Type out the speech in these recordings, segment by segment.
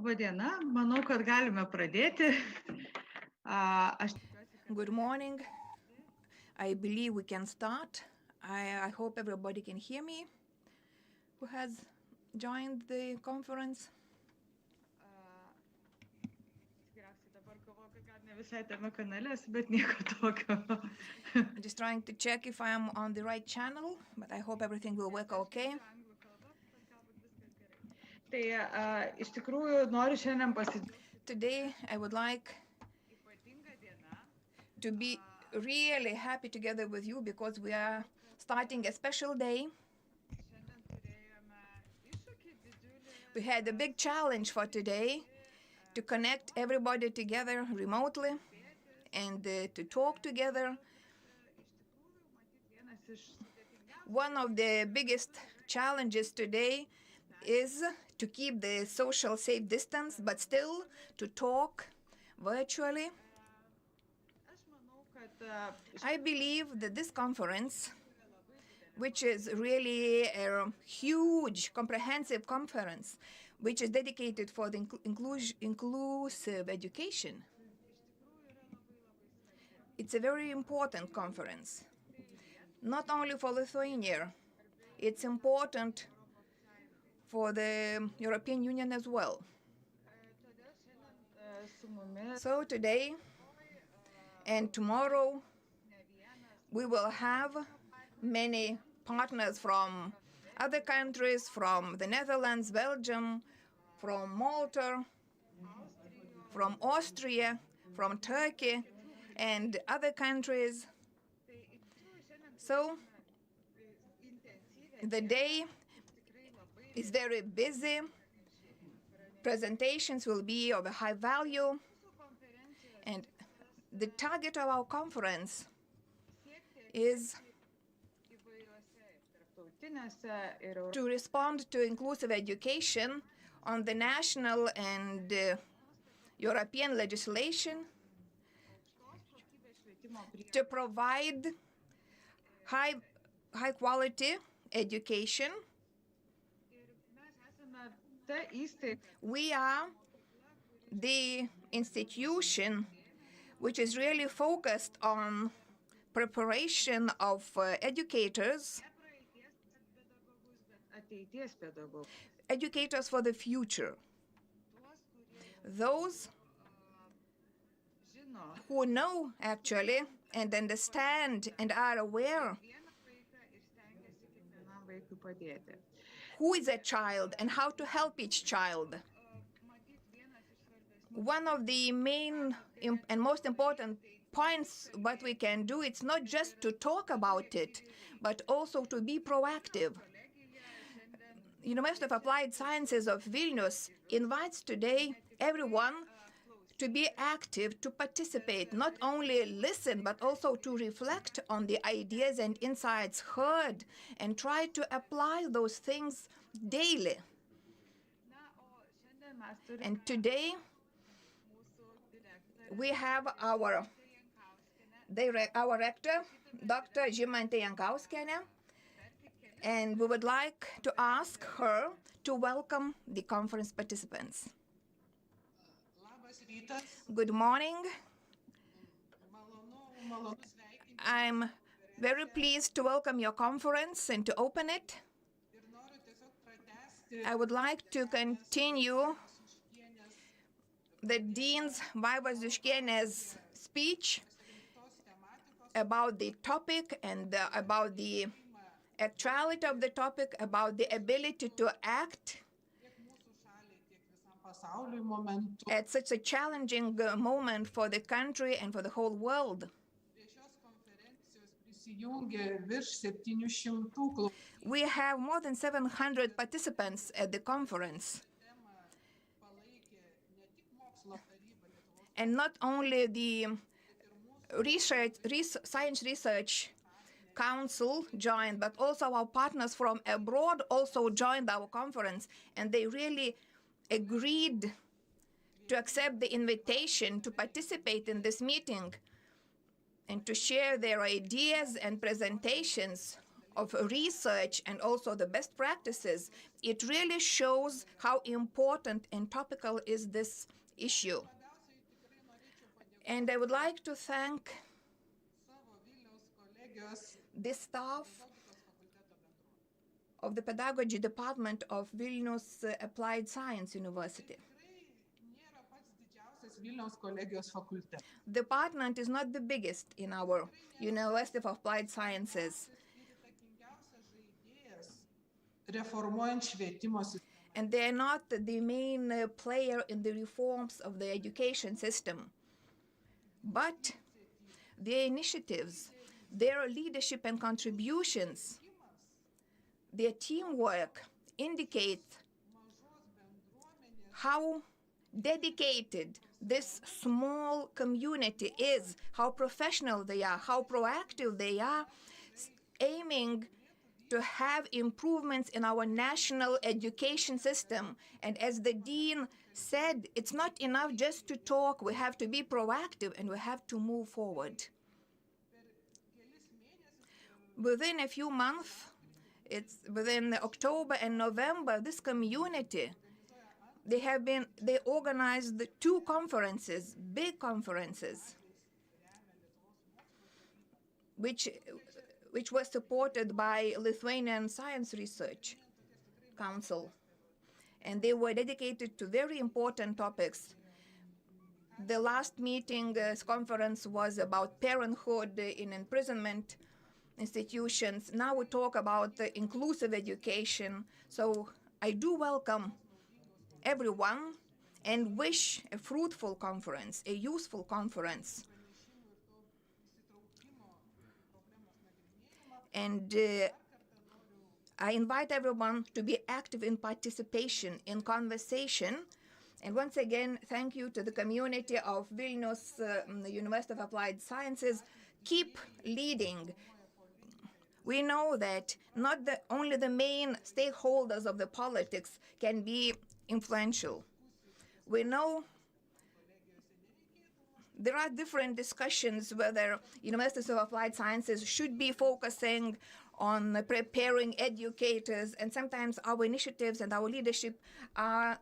Labadiena, manau, kad galime pradėti. Good morning. I believe we can start. I hope everybody can hear me who has joined the conference. I'm just trying to check if I am on the right channel, but I hope everything will work okay. Today, I would like to be really happy together with you because we are starting a special day. We had a big challenge for today to connect everybody together remotely and to talk together. One of the biggest challenges today is to keep the social safe distance, but still to talk virtually. I believe that this conference, which is really a huge, comprehensive conference, which is dedicated for the inclusive education, it's a very important conference. Not only for Lithuania, it's important for the European Union as well. So today and tomorrow, we will have many partners from other countries, from the Netherlands, Belgium, from Malta, from Austria, from Turkey, and other countries. So the day is very busy. Presentations will be of a high value. And the target of our conference is to respond to inclusive education on the national and European legislation, to provide high quality education. We are the institution which is really focused on preparation of educators for the future. Those who know actually and understand and are aware who is a child and how to help each child. One of the main and most important points what we can do, it's not just to talk about it, but also to be proactive. University of Applied Sciences of Vilnius invites today everyone to be active, to participate, not only listen, but also to reflect on the ideas and insights heard and try to apply those things daily. And today, we have our rector, Dr. Žymantė Jankauskienė, and we would like to ask her to welcome the conference participants. Good morning. I'm very pleased to welcome your conference and to open it. I would like to continue the Dean's Vaivos Juškienė's speech about the topic and about the actuality of the topic, about the ability to act at such a challenging moment for the country and for the whole world. We have more than 700 participants at the conference. And not only the Science Research Council joined, but also our partners from abroad also joined our conference, and they really agreed to accept the invitation to participate in this meeting and to share their ideas and presentations of research and also the best practices, it really shows how important and topical is this issue. And I would like to thank the staff of the pedagogy department of Vilnius Applied Science University. The department is not the biggest in our University of Applied Sciences. And they are not the main player in the reforms of the education system. But their initiatives, their leadership and contributions, their teamwork indicate how dedicated this small community is, how professional they are, how proactive they are, aiming to have improvements in our national education system. And as the dean said, it's not enough just to talk. We have to be proactive and we have to move forward. Within a few months, it's within October and November, this community, they organized 2 conferences, big conferences, which was supported by Lithuanian Science Research Council. And they were dedicated to very important topics. The last meeting, conference was about parenthood in imprisonment institutions. Now we talk about inclusive education. So I do welcome everyone and wish a fruitful conference, a useful conference. And I invite everyone to be active in participation, in conversation. And once again, thank you to the community of Vilnius University of Applied Sciences. Keep leading. We know that not only the main stakeholders of the politics can be influential. We know there are different discussions whether Universities of Applied Sciences should be focusing on preparing educators, and sometimes our initiatives and our leadership are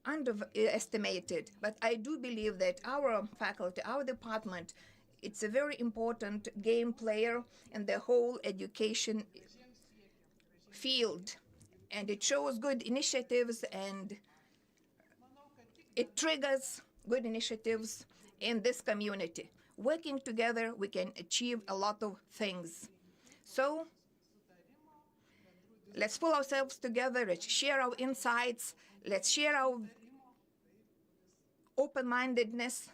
underestimated. But I do believe that our faculty, our department, it's a very important game player in the whole education field. And it shows good initiatives and it triggers good initiatives in this community. Working together, we can achieve a lot of things. So let's pull ourselves together, let's share our insights, let's share our open-mindedness.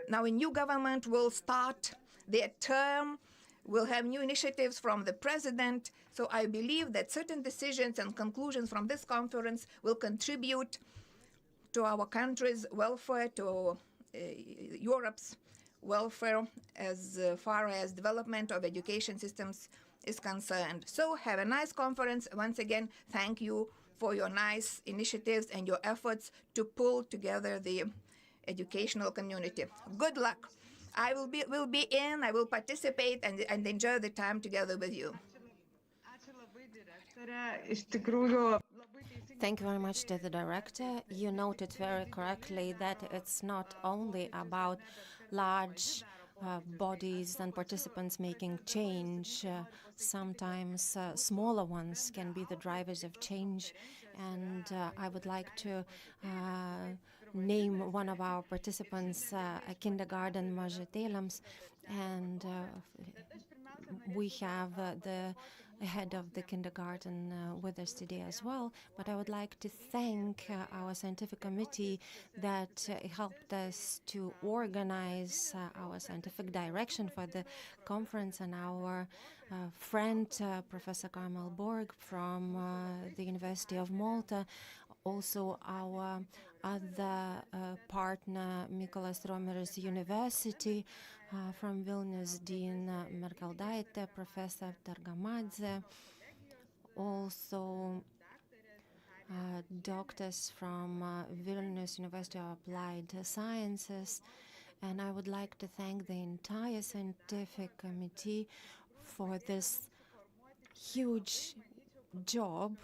Now a new government will start their term. We'll have new initiatives from the president. So I believe that certain decisions and conclusions from this conference will contribute to our country's welfare, to Europe's welfare as far as development of education systems is concerned. So have a nice conference. Once again, thank you for your nice initiatives and your efforts to pull together the educational community. Good luck. I will participate and enjoy the time together with you. Thank you very much to the director. You noted very correctly that it's not only about large bodies and participants making change. Sometimes smaller ones can be the drivers of change. And I would like to name one of our participants, kindergarten mažutėliams, and we have the head of the kindergarten with us today as well. But I would like to thank our scientific committee that helped us to organize our scientific direction for the conference, and our friend, Professor Carmel Borg from the University of Malta, also our other partner, Mykolas Romeris University from Vilnius, Dean Merkeldaitė, Professor Targamadze, also doctors from Vilnius University of Applied Sciences, And I would like to thank the entire scientific committee for this huge job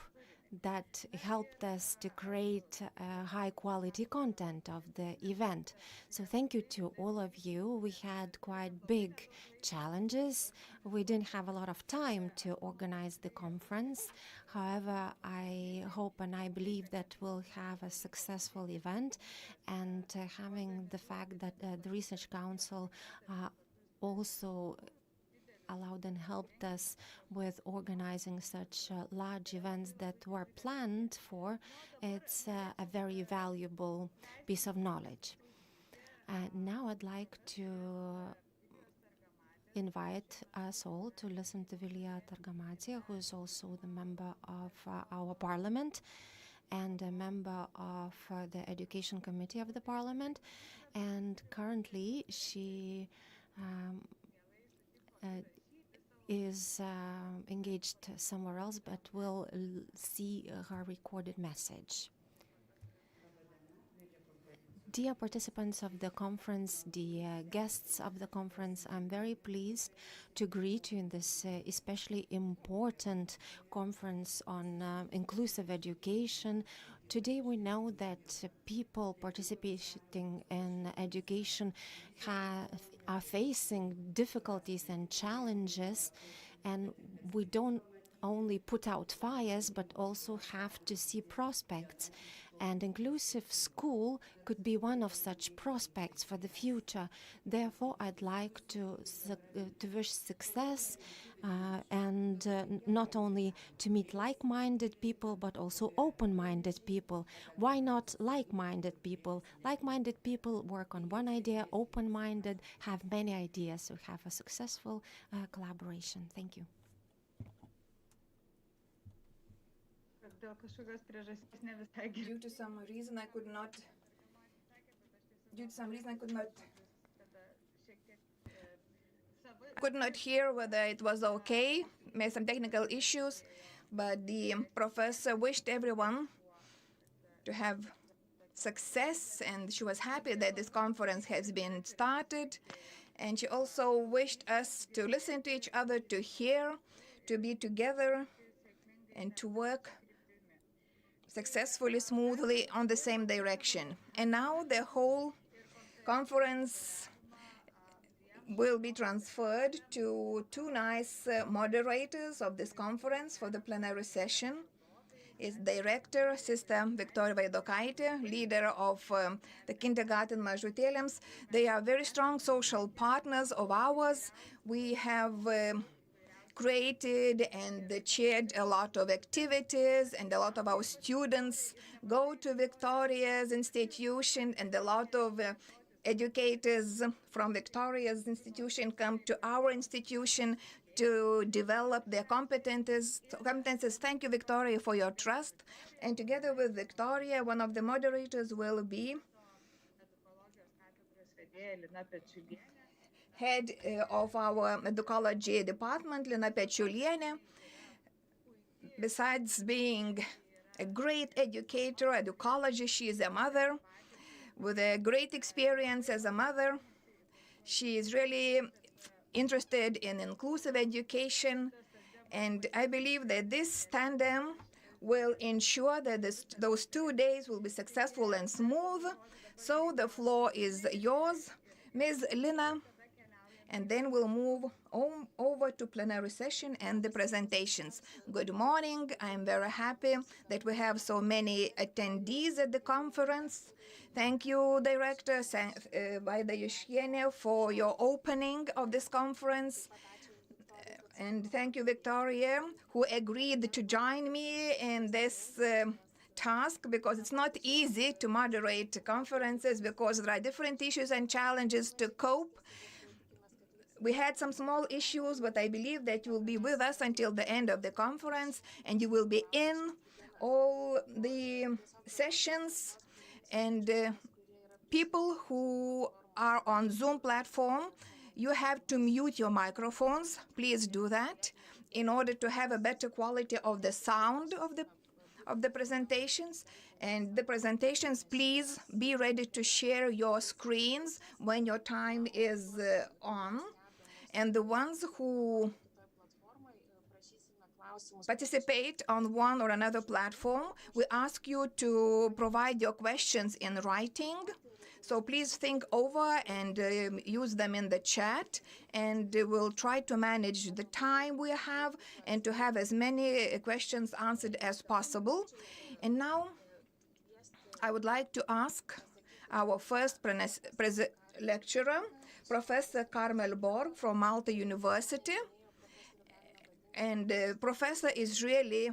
that helped us to create high quality content of the event. So thank you to all of you. We had quite big challenges. We didn't have a lot of time to organize the conference. However, I hope and I believe that we'll have a successful event, and having the fact that the Research Council also allowed and helped us with organizing such large events that were planned for, it's a very valuable piece of knowledge. Now I'd like to invite us all to listen to Vilija Targamadze, who is also the member of our parliament and a member of the Education Committee of the Parliament. And currently she is engaged somewhere else, but we'll see her recorded message. Dear participants of the conference, dear guests of the conference, I'm very pleased to greet you in this especially important conference on inclusive education. Today we know that people participating in education are facing difficulties and challenges, and we don't only put out fires but also have to see prospects. And inclusive school could be one of such prospects for the future. Therefore, I'd like to wish success and not only to meet like-minded people, but also open-minded people. Why not like-minded people? Like-minded people work on one idea, open-minded have many ideas, so have a successful collaboration. Thank you. Due to some reason I could not hear whether it was okay. Made some technical issues, but the professor wished everyone to have success, and she was happy that this conference has been started. And she also wished us to listen to each other, to hear, to be together, and to work successfully, smoothly on the same direction. And now the whole conference will be transferred to two nice moderators of this conference for the plenary session. Is Director, Sister Viktorija Vaidokaitė, leader of the kindergarten Mažutėliams. They are very strong social partners of ours. We have created and chaired a lot of activities, and a lot of our students go to Victoria's institution, and a lot of educators from Victoria's institution come to our institution to develop their competences. Thank you, Victoria, for your trust. And together with Victoria, one of the moderators will be head of our educology department, Lina Pečiulienė. Besides being a great educator, educologist, she is a mother with a great experience as a mother. She is really interested in inclusive education, and I believe that this tandem will ensure that those 2 days will be successful and smooth. So the floor is yours, Ms. Lina, and then we'll move over to plenary session and the presentations. Good morning. I'm very happy that we have so many attendees at the conference. Thank you, Director Vaida Juškienė, for your opening of this conference. And thank you, Victoria, who agreed to join me in this task, because it's not easy to moderate conferences because there are different issues and challenges to cope. We had some small issues, but I believe that you will be with us until the end of the conference, and you will be in all the sessions. And people who are on Zoom platform, you have to mute your microphones. Please do that in order to have a better quality of the sound of the presentations. And the presentations, please be ready to share your screens when your time is on. And the ones who participate on one or another platform, we ask you to provide your questions in writing. So please think over and use them in the chat, and we'll try to manage the time we have and to have as many questions answered as possible. And now I would like to ask our first lecturer, Professor Carmel Borg from Malta University. And Professor is really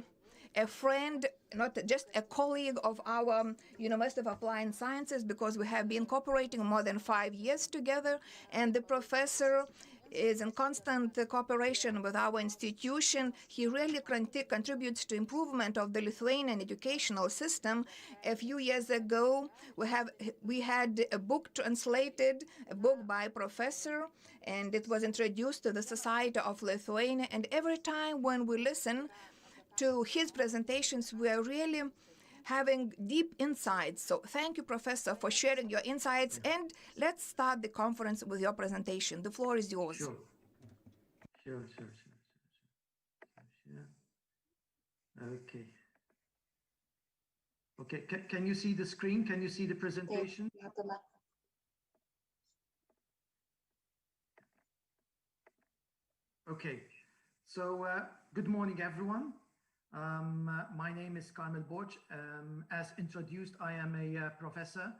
a friend, not just a colleague of our University of Applied Sciences, because we have been cooperating more than 5 years together. And the professor is in constant cooperation with our institution. He really contributes to improvement of the Lithuanian educational system. A few years ago, we had a book translated, a book by professor, and it was introduced to the Society of Lithuania. And every time when we listen to his presentations, we are really having deep insights. So thank you, Professor, for sharing your insights. And let's start the conference with your presentation. The floor is yours. Sure. Okay, can you see the screen? Can you see the presentation? Okay, so good morning, everyone. My name is Carmel Borg. As introduced, I am a professor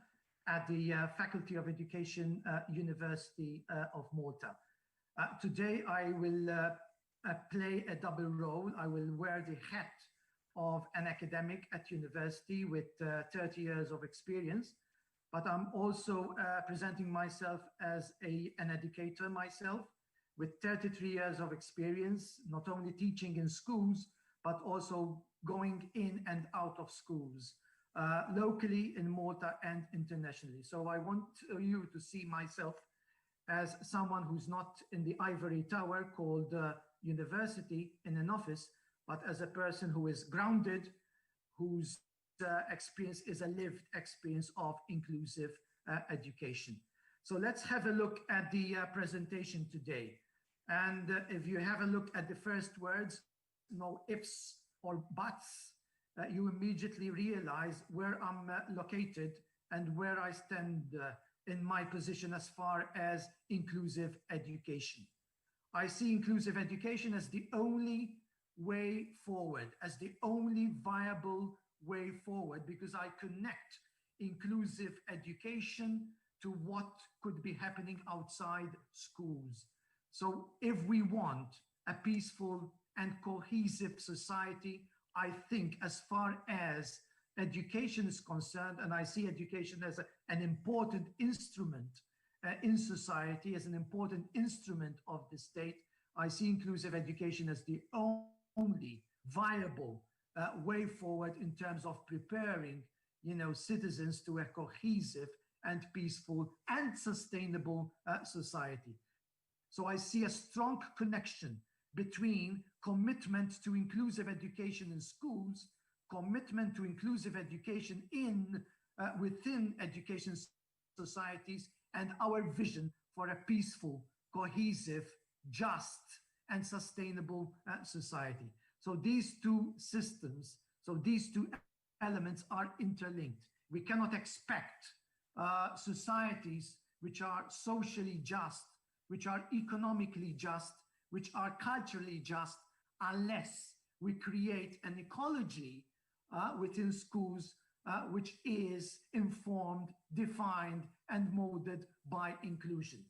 at the Faculty of Education, University of Malta. Today, I will play a double role. I will wear the hat of an academic at university with 30 years of experience, but I'm also presenting myself as an educator myself with 33 years of experience, not only teaching in schools, but also going in and out of schools, locally in Malta and internationally. So I want you to see myself as someone who's not in the ivory tower called university in an office, but as a person who is grounded, whose experience is a lived experience of inclusive education. So let's have a look at the presentation today. And if you have a look at the first words, no ifs or buts, you immediately realize where I'm located and where I stand in my position as far as inclusive education. I see inclusive education as the only way forward, as the only viable way forward, because I connect inclusive education to what could be happening outside schools. So if we want a peaceful and cohesive society, I think as far as education is concerned, and I see education as an important instrument in society, as an important instrument of the state, I see inclusive education as the only viable way forward in terms of preparing, citizens to a cohesive and peaceful and sustainable society. So I see a strong connection between commitment to inclusive education in schools, commitment to inclusive education within education societies, and our vision for a peaceful, cohesive, just, and sustainable society. So these two systems, so these two elements are interlinked. We cannot expect societies which are socially just, which are economically just, which are culturally just, unless we create an ecology within schools which is informed, defined, and molded by inclusion.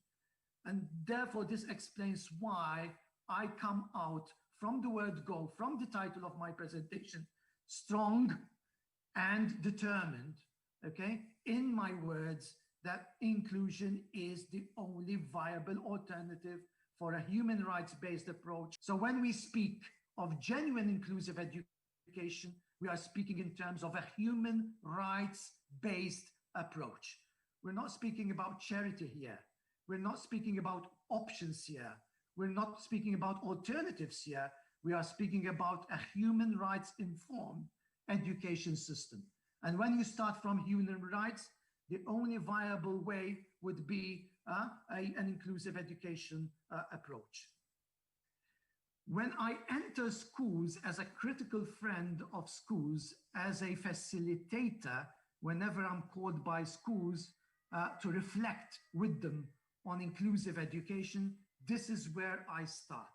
And therefore, this explains why I come out from the word go, from the title of my presentation, strong and determined, okay, in my words, that inclusion is the only viable alternative for a human rights-based approach. So when we speak of genuine inclusive education, we are speaking in terms of a human rights-based approach. We're not speaking about charity here. We're not speaking about options here. We're not speaking about alternatives here. We are speaking about a human rights informed education system. And when you start from human rights, the only viable way would be an inclusive education approach. When I enter schools as a critical friend of schools, as a facilitator, whenever I'm called by schools to reflect with them on inclusive education, this is where I start.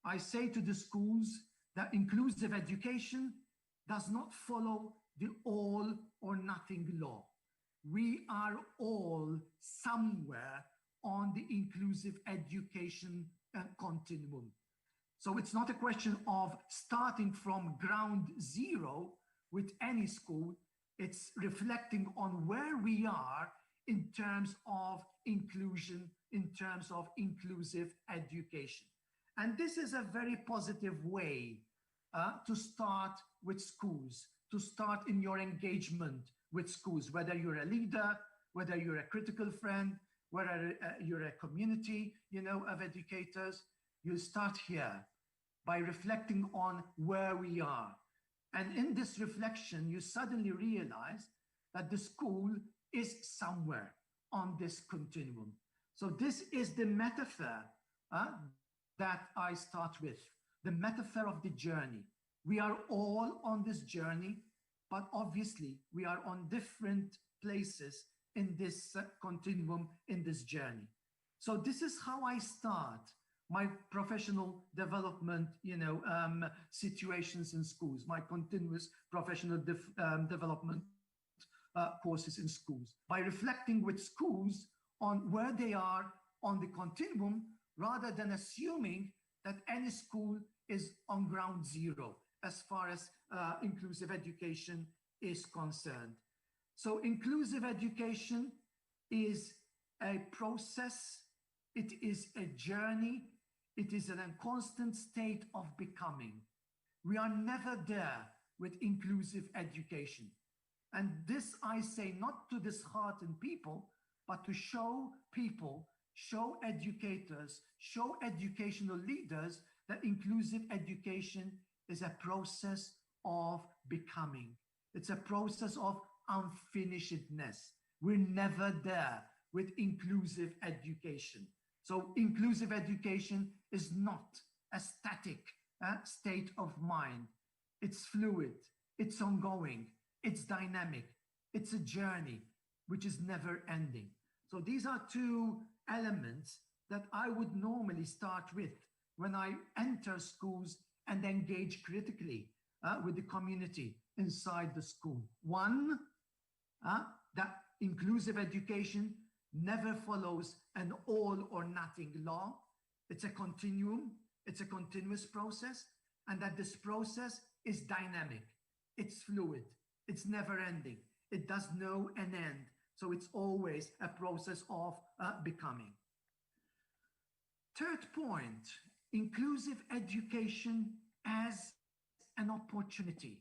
I say to the schools that inclusive education does not follow the all or nothing law. We are all somewhere on the inclusive education continuum. So it's not a question of starting from ground zero with any school. It's reflecting on where we are in terms of inclusion, in terms of inclusive education. And this is a very positive way to start with schools, to start in your engagement with schools, whether you're a leader, whether you're a critical friend, whether you're a community, of educators. You start here by reflecting on where we are. And in this reflection, you suddenly realize that the school is somewhere on this continuum. So this is the metaphor that I start with, the metaphor of the journey. We are all on this journey, but obviously we are on different places in this continuum, in this journey. So this is how I start my professional development, situations in schools, my continuous professional development courses in schools, by reflecting with schools on where they are on the continuum, rather than assuming that any school is on ground zero as far as inclusive education is concerned. So inclusive education is a process, it is a journey, it is a constant state of becoming. We are never there with inclusive education. And this I say not to dishearten people, but to show people, show educators, show educational leaders that inclusive education is a process of becoming. It's a process of unfinishedness. We're never there with inclusive education. So inclusive education is not a static state of mind. It's fluid, it's ongoing, it's dynamic, it's a journey which is never ending. So these are two elements that I would normally start with when I enter schools and engage critically with the community inside the school. One, that inclusive education never follows an all or nothing law. It's a continuum, it's a continuous process, and that this process is dynamic, it's fluid, it's never ending, it does know an end. So it's always a process of becoming. Third point, inclusive education as an opportunity.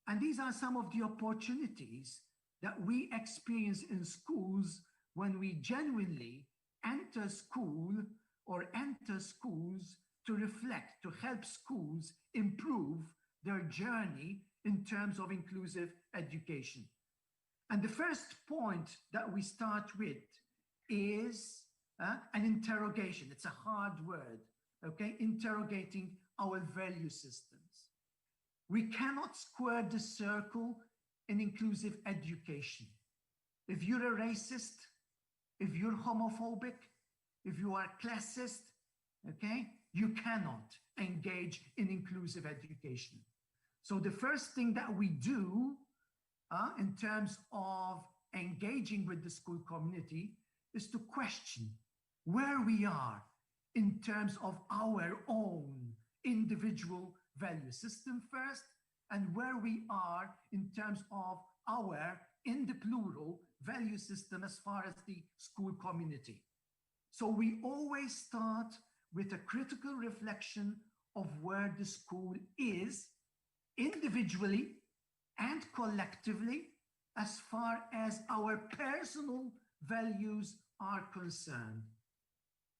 And these are some of the opportunities that we experience in schools when we genuinely enter school or enter schools to reflect, to help schools improve their journey in terms of inclusive education. And the first point that we start with is an interrogation. It's a hard word, okay? Interrogating our value systems. We cannot square the circle in inclusive education. If you're a racist, if you're homophobic, if you are classist, okay, you cannot engage in inclusive education. So the first thing that we do in terms of engaging with the school community is to question where we are in terms of our own individual value system first, and where we are in terms of our, in the plural, value system as far as the school community. So we always start with a critical reflection of where the school is individually and collectively as far as our personal values are concerned.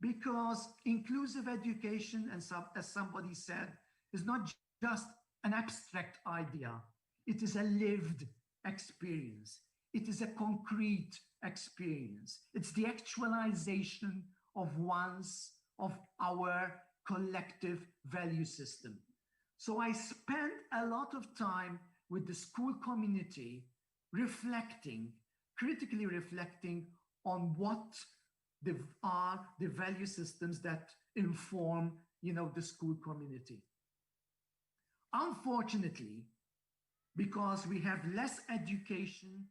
Because inclusive education, and as somebody said, is not just an abstract idea. It is a lived experience. It is a concrete experience. It's the actualization of our collective value system. So I spent a lot of time with the school community critically reflecting on what are the value systems that inform, the school community. Unfortunately, because we have less education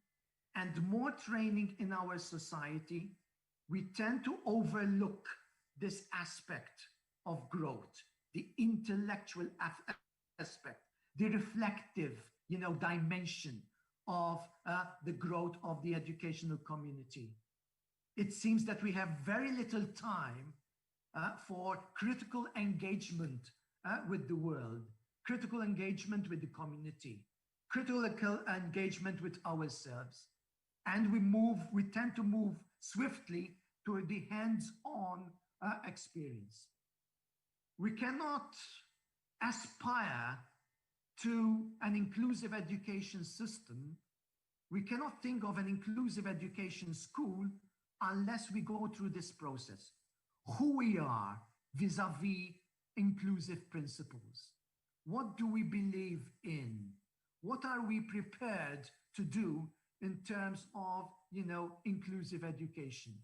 and more training in our society, we tend to overlook this aspect of growth, the intellectual aspect, the reflective, dimension of the growth of the educational community. It seems that we have very little time for critical engagement with the world, critical engagement with the community, critical engagement with ourselves. And we tend to move swiftly to the hands-on experience. We cannot aspire to an inclusive education system. We cannot think of an inclusive education school unless we go through this process. Who we are vis-a-vis inclusive principles. What do we believe in? What are we prepared to do in terms of, inclusive education?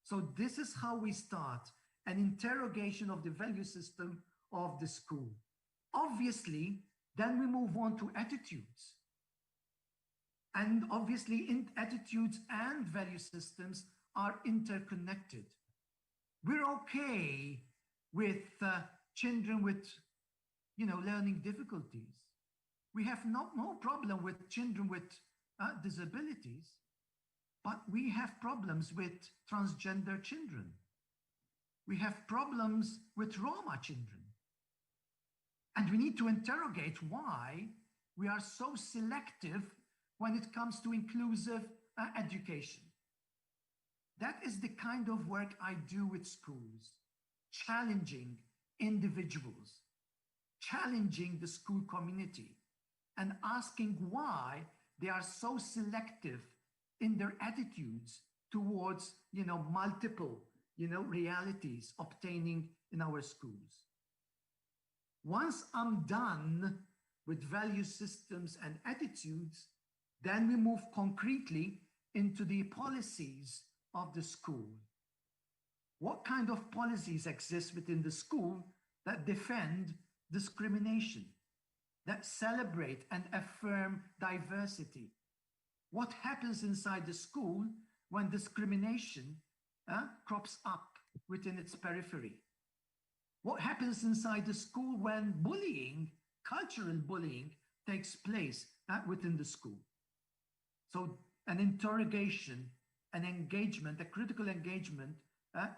So this is how we start an interrogation of the value system of the school. Obviously, then we move on to attitudes. And obviously, attitudes and value systems are interconnected. We're okay with children with, learning difficulties. We have no problem with children with disabilities, but we have problems with transgender children. We have problems with Roma children. And we need to interrogate why we are so selective when it comes to inclusive education. That is the kind of work I do with schools, challenging individuals, challenging the school community, and asking why they are so selective in their attitudes towards, multiple, realities obtaining in our schools. Once I'm done with value systems and attitudes, then we move concretely into the policies of the school. What kind of policies exist within the school that defend discrimination, that celebrate and affirm diversity? What happens inside the school when discrimination crops up within its periphery? What happens inside the school when bullying, cultural bullying, takes place within the school? So an interrogation, an engagement, a critical engagement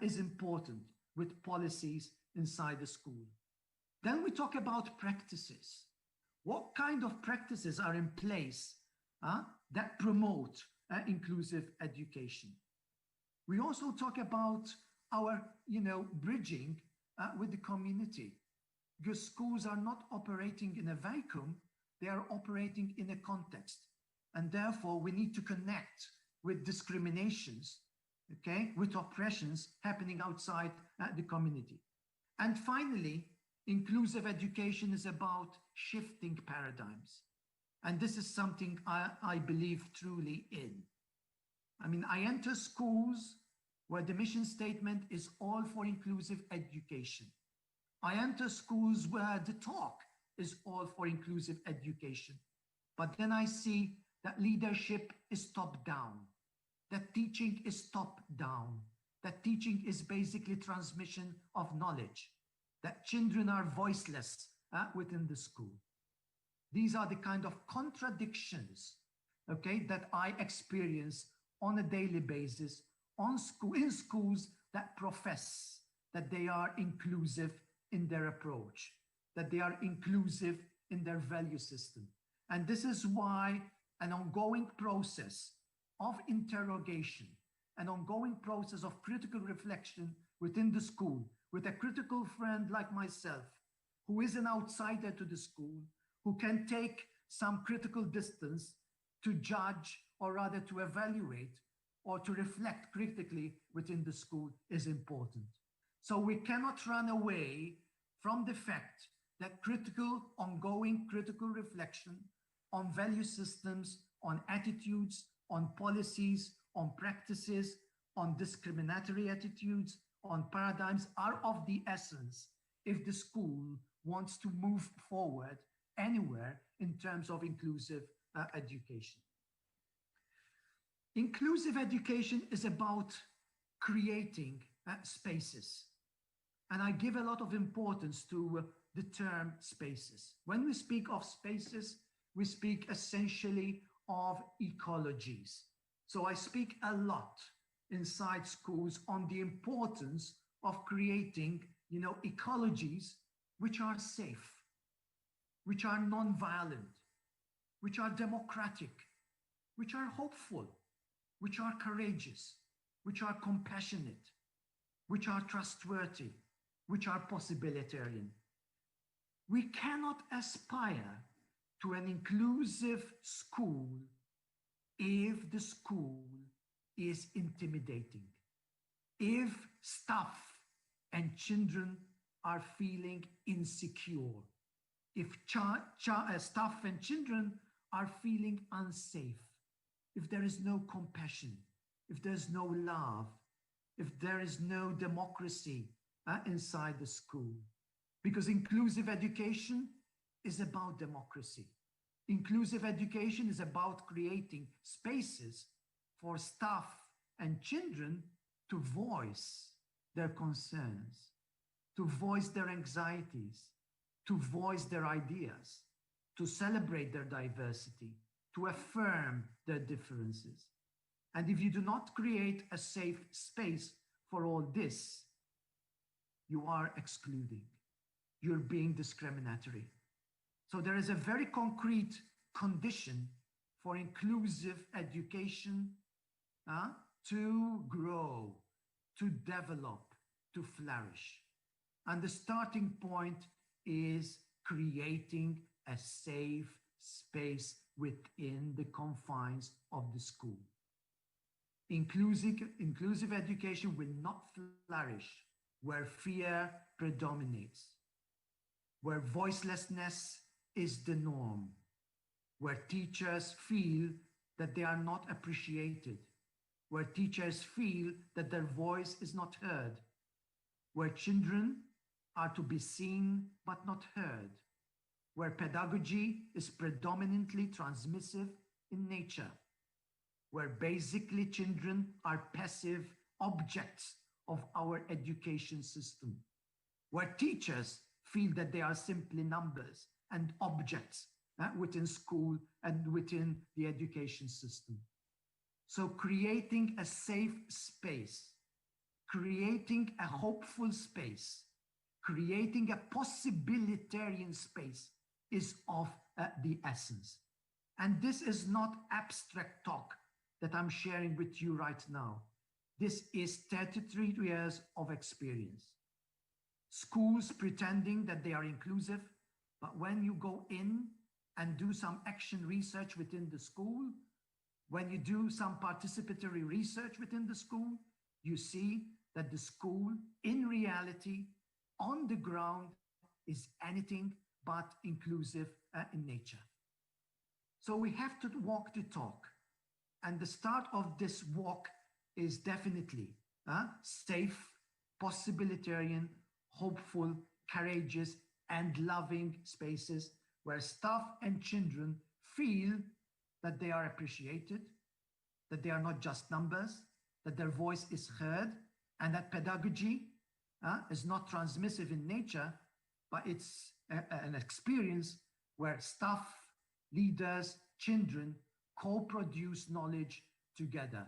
is important with policies inside the school. Then we talk about practices. What kind of practices are in place that promote inclusive education? We also talk about our, bridging with the community, because schools are not operating in a vacuum, they are operating in a context. And therefore, we need to connect with discriminations, okay, with oppressions happening outside the community. And finally, inclusive education is about shifting paradigms. And this is something I believe truly in. I mean, I enter schools where the mission statement is all for inclusive education. I enter schools where the talk is all for inclusive education. But then I see that leadership is top down, that teaching is top down, that teaching is basically transmission of knowledge, that children are voiceless within the school. These are the kind of contradictions, okay, that I experience on a daily basis in schools that profess that they are inclusive in their approach, that they are inclusive in their value system. And this is why an ongoing process of interrogation, an ongoing process of critical reflection within the school, with a critical friend like myself, who is an outsider to the school, who can take some critical distance to judge, or rather to evaluate or to reflect critically within the school is important. So we cannot run away from the fact that ongoing critical reflection on value systems, on attitudes, on policies, on practices, on discriminatory attitudes, on paradigms are of the essence if the school wants to move forward anywhere in terms of inclusive education. Inclusive education is about creating spaces. And I give a lot of importance to the term spaces. When we speak of spaces, we speak essentially of ecologies. So I speak a lot inside schools on the importance of creating, ecologies which are safe, which are non-violent, which are democratic, which are hopeful, which are courageous, which are compassionate, which are trustworthy, which are possibilitarian. We cannot aspire to an inclusive school if the school is intimidating, if staff and children are feeling insecure, if staff and children are feeling unsafe, if there is no compassion, if there's no love, if there is no democracy inside the school. Because inclusive education is about democracy. Inclusive education is about creating spaces for staff and children to voice their concerns, to voice their anxieties, to voice their ideas, to celebrate their diversity, to affirm their differences. And if you do not create a safe space for all this, you are excluding. You're being discriminatory. So there is a very concrete condition for inclusive education to grow, to develop, to flourish. And the starting point is creating a safe space within the confines of the school. Inclusive education will not flourish where fear predominates, where voicelessness is the norm, where teachers feel that they are not appreciated, where teachers feel that their voice is not heard, where children are to be seen but not heard, where pedagogy is predominantly transmissive in nature, where basically children are passive objects of our education system, where teachers feel that they are simply numbers and objects within school and within the education system. So creating a safe space, creating a hopeful space, creating a possibilitarian space is of the essence. And this is not abstract talk that I'm sharing with you right now. This is 33 years of experience. Schools pretending that they are inclusive, but when you go in and do some action research within the school, when you do some participatory research within the school, you see that the school in reality, on the ground, is anything but inclusive in nature. So we have to walk the talk. And the start of this walk is definitely safe, possibilitarian, hopeful, courageous, and loving spaces where staff and children feel that they are appreciated, that they are not just numbers, that their voice is heard, and that pedagogy is not transmissive in nature, but it's an experience where staff, leaders, children co-produce knowledge together,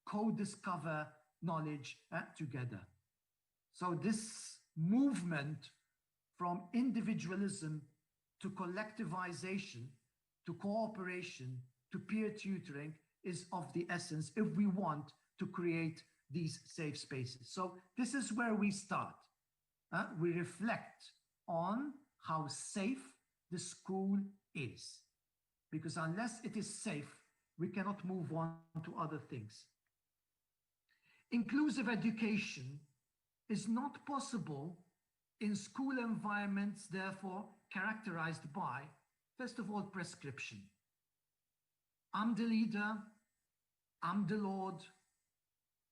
co-discover knowledge together. So this movement from individualism to collectivization, to cooperation, to peer tutoring is of the essence if we want to create these safe spaces. So this is where we start. We reflect on how safe the school is. because unless it is safe, we cannot move on to other things. Inclusive education is not possible in school environments, therefore characterized by, first of all, prescription. I'm the leader, I'm the Lord,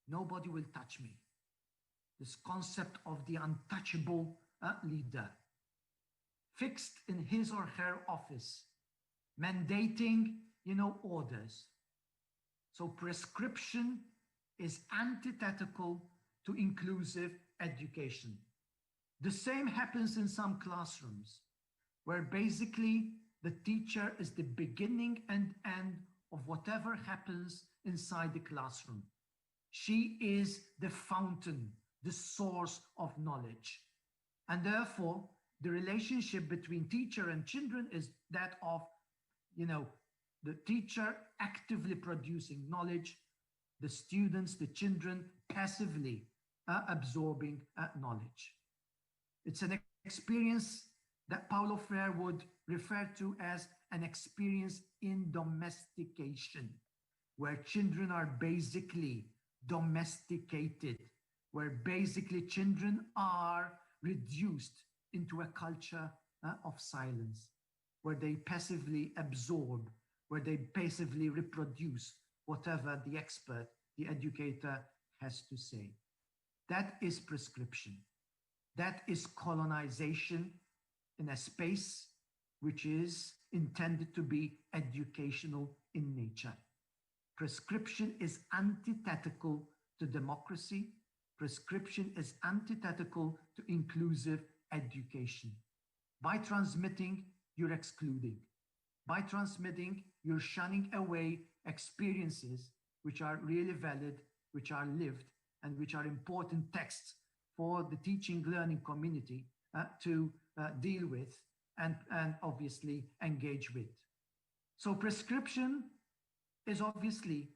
nobody will touch me. This concept of the untouchable leader, fixed in his or her office, mandating, orders. So prescription is antithetical to inclusive education. The same happens in some classrooms, where basically the teacher is the beginning and end of whatever happens inside the classroom. She is the fountain, the source of knowledge. And therefore, the relationship between teacher and children is that of, the teacher actively producing knowledge, the students, the children passively absorbing knowledge. It's an experience that Paulo Freire would refer to as an experience in domestication, where children are basically domesticated, where basically children are reduced into a culture of silence, where they passively absorb, where they passively reproduce whatever the expert, the educator has to say. That is prescription. That is colonization in a space which is intended to be educational in nature. Prescription is antithetical to democracy. Prescription is antithetical to inclusive education. By transmitting, you're excluding. By transmitting, you're shunning away experiences which are really valid, which are lived, and which are important texts for the teaching learning community to deal with and obviously engage with. So prescription is obviously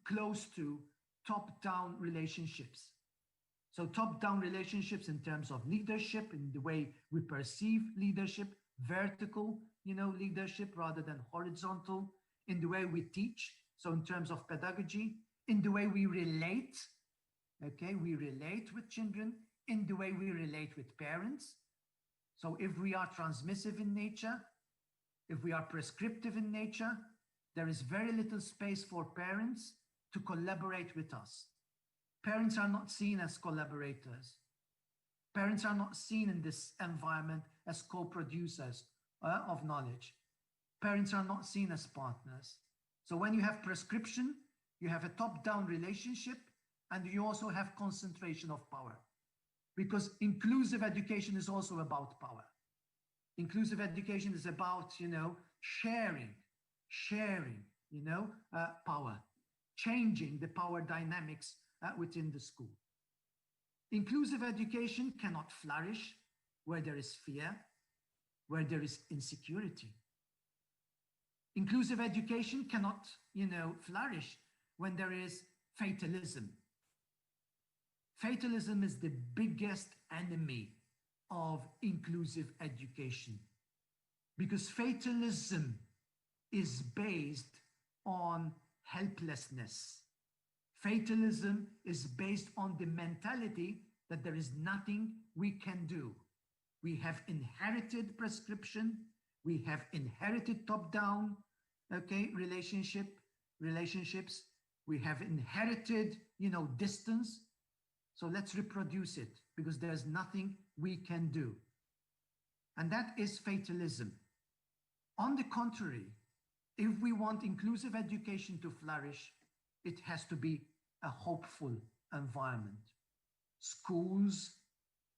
close to top-down relationships. So top-down relationships in terms of leadership, in the way we perceive leadership, vertical, leadership rather than horizontal, in the way we teach, so in terms of pedagogy, in the way we relate, okay, we relate with children, in the way we relate with parents. So if we are transmissive in nature, if we are prescriptive in nature, there is very little space for parents to collaborate with us. Parents are not seen as collaborators. Parents are not seen in this environment as co-producers of knowledge. Parents are not seen as partners. So when you have prescription, you have a top-down relationship, and you also have concentration of power. Because inclusive education is also about power. Inclusive education is about, sharing, power, changing the power dynamics within the school. Inclusive education cannot flourish where there is fear, where there is insecurity. Inclusive education cannot, flourish when there is fatalism. Fatalism is the biggest enemy of inclusive education, because fatalism is based on helplessness. Fatalism is based on the mentality that there is nothing we can do. We have inherited prescription, we have inherited top-down, relationships, we have inherited, distance. So let's reproduce it, because there's nothing we can do. And that is fatalism. On the contrary, if we want inclusive education to flourish, it has to be a hopeful environment. Schools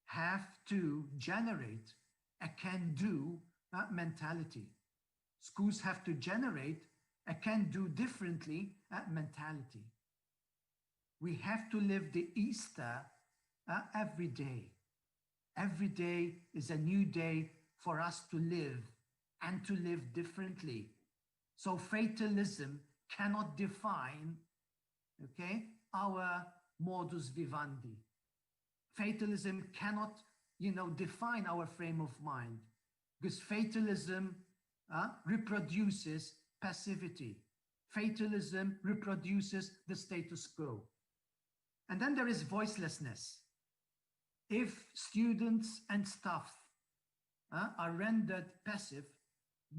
have to generate a can-do mentality. Schools have to generate a can-do differently mentality. We have to live the Easter every day. Every day is a new day for us to live and to live differently. So fatalism cannot define, our modus vivendi. Fatalism cannot, define our frame of mind, because fatalism reproduces passivity. Fatalism reproduces the status quo. And then there is voicelessness. If students and staff are rendered passive,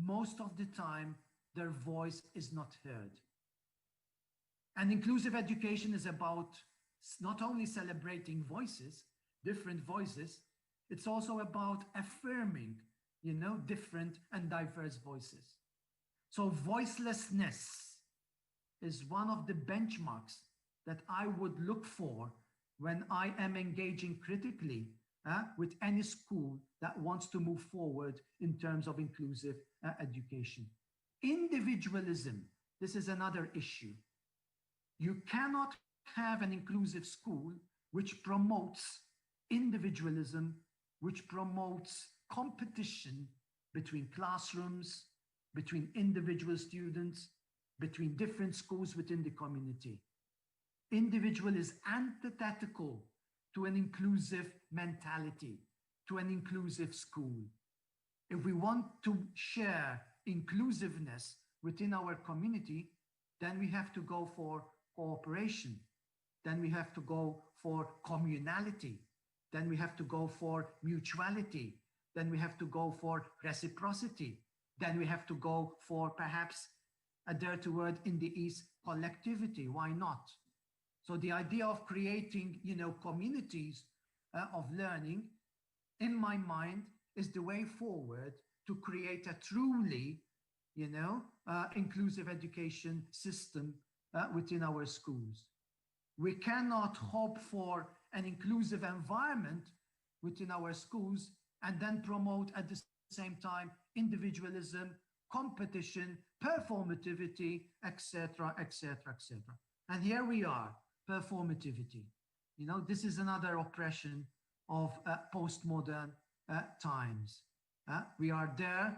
most of the time their voice is not heard. And inclusive education is about not only celebrating voices, different voices, it's also about affirming, different and diverse voices. So voicelessness is one of the benchmarks that I would look for when I am engaging critically with any school that wants to move forward in terms of inclusive education. Individualism, this is another issue. You cannot have an inclusive school which promotes individualism, which promotes competition between classrooms, between individual students, between different schools within the community. Individual is antithetical to an inclusive mentality, to an inclusive school. If we want to share inclusiveness within our community, then we have to go for cooperation. Then we have to go for communality. Then we have to go for mutuality. Then we have to go for reciprocity. Then we have to go for perhaps a dirty word in the East, collectivity. Why not? So the idea of creating, communities of learning, in my mind, is the way forward to create a truly, inclusive education system within our schools. We cannot hope for an inclusive environment within our schools and then promote at the same time individualism, competition, performativity, etc., etc., etc. And here we are, performativity. This is another oppression of postmodern times. We are there,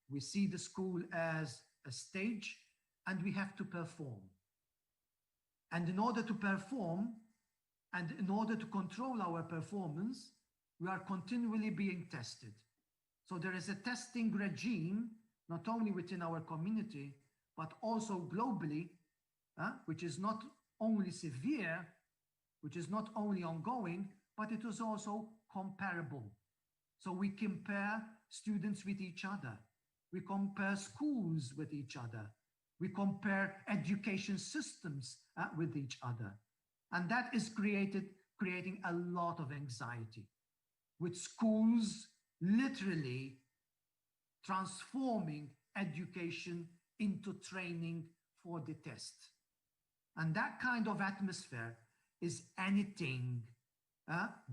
we see the school as a stage, and we have to perform. And in order to perform, and in order to control our performance, we are continually being tested. So there is a testing regime, not only within our community, but also globally, which is not only severe, which is not only ongoing, but it is also comparable. So we compare students with each other. We compare schools with each other. We compare education systems with each other. And that is creating a lot of anxiety, with schools literally transforming education into training for the test. And that kind of atmosphere is anything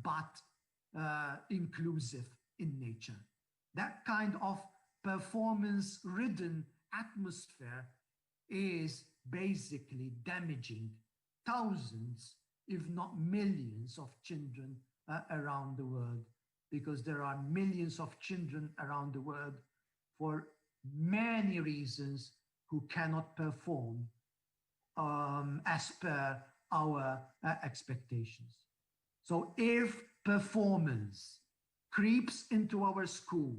but inclusive in nature. That kind of performance-ridden atmosphere is basically damaging thousands, if not millions, of children around the world, because there are millions of children around the world for many reasons who cannot perform as per our expectations. So if performance creeps into our school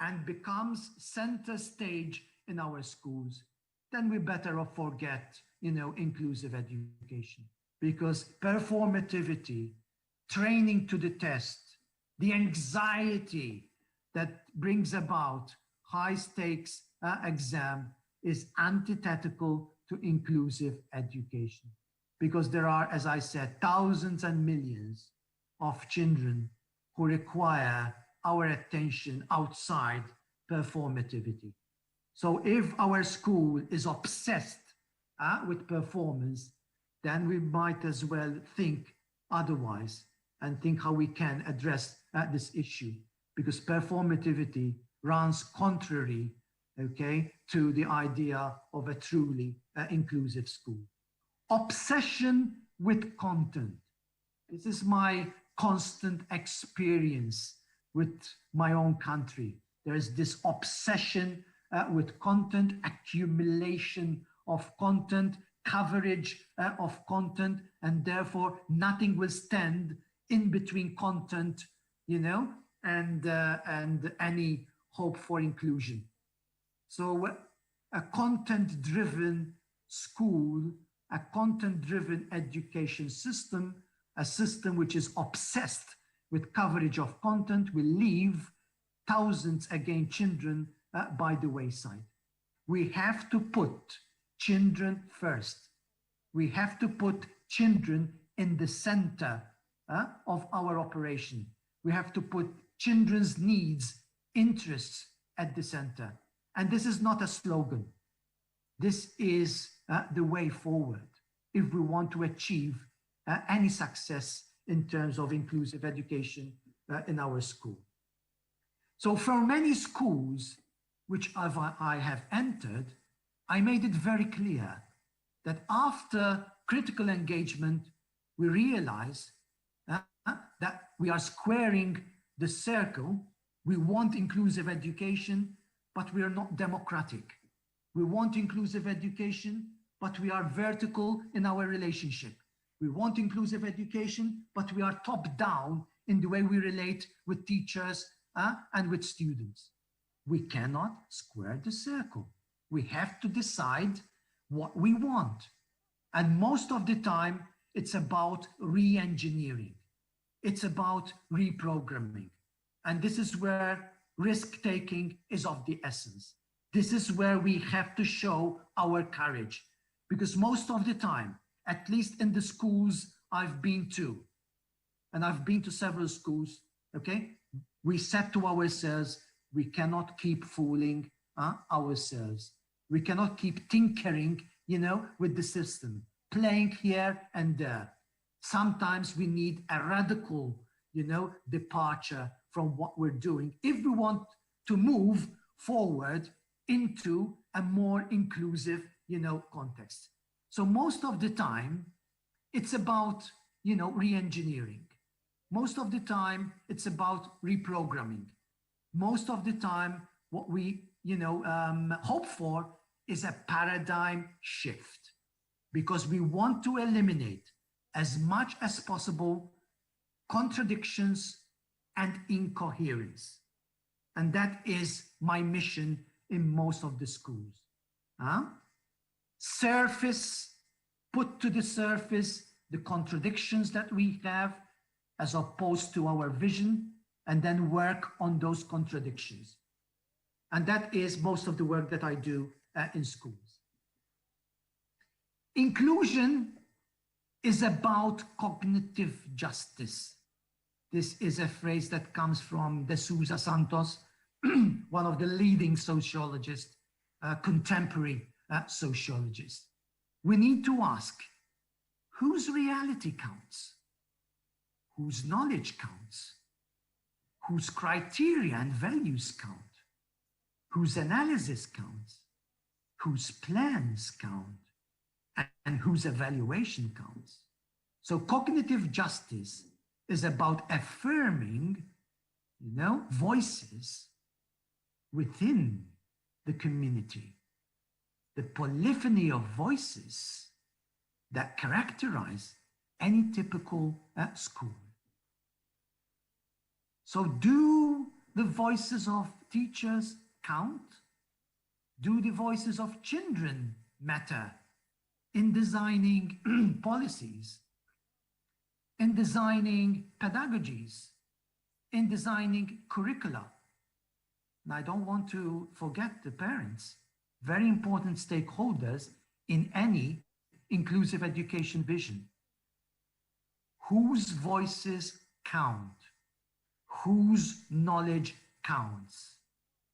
and becomes center stage in our schools, then we better forget, inclusive education, because performativity, training to the test, the anxiety that brings about high stakes exam is antithetical to inclusive education, because there are, as I said, thousands and millions of children who require our attention outside performativity. So if our school is obsessed with performance, then we might as well think otherwise and think how we can address this issue, because performativity runs contrary, to the idea of a truly inclusive school. Obsession with content. This is my constant experience with my own country. There is this obsession with content, accumulation of content, coverage of content, and therefore nothing will stand in between content, and any hope for inclusion. So a content-driven school, a content-driven education system, a system which is obsessed with coverage of content, will leave thousands, again, children by the wayside. We have to put children first. We have to put children in the center of our operation. We have to put children's needs, interests at the center. And this is not a slogan. This is the way forward if we want to achieve any success in terms of inclusive education in our school. So for many schools which I have entered, I made it very clear that after critical engagement, we realize that we are squaring the circle. We want inclusive education, but we are not democratic. We want inclusive education, but we are vertical in our relationship. We want inclusive education, but we are top down in the way we relate with teachers and with students. We cannot square the circle. We have to decide what we want. And most of the time, it's about re-engineering. It's about reprogramming. And this is where risk-taking is of the essence. This is where we have to show our courage. Because most of the time, at least in the schools I've been to, and I've been to several schools, okay, we said to ourselves, we cannot keep fooling ourselves. We cannot keep tinkering, with the system, playing here and there. Sometimes we need a radical, departure from what we're doing if we want to move forward into a more inclusive, context. So most of the time, it's about, re-engineering. Most of the time, it's about reprogramming. Most of the time, what we, hope for is a paradigm shift, because we want to eliminate as much as possible contradictions and incoherence. And that is my mission in most of the schools. Put to the surface the contradictions that we have as opposed to our vision, and then work on those contradictions. And that is most of the work that I do in schools. Inclusion is about cognitive justice. This is a phrase that comes from De Souza Santos, one of the leading sociologists, contemporary sociologists. We need to ask, whose reality counts? Whose knowledge counts? Whose criteria and values count? Whose analysis counts? Whose plans count? And whose evaluation counts? So cognitive justice is about affirming, voices within the community, the polyphony of voices that characterize any typical school. So do the voices of teachers count? Do the voices of children matter in designing policies, in designing pedagogies, in designing curricula? And I don't want to forget the parents, very important stakeholders in any inclusive education vision. Whose voices count? Whose knowledge counts?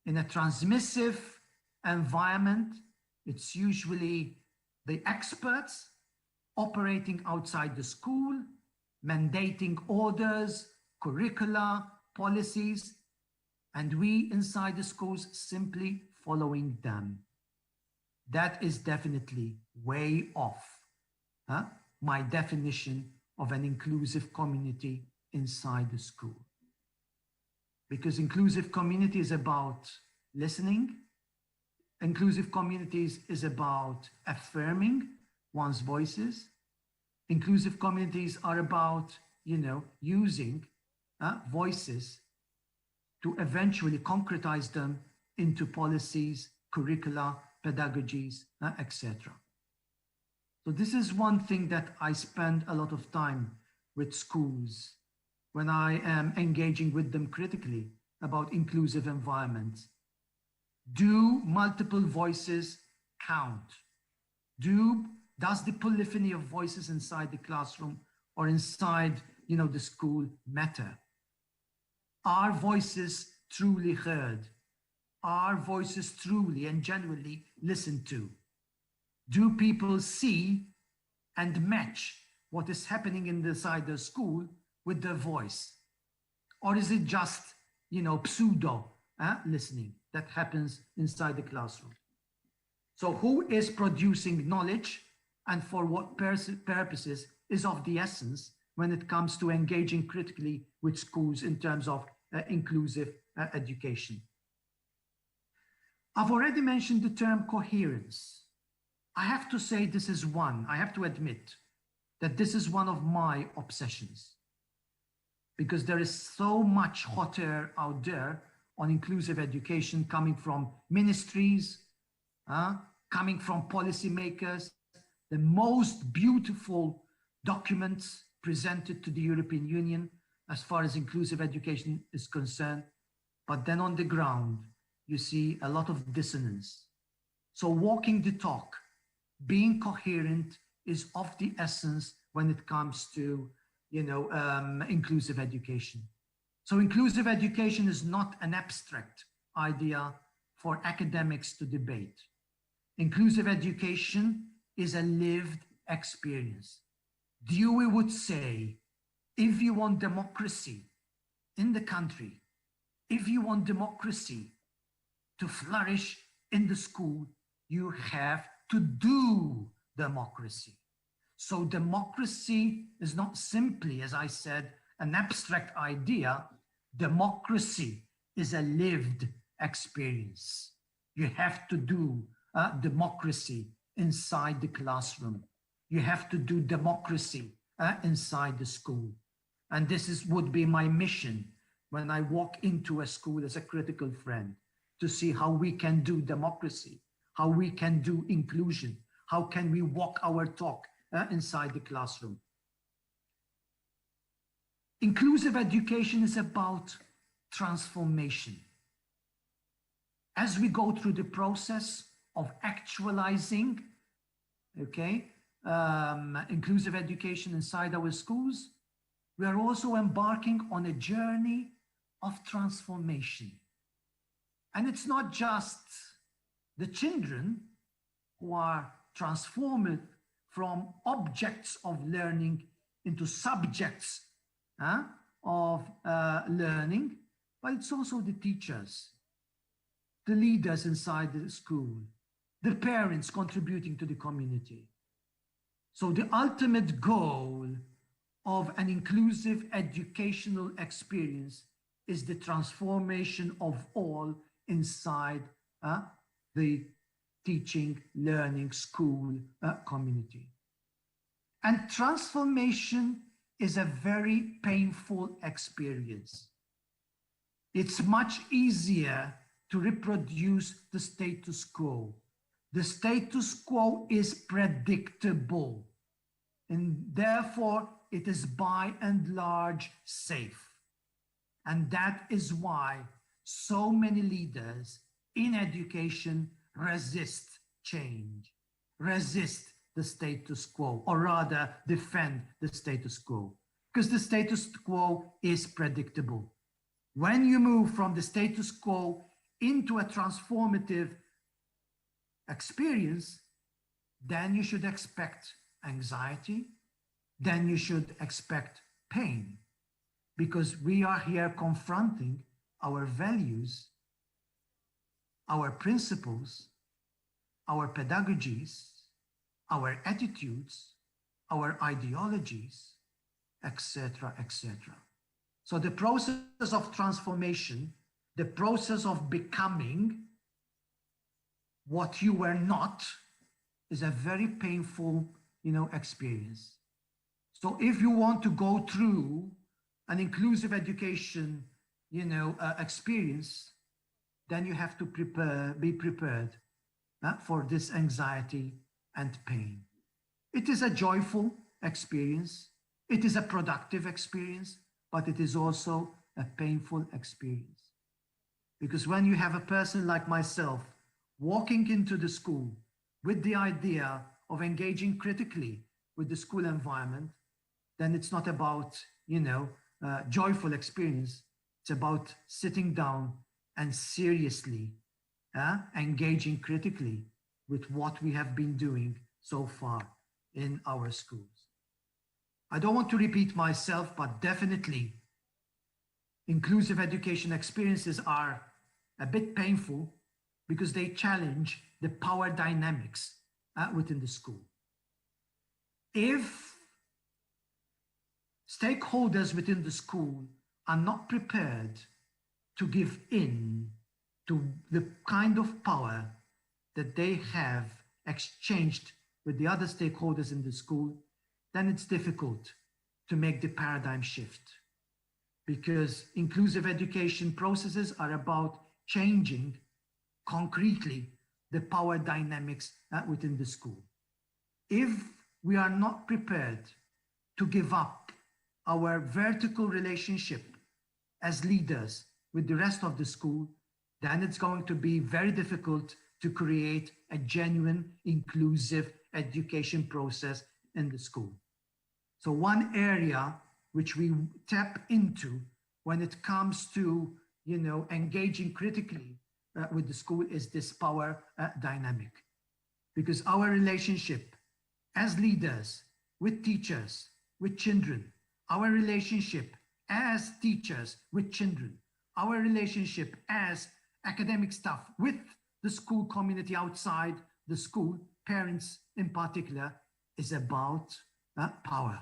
In a transmissive environment, it's usually the experts operating outside the school, mandating orders, curricula, policies, and we inside the schools simply following them. That is definitely way off my definition of an inclusive community inside the school. Because inclusive community is about listening. Inclusive communities is about affirming one's voices. Inclusive communities are about, using voices to eventually concretize them into policies curricula, pedagogies, etc. So this is one thing that I spend a lot of time with schools when I am engaging with them critically about inclusive environments. Do multiple voices count? Does the polyphony of voices inside the classroom or inside, the school matter? Are voices truly heard? Are voices truly and genuinely listened to? Do people see and match what is happening inside the school with their voice? Or is it just, pseudo listening that happens inside the classroom? So who is producing knowledge and for what purposes is of the essence when it comes to engaging critically with schools in terms of inclusive education? I've already mentioned the term coherence. I have to say I have to admit that this is one of my obsessions, because there is so much hot air out there on inclusive education coming from ministries, coming from policymakers, the most beautiful documents presented to the European Union as far as inclusive education is concerned. But then on the ground, you see a lot of dissonance. So walking the talk, being coherent is of the essence when it comes to, inclusive education. So inclusive education is not an abstract idea for academics to debate. Inclusive education is a lived experience. Dewey would say, if you want democracy in the country, if you want democracy to flourish in the school, you have to do democracy. So democracy is not simply, as I said, an abstract idea. Democracy is a lived experience. You have to do democracy inside the classroom. You have to do democracy inside the school. And this would be my mission when I walk into a school as a critical friend, to see how we can do democracy, how we can do inclusion, how can we walk our talk inside the classroom. Inclusive education is about transformation. As we go through the process of actualizing, inclusive education inside our schools, we are also embarking on a journey of transformation. And it's not just the children who are transformed from objects of learning into subjects of learning, but it's also the teachers, the leaders inside the school, the parents contributing to the community. So the ultimate goal of an inclusive educational experience is the transformation of all inside the teaching, learning, school community. And transformation is a very painful experience. It's much easier to reproduce the status quo. The status quo is predictable, and therefore it is by and large safe. And that is why so many leaders in education resist change, resist the status quo, or rather defend the status quo, because the status quo is predictable. When you move from the status quo into a transformative experience, then you should expect anxiety, then you should expect pain, because we are here confronting our values, our principles, our pedagogies, our attitudes, our ideologies, etc., etc. So the process of transformation, the process of becoming what you were not, is a very painful, experience. So if you want to go through an inclusive education, experience, then you have to be prepared for this anxiety and pain. It is a joyful experience. It is a productive experience, but it is also a painful experience. Because when you have a person like myself walking into the school with the idea of engaging critically with the school environment, then it's not about, joyful experience. It's about sitting down and seriously engaging critically with what we have been doing so far in our schools. I don't want to repeat myself, but definitely inclusive education experiences are a bit painful because they challenge the power dynamics within the school. If stakeholders within the school are not prepared to give in to the kind of power that they have exchanged with the other stakeholders in the school, then it's difficult to make the paradigm shift, because inclusive education processes are about changing concretely the power dynamics within the school. If we are not prepared to give up our vertical relationship as leaders with the rest of the school, then it's going to be very difficult to create a genuine inclusive education process in the school. So one area which we tap into when it comes to, engaging critically with the school is this power dynamic. Because our relationship as leaders with teachers, with children, our relationship as teachers with children, our relationship as academic staff with the school community outside the school, parents in particular, is about power.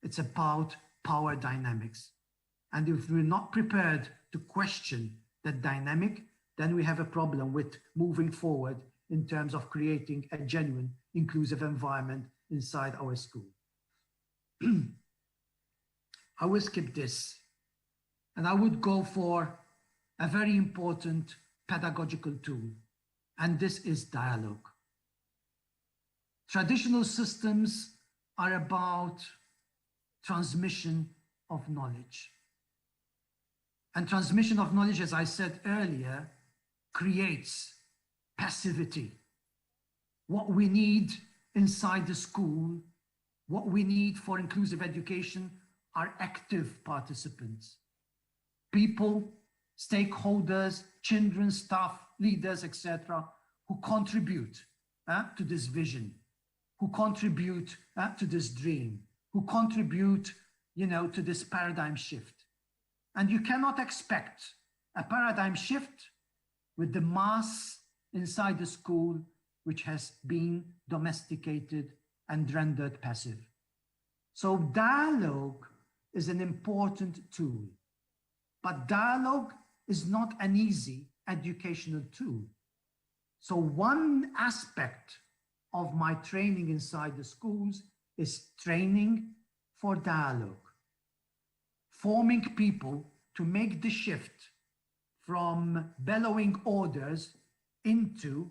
It's about power dynamics. And if we're not prepared to question that dynamic, then we have a problem with moving forward in terms of creating a genuine inclusive environment inside our school. I will skip this, and I would go for a very important pedagogical tool, and this is dialogue. Traditional systems are about transmission of knowledge. And transmission of knowledge, as I said earlier, creates passivity. What we need inside the school, what we need for inclusive education are active participants. People, stakeholders, children, staff, leaders, etc., who contribute to this vision, who contribute to this dream, who contribute, to this paradigm shift. And you cannot expect a paradigm shift with the mass inside the school, which has been domesticated and rendered passive. So dialogue is an important tool, but dialogue is not an easy educational tool. So one aspect of my training inside the schools is training for dialogue, forming people to make the shift from bellowing orders into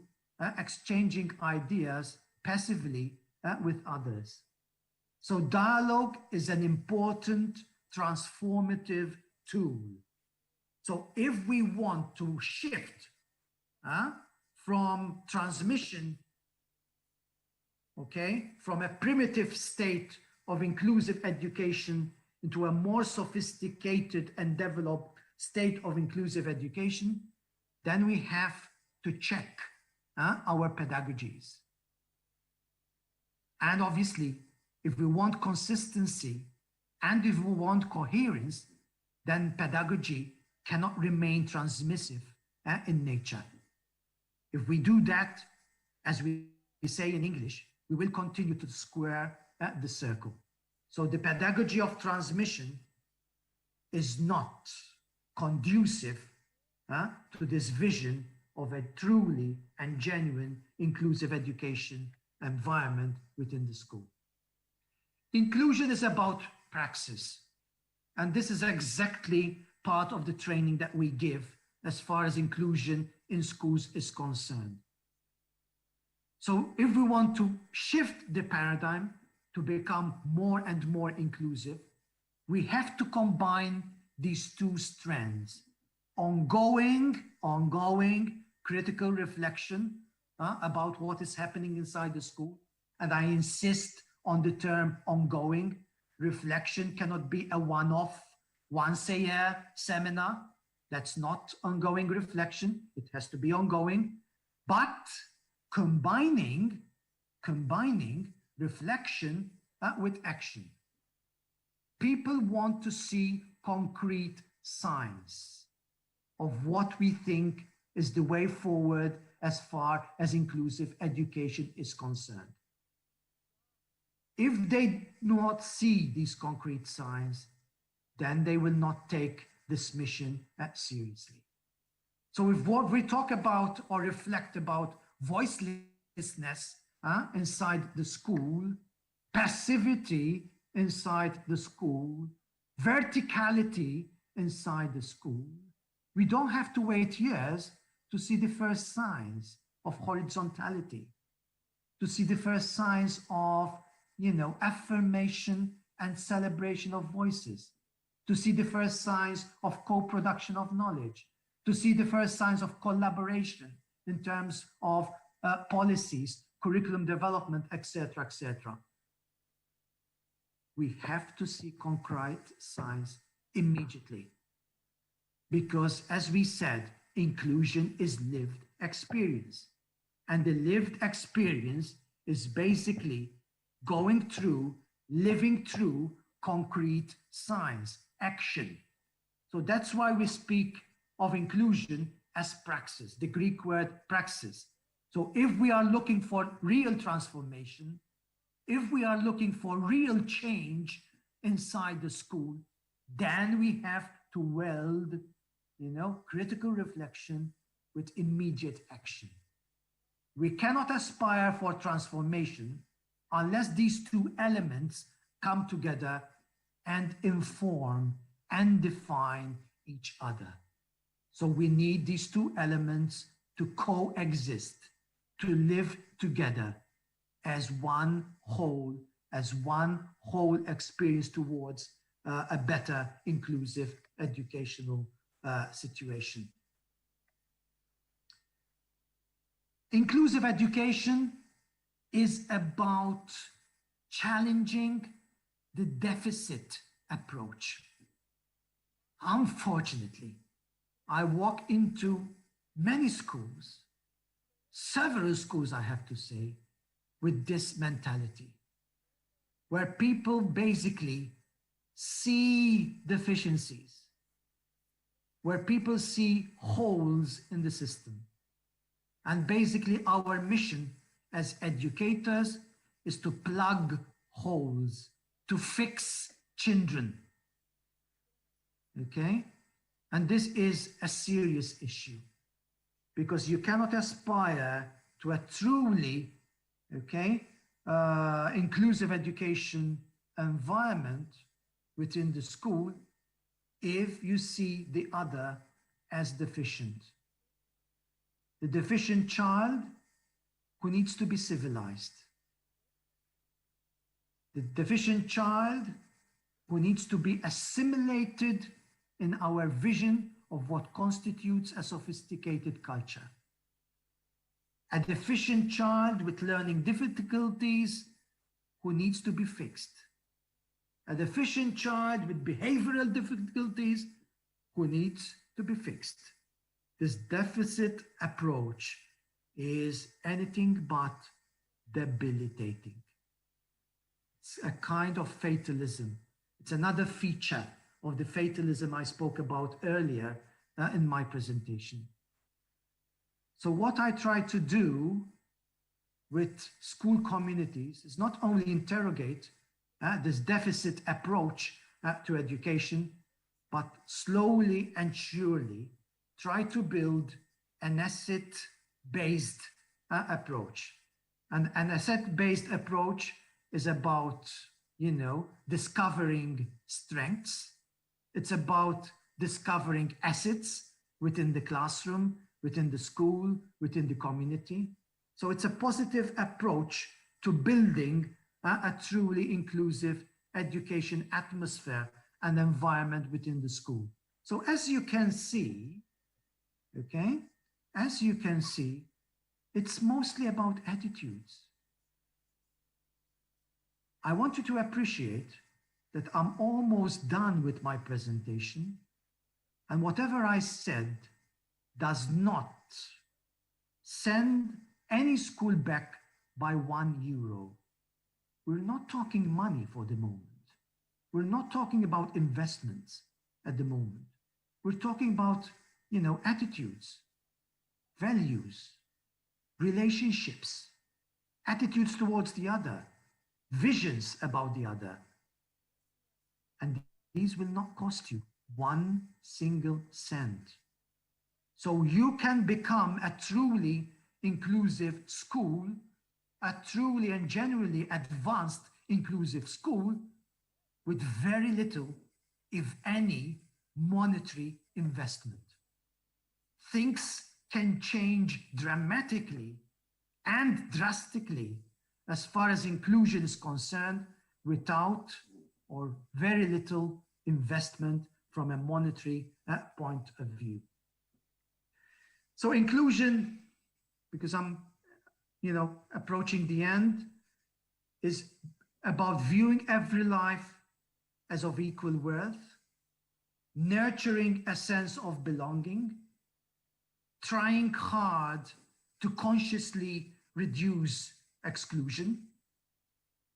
exchanging ideas passively with others. So dialogue is an important transformative tool. So if we want to shift from transmission, from a primitive state of inclusive education into a more sophisticated and developed state of inclusive education, then we have to check our pedagogies. And obviously, if we want consistency and if we want coherence, then pedagogy cannot remain transmissive in nature. If we do that, as we say in English, we will continue to square the circle. So the pedagogy of transmission is not conducive to this vision of a truly and genuine inclusive education environment within the school. Inclusion is about praxis. And this is exactly part of the training that we give as far as inclusion in schools is concerned. So if we want to shift the paradigm to become more and more inclusive, we have to combine these two strands: ongoing critical reflection about what is happening inside the school. And I insist on the term ongoing. Reflection cannot be a one-off, once a year seminar. That's not ongoing reflection. It has to be ongoing, but combining reflection with action. People want to see concrete signs of what we think is the way forward as far as inclusive education is concerned. If they do not see these concrete signs, then they will not take this mission seriously. So if what we talk about or reflect about voicelessness inside the school, passivity inside the school, verticality inside the school, we don't have to wait years to see the first signs of horizontality, to see the first signs of, affirmation and celebration of voices, to see the first signs of co-production of knowledge, to see the first signs of collaboration in terms of policies, curriculum development, etc., etc. We have to see concrete signs immediately. Because as we said, inclusion is lived experience. And the lived experience is basically going through, living through concrete signs, action. So that's why we speak of inclusion as praxis, the Greek word praxis. So if we are looking for real transformation, if we are looking for real change inside the school, then we have to weld, critical reflection with immediate action. We cannot aspire for transformation unless these two elements come together and inform and define each other. So we need these two elements to coexist, to live together as one whole experience towards a better inclusive educational situation. Inclusive education is about challenging the deficit approach. Unfortunately, I walk into many schools, several schools, I have to say, with this mentality, where people basically see deficiencies, where people see holes in the system. And basically our mission as educators is to plug holes, to fix children. Okay? And this is a serious issue because you cannot aspire to a truly, inclusive education environment within the school if you see the other as deficient. The deficient child who needs to be civilized. The deficient child who needs to be assimilated in our vision of what constitutes a sophisticated culture. A deficient child with learning difficulties who needs to be fixed. A deficient child with behavioral difficulties who needs to be fixed. This deficit approach is anything but debilitating. It's a kind of fatalism. It's another feature of the fatalism I spoke about earlier in my presentation. So what I try to do with school communities is not only interrogate this deficit approach to education, but slowly and surely try to build an asset-based approach. And an asset-based approach is about, discovering strengths. It's about discovering assets within the classroom, within the school, within the community. So it's a positive approach to building a truly inclusive education atmosphere and environment within the school. So as you can see, okay, as you can see, it's mostly about attitudes. I want you to appreciate that I'm almost done with my presentation, and whatever I said does not send any school back by €1. We're not talking money for the moment. We're not talking about investments at the moment. We're talking about, attitudes, values, relationships, attitudes towards the other, visions about the other. And these will not cost you 1 single cent. So you can become a truly inclusive school, a truly and genuinely advanced inclusive school with very little, if any, monetary investment. Things can change dramatically and drastically as far as inclusion is concerned without or very little investment from a monetary point of view. So inclusion, because I'm, approaching the end, is about viewing every life as of equal worth, nurturing a sense of belonging, trying hard to consciously reduce exclusion.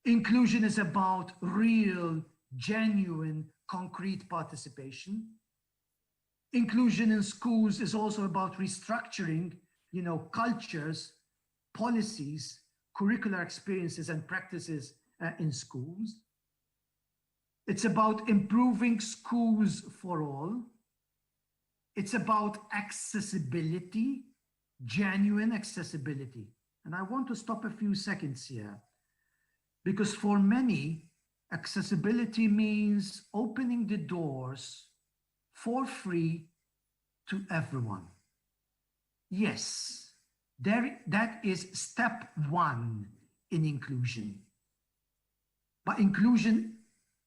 Inclusion is about real, genuine, concrete participation. Inclusion in schools is also about restructuring, cultures, policies, curricular experiences and practices in schools. It's about improving schools for all. It's about accessibility, genuine accessibility. And I want to stop a few seconds here, because for many, accessibility means opening the doors for free to everyone. Yes, that is step one in inclusion. But inclusion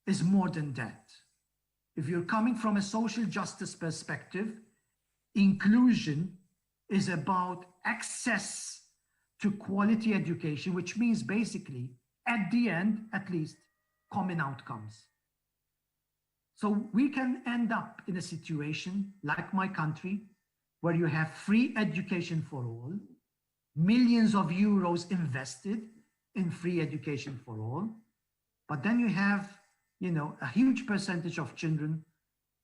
is more than that. If you're coming from a social justice perspective, inclusion is about access to quality education, which means basically, at the end, at least, common outcomes. So we can end up in a situation like my country, where you have free education for all, millions of euros invested in free education for all, but then you have, a huge percentage of children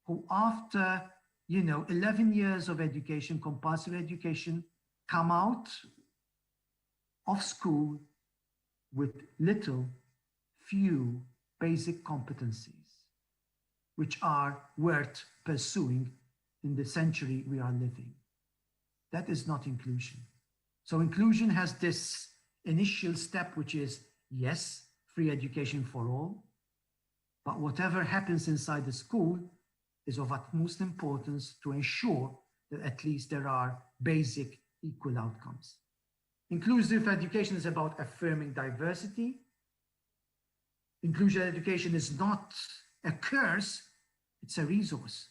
who after, 11 years of education, compulsory education, come out of school with few basic competencies, which are worth pursuing in the century we are living. That is not inclusion. So inclusion has this initial step, which is, yes, free education for all, but whatever happens inside the school is of utmost importance to ensure that at least there are basic equal outcomes. Inclusive education is about affirming diversity. Inclusive education is not a curse, it's a resource.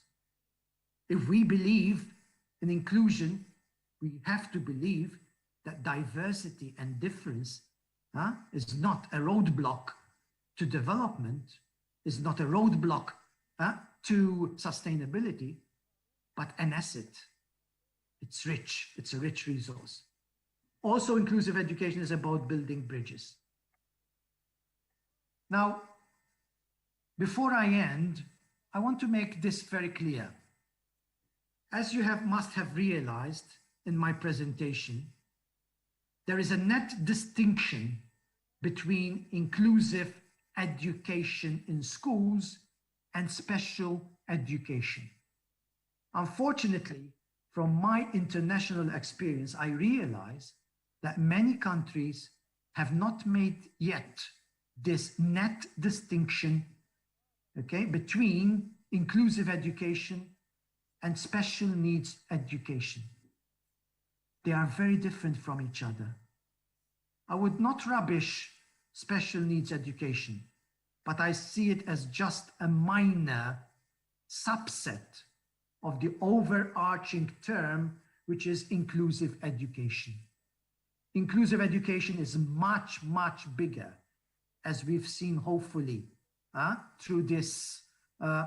If we believe in inclusion, we have to believe that diversity and difference is not a roadblock to development, is not a roadblock to sustainability, but an asset. It's rich, it's a rich resource. Also, inclusive education is about building bridges. Now, before I end, I want to make this very clear. As you must have realized in my presentation, there is a net distinction between inclusive education in schools and special education. Unfortunately, from my international experience, I realize that many countries have not made yet this net distinction, between inclusive education and special needs education. They are very different from each other. I would not rubbish special needs education, but I see it as just a minor subset of the overarching term, which is inclusive education. Inclusive education is much, much bigger, as we've seen, hopefully, through this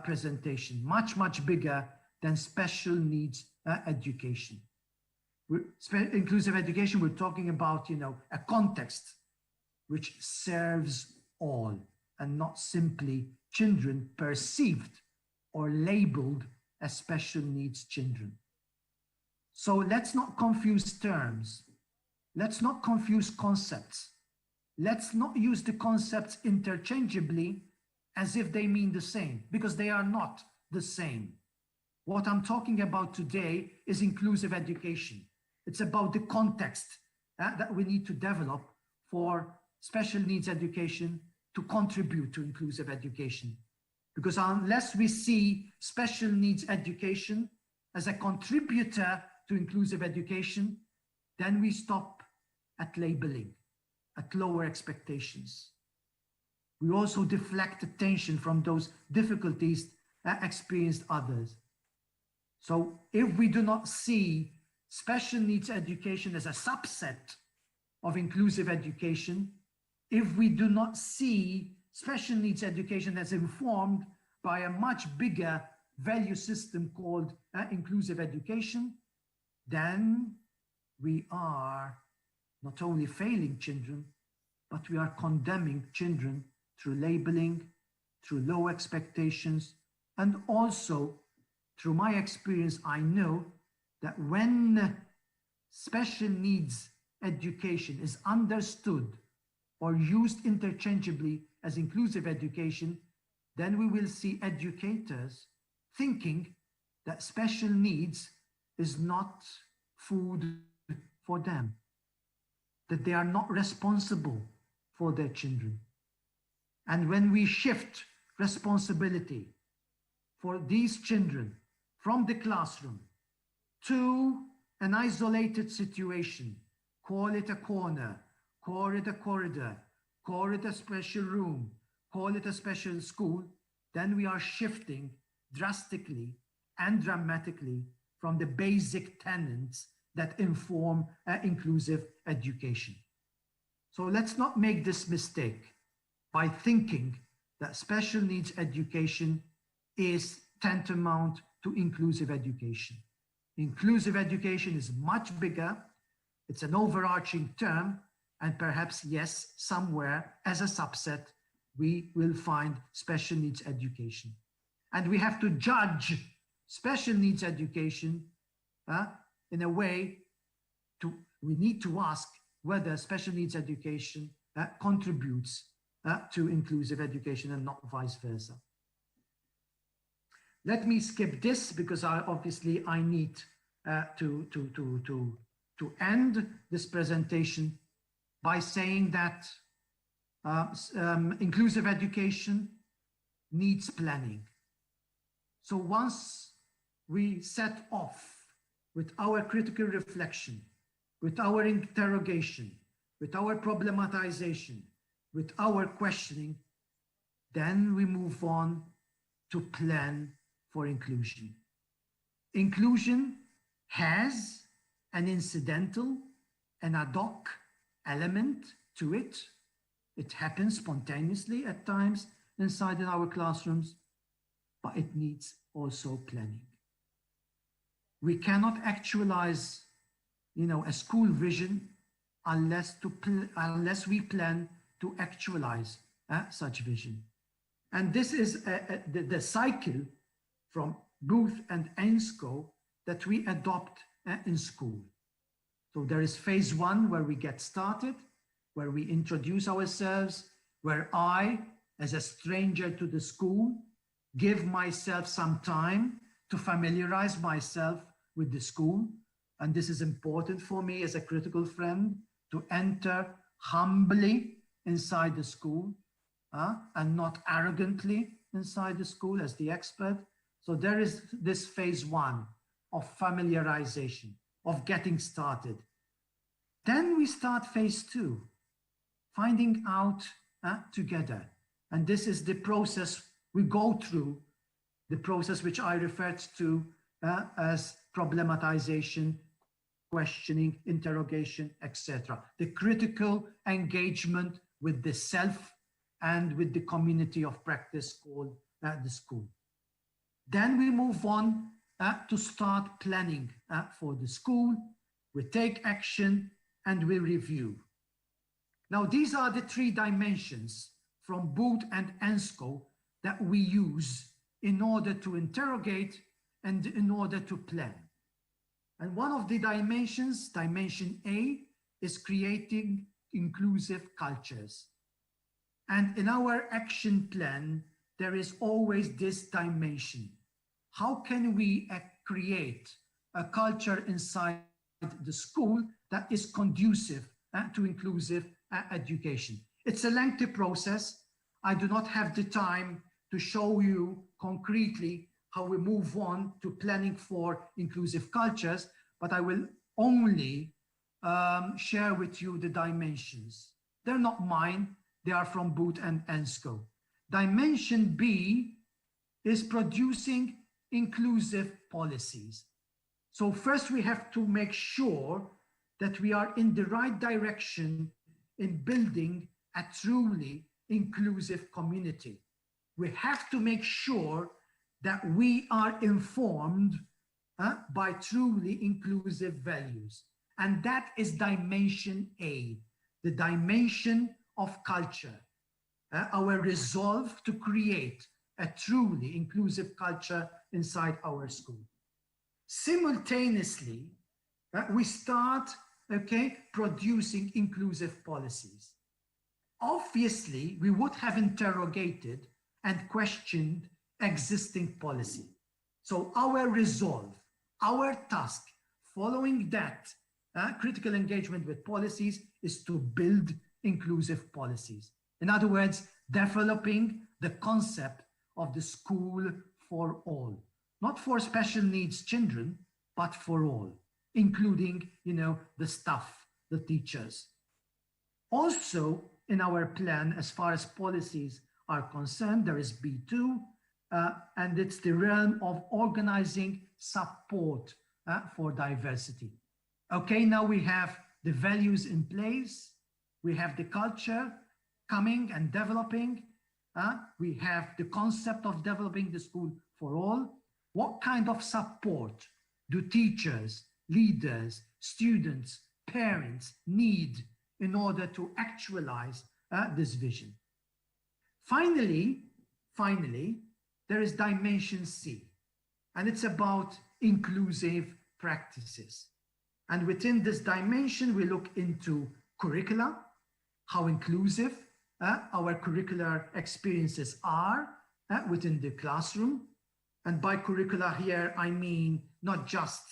presentation, much, much bigger than special needs education. Inclusive education, we're talking about, a context which serves all and not simply children perceived or labeled as special needs children. So let's not confuse terms. Let's not confuse concepts. Let's not use the concepts interchangeably as if they mean the same, because they are not the same. What I'm talking about today is inclusive education. It's about the context that we need to develop for special needs education to contribute to inclusive education. Because unless we see special needs education as a contributor to inclusive education, then we stop at labeling, at lower expectations. We also deflect attention from those difficulties that experienced others. So if we do not see special needs education as a subset of inclusive education, if we do not see special needs education as informed by a much bigger value system called inclusive education, then we are not only failing children, but we are condemning children through labeling, through low expectations, and also through my experience, I know that when special needs education is understood or used interchangeably as inclusive education, then we will see educators thinking that special needs is not food for them, that they are not responsible for their children. And when we shift responsibility for these children from the classroom to an isolated situation, call it a corner, call it a corridor, call it a special room, call it a special school, then we are shifting drastically and dramatically from the basic tenets that inform inclusive education. So let's not make this mistake by thinking that special needs education is tantamount to inclusive education. Inclusive education is much bigger. It's an overarching term, and perhaps, yes, somewhere as a subset, we will find special needs education. And we have to judge special needs education in a way we need to ask whether special needs education contributes to inclusive education and not vice versa. Let me skip this because I need to end this presentation by saying that inclusive education needs planning. So once we set off with our critical reflection, with our interrogation, with our problematization, with our questioning, then we move on to plan for inclusion. Inclusion has an incidental, an ad hoc element to it. It happens spontaneously at times inside in our classrooms, but it needs also planning. We cannot actualize, a school vision unless we plan to actualize such vision. And this is the cycle from Booth and Ainscough that we adopt in school. So there is phase one where we get started, where we introduce ourselves, where I, as a stranger to the school, give myself some time to familiarize myself with the school. And this is important for me as a critical friend to enter humbly inside the school and not arrogantly inside the school as the expert. So there is this phase one of familiarization, of getting started. Then we start phase two, finding out together. And this is the process we go through, the process which I referred to as problematization, questioning, interrogation, etc. The critical engagement with the self and with the community of practice called the school. Then we move on to start planning for the school. We take action and we review. Now, these are the three dimensions from Booth and ENSCO that we use in order to interrogate and in order to plan. And one of the dimensions, dimension A, is creating inclusive cultures. And in our action plan, there is always this dimension. How can we create a culture inside the school that is conducive to inclusive education? It's a lengthy process. I do not have the time to show you concretely how we move on to planning for inclusive cultures, but I will only share with you the dimensions. They're not mine, they are from Booth and ENSCO. Dimension B is producing inclusive policies. So first we have to make sure that we are in the right direction in building a truly inclusive community. We have to make sure that we are informed by truly inclusive values. And that is dimension A, the dimension of culture, our resolve to create a truly inclusive culture inside our school. Simultaneously, we start, producing inclusive policies. Obviously, we would have interrogated and questioned existing policy. So our resolve, our task, following that critical engagement with policies, is to build inclusive policies. In other words, developing the concept of the school for all, not for special needs children, but for all, including, the staff, the teachers. Also, in our plan, as far as policies are concerned, there is B2, and it's the realm of organizing support for diversity. Okay, now we have the values in place, we have the culture coming and developing, we have the concept of developing the school for all. What kind of support do teachers, leaders, students, parents need in order to actualize this vision? Finally, there is dimension C, and it's about inclusive practices. And within this dimension, we look into curricula, how inclusive our curricular experiences are within the classroom. And by curricula here, I mean not just,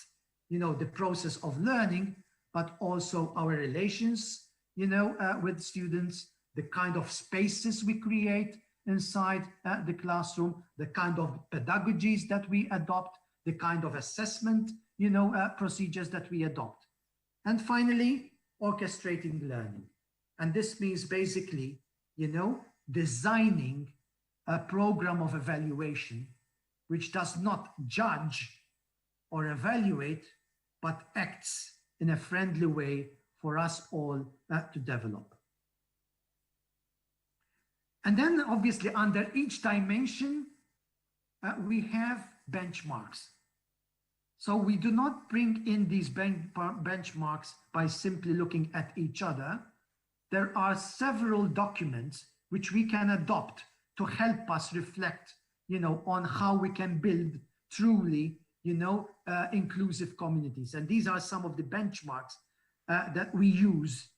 the process of learning, but also our relations, with students, the kind of spaces we create inside the classroom, the kind of pedagogies that we adopt, the kind of assessment, procedures that we adopt. And finally, orchestrating learning. And this means basically, designing a program of evaluation which does not judge or evaluate, but acts in a friendly way for us all to develop. And then obviously under each dimension, we have benchmarks. So we do not bring in these benchmarks by simply looking at each other. There are several documents which we can adopt to help us reflect, on how we can build truly, inclusive communities. And these are some of the benchmarks that we use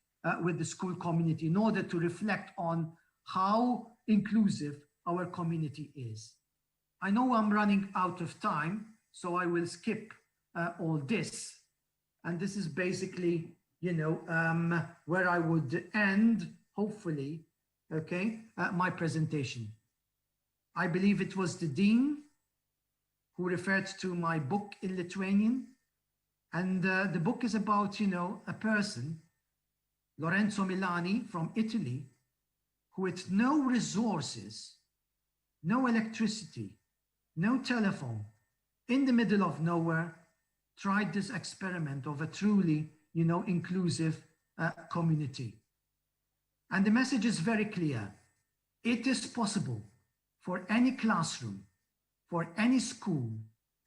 with the school community in order to reflect on how inclusive our community is. I know I'm running out of time, so I will skip all this. And this is basically, where I would end, hopefully, my presentation. I believe it was the Dean who referred to my book in Lithuanian. And the book is about, a person Lorenzo Milani from Italy, who with no resources, no electricity, no telephone, in the middle of nowhere, tried this experiment of a truly, inclusive community. And the message is very clear. It is possible for any classroom, for any school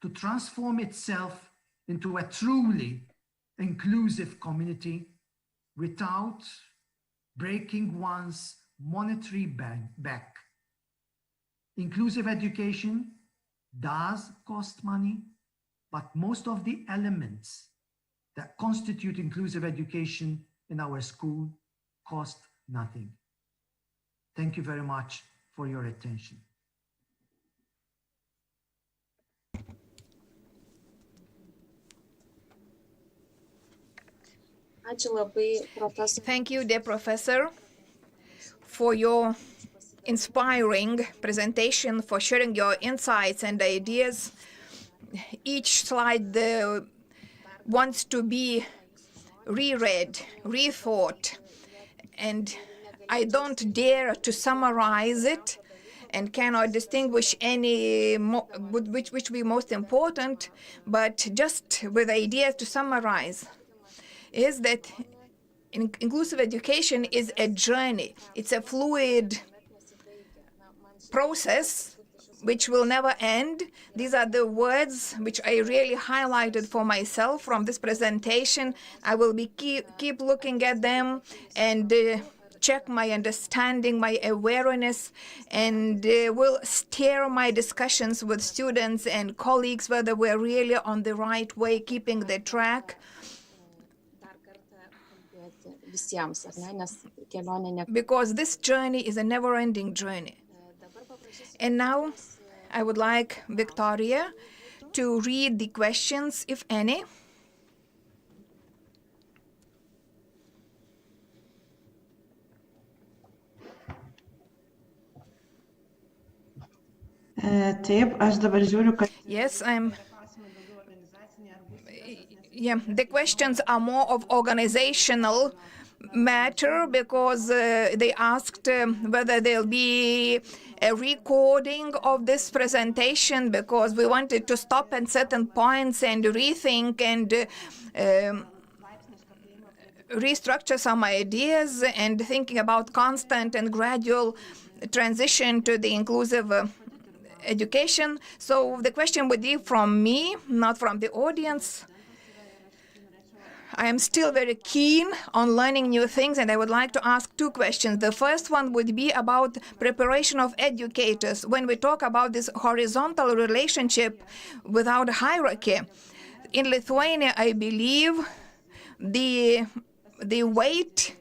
to transform itself into a truly inclusive community without breaking one's monetary back. Inclusive education does cost money, but most of the elements that constitute inclusive education in our school cost nothing. Thank you very much for your attention. Thank you, dear professor, for your inspiring presentation, for sharing your insights and ideas. Each slide wants to be reread, rethought, and I don't dare to summarize it and cannot distinguish any which would be most important, but just with ideas to summarize is that inclusive education is a journey. It's a fluid process which will never end. These are the words which I really highlighted for myself from this presentation. I will be keep looking at them and check my understanding, my awareness, and will steer my discussions with students and colleagues whether we're really on the right way, keeping the track. Because this journey is a never-ending journey. And now I would like Victoria to read the questions, if any. Yes, the questions are more of organizational matter because they asked whether there'll be a recording of this presentation, because we wanted to stop at certain points and rethink and restructure some ideas and thinking about constant and gradual transition to the inclusive education. So the question would be from me, not from the audience. I am still very keen on learning new things, and I would like to ask two questions. The first one would be about preparation of educators. When we talk about this horizontal relationship without hierarchy, in Lithuania, I believe the weight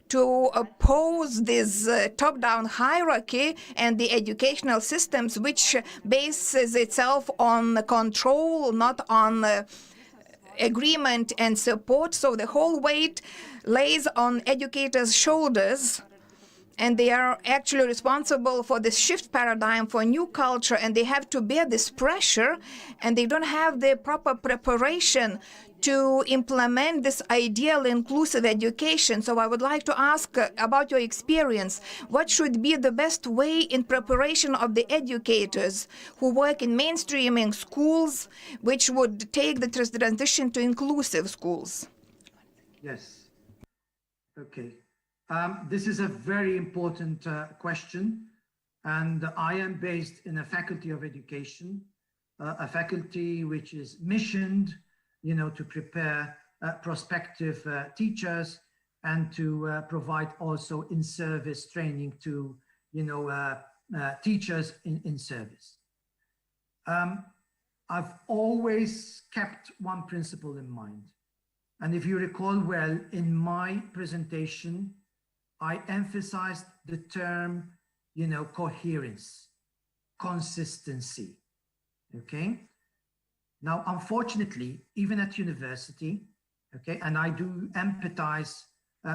to oppose this top-down hierarchy and the educational systems which bases itself on control, not on agreement and support. So the whole weight lays on educators' shoulders, and they are actually responsible for this shift paradigm, for new culture, and they have to bear this pressure, and they don't have the proper preparation to implement this ideal inclusive education. So I would like to ask about your experience. What should be the best way in preparation of the educators who work in mainstreaming schools, which would take the transition to inclusive schools? Yes. Okay. This is a very important question. And I am based in a faculty of education, a faculty which is missioned to prepare prospective teachers and to provide also in-service training to, teachers in service. I've always kept one principle in mind. And if you recall well, in my presentation, I emphasized the term, coherence, consistency, okay? Now, unfortunately, even at university, okay, and I do empathize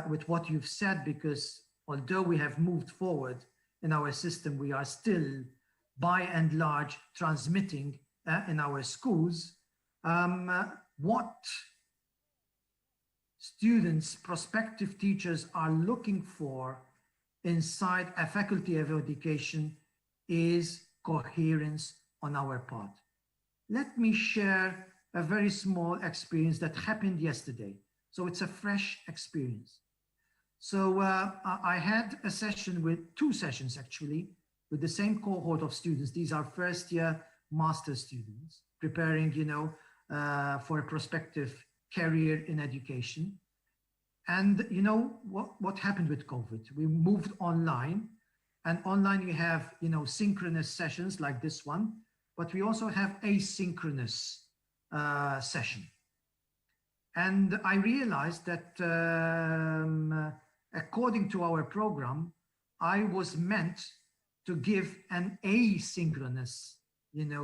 with what you've said, because although we have moved forward in our system, we are still, by and large, transmitting in our schools what students, prospective teachers are looking for inside a faculty of education is coherence on our part. Let me share a very small experience that happened yesterday. So it's a fresh experience. So I had a session with 2 sessions actually with the same cohort of students. These are first year master's students preparing, for a prospective career in education. And what happened with COVID? We moved online, and online we have, synchronous sessions like this one, but we also have asynchronous session. And I realized that according to our program, I was meant to give an asynchronous,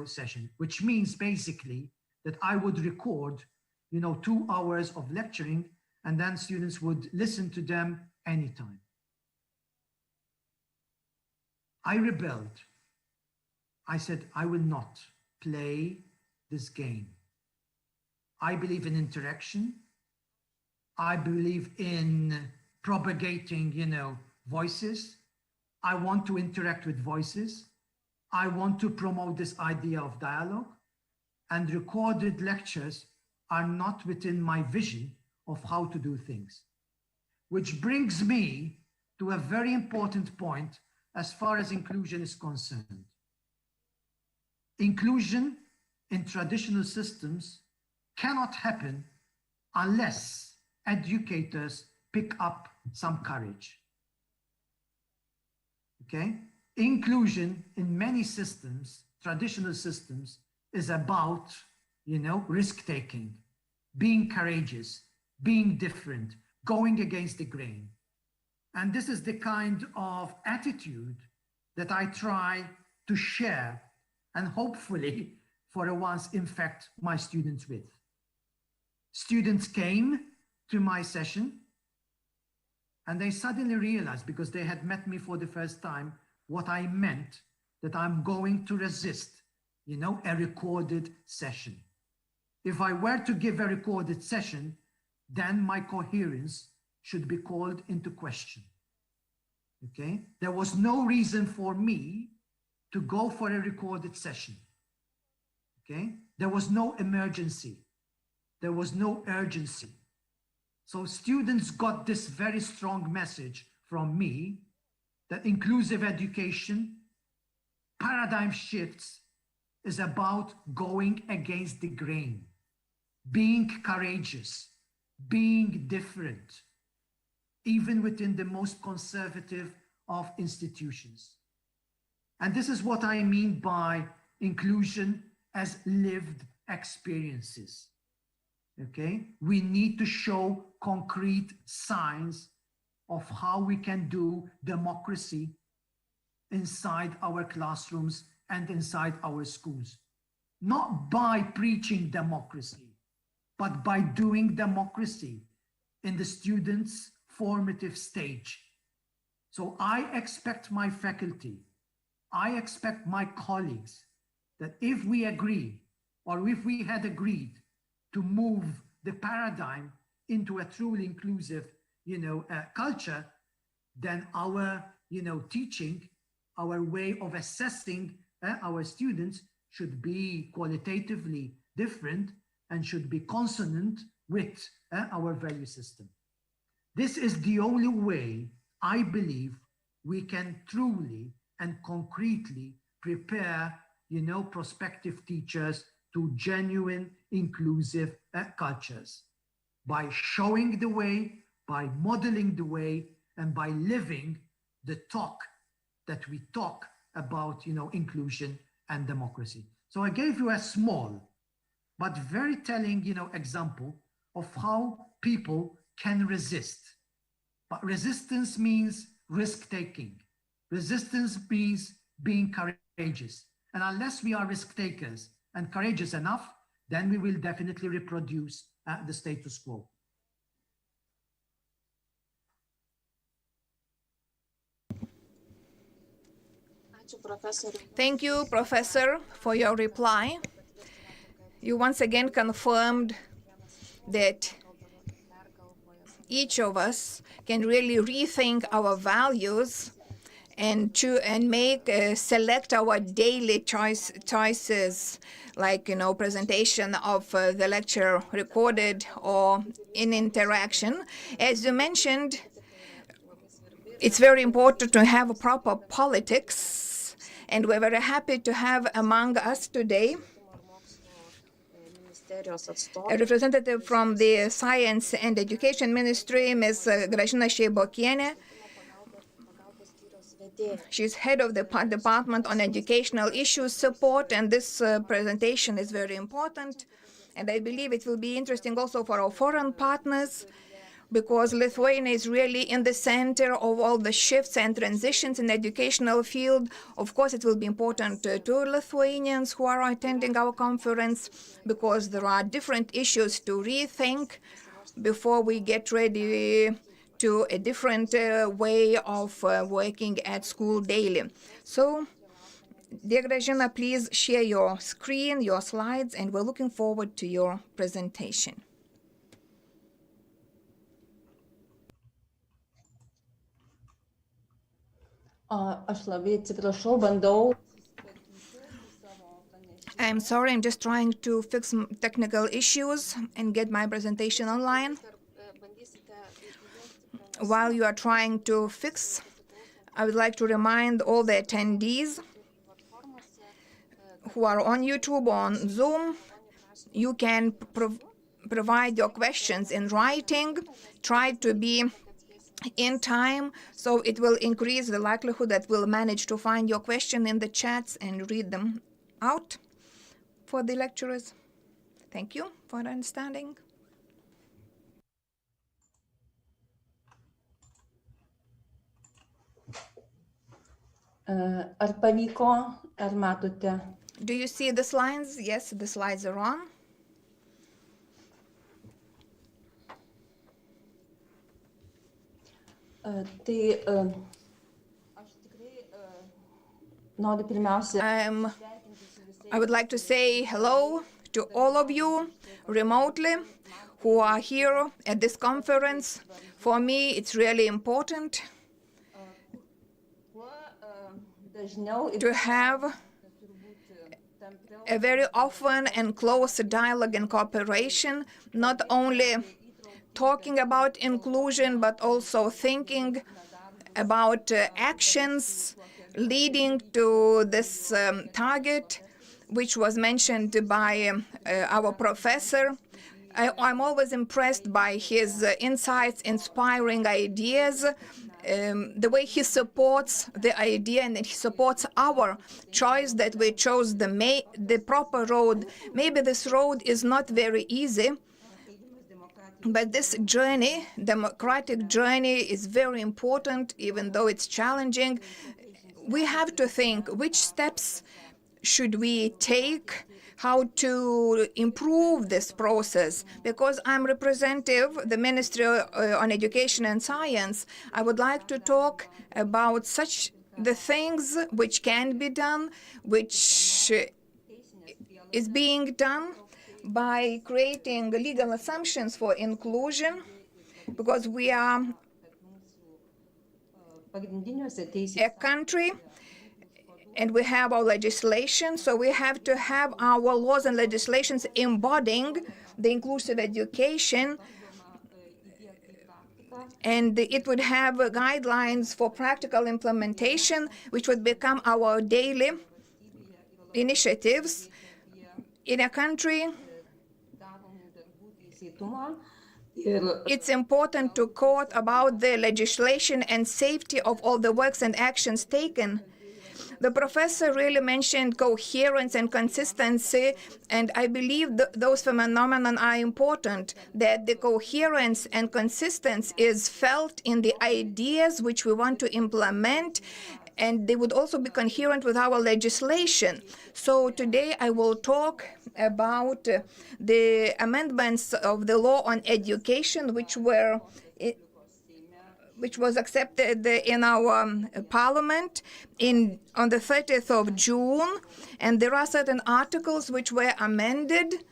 session, which means basically that I would record, 2 hours of lecturing, and then students would listen to them anytime. I rebelled. I said, I will not play this game. I believe in interaction. I believe in propagating, voices. I want to interact with voices. I want to promote this idea of dialogue, and recorded lectures are not within my vision of how to do things. Which brings me to a very important point as far as inclusion is concerned. Inclusion in traditional systems cannot happen unless educators pick up some courage. Okay? Inclusion in many systems, traditional systems, is about, risk-taking, being courageous, being different, going against the grain. And this is the kind of attitude that I try to share and hopefully for once infect my students with. Students came to my session and they suddenly realized, because they had met me for the first time, what I meant, that I'm going to resist, a recorded session. If I were to give a recorded session, then my coherence should be called into question. Okay? There was no reason for me to go for a recorded session. Okay? There was no emergency. There was no urgency. So students got this very strong message from me that inclusive education, paradigm shifts, is about going against the grain, being courageous, being different, even within the most conservative of institutions. And this is what I mean by inclusion as lived experiences. Okay? We need to show concrete signs of how we can do democracy inside our classrooms and inside our schools. Not by preaching democracy, but by doing democracy in the students' formative stage. So I expect my faculty, I expect my colleagues that if we agree, or if we had agreed to move the paradigm into a truly inclusive, culture, then our, teaching, our way of assessing our students should be qualitatively different and should be consonant with our value system. This is the only way I believe we can truly and concretely prepare, prospective teachers to genuine inclusive cultures, by showing the way, by modeling the way, and by living the talk that we talk about, inclusion and democracy. So I gave you a small but very telling, example of how people can resist. But resistance means risk-taking. Resistance means being courageous. And unless we are risk takers and courageous enough, then we will definitely reproduce the status quo. Thank you, Professor, for your reply. You once again confirmed that each of us can really rethink our values and select our daily choices, like presentation of the lecture recorded or in interaction. As you mentioned, it's very important to have a proper politics, and we're very happy to have among us today a representative from the Science and Education Ministry, Ms. Gražina Šeibokienė. She's head of the Department on Educational Issues Support, and this presentation is very important. And I believe it will be interesting also for our foreign partners, because Lithuania is really in the center of all the shifts and transitions in the educational field. Of course, it will be important to Lithuanians who are attending our conference, because there are different issues to rethink before we get ready to a different way of working at school daily. So, dear Gražina, please share your screen, your slides, and we're looking forward to your presentation. I'm sorry, I'm just trying to fix some technical issues and get my presentation online. While you are trying to fix, I would like to remind all the attendees who are on YouTube or on Zoom, you can provide your questions in writing. Try to be in time, so it will increase the likelihood that we'll manage to find your question in the chats and read them out for the lecturers. Thank you for understanding. Ar pavyko, ar matote? Do you see the slides? Yes, the slides are on. Tai aš tikrai noriu pirmiausia. I would like to say hello to all of you remotely who are here at this conference. For me, it's really important to have a very often and close dialogue and cooperation, not only talking about inclusion, but also thinking about actions leading to this target, which was mentioned by our professor. I'm always impressed by his insights, inspiring ideas, the way he supports the idea, and he supports our choice that we chose the proper road. Maybe this road is not very easy, but this journey, democratic journey, is very important, even though it's challenging. We have to think which steps should we take, how to improve this process. Because I'm representative the Ministry on Education and Science, I would like to talk about the things which can be done, which is being done by creating legal assumptions for inclusion, because we are a country and we have our legislation, so we have to have our laws and legislations embodying the inclusive education, and it would have guidelines for practical implementation, which would become our daily initiatives in a country. It's important to quote about the legislation and safety of all the works and actions taken. The professor really mentioned coherence and consistency, and I believe those phenomena are important, that the coherence and consistency is felt in the ideas which we want to implement, and they would also be coherent with our legislation. So today I will talk about the amendments of the law on education, which was accepted in our parliament on the 30th of June, and there are certain articles which were amended.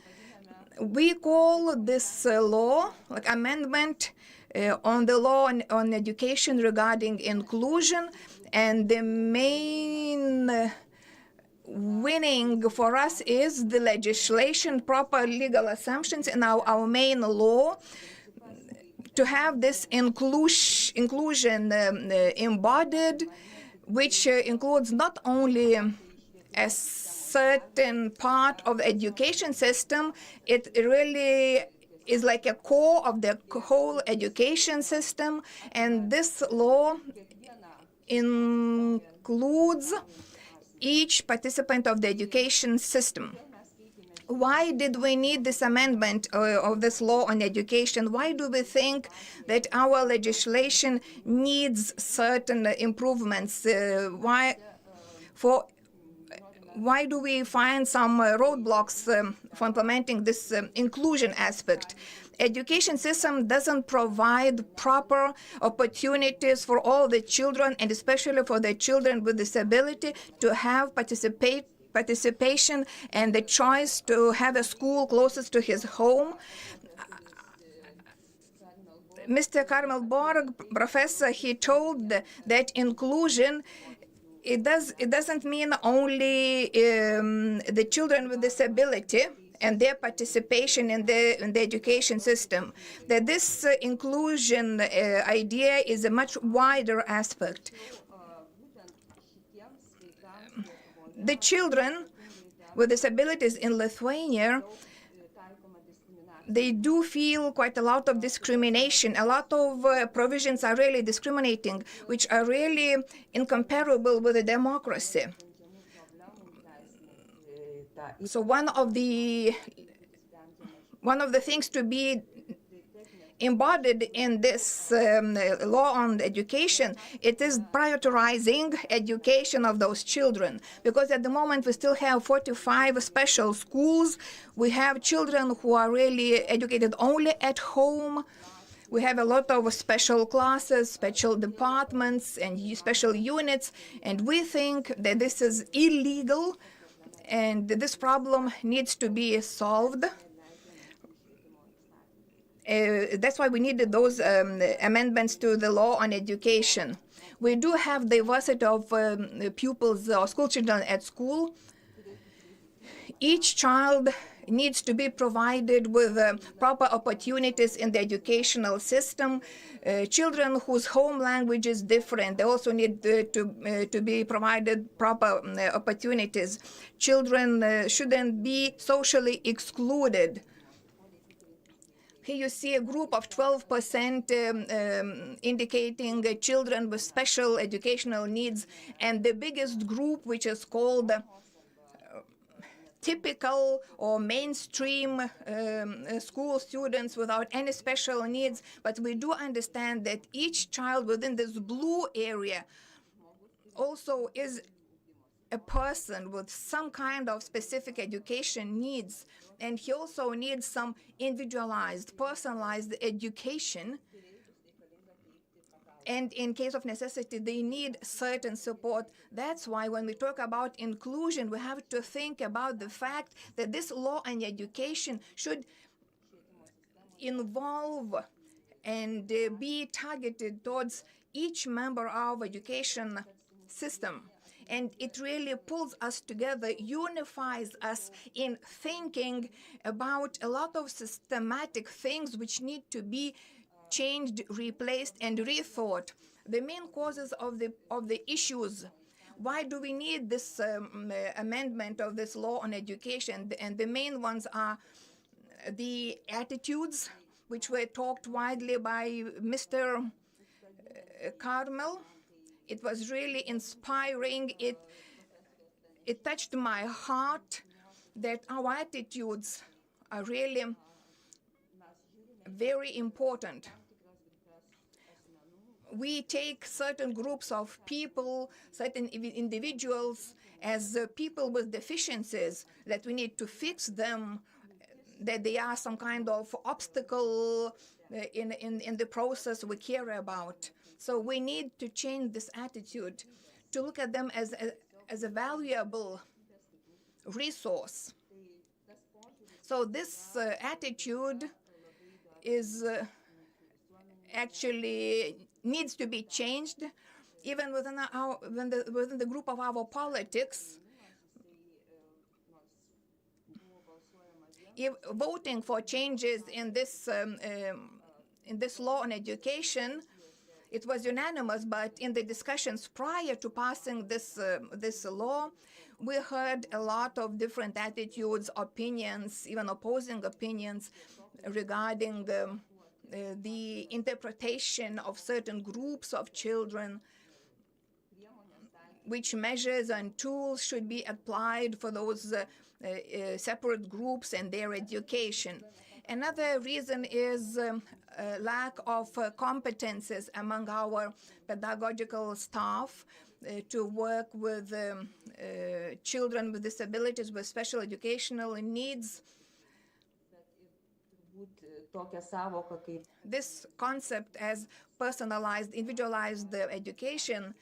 We call this law, like amendment, on the law on education regarding inclusion, and the main winning for us is the legislation, proper legal assumptions in our main law to have this inclusion embodied, which includes not only a certain part of the education system, it really is like a core of the whole education system, and this law includes each participant of the education system. Why did we need this amendment of this law on education? Why do we think that our legislation needs certain improvements? Why do we find some roadblocks for implementing this inclusion aspect? Education system doesn't provide proper opportunities for all the children, and especially for the children with disability, to have participation and the choice to have a school closest to his home. Mr. Karmel Borg, professor, he told that inclusion, it doesn't mean only the children with disability and their participation in the education system. That this inclusion idea is a much wider aspect. The children with disabilities in Lithuania, they do feel quite a lot of discrimination. A lot of provisions are really discriminating, which are really incomparable with a democracy. So one of the things to be embodied in this law on education, it is prioritizing education of those children. Because at the moment we still have 45 special schools. We have children who are really educated only at home. We have a lot of special classes, special departments, and special units. And we think that this is illegal, and this problem needs to be solved. That's why we needed those amendments to the law on education. We do have diversity of pupils or school children at school. Each child needs to be provided with proper opportunities in the educational system. Children whose home language is different, they also need to be provided proper opportunities. Children shouldn't be socially excluded. Here you see a group of 12% indicating children with special educational needs, and the biggest group, which is called typical or mainstream school students without any special needs. But we do understand that each child within this blue area also is a person with some kind of specific education needs, and he also needs some individualized, personalized education. And in case of necessity, they need certain support. That's why when we talk about inclusion, we have to think about the fact that this law on education should involve and be targeted towards each member of education system. And it really pulls us together, unifies us in thinking about a lot of systematic things which need to be changed, replaced, and rethought. The main causes of the issues. Why do we need this amendment of this law on education? And the main ones are the attitudes, which were talked widely by Mr. Karmel. It was really inspiring. It touched my heart that our attitudes are really very important. We take certain groups of people, certain individuals as people with deficiencies, that we need to fix them, that they are some kind of obstacle in the process we care about. So we need to change this attitude, to look at them as a valuable resource. So this attitude is actually needs to be changed, even within within the group of our politics. If voting for changes in this law on education, it was unanimous, but in the discussions prior to passing this law, we heard a lot of different attitudes, opinions, even opposing opinions regarding the interpretation of certain groups of children, which measures and tools should be applied for those separate groups and their education. Another reason is lack of competences among our pedagogical staff to work with children with disabilities, with special educational needs. This concept as personalized, individualized education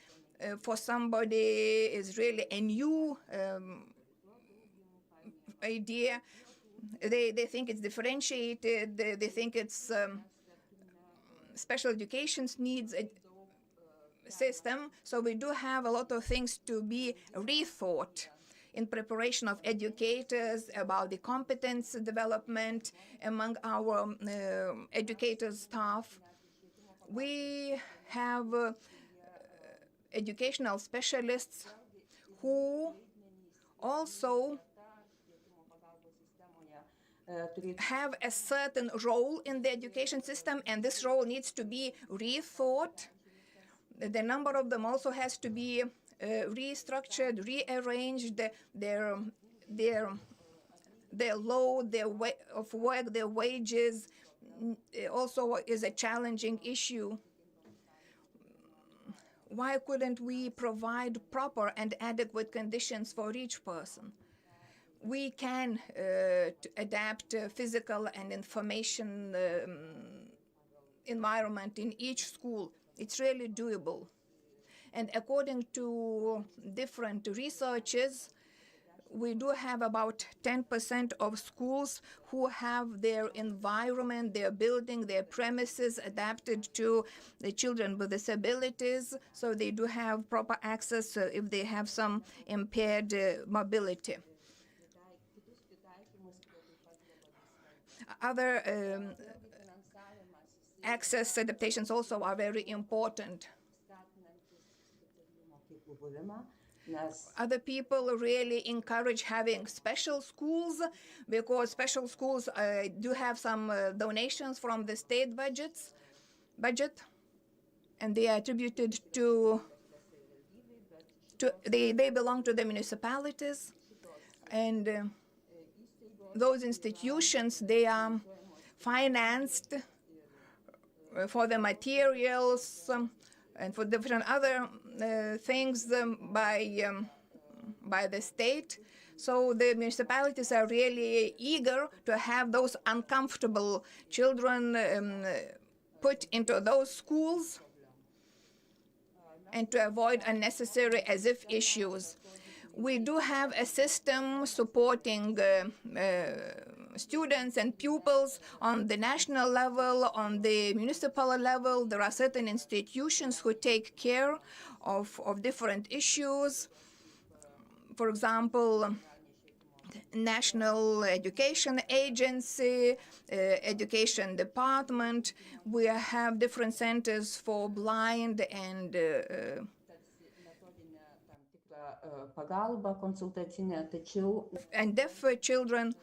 for somebody is really a new idea. They think it's differentiated. They think it's special education needs a system. So we do have a lot of things to be rethought in preparation of educators about the competence development among our educators staff. We have educational specialists who also have a certain role in the education system, and this role needs to be rethought. The number of them also has to be restructured, rearranged. Their load, their way of work, their wages also is a challenging issue. Why couldn't we provide proper and adequate conditions for each person? We can adapt physical and information environment in each school. It's really doable. And according to different researches, we do have about 10% of schools who have their environment, their building, their premises adapted to the children with disabilities, so they do have proper access if they have some impaired mobility. Other access adaptations also are very important. Other people really encourage having special schools, because special schools do have some donations from the state budget, and they are attributed to they belong to the municipalities, and those institutions, they are financed for the materials and for different other things by the state. So the municipalities are really eager to have those uncomfortable children put into those schools and to avoid unnecessary as-if issues. We do have a system supporting students and pupils on the national level, on the municipal level. There are certain institutions who take care of different issues. For example, National Education Agency, Education Department. We have different centers for blind and deaf children,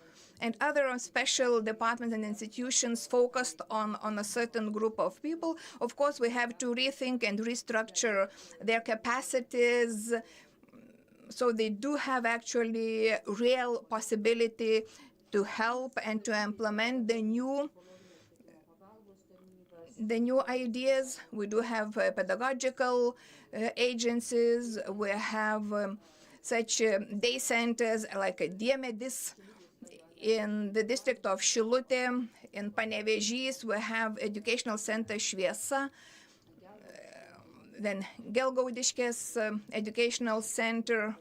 and other special departments and institutions focused on a certain group of people. Of course, we have to rethink and restructure their capacities, so they do have actually real possibility to help and to implement the new ideas. We do have pedagogical agencies. We have such day centers like Diemedis in the district of Šilutė. In Panevėžys, we have educational center Šviesa. Then Gelgaudiškės educational center.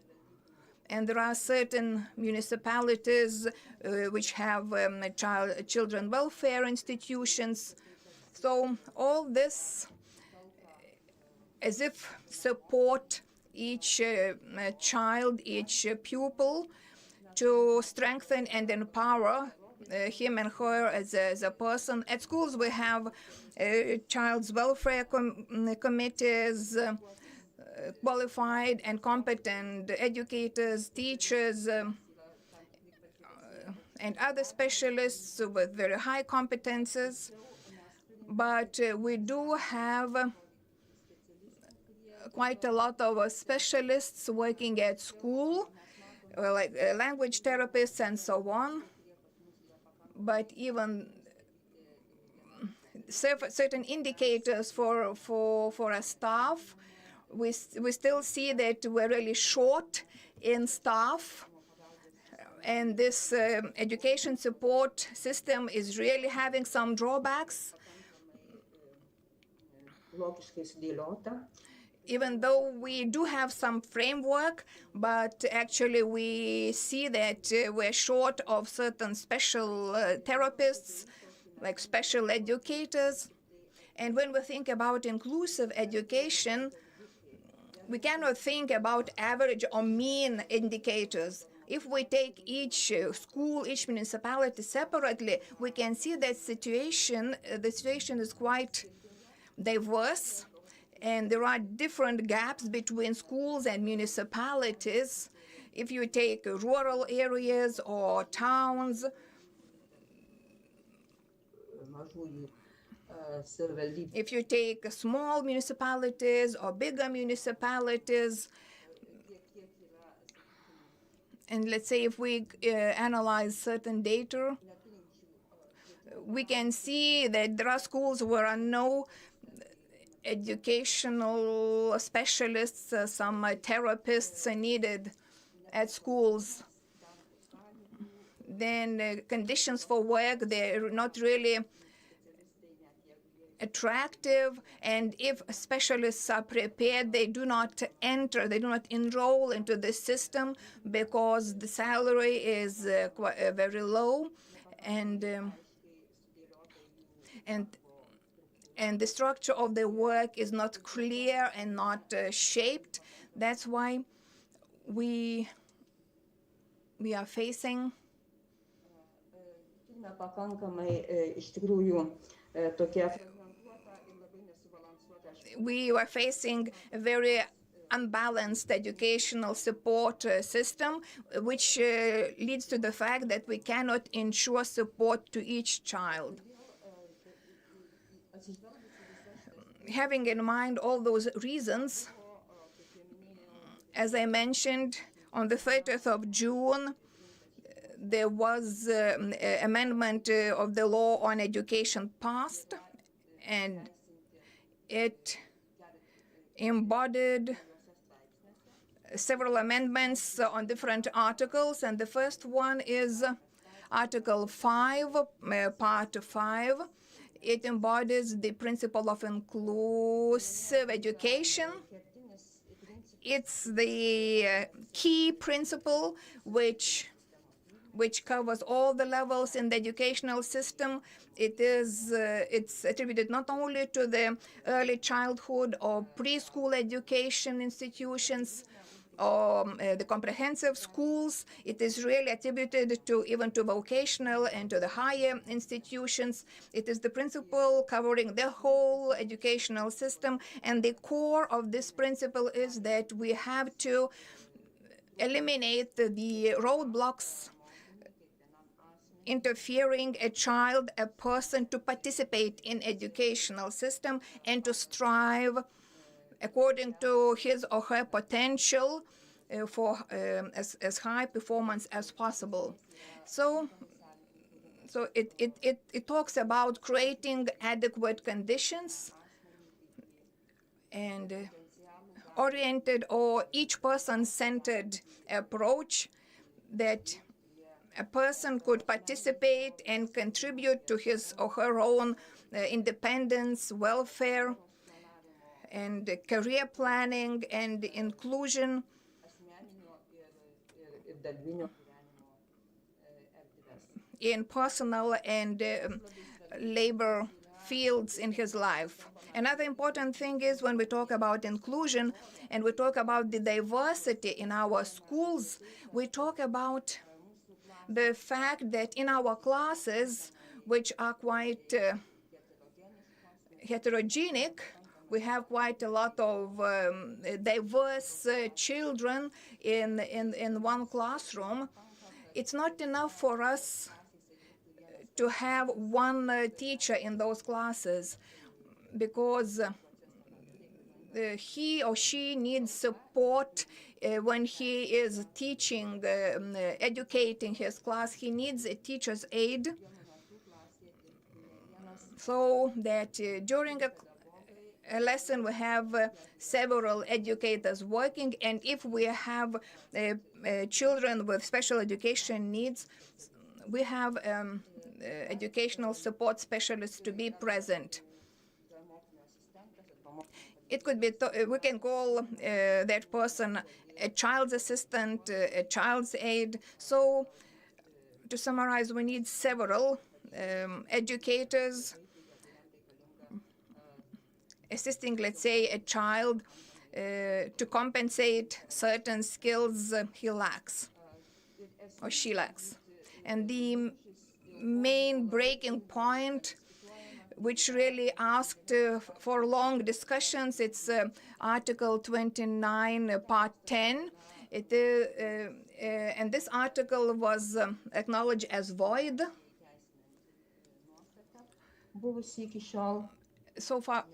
And there are certain municipalities which have children welfare institutions. So all this as if support each child, each pupil to strengthen and empower him and her as a person. At schools, we have child's welfare committees, qualified and competent educators, teachers, and other specialists with very high competences. But we do have quite a lot of specialists working at school, like language therapists and so on. But even certain indicators for a staff, we still see that we're really short in staff. And this education support system is really having some drawbacks. Even though we do have some framework, but actually we see that we're short of certain special therapists, like special educators. And when we think about inclusive education, we cannot think about average or mean indicators. If we take each school, each municipality separately, we can see that the situation is quite diverse. And there are different gaps between schools and municipalities. If you take rural areas or towns, if you take small municipalities or bigger municipalities, and let's say if we analyze certain data, we can see that there are schools where are no educational specialists, some therapists are needed at schools. Then conditions for work, they're not really attractive, and if specialists are prepared, they do not enroll into the system because the salary is very low, and the structure of the work is not clear and not shaped. That's why we are facing a very unbalanced educational support system, which leads to the fact that we cannot ensure support to each child. Having in mind all those reasons, as I mentioned, on the 30th of June, there was an amendment of the law on education passed, and it embodied several amendments on different articles, and the first one is Article 5, Part 5. It embodies the principle of inclusive education. It's the key principle which covers all the levels in the educational system. It's attributed not only to the early childhood or preschool education institutions or the comprehensive schools. It is really attributed even to vocational and to the higher institutions. It is the principle covering the whole educational system, and the core of this principle is that we have to eliminate the roadblocks interfering a child, a person, to participate in educational system and to strive according to his or her potential for as high performance as possible. So it talks about creating adequate conditions and oriented or each person-centered approach that a person could participate and contribute to his or her own independence, welfare, and career planning and inclusion in personal and labor fields in his life. Another important thing is when we talk about inclusion and we talk about the diversity in our schools, we talk about the fact that in our classes, which are quite heterogenic, we have quite a lot of diverse children in one classroom. It's not enough for us to have one teacher in those classes, because he or she needs support when he is teaching, educating his class. He needs a teacher's aid, so that during a lesson we have several educators working, and if we have children with special education needs, we have educational support specialists to be present. It could be, we can call that person a child's assistant, a child's aide. So to summarize, we need several educators assisting, let's say, a child to compensate certain skills he lacks or she lacks. And the main breaking point, which really asked for long discussions, it's Article 29, Part 10. And this article was acknowledged as void. So far,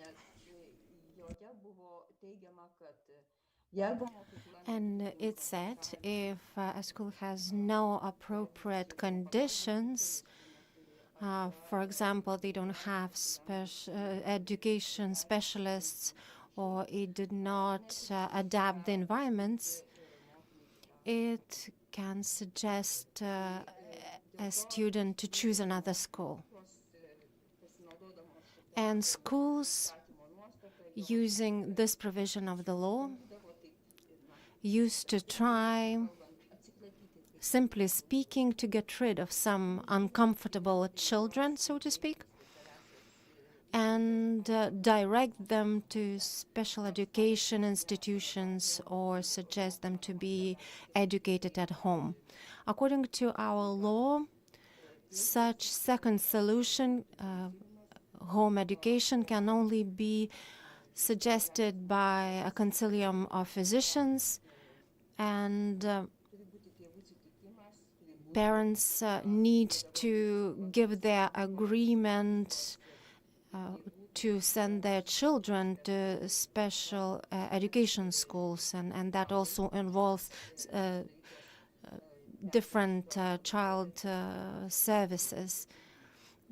and it said if a school has no appropriate conditions, for example, they don't have special education specialists, or it did not adapt the environments, it can suggest a student to choose another school. And schools, using this provision of the law, used to try, simply speaking, to get rid of some uncomfortable children, so to speak, and direct them to special education institutions or suggest them to be educated at home. According to our law, such second solution, home education, can only be suggested by a concilium of physicians, and parents need to give their agreement to send their children to special education schools, and that also involves different child services,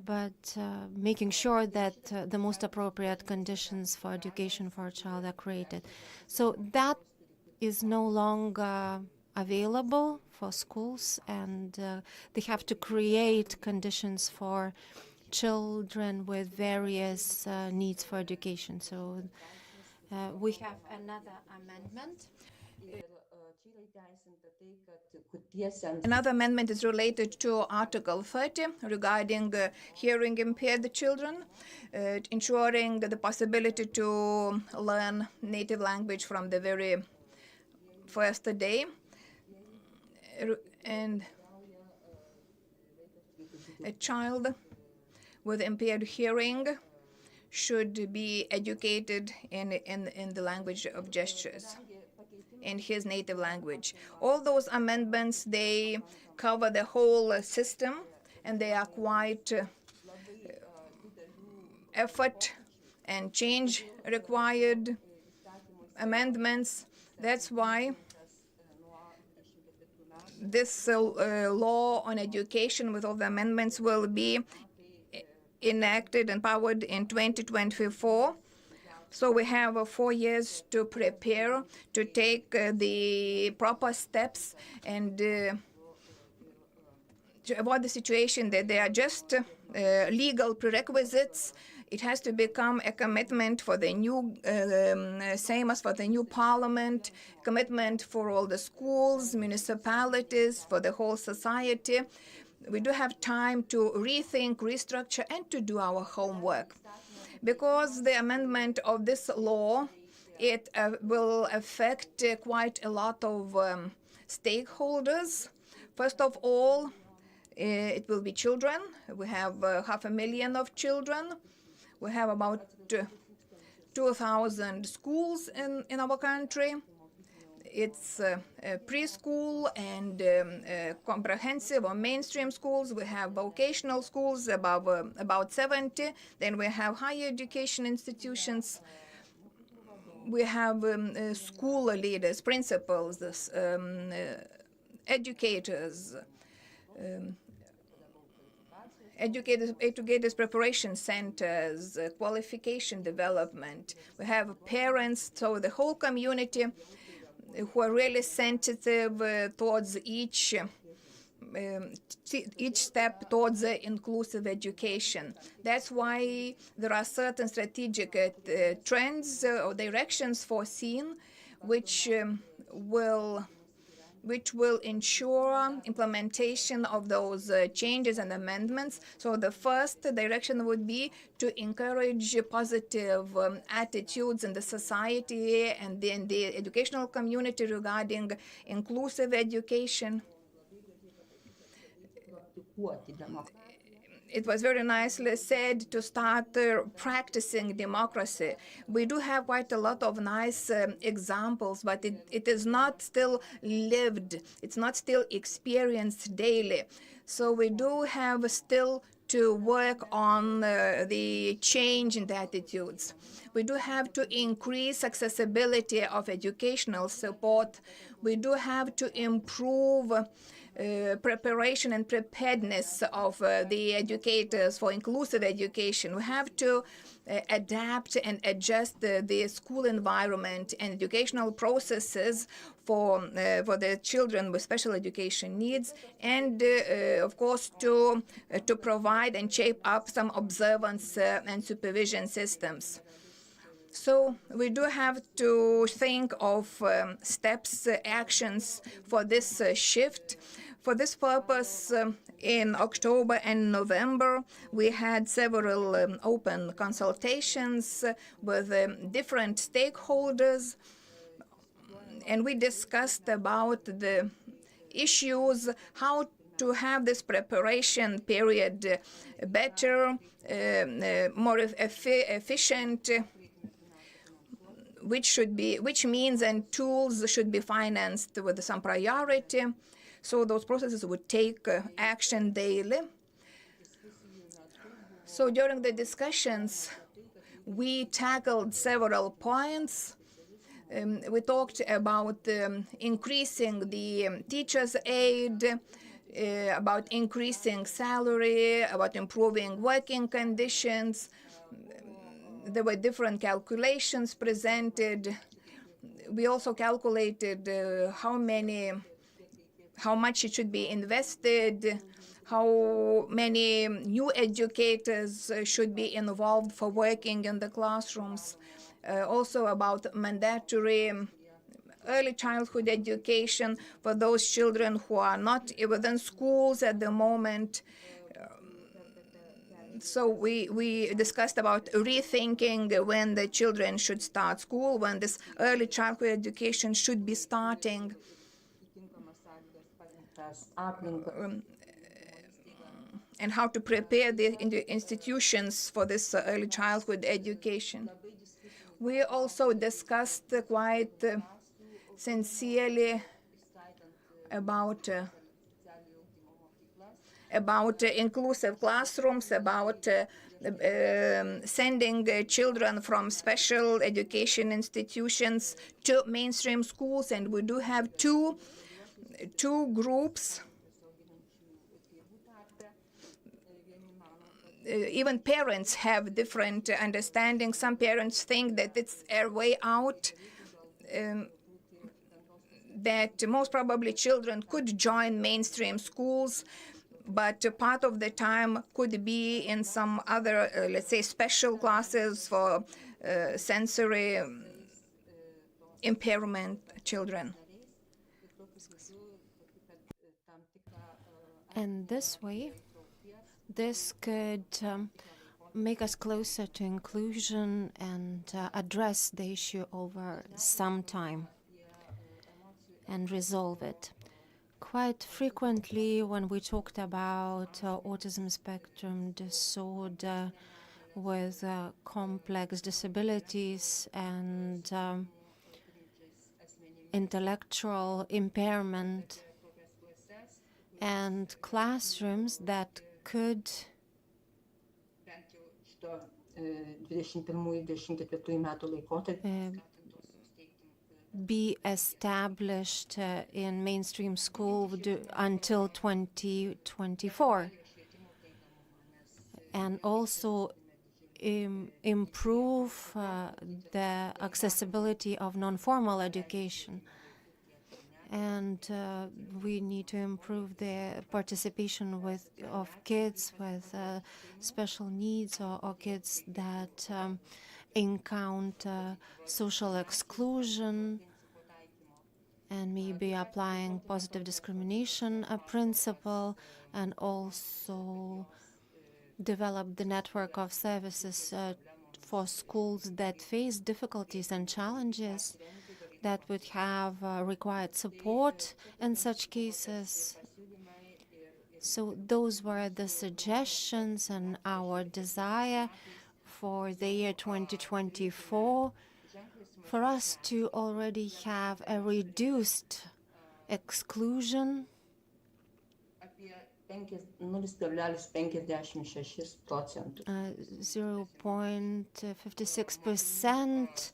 but making sure that the most appropriate conditions for education for a child are created. So that is no longer available for schools, and they have to create conditions for children with various needs for education. So we have another amendment. Another amendment is related to Article 30 regarding hearing impaired children, ensuring the possibility to learn native language from the very first day. And a child with impaired hearing should be educated in the language of gestures, in his native language. All those amendments, they cover the whole system, and they are quite effort and change required amendments. That's why this law on education with all the amendments will be enacted and powered in 2024. So we have 4 years to prepare, to take the proper steps, and to avoid the situation that they are just legal prerequisites. It has to become a commitment for the new, same as for the new parliament, commitment for all the schools, municipalities, for the whole society. we do have time to rethink, restructure, and to do our homework. Because the amendment of this law, it will affect quite a lot of stakeholders. First of all, it will be children. We have 500,000 of children. We have about 2,000 schools in our country. It's preschool and comprehensive or mainstream schools. We have vocational schools, about 70. Then we have higher education institutions. We have school leaders, principals, educators, educators preparation centers, qualification development. We have parents, so the whole community who are really sensitive towards each step towards inclusive education. That's why there are certain strategic trends or directions foreseen, which will ensure implementation of those changes and amendments. So the first direction would be to encourage positive attitudes in the society and in the educational community regarding inclusive education. It was very nicely said to start practicing democracy. We do have quite a lot of nice examples, but it is not still lived. It's not still experienced daily. So we do have still to work on the change in the attitudes. We do have to increase accessibility of educational support. We do have to improve preparation and preparedness of the educators for inclusive education. We have to adapt and adjust the school environment and educational processes for the children with special education needs, and of course to provide and shape up some observance and supervision systems. So we do have to think of steps, actions for this shift. For this purpose, in October and November, we had several open consultations with different stakeholders, and we discussed about the issues, how to have this preparation period better, more efficient, which means and tools should be financed with some priority. So those processes would take action daily. So during the discussions, we tackled several points. We talked about increasing the teachers' aid, about increasing salary, about improving working conditions. There were different calculations presented. We also calculated how much it should be invested, how many new educators should be involved for working in the classrooms, also about mandatory early childhood education for those children who are not within schools at the moment. So we discussed about rethinking when the children should start school, when this early childhood education should be starting. And how to prepare the institutions for this early childhood education. We also discussed quite sincerely about inclusive classrooms, about sending children from special education institutions to mainstream schools, and we do have two groups. Even parents have different understanding. Some parents think that it's a way out, that most probably children could join mainstream schools, but part of the time could be in some other, let's say, special classes for sensory impairment children. And this way, this could make us closer to inclusion and address the issue over some time and resolve it. Quite frequently, when we talked about autism spectrum disorder with complex disabilities and intellectual impairment, and classrooms that could be established in mainstream school until 2024, and also improve the accessibility of non-formal education. And we need to improve the participation of kids with special needs or kids that encounter social exclusion, and maybe applying positive discrimination principle, and also develop the network of services for schools that face difficulties and challenges that would have required support in such cases. So those were the suggestions and our desire for the year 2024, for us to already have a reduced exclusion 0.56%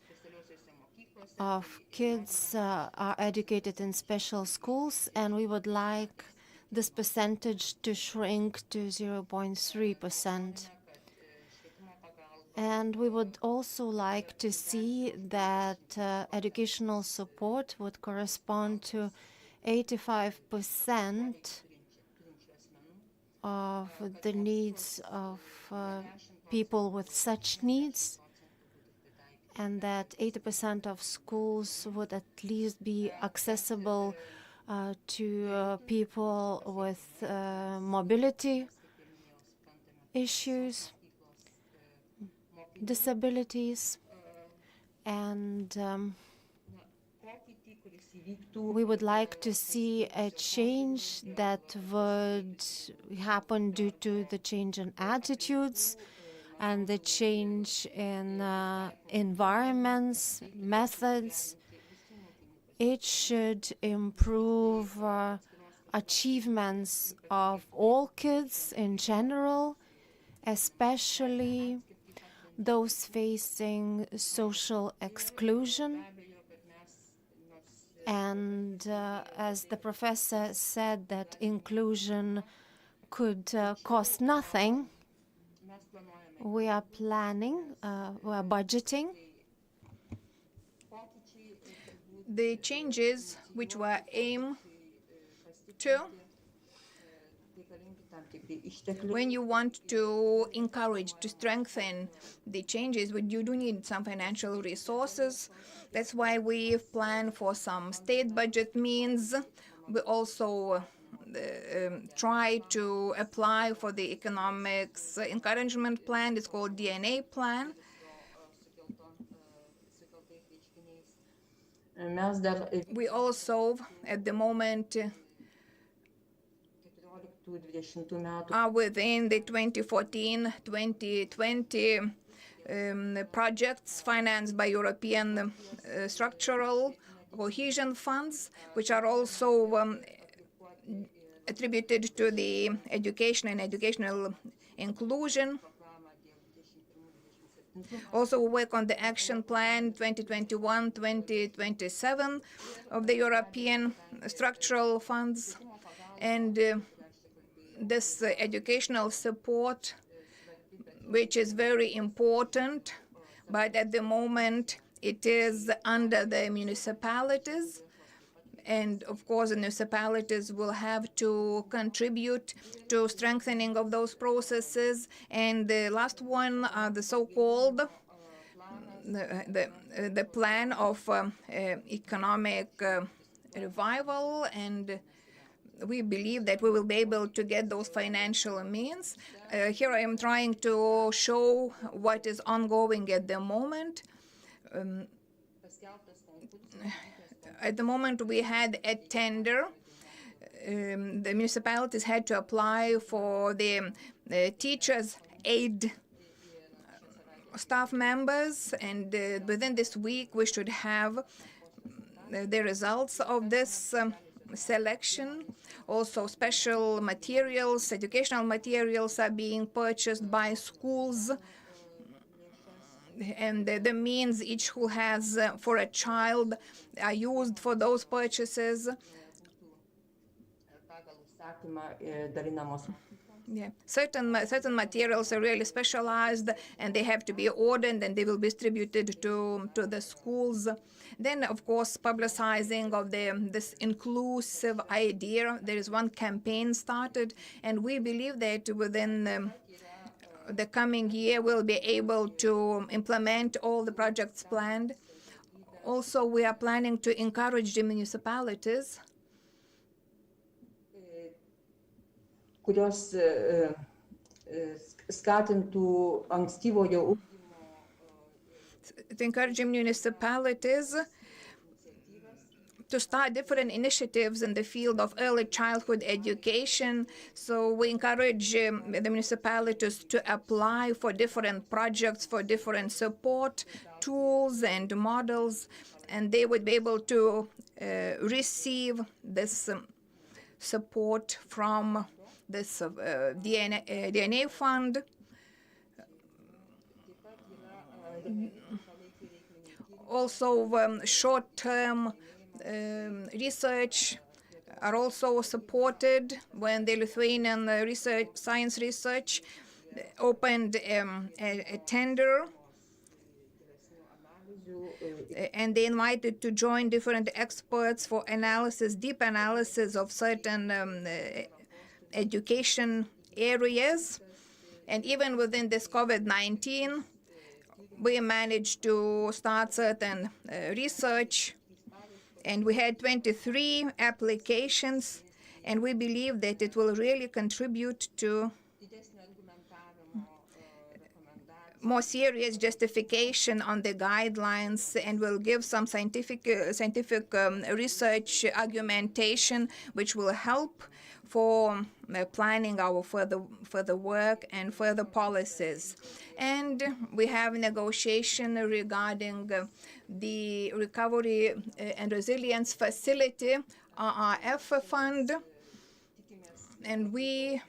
of kids are educated in special schools, and we would like this percentage to shrink to 0.3%. And we would also like to see that educational support would correspond to 85% of the needs of people with such needs, and that 80% of schools would at least be accessible to people with mobility issues, disabilities, and we would like to see a change that would happen due to the change in attitudes and the change in environments, methods. It should improve achievements of all kids in general, especially those facing social exclusion. And as the professor said, that inclusion could cost nothing, we are planning, we are budgeting the changes which were aimed to, when you want to encourage, to strengthen the changes, you do need some financial resources. That's why we plan for some state budget means. We also try to apply for the economics encouragement plan. It's called DNA plan. We also, at the moment, are within the 2014-2020 projects financed by European structural cohesion funds, which are also attributed to the education and educational inclusion. Also work on the action plan 2021-2027 of the European structural funds, and this educational support, which is very important, but at the moment it is under the municipalities. And of course, the municipalities will have to contribute to strengthening of those processes. And the last one, the so-called the plan of economic revival, and we believe that we will be able to get those financial means. Here I am trying to show what is ongoing at the moment. At the moment, we had a tender. The municipalities had to apply for the teachers' aid staff members, and within this week we should have the results of this selection. Also, special materials, educational materials are being purchased by schools, and the means each school has for a child are used for those purchases. Yeah, certain materials are really specialized, and they have to be ordered, and they will be distributed to the schools. Then, of course, publicizing of this inclusive idea. There is one campaign started, and we believe that within the coming year we'll be able to implement all the projects planned. Also, we are planning to encourage the municipalities kurios skatintų ankstyvojo ugdymo. To encourage municipalities to start different initiatives in the field of early childhood education. So we encourage the municipalities to apply for different projects, for different support tools and models, and they would be able to receive this support from this DNA fund. Also, short-term research are also supported when the Lithuanian Science Research opened a tender, and they invited to join different experts for analysis, deep analysis of certain education areas. And even within this COVID-19, we managed to start certain research, and we had 23 applications, and we believe that it will really contribute to more serious justification on the guidelines, and will give some scientific research argumentation, which will help for planning our further work and further policies. And we have negotiation regarding the Recovery and Resilience Facility, RRF fund, and we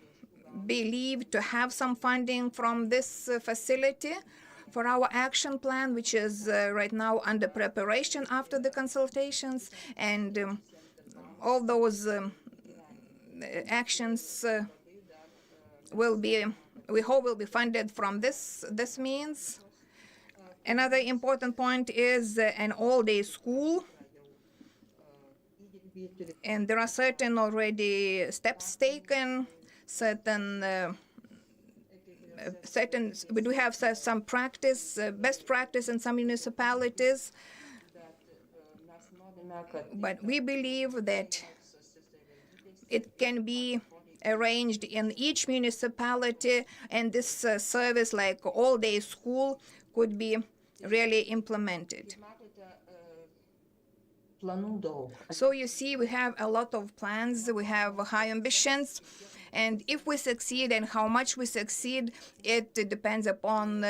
believe to have some funding from this facility for our action plan, which is right now under preparation after the consultations, and all those actions will be, we hope, will be funded from this means. Another important point is an all-day school, and there are certain already steps taken. We do have some practice, best practice in some municipalities, but we believe that it can be arranged in each municipality, and this service, like all-day school, could be really implemented. So you see, we have a lot of plans, we have high ambitions, and if we succeed and how much we succeed, it depends upon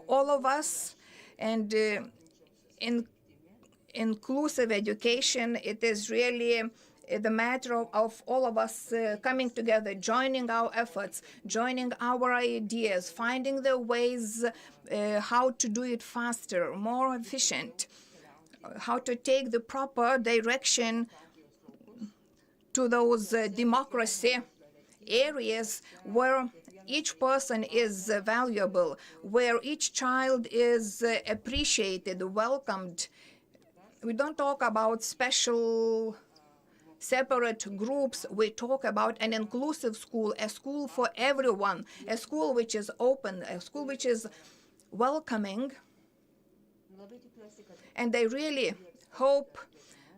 all of us. And in inclusive education, it is really the matter of all of us coming together, joining our efforts, joining our ideas, finding the ways how to do it faster, more efficient, how to take the proper direction to those democracy areas where each person is valuable, where each child is appreciated, welcomed. We don't talk about special separate groups. We talk about an inclusive school, a school for everyone, a school which is open, a school which is welcoming. And I really hope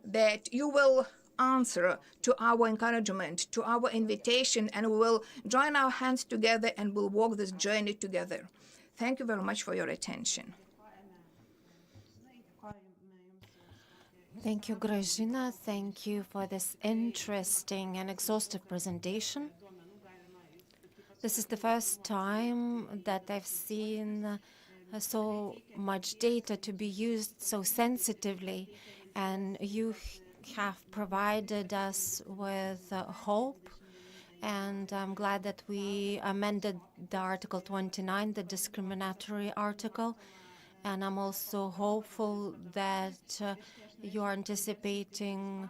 that you will answer to our encouragement, to our invitation, and we will join our hands together and we'll walk this journey together. Thank you very much for your attention. Thank you, Grażyna. Thank you for this interesting and exhaustive presentation. This is the first time that I've seen so much data to be used so sensitively, and you have provided us with hope. And I'm glad that we amended the Article 29, the discriminatory article. And I'm also hopeful that you are anticipating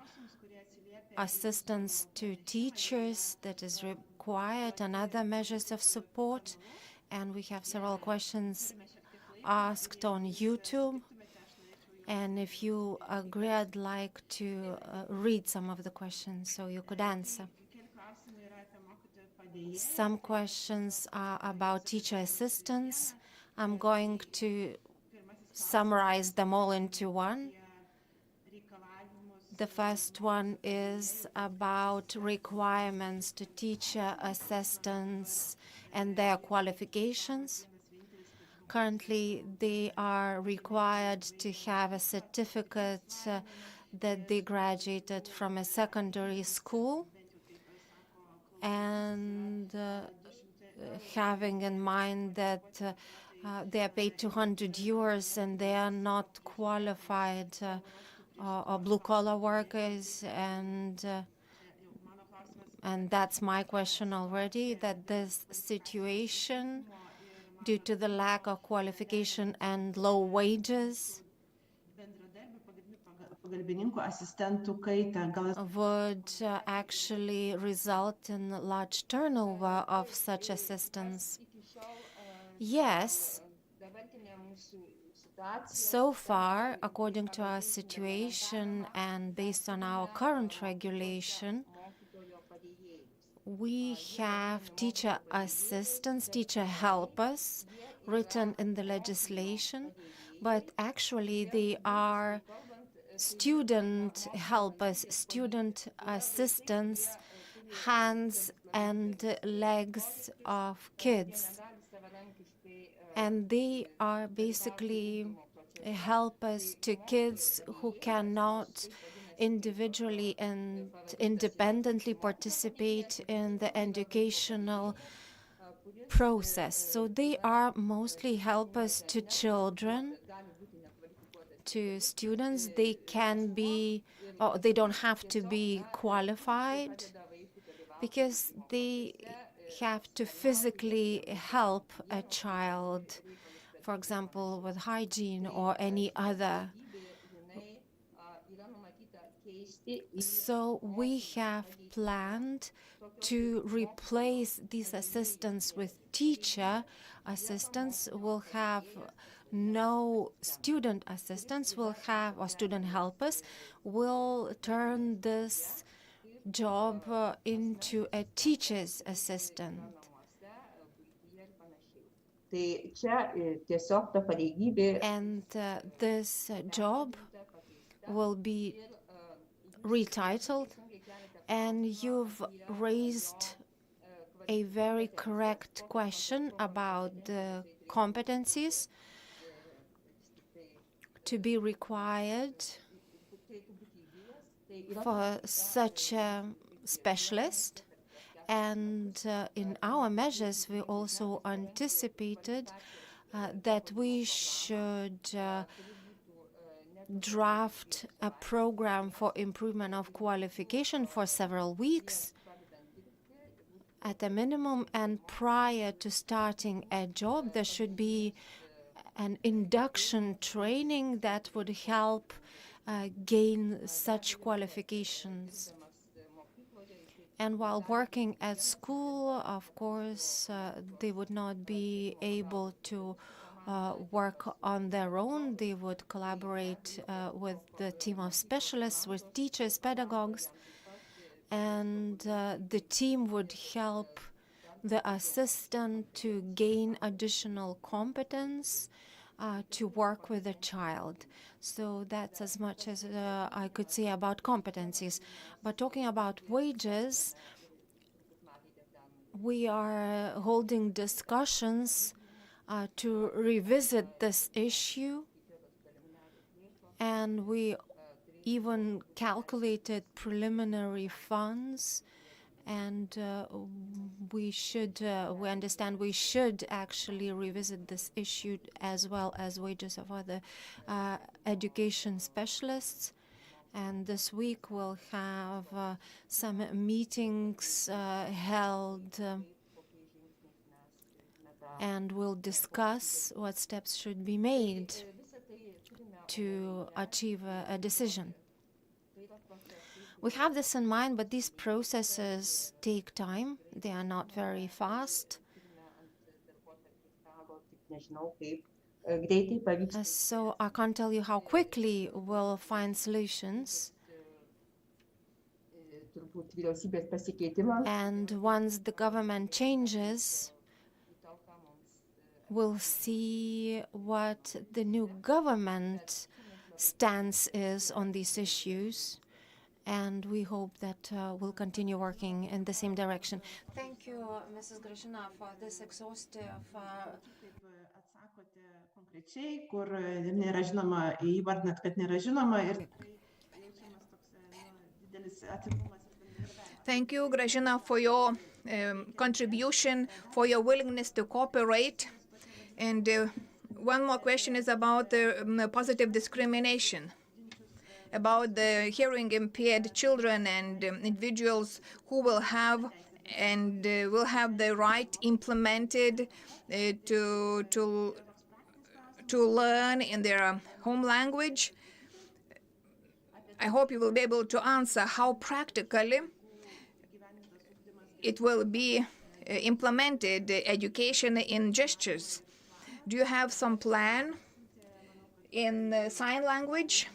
assistance to teachers that is required and other measures of support. And we have several questions asked on YouTube. And if you agree, I'd like to read some of the questions so you could answer. Some questions are about teacher assistants. I'm going to summarize them all into one. The first one is about requirements to teacher assistants and their qualifications. Currently, they are required to have a certificate that they graduated from a secondary school, and having in mind that they are paid 200 euros and they are not qualified or blue-collar workers, and that's my question already, that this situation, due to the lack of qualification and low wages, would actually result in large turnover of such assistants. Yes. So far, according to our situation and based on our current regulation, we have teacher assistants, teacher helpers written in the legislation, but actually they are student helpers, student assistants, hands and legs of kids. And they are basically helpers to kids who cannot individually and independently participate in the educational process. So they are mostly helpers to children, to students. They can be, or they don't have to be qualified, because they have to physically help a child, for example, with hygiene or any other. So we have planned to replace these assistants with teacher assistants. We'll have no student assistants, we'll have, or student helpers. We'll turn this job into a teacher's assistant. And this job will be retitled, and you've raised a very correct question about the competencies to be required for such a specialist. And in our measures, we also anticipated that we should draft a program for improvement of qualification for several weeks at a minimum, and prior to starting a job, there should be an induction training that would help gain such qualifications. And while working at school, of course, they would not be able to work on their own. They would collaborate with the team of specialists, with teachers, pedagogues, and the team would help the assistant to gain additional competence to work with a child. So that's as much as I could say about competencies. But talking about wages, we are holding discussions to revisit this issue, and we even calculated preliminary funds, and we understand we should actually revisit this issue as well as wages of other education specialists. And this week we'll have some meetings held, and we'll discuss what steps should be made to achieve a decision. We have this in mind, but these processes take time. They are not very fast. So I can't tell you how quickly we'll find solutions. And once the government changes, we'll see what the new government stance is on these issues. And we hope that we'll continue working in the same direction. Thank you, Mrs. Gražina, for this exhaustive Atsakote konkrečiai, kur nėra žinoma, įvardinat, kad nėra žinoma ir jaučiamas toks didelis atvirumas ir bendradarbiavimas. Thank you, Gražina, for your contribution, for your willingness to cooperate. And one more question is about the positive discrimination, about the hearing impaired children and individuals who will have the right implemented to learn in their home language. I hope you will be able to answer how practically it will be implemented, education in gestures. Do you have some plan in sign language?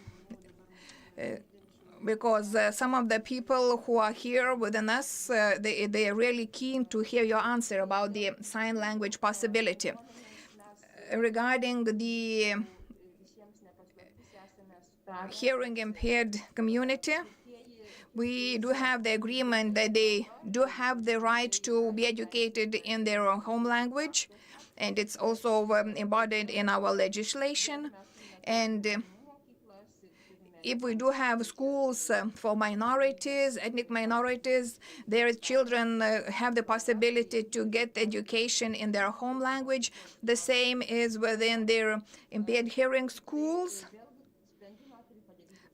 Because some of the people who are here within us, they are really keen to hear your answer about the sign language possibility. Regarding the hearing impaired community, we do have the agreement that they do have the right to be educated in their home language, and it's also embodied in our legislation. And if we do have schools for minorities, ethnic minorities, their children have the possibility to get education in their home language. The same is within their impaired hearing schools.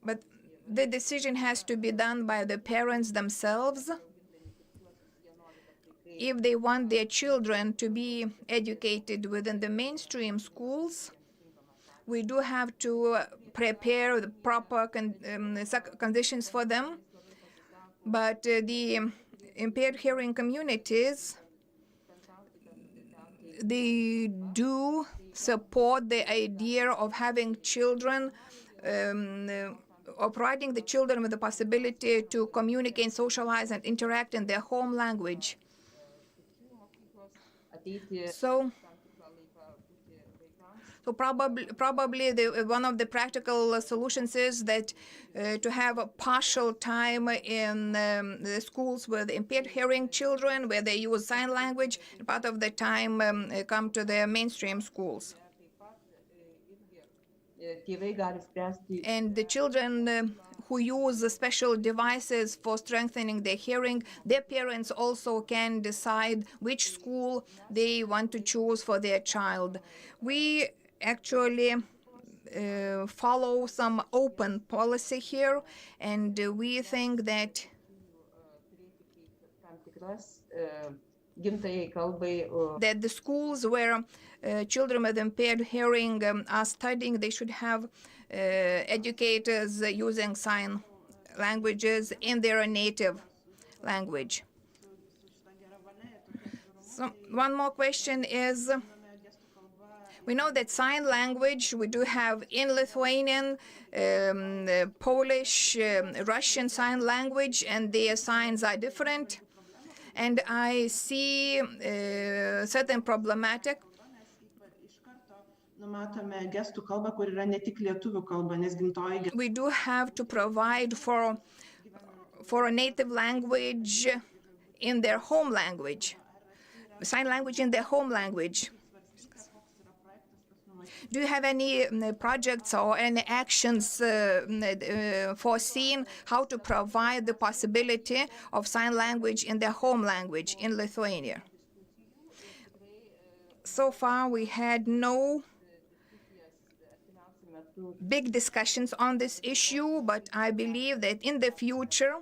But the decision has to be done by the parents themselves. If they want their children to be educated within the mainstream schools, we do have to prepare the proper conditions for them. But the impaired hearing communities, they do support the idea of having children, of providing the children with the possibility to communicate, socialize, and interact in their home language. So probably one of the practical solutions is that to have a partial time in the schools with impaired hearing children, where they use sign language, and part of the time come to the mainstream schools. And the children who use special devices for strengthening their hearing, their parents also can decide which school they want to choose for their child. We actually follow some open policy here, and we think that the schools where children with impaired hearing are studying, they should have educators using sign languages in their native language. So one more question is, we know that sign language we do have in Lithuanian, Polish, Russian sign language, and their signs are different. And I see certain problematic numatome gestų kalbą, kur yra ne tik lietuvių kalba, nes gimtoji We do have to provide for a native language in their home language, sign language in their home language. Do you have any projects or any actions foreseen how to provide the possibility of sign language in their home language in Lithuania? So far, we had no big discussions on this issue, but I believe that in the future,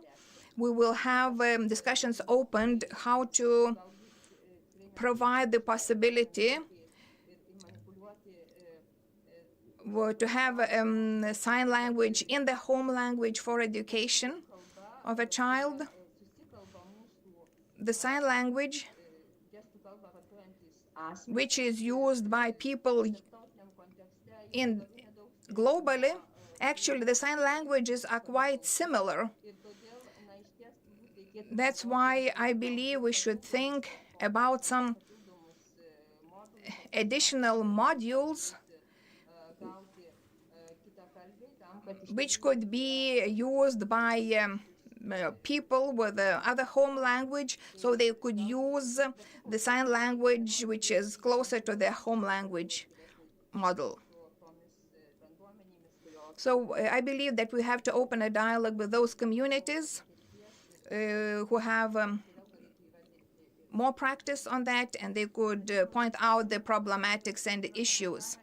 we will have discussions opened how to provide the possibility to have sign language in the home language for education of a child. The sign language, which is used by people in globally, actually the sign languages are quite similar. That's why I believe we should think about some additional modules which could be used by people with other home language, so they could use the sign language which is closer to their home language model. So I believe that we have to open a dialogue with those communities who have more practice on that, and they could point out the problematics and the issues.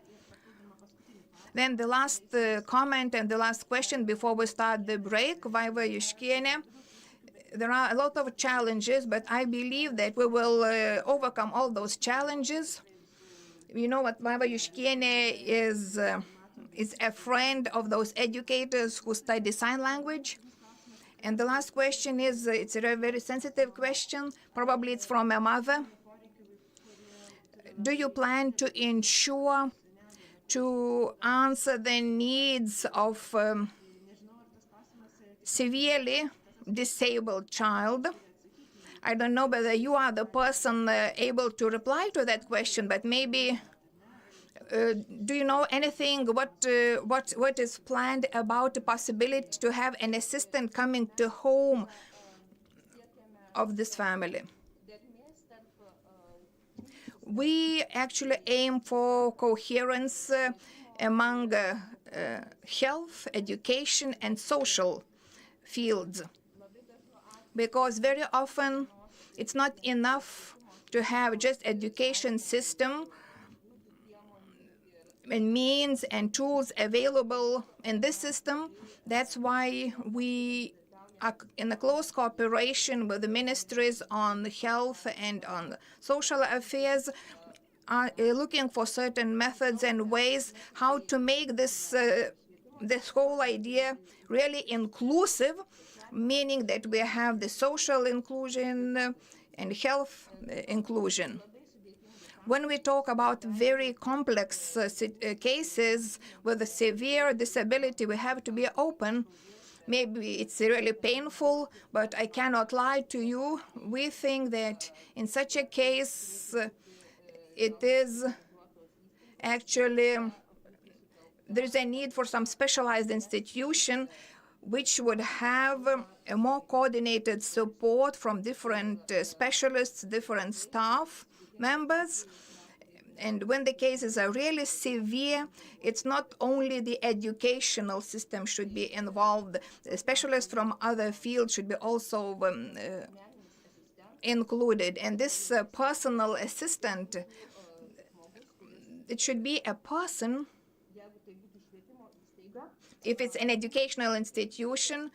Then the last comment and the last question before we start the break, Vaiva Juškienė. There are a lot of challenges, but I believe that we will overcome all those challenges. You know what, Vaiva Juškienė is a friend of those educators who study sign language. And the last question is, it's a very sensitive question. Probably it's from a mother. Do you plan to ensure to answer the needs of severely disabled child? I don't know whether you are the person able to reply to that question, but maybe do you know anything what is planned about the possibility to have an assistant coming to home of this family? We actually aim for coherence among health, education, and social fields, because very often it's not enough to have just education system and means and tools available in this system. That's why we are in a close cooperation with the ministries on health and on social affairs, are looking for certain methods and ways how to make this whole idea really inclusive, meaning that we have the social inclusion and health inclusion. When we talk about very complex cases with a severe disability, we have to be open. Maybe it's really painful, but I cannot lie to you. We think that in such a case, it is actually, there's a need for some specialized institution which would have a more coordinated support from different specialists, different staff members. And when the cases are really severe, it's not only the educational system should be involved. Specialists from other fields should be also included. And this personal assistant, it should be a person. If it's an educational institution,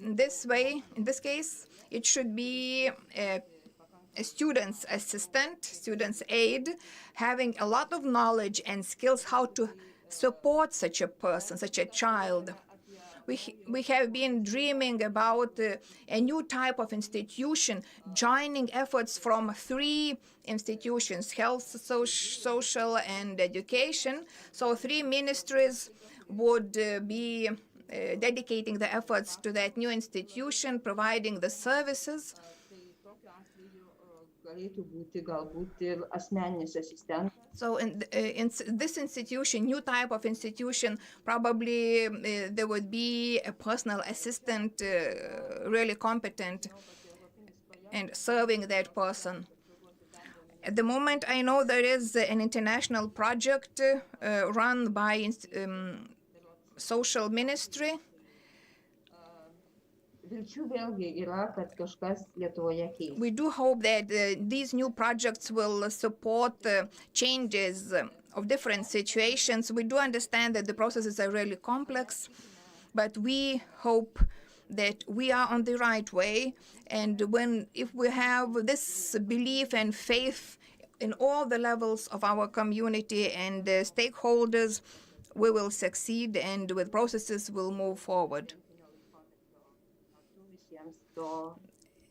this way, in this case, it should be a student's assistant, student's aide, having a lot of knowledge and skills how to support such a person, such a child. We have been dreaming about a new type of institution, joining efforts from 3 institutions, health, social, and education. So 3 ministries would be dedicating the efforts to that new institution, providing the services. galėtų būti galbūt ir asmeninis asistentas. So in this institution, new type of institution, probably there would be a personal assistant, really competent and serving that person. At the moment, I know there is an international project run by social ministry. Vilčių vėlgi yra, kad kažkas Lietuvoje keis. We do hope that these new projects will support changes of different situations. We do understand that the processes are really complex, but we hope that we are on the right way. And if we have this belief and faith in all the levels of our community and stakeholders, we will succeed, and with processes we'll move forward.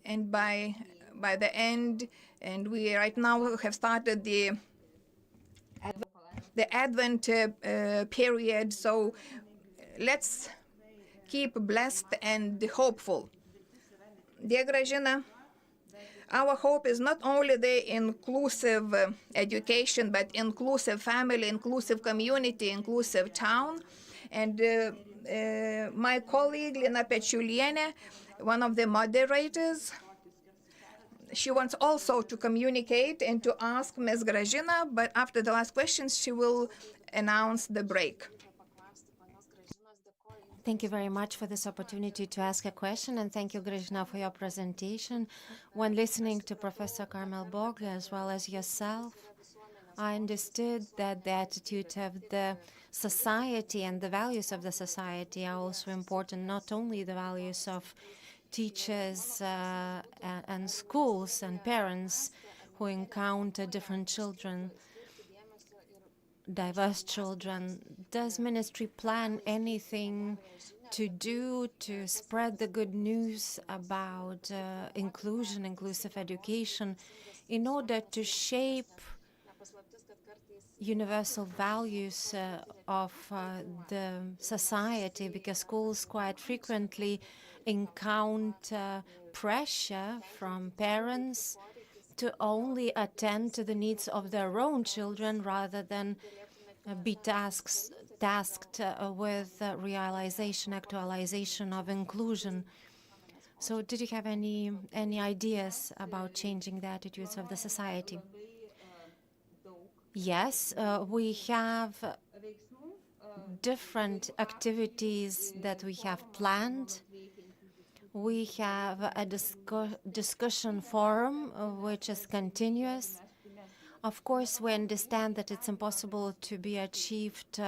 And by the end, and we right now have started the Advent period, so let's keep blessed and hopeful. Dear Grażyna, our hope is not only the inclusive education, but inclusive family, inclusive community, inclusive town. And my colleague Lina Pečiulienė, one of the moderators, she wants also to communicate and to ask Ms. Grażyna, but after the last questions, she will announce the break. Thank you very much for this opportunity to ask a question, and thank you, Grażyna, for your presentation. When listening to Professor Carmel Borg as well as yourself, I understood that the attitude of the society and the values of the society are also important, not only the values of teachers and schools and parents who encounter different children, diverse children. Does ministry plan anything to do to spread the good news about inclusion, inclusive education, in order to shape universal values of the society? Because schools quite frequently encounter pressure from parents to only attend to the needs of their own children rather than be tasked with realization, actualization of inclusion. So did you have any ideas about changing the attitudes of the society? Yes, we have different activities that we have planned. We have a discussion forum, which is continuous. Of course, we understand that it's impossible to be achieved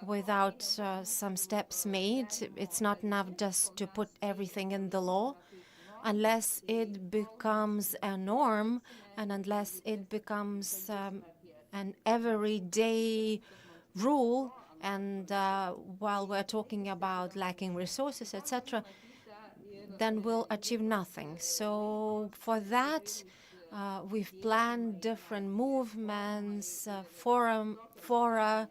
without some steps made. It's not enough just to put everything in the law. Unless it becomes a norm and unless it becomes an everyday rule, and while we're talking about lacking resources, etc., then we'll achieve nothing. So for that, we've planned different movements, fora,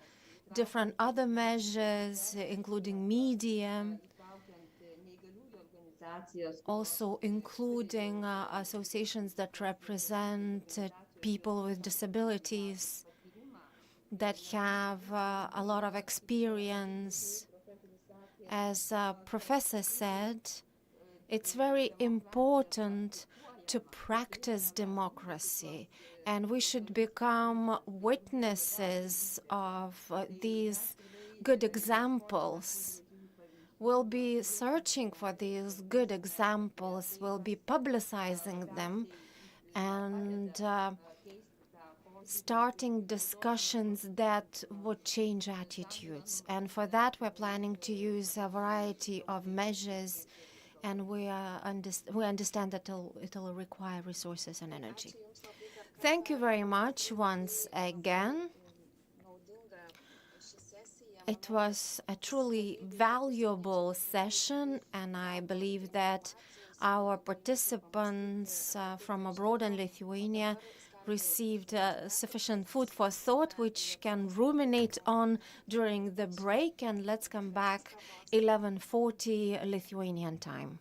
different other measures, including media, also including associations that represent people with disabilities, that have a lot of experience. As Professor said, it's very important to practice democracy, and we should become witnesses of these good examples. We'll be searching for these good examples, we'll be publicizing them, and starting discussions that would change attitudes. And for that, we're planning to use a variety of measures, and we understand that it'll require resources and energy. Thank you very much once again. It was a truly valuable session, and I believe that our participants from abroad in Lithuania received sufficient food for thought, which can ruminate on during the break. And let's come back 11:40 Lithuanian time.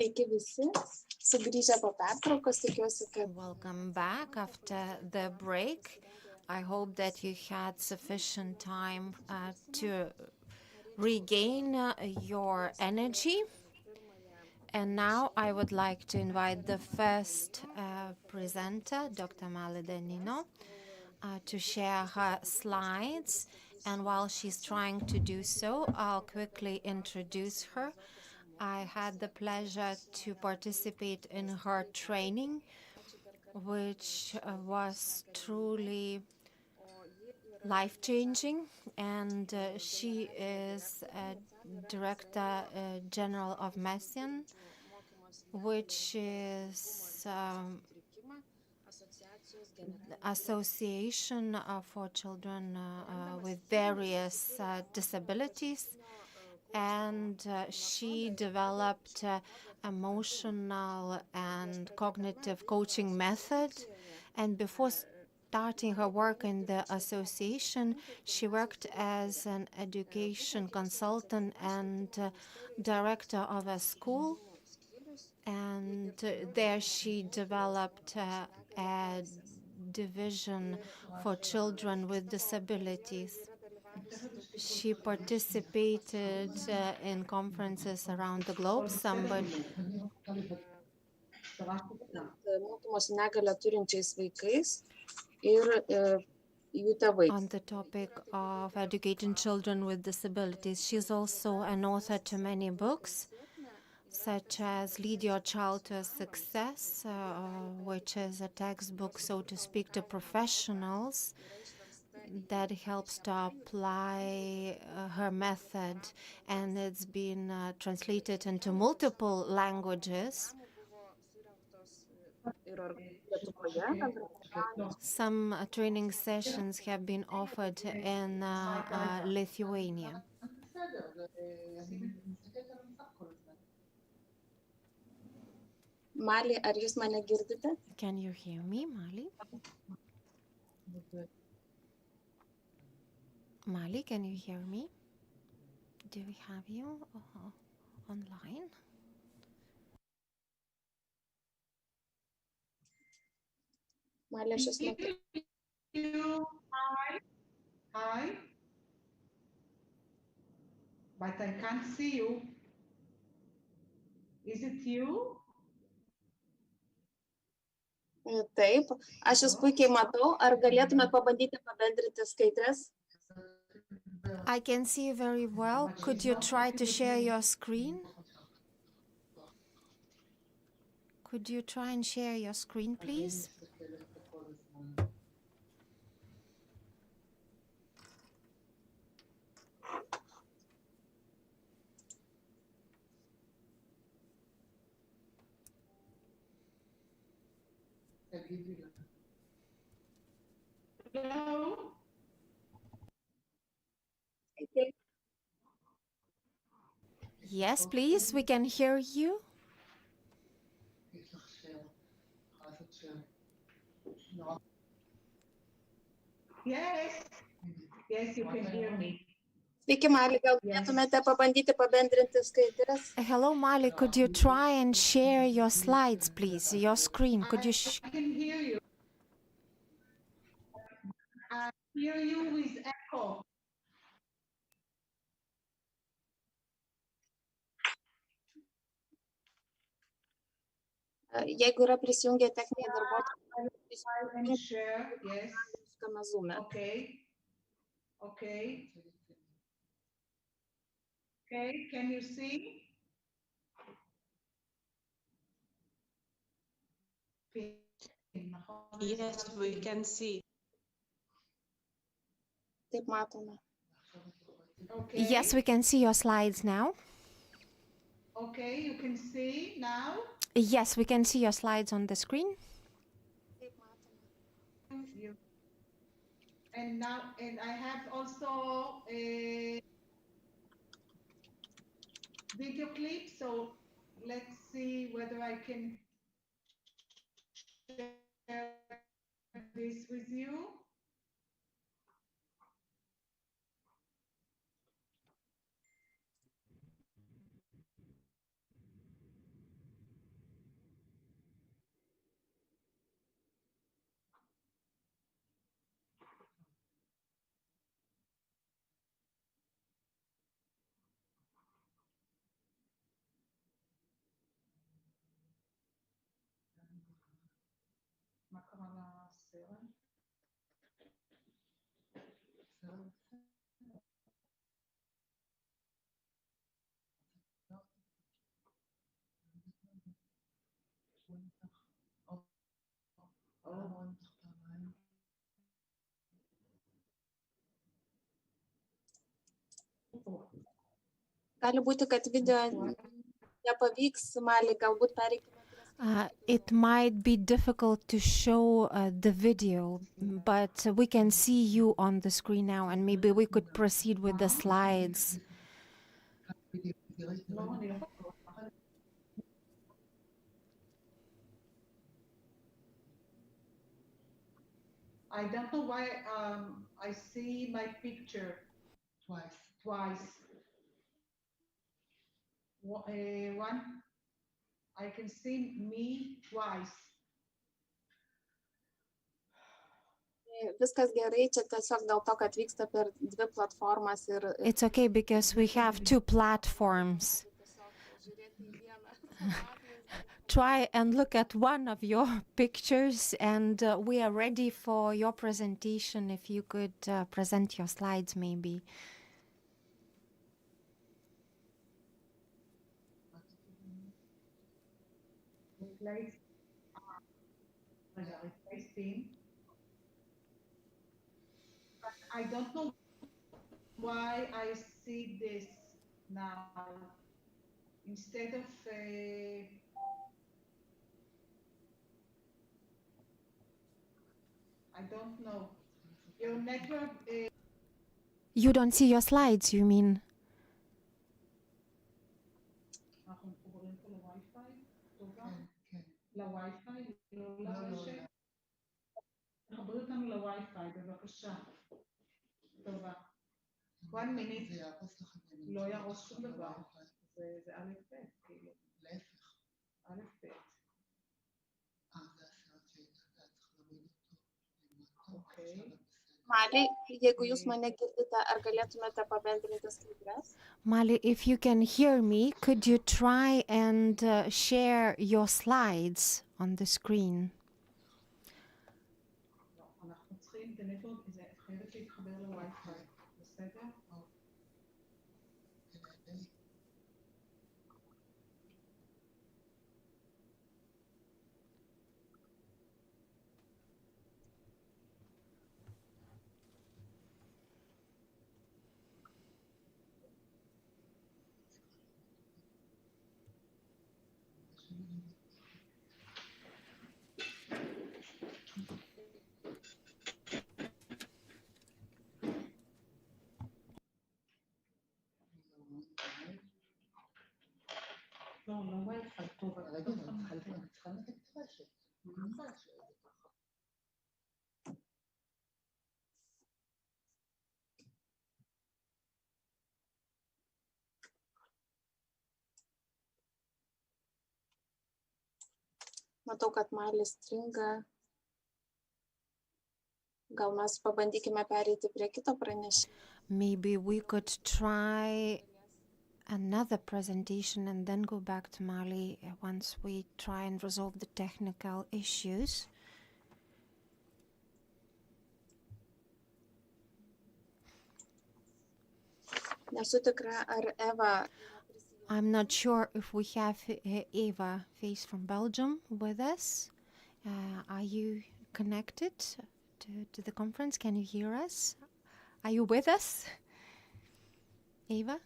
Sveiki visi, sugrįžę po pertraukos, tikiuosi, kad Welcome back after the break. I hope that you had sufficient time to regain your energy. And now I would like to invite the first presenter, Dr. Mali Danino, to share her slides. And while she's trying to do so, I'll quickly introduce her. I had the pleasure to participate in her training, which was truly life-changing, and she is a Director General of MESSIAN, which is Association for Children with Various Disabilities, and she developed emotional and cognitive coaching method. And before starting her work in the association, she worked as an education consultant and director of a school. And there she developed a division for children with disabilities. She participated in conferences around the globe. mokymosi negalią turinčiais vaikais ir jų tėvais. On the topic of educating children with disabilities. She's also an author to many books, such as Lead Your Child to Success, which is a textbook, so to speak, to professionals that helps to apply her method, and it's been translated into multiple languages. Some training sessions have been offered in Lithuania. Mali, ar jūs mane girdite? Can you hear me, Mali? Mali, can you hear me? Do we have you online? Mali, aš jūs matau. Hi. But I can't see you. Is it you? Taip, aš jūs puikiai matau. Ar galėtume pabandyti pabendrinti skaidres? I can see you very well. Could you try to share your screen? Could you try and share your screen, please? Hello? Yes, please, we can hear you. Yes. Yes, you can hear me. Sveiki, Mali, gal galėtumėte pabandyti pabendrinti skaidres? Hello, Mali, could you try and share your slides, please, your screen? Could you I can hear you. I hear you with echo. Jeigu yra prisijungę techniniai darbuotojai, I can share, yes. skame Zoom'e. Okay. Okay. Okay, can you see? Yes, we can see. Taip matome. Okay. Yes, we can see your slides now. Okay, you can see now. Yes, we can see your slides on the screen. Taip matome. And now, and I have also a video clip, so let's see whether I can share this with you. Gali būti, kad video nepavyks, Mali, galbūt pereikime. It might be difficult to show the video, but we can see you on the screen now, and maybe we could proceed with the slides. I don't know why I see my picture twice. One, I can see me twice. Viskas gerai, čia tiesiog dėl to, kad vyksta per dvi platformas ir It's okay because we have two platforms. Try and look at one of your pictures, and we are ready for your presentation. If you could present your slides, maybe. Replace theme. But I don't know why I see this now instead of I don't know. Your network. You don't see your slides, you mean? אנחנו מחוברים פה לווי-פיי, טובה? לווי-פיי, לא לרשת? תחברי אותנו לווי-פיי, בבקשה. טובה. one minute. לא ירוס שום דבר. זה א' ב', כאילו. להפך. א' ב'. אוקיי. Mali, jeigu jūs mane girdite, ar galėtumėte pabendrinti skaidres? Mali, if you can hear me, could you try and share your slides on the screen? אנחנו צריכים, זה נטוורק, זה חייבת להתחבר לווי-פיי, בסדר? לא, לא ווי-פיי, טוב, Matau, kad Mali stringa. Gal mes pabandykime pereiti prie kito pranešimo. Maybe we could try another presentation and then go back to Mali once we try and resolve the technical issues. Nesu tikra, ar Eva. I'm not sure if we have Eva Face from Belgium with us. Are you connected to the conference? Can you hear us? Are you with us, Eva?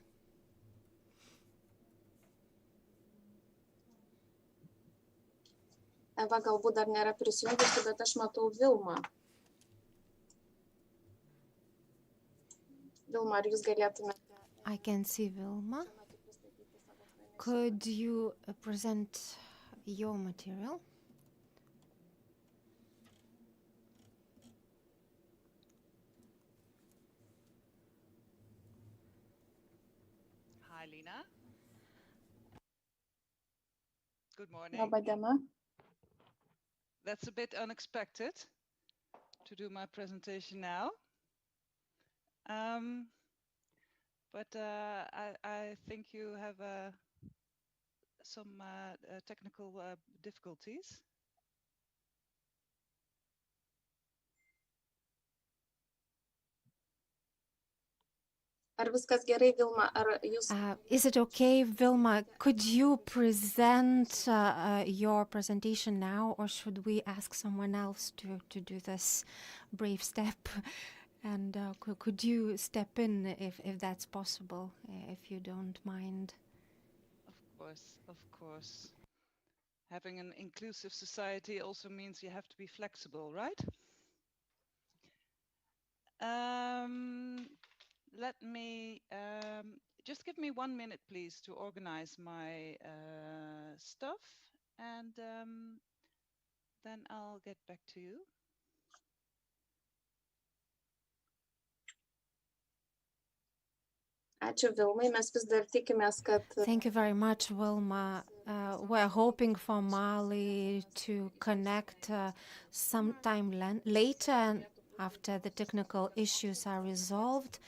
Eva galbūt dar nėra prisijungusi, bet aš matau Vilmą. Vilma, ar jūs galėtumėte? I can see Vilma. Could you present your material? Hi, Lina. Good morning. Labą dieną. That's a bit unexpected to do my presentation now. But I think you have some technical difficulties. Ar viskas gerai, Vilma? Ar jūs... Is it okay, Vilma? Could you present your presentation now, or should we ask someone else to do this brave step? And could you step in if that's possible, if you don't mind? Of course. Having an inclusive society also means you have to be flexible, right? Let me just give me 1 minute, please, to organize my stuff, and then I'll get back to you. Ačiū, Vilmai, mes vis dar tikimės, kad... Thank you very much, Wilma. We're hoping for Mali to connect sometime later after the technical issues are resolved,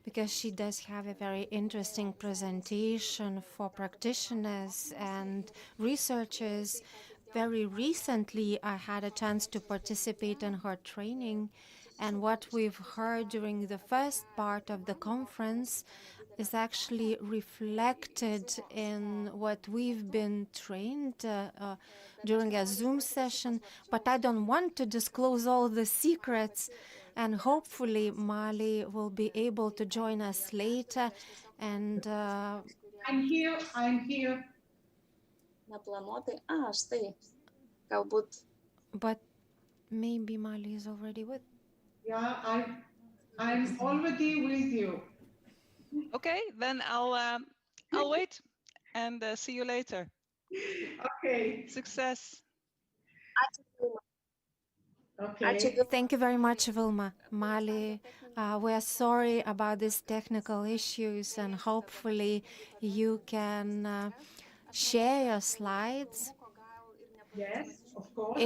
because she does have a very interesting presentation for practitioners and researchers. Very recently, I had a chance to participate in her training, and what we've heard during the first part of the conference is actually reflected in what we've been trained during a Zoom session. But I don't want to disclose all the secrets, and hopefully Mali will be able to join us later. And I'm here. Neplanuotai. Štai. Galbūt. But maybe Mali is already with. Yeah, I'm already with you. Okay, then I'll wait and see you later. Okay. Success. Okay. Thank you very much, Vilma. Mali, we are sorry about these technical issues, and hopefully you can share your slides. Yes, of course.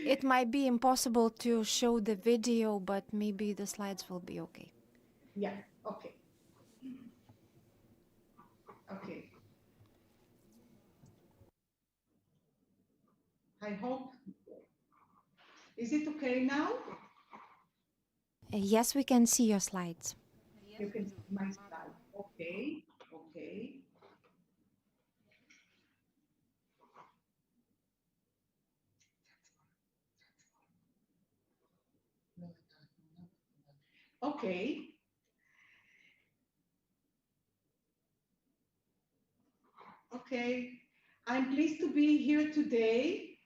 It might be impossible to show the video, but maybe the slides will be okay. Yeah, okay. Okay. I hope. Is it okay now? Yes, we can see your slides. You can see my slide. Okay, okay. Okay. Okay. I'm pleased to be here today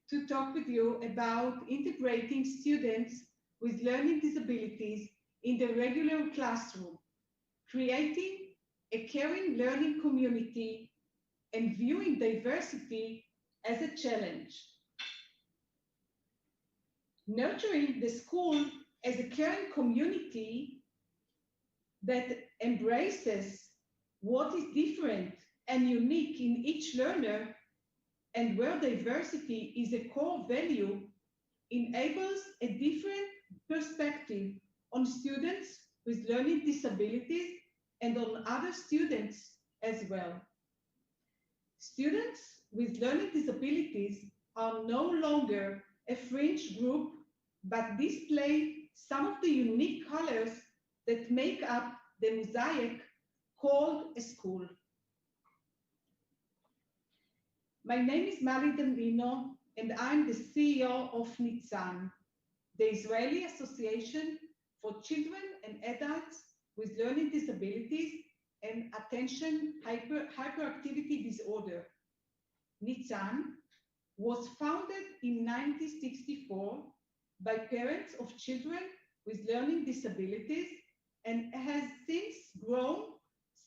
to talk with you about integrating students with learning disabilities in the regular classroom, creating a caring learning community, and viewing diversity as a challenge. Nurturing the school as a caring community that embraces what is different and unique in each learner, and where diversity is a core value, enables a different perspective on students with learning disabilities and on other students as well. Students with learning disabilities are no longer a fringe group, but display some of the unique colors that make up the mosaic called a school. My name is Mali Danvino, and I'm the CEO of Nitzan, the Israeli Association for Children and Adults with Learning Disabilities and Attention Hyperactivity Disorder. Nitzan was founded in 1964 by parents of children with learning disabilities and has since grown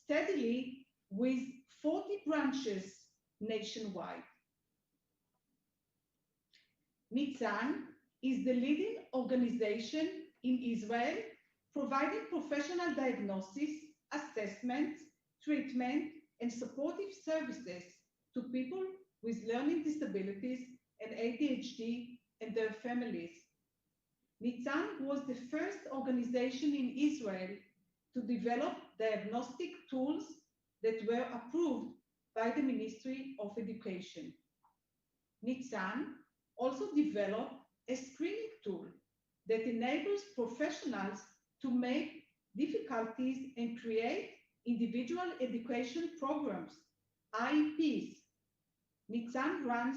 steadily with 40 branches nationwide. Nitzan is the leading organization in Israel providing professional diagnosis, assessment, treatment, and supportive services to people with learning disabilities and ADHD and their families. Nitzan was the first organization in Israel to develop diagnostic tools that were approved by the Ministry of Education. Nitzan also developed a screening tool that enables professionals to make difficulties and create individual education programs, IEPs. Nitzan runs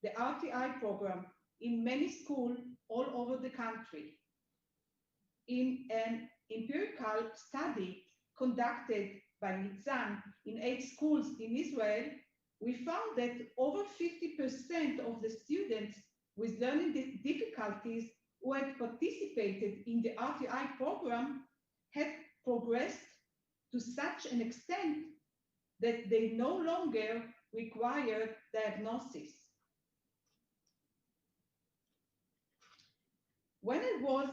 the RTI program in many schools all over the country. In an empirical study conducted by Nitzan in 8 schools in Israel, we found that over 50% of the students with learning difficulties who had participated in the RTI program had progressed to such an extent that they no longer require diagnosis. When I was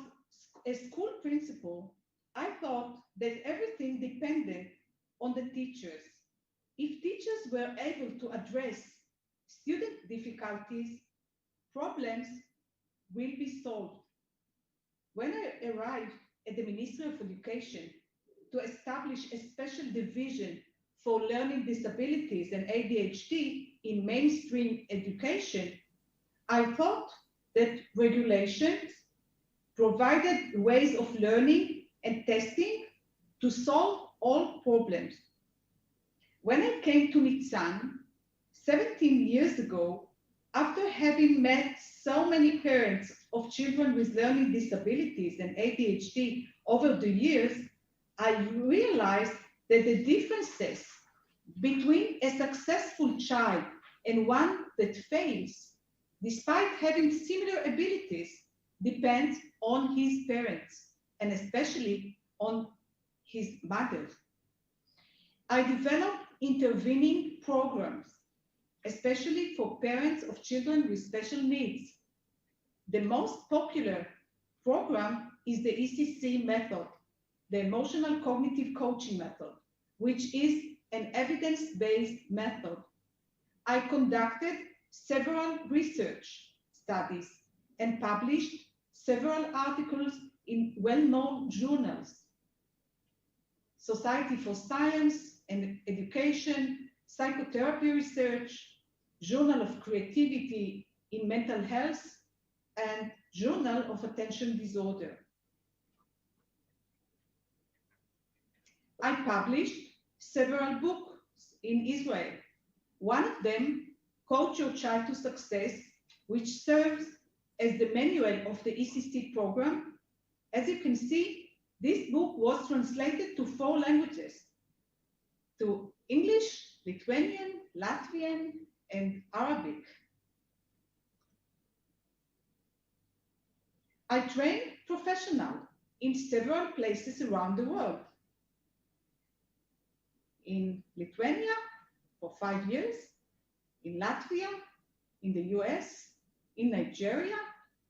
a school principal, I thought that everything depended on the teachers. If teachers were able to address student difficulties, problems will be solved. When I arrived at the Ministry of Education to establish a special division for learning disabilities and ADHD in mainstream education, I thought that regulations provided ways of learning and testing to solve all problems. When I came to Nitzan 17 years ago, after having met so many parents of children with learning disabilities and ADHD over the years, I realized that the differences between a successful child and one that fails, despite having similar abilities, depends on his parents, and especially on his mother. I developed intervening programs, especially for parents of children with special needs. The most popular program is the ECC method, the Emotional Cognitive Coaching Method, which is an evidence-based method. I conducted several research studies and published several articles in well-known journals: Society for Science and Education, Psychotherapy Research, Journal of Creativity in Mental Health, and Journal of Attention Disorder. I published several books in Israel. One of them, Coach Your Child to Success, which serves as the manual of the ECC program. As you can see, this book was translated to 4 languages, to English, Lithuanian, Latvian, and Arabic. I trained professionals in several places around the world. In Lithuania for 5 years, in Latvia, in the US, in Nigeria,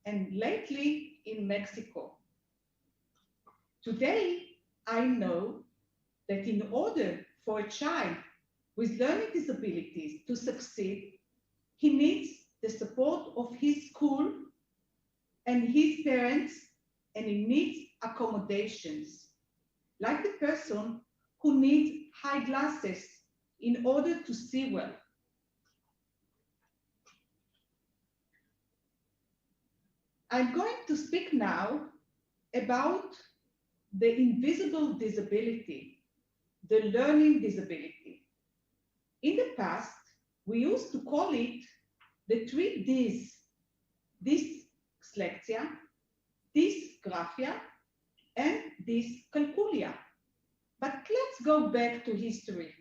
and lately in Mexico. Today, I know that in order for a child with learning disabilities to succeed, he needs the support of his school and his parents, and he needs accommodations, like the person who needs high glasses in order to see well. I'm going to speak now about the invisible disability, the learning disability. In the past, we used to call it the 3 Ds: dyslexia, dysgraphia, and dyscalculia. But let's go back to history.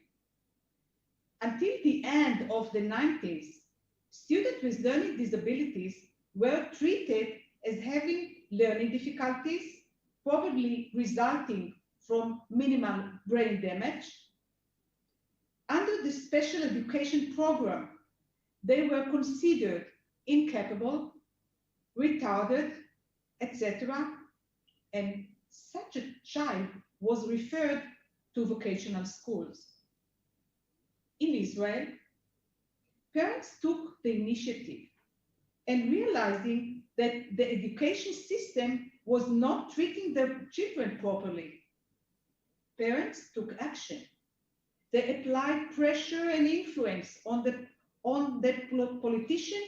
Until the end of the 90s, students with learning disabilities were treated as having learning difficulties, probably resulting from minimal brain damage. Under the special education program, they were considered incapable, retarded, etc. And such a child was referred to vocational schools. In Israel, parents took the initiative and realizing that the education system was not treating their children properly, parents took action. They applied pressure and influence on the politician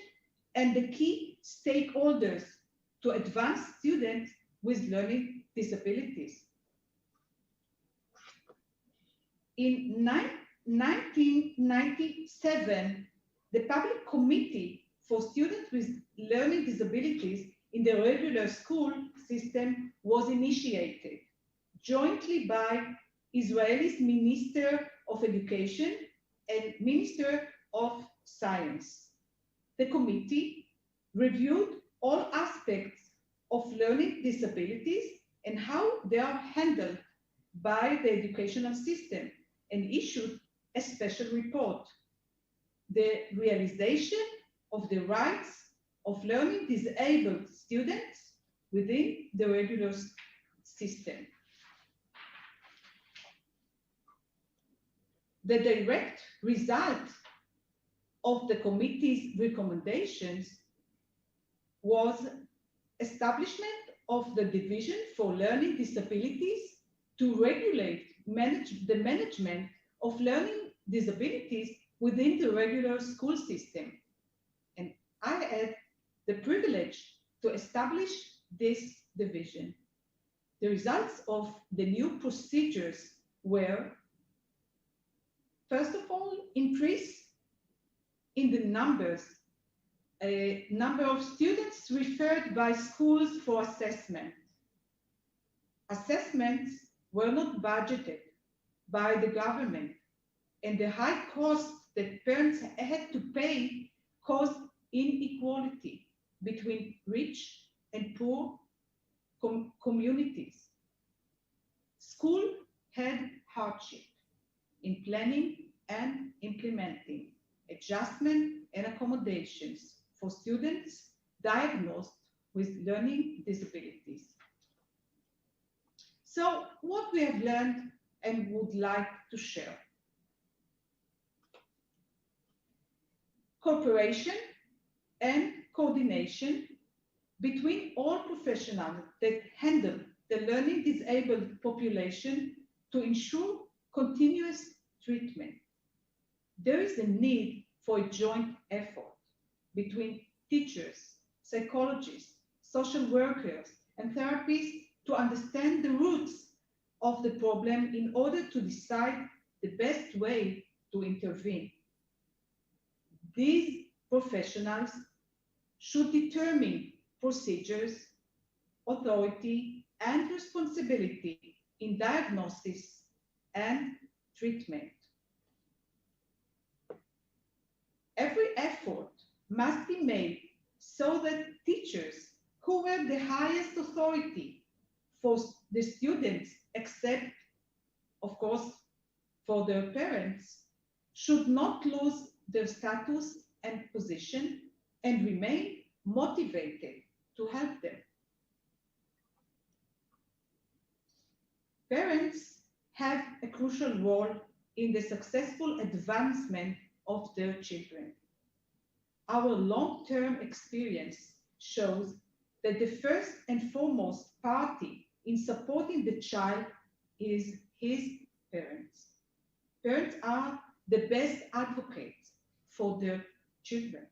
and the key stakeholders to advance students with learning disabilities. In 1997, the Public Committee for Students with Learning Disabilities in the regular school system was initiated jointly by Israel's Minister of Education and Minister of Science. The committee reviewed all aspects of learning disabilities and how they are handled by the educational system and issued a special report, the realization of the rights of learning disabled students within the regular system. The direct result of the committee's recommendations was establishment of the Division for Learning Disabilities to regulate the management of learning disabilities within the regular school system. And I had the privilege to establish this division. The results of the new procedures were, first of all, increase in the number of students referred by schools for assessment. Assessments were not budgeted by the government, and the high cost that parents had to pay caused inequality between rich and poor communities. School had hardship in planning and implementing adjustment and accommodations for students diagnosed with learning disabilities. So what we have learned and would like to share. Cooperation and coordination between all professionals that handle the learning disabled population to ensure continuous treatment. There is a need for a joint effort between teachers, psychologists, social workers, and therapists to understand the roots of the problem in order to decide the best way to intervene. These professionals should determine procedures, authority, and responsibility in diagnosis and treatment. Every effort must be made so that teachers who have the highest authority for the students, except, of course, for their parents, should not lose their status and position and remain motivated to help them. Parents have a crucial role in the successful advancement of their children. Our long-term experience shows that the first and foremost party in supporting the child is his parents. Parents are the best advocates for their children.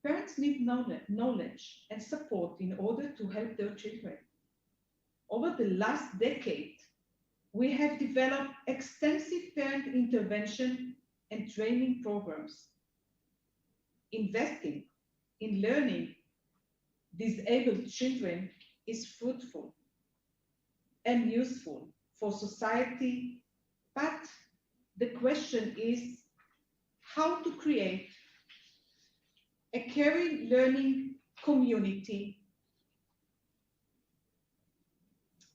Parents need knowledge and support in order to help their children. Over the last decade, we have developed extensive parent intervention and training programs. Investing in learning disabled children is fruitful and useful for society, but the question is how to create a caring learning community.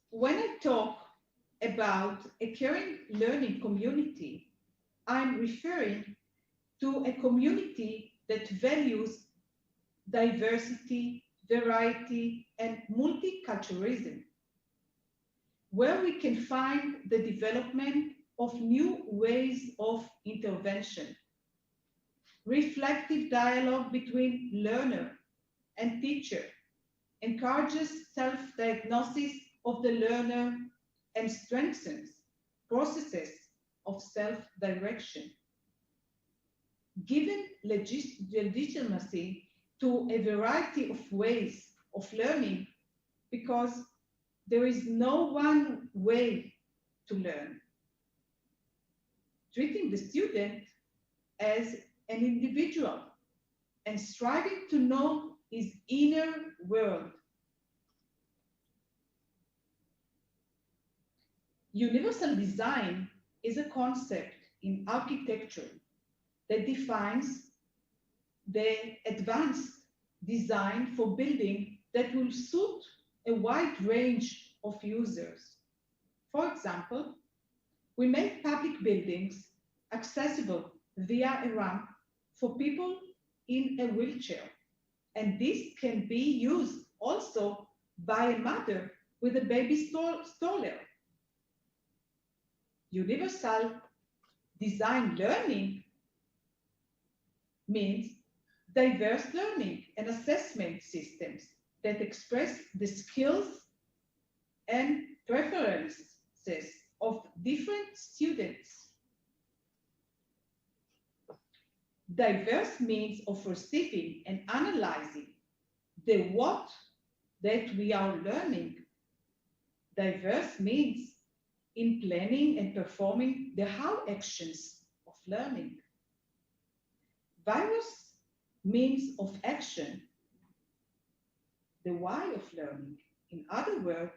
When I talk about a caring learning community, I'm referring to a community that values diversity, variety, and multiculturalism, where we can find the development of new ways of intervention, reflective dialogue between learner and teacher, encourages self-diagnosis of the learner and strengthens processes of self-direction. Given legitimacy to a variety of ways of learning, because there is no one way to learn. Treating the student as an individual and striving to know his inner world. Universal design is a concept in architecture that defines the advanced design for building that will suit a wide range of users. For example, we make public buildings accessible via a ramp for people in a wheelchair. And this can be used also by a mother with a baby stroller. Universal design learning means diverse learning and assessment systems that express the skills and preferences of different students. Diverse means of receiving and analyzing the what that we are learning. Diverse means in planning and performing the how actions of learning. Various means of action, the why of learning. In other words,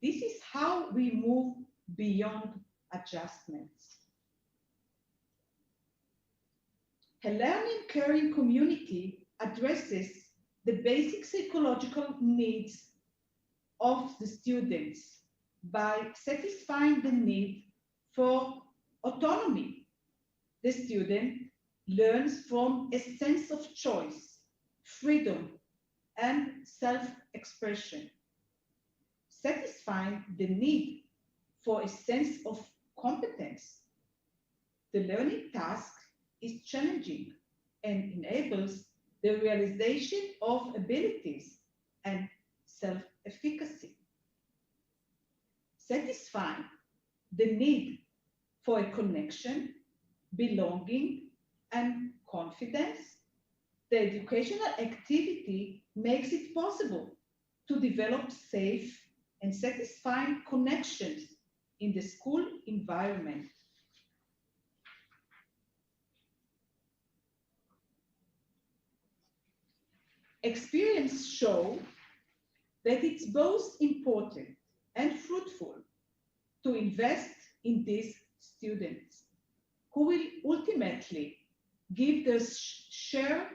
this is how we move beyond adjustments. A learning caring community addresses the basic psychological needs of the students by satisfying the need for autonomy. The student learns from a sense of choice, freedom, and self-expression. Satisfying the need for a sense of competence. The learning task is challenging and enables the realization of abilities and self-efficacy. Satisfying the need for a connection, belonging, and confidence, the educational activity makes it possible to develop safe and satisfying connections in the school environment. Experience show that it's both important and fruitful to invest in these students who will ultimately give their share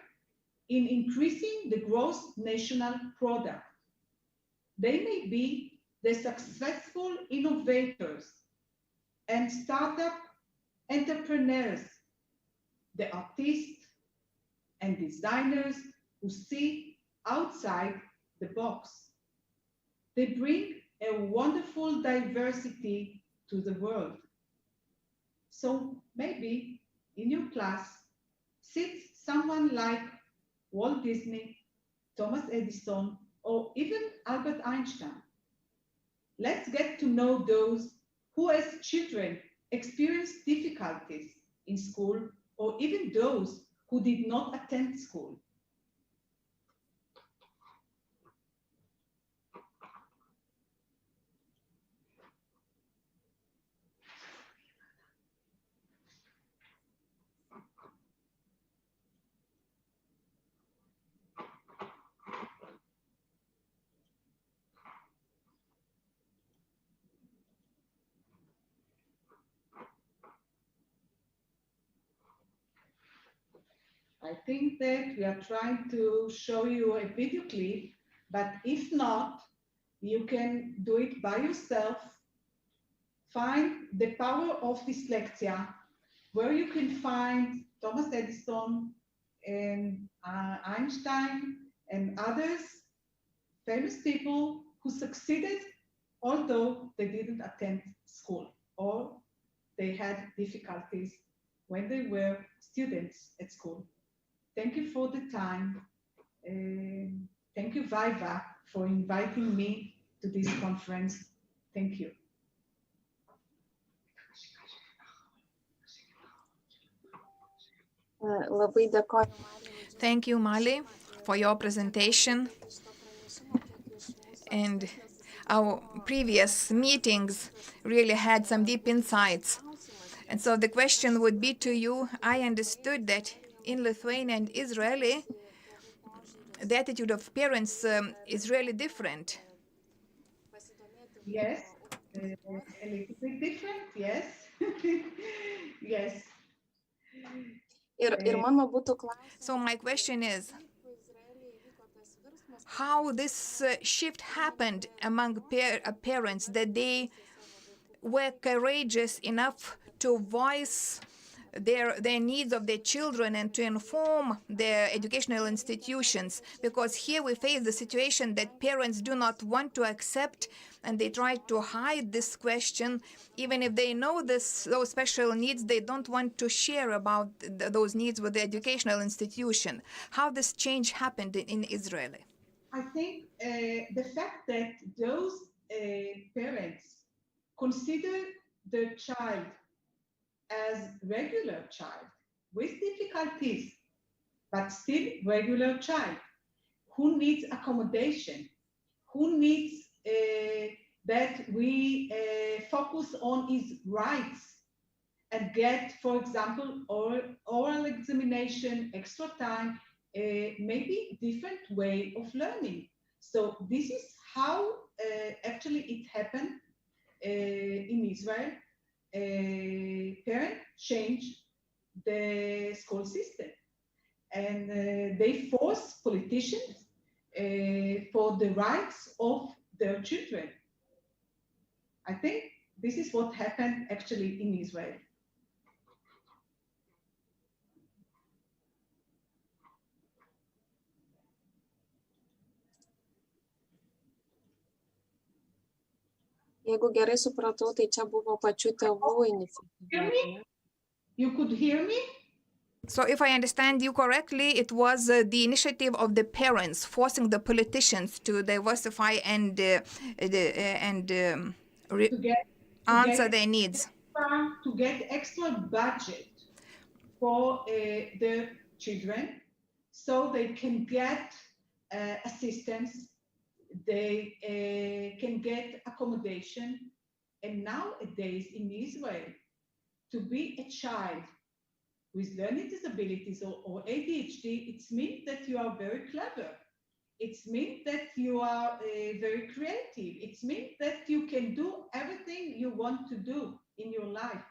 in increasing the gross national product. They may be the successful innovators and startup entrepreneurs, the artists and designers who see outside the box. They bring a wonderful diversity to the world. So maybe in your class sits someone like Walt Disney, Thomas Edison, or even Albert Einstein. Let's get to know those who as children experienced difficulties in school, or even those who did not attend school. I think that we are trying to show you a video clip, but if not, you can do it by yourself. Find the power of dyslexia, where you can find Thomas Edison and Einstein and others, famous people who succeeded, although they didn't attend school or they had difficulties when they were students at school. Thank you for the time. Thank you, Viva, for inviting me to this conference. Thank you. Thank you, Mali, for your presentation. And our previous meetings really had some deep insights. And so the question would be to you, I understood that in Lithuania and Israeli, the attitude of parents is really different. Yes, a little bit different, yes. Yes. Ir mano būtų klausimas. So my question is, how this shift happened among parents, that they were courageous enough to voice their needs of their children and to inform their educational institutions, because here we face the situation that parents do not want to accept, and they try to hide this question. Even if they know those special needs, they don't want to share about those needs with the educational institution. How this change happened in Israel? I think the fact that those parents consider their child as regular child with difficulties, but still regular child, who needs accommodation, who needs that we focus on his rights and get, for example, oral examination, extra time, maybe different way of learning. So this is how actually it happened in Israel. Parents changed the school system, and they force politicians for the rights of their children. I think this is what happened actually in Israel. Jeigu gerai supratau, tai čia buvo pačių tėvų iniciatyva. You could hear me? So if I understand you correctly, it was the initiative of the parents forcing the politicians to diversify and answer their needs. To get extra budget for the children so they can get assistance, they can get accommodation. And nowadays in Israel, to be a child with learning disabilities or ADHD, it means that you are very clever. It means that you are very creative. It means that you can do everything you want to do in your life.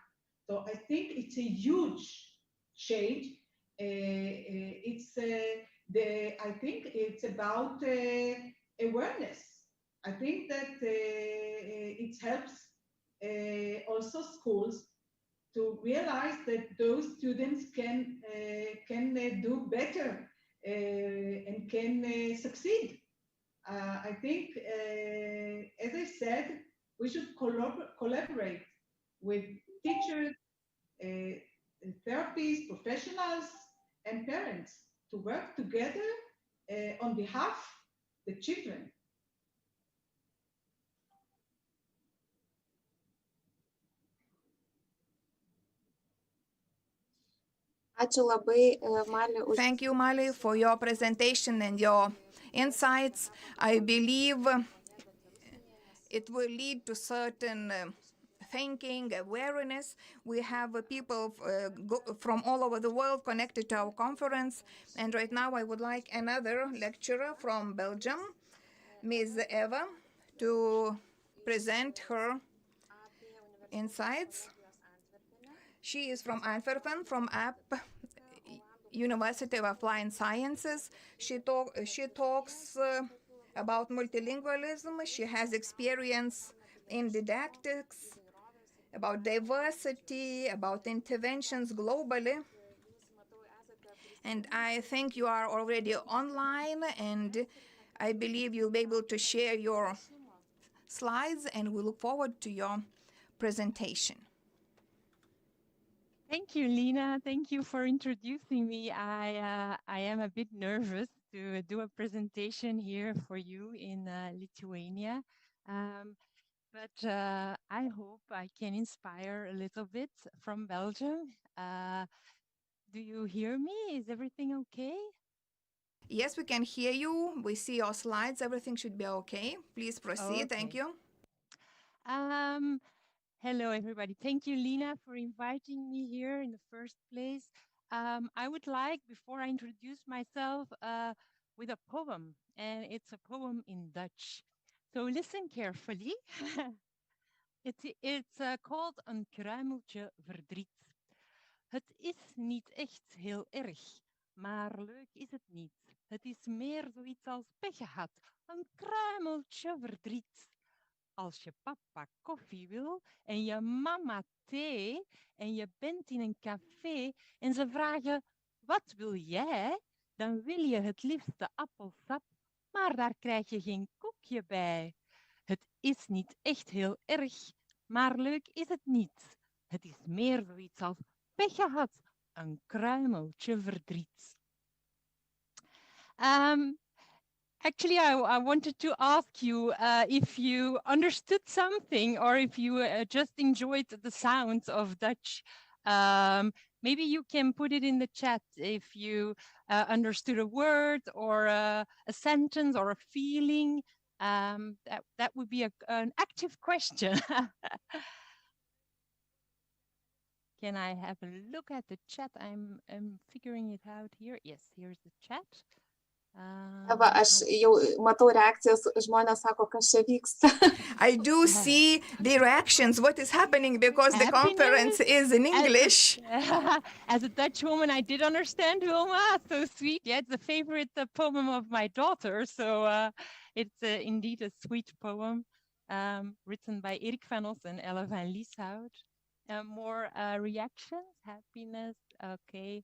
So I think it's a huge change. I think it's about awareness. I think that it helps also schools to realize that those students can do better and can succeed. I think, as I said, we should collaborate with teachers, therapists, professionals, and parents to work together on behalf of the children. Thank you, Mali, for your presentation and your insights. I believe it will lead to certain thinking, awareness. We have people from all over the world connected to our conference. And right now I would like another lecturer from Belgium, Ms. Eva, to present her insights. She is from Antwerpen, from App University of Applied Sciences. She talks about multilingualism. She has experience in didactics, about diversity, about interventions globally. And I think you are already online, and I believe you'll be able to share your slides, and we look forward to your presentation. Thank you, Lina. Thank you for introducing me. I am a bit nervous to do a presentation here for you in Lithuania. But I hope I can inspire a little bit from Belgium. Do you hear me? Is everything okay? Yes, we can hear you. We see your slides. Everything should be okay. Please proceed. Thank Okay. you. Hello, everybody. Thank you, Lina, for inviting me here in the first place. I would like, before I introduce myself, with a poem, and it's a poem in Dutch. So listen carefully. It's called Een kruimeltje verdriet. Het is niet echt heel erg, maar leuk is het niet. Het is meer zoiets als pech gehad. Een kruimeltje verdriet. Als je papa koffie wil en je mama thee en je bent in een café en ze vragen, wat wil jij? Dan wil je het liefste appelsap, maar daar krijg je geen koekje bij. Het is niet echt heel erg, maar leuk is het niet. Het is meer zoiets als pech gehad, een kruimeltje verdriet. Actually, I wanted to ask you if you understood something or if you just enjoyed the sounds of Dutch. Maybe you can put it in the chat if you understood a word or a sentence or a feeling. That would be an active question. Can I have a look at the chat? I'm figuring it out here. Yes, here's the chat. Va, aš jau matau reakcijas, žmonės sako, kas čia vyksta. I do see the reactions, what is happening, because the conference is in English. As a Dutch woman, I did understand Wilma, so sweet. Yeah, it's a favorite poem of my daughter, so it's indeed a sweet poem written by Erik van Os and Ella van Lieshout. More reactions, happiness, okay.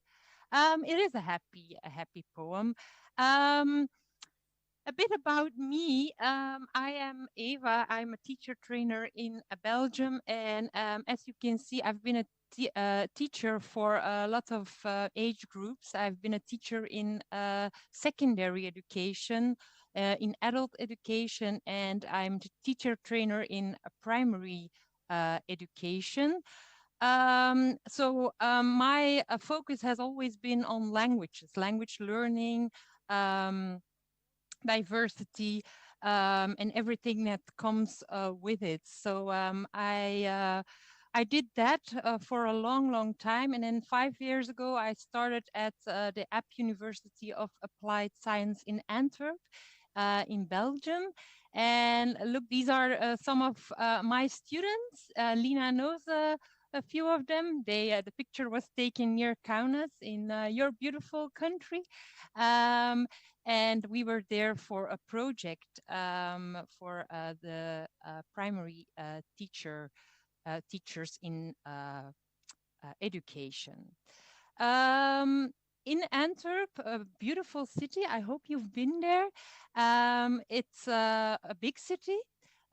It is a happy poem. A bit about me. I am Eva. I'm a teacher trainer in Belgium, and as you can see, I've been a teacher for a lot of age groups. I've been a teacher in secondary education, in adult education, and I'm the teacher trainer in primary education. So my focus has always been on languages, language learning, diversity, and everything that comes with it. So I did that for a long time. And then 5 years ago, I started at the App University of Applied Science in Antwerp, in Belgium. And look, these are some of my students. Lina knows a few of them. The picture was taken near Kaunas in your beautiful country. And we were there for a project for the primary teachers in education. In Antwerp, a beautiful city. I hope you've been there. It's a big city.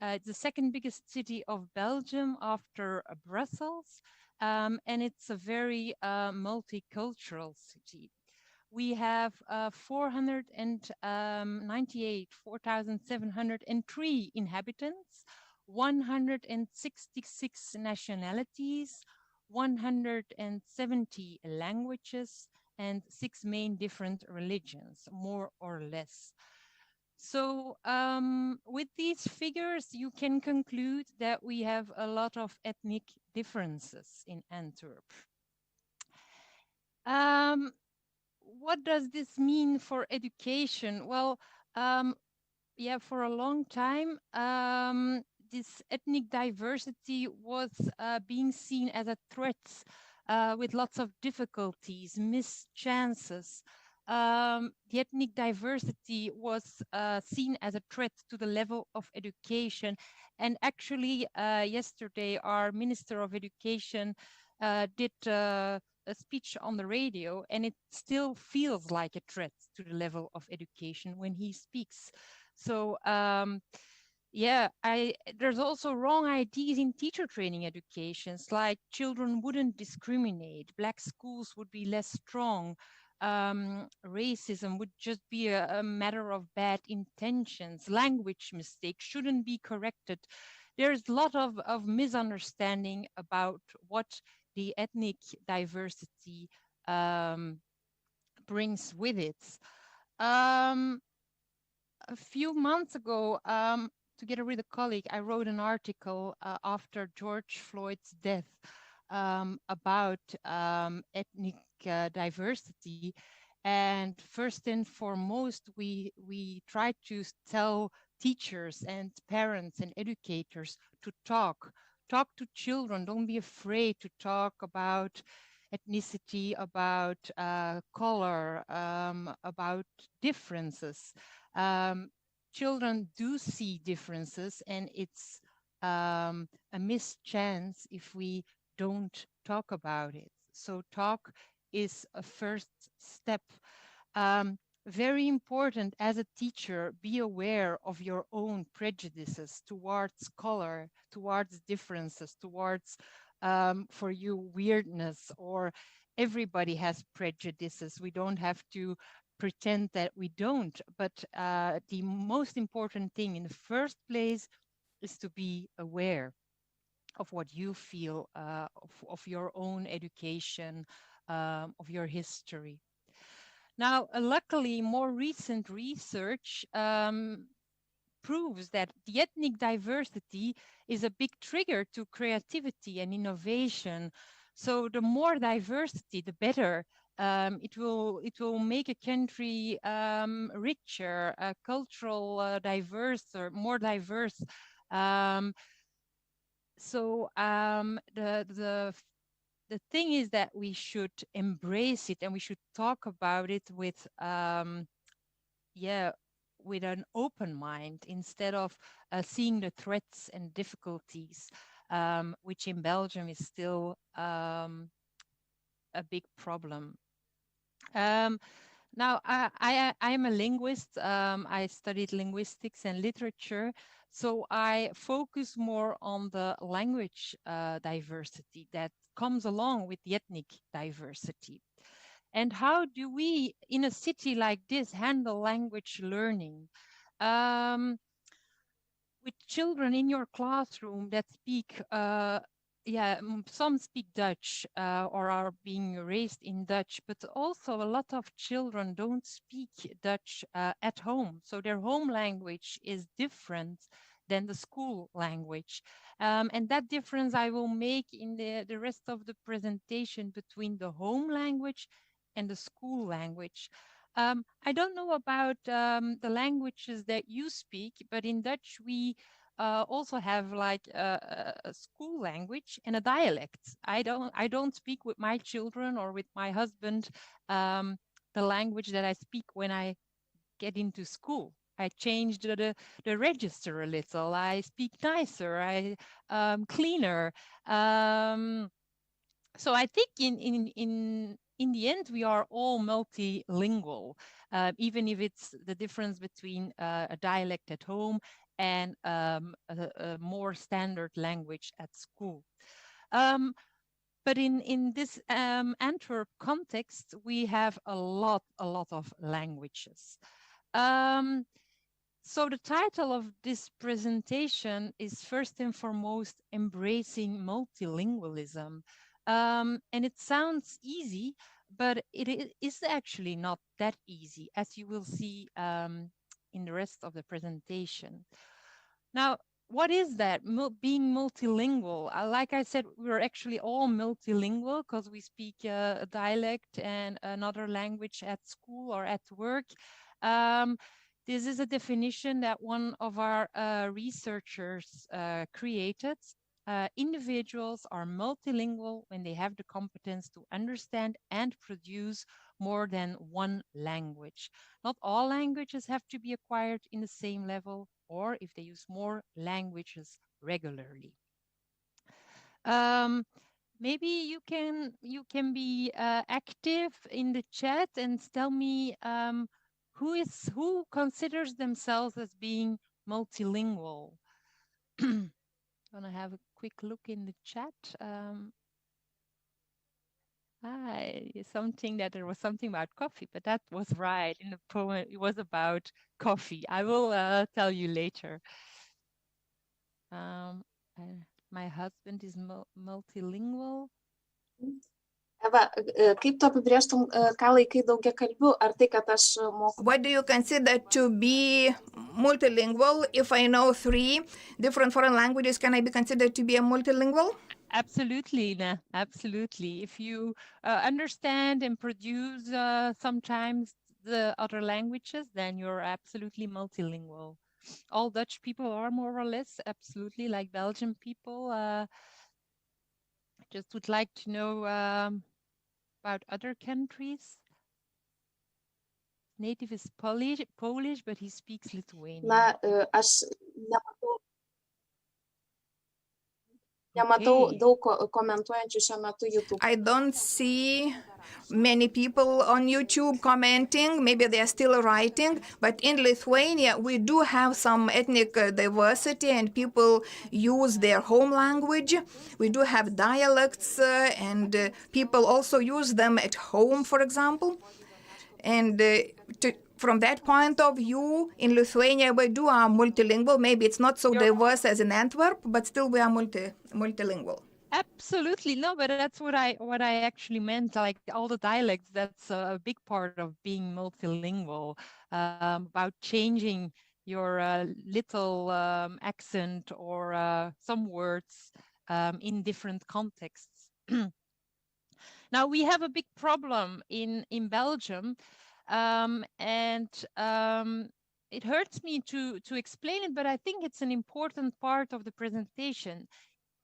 It's the second biggest city of Belgium after Brussels. And it's a very multicultural city. We have 4,703 inhabitants, 166 nationalities, 170 languages, and 6 main different religions, more or less. So with these figures, you can conclude that we have a lot of ethnic differences in Antwerp. What does this mean for education? Well, yeah, for a long time, this ethnic diversity was being seen as a threat with lots of difficulties, missed chances. The ethnic diversity was seen as a threat to the level of education. And actually, yesterday, our Minister of Education did a speech on the radio, and it still feels like a threat to the level of education when he speaks. So yeah, there's also wrong ideas in teacher training educations, like children wouldn't discriminate, Black schools would be less strong, racism would just be a matter of bad intentions, language mistakes shouldn't be corrected. There's a lot of misunderstanding about what the ethnic diversity brings with it. A few months ago, together with a colleague, I wrote an article after George Floyd's death about ethnic diversity. And first and foremost, we tried to tell teachers and parents and educators to talk to children. Don't be afraid to talk about ethnicity, about color, about differences. Children do see differences, and it's a missed chance if we don't talk about it. So talk is a first step. Very important as a teacher, be aware of your own prejudices towards color, towards differences, towards, for you, weirdness, or everybody has prejudices. We don't have to pretend that we don't, but the most important thing in the first place is to be aware of what you feel, of your own education, of your history. Now, luckily, more recent research proves that the ethnic diversity is a big trigger to creativity and innovation. So the more diversity, the better. It will make a country richer, cultural, diverse, or more diverse. The thing is that we should embrace it, and we should talk about it with with an open mind, instead of seeing the threats and difficulties, which in Belgium is still a big problem. Now, I'm a linguist. I studied linguistics and literature, so I focus more on the language diversity that comes along with the ethnic diversity. And how do we, in a city like this, handle language learning? With children in your classroom that speak, some speak Dutch or are being raised in Dutch, but also a lot of children don't speak Dutch at home. So their home language is different than the school language. And that difference I will make in the rest of the presentation between the home language and the school language. I don't know about the languages that you speak, but in Dutch we also have like a school language and a dialect. I don't speak with my children or with my husband the language that I speak when I get into school. I changed the register a little. I speak nicer. I cleaner. So I think in the end, we are all multilingual, even if it's the difference between a dialect at home and a more standard language at school. But in this Antwerp context, we have a lot of languages. So the title of this presentation is first and foremost Embracing Multilingualism. And it sounds easy, but it is actually not that easy, as you will see in the rest of the presentation. Now, what is that, being multilingual? Like I said, we're actually all multilingual because we speak a dialect and another language at school or at work. This is a definition that one of our researchers created. Individuals are multilingual when they have the competence to understand and produce more than one language. Not all languages have to be acquired in the same level, or if they use more languages regularly. Maybe you can be active in the chat and tell me who considers themselves as being multilingual. Gonna have a quick look in the chat. Something that there was something about coffee, but that was right. In the poem, it was about coffee. I will tell you later. My husband is multilingual. Eva, kaip tu apibrėžtum, ką laikai daugiakalbiu, ar tai, kad aš moku? What do you consider to be multilingual? If I know 3 different foreign languages, can I be considered to be a multilingual? Absolutely, Ina, absolutely. If you understand and produce sometimes the other languages, then you're absolutely multilingual. All Dutch people are more or less absolutely like Belgian people. Just would like to know about other countries. Native is Polish, but he speaks Lithuanian. Na, aš nematau Okay. daug komentuojančių šiuo metu YouTube. I don't see many people on YouTube commenting. Maybe they are still writing. But in Lithuania, we do have some ethnic diversity and people use their home language. We do have dialects and people also use them at home, for example. And from that point of view, in Lithuania, we do are multilingual. Maybe it's not so diverse as in Antwerp, but still we are multilingual. Absolutely, no, but that's what I actually meant. Like all the dialects, that's a big part of being multilingual. About changing your little accent or some words in different contexts. Now we have a big problem in Belgium, and it hurts me to explain it, but I think it's an important part of the presentation.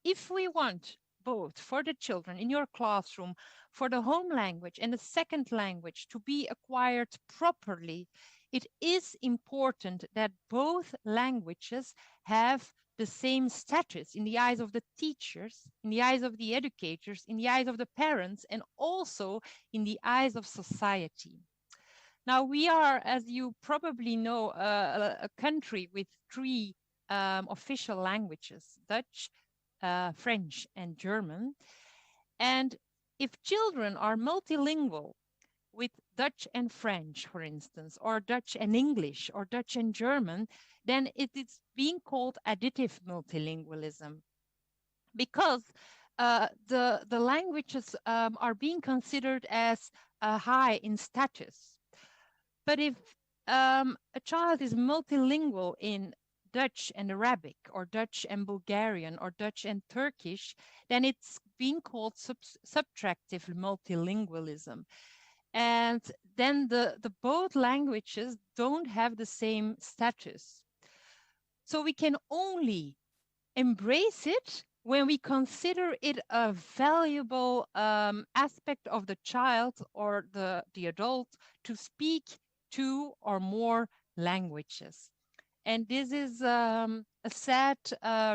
If we want both for the children in your classroom, for the home language and the second language to be acquired properly, it is important that both languages have the same status in the eyes of the teachers, in the eyes of the educators, in the eyes of the parents, and also in the eyes of society. Now, we are, as you probably know, a country with 3 official languages, Dutch, French, and German. And if children are multilingual with Dutch and French, for instance, or Dutch and English, or Dutch and German, then it is being called additive multilingualism, because the languages are being considered as high in status. But if a child is multilingual in Dutch and Arabic, or Dutch and Bulgarian, or Dutch and Turkish, then it's being called subtractive multilingualism. And then the both languages don't have the same status. So we can only embrace it when we consider it a valuable aspect of the child or the adult to speak 2 or more languages. And this is a sad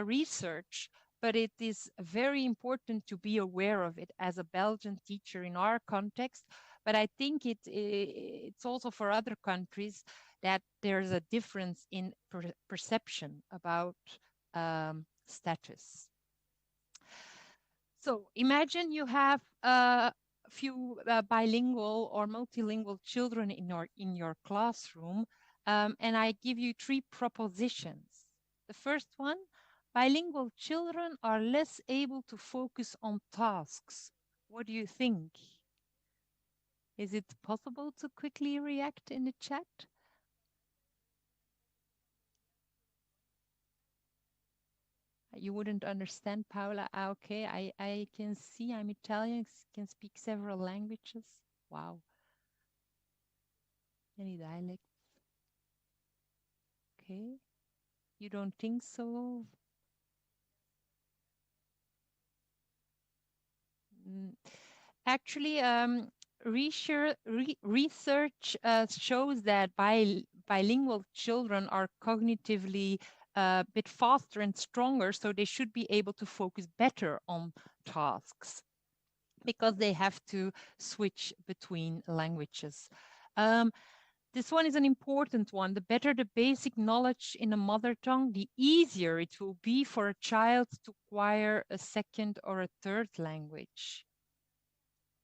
research, but it is very important to be aware of it as a Belgian teacher in our context. But I think it's also for other countries that there's a difference in perception about status. So imagine you have a few bilingual or multilingual children in your classroom, and I give you 3 propositions. The first one, bilingual children are less able to focus on tasks. What do you think? Is it possible to quickly react in the chat? You wouldn't understand, Paula. Okay, I can see I'm Italian, can speak several languages. Wow. Any dialects? Okay. You don't think so? Actually, research shows that bilingual children are cognitively a bit faster and stronger, so they should be able to focus better on tasks because they have to switch between languages. This one is an important one. The better the basic knowledge in a mother tongue, the easier it will be for a child to acquire a second or a third language.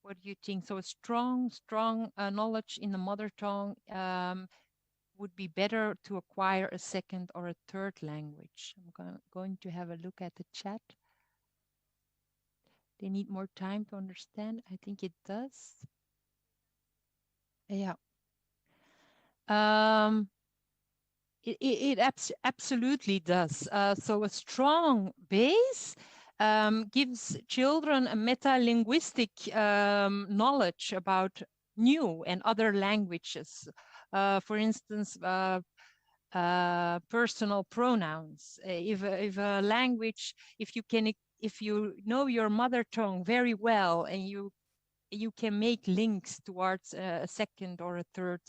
What do you think? So a strong knowledge in the mother tongue would be better to acquire a second or a third language. I'm going to have a look at the chat. they need more time to understand. I think it does. Yeah. It absolutely does. So a strong base gives children a meta-linguistic knowledge about new and other languages. For instance, personal pronouns. If a language, if you know your mother tongue very well, and you can make links towards a second or a third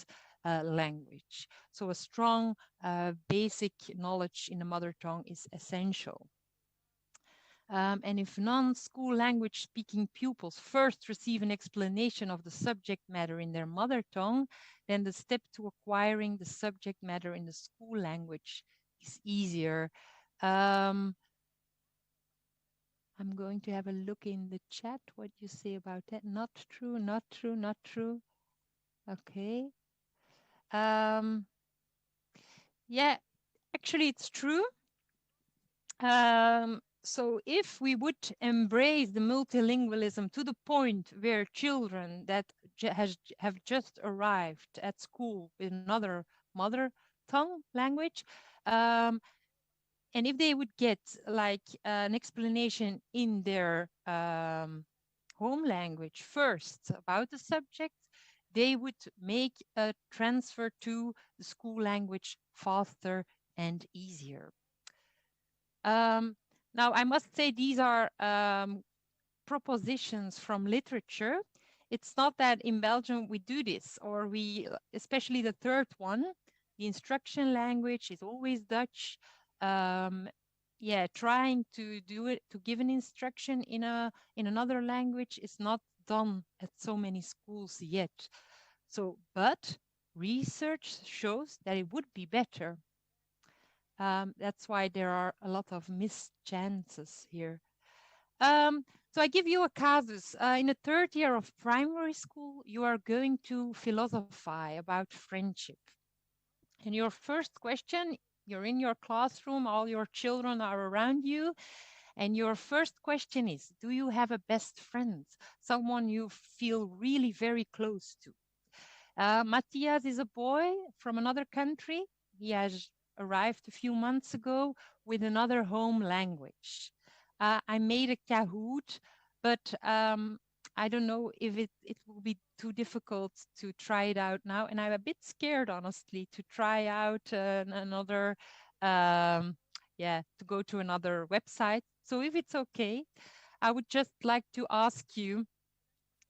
language. So a strong basic knowledge in the mother tongue is essential. And if non-school language speaking pupils first receive an explanation of the subject matter in their mother tongue, then the step to acquiring the subject matter in the school language is easier. I'm going to have a look in the chat what you say about that. Not true, not true, not true. Okay. Yeah, actually it's true. So if we would embrace the multilingualism to the point where children that have just arrived at school with another mother tongue language, and if they would get like an explanation in their home language first about the subject, they would make a transfer to the school language faster and easier. Now, I must say these are propositions from literature. It's not that in Belgium we do this, or we, especially the third one, the instruction language is always Dutch. Yeah, trying to do it, to give an instruction in another language is not done at so many schools yet. So, but research shows that it would be better. That's why there are a lot of missed chances here. So I give you a casus. In the third year of primary school, you are going to philosophize about friendship. And your first question, you're in your classroom, all your children are around you, and your first question is, do you have a best friend? Someone you feel really very close to? Matthias is a boy from another country. He has arrived a few months ago with another home language. I made a Kahoot, but I don't know if it will be too difficult to try it out now. And I'm a bit scared, honestly, to try out another, to go to another website. So if it's okay, I would just like to ask you,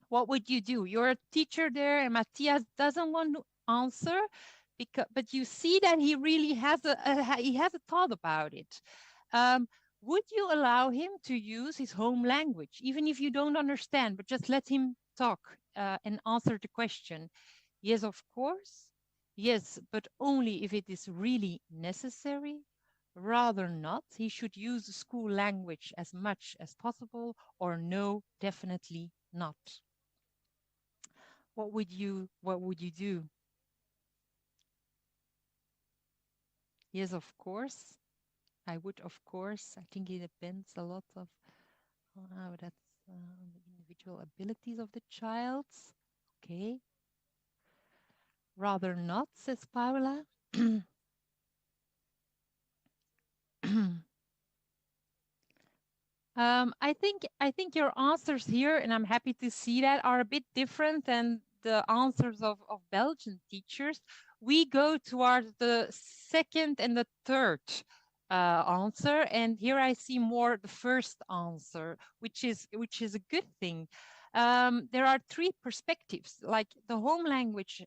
what would you do? You're a teacher there, and Matthias doesn't want to answer, but you see that he really has a thought about it. Would you allow him to use his home language, even if you don't understand, but just let him talk and answer the question? Yes, of course. Yes, but only if it is really necessary. Rather not. He should use the school language as much as possible, or no, definitely not. What would you do? Yes, of course. I would, of course. I think it depends a lot of how that's the individual abilities of the child. Okay. Rather not, says Paula. I think your answers here, and I'm happy to see that, are a bit different than the answers of Belgian teachers. We go towards the second and the third answer, and here I see more the first answer, which is a good thing. There are three perspectives. Like the home language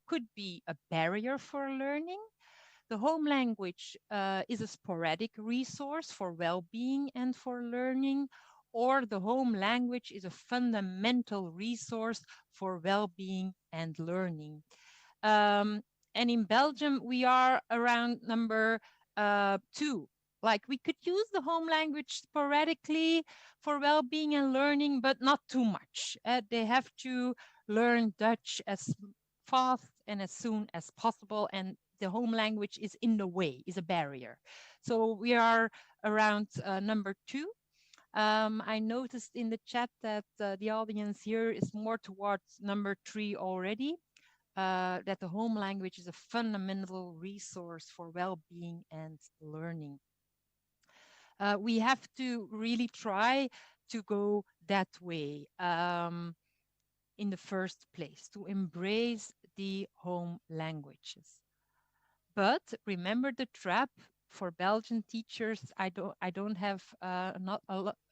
could be a barrier for learning. The home language is a sporadic resource for well-being and for learning, or the home language is a fundamental resource for well-being and learning. And in Belgium, we are around number 2. Like we could use the home language sporadically for well-being and learning, but not too much. They have to learn Dutch as fast and as soon as possible, and the home language is in the way, is a barrier. So we are around number 2. I noticed in the chat that the audience here is more towards number 3 already, that the home language is a fundamental resource for well-being and learning. We have to really try to go that way in the first place, to embrace the home languages. But remember the trap. For Belgian teachers, I don't have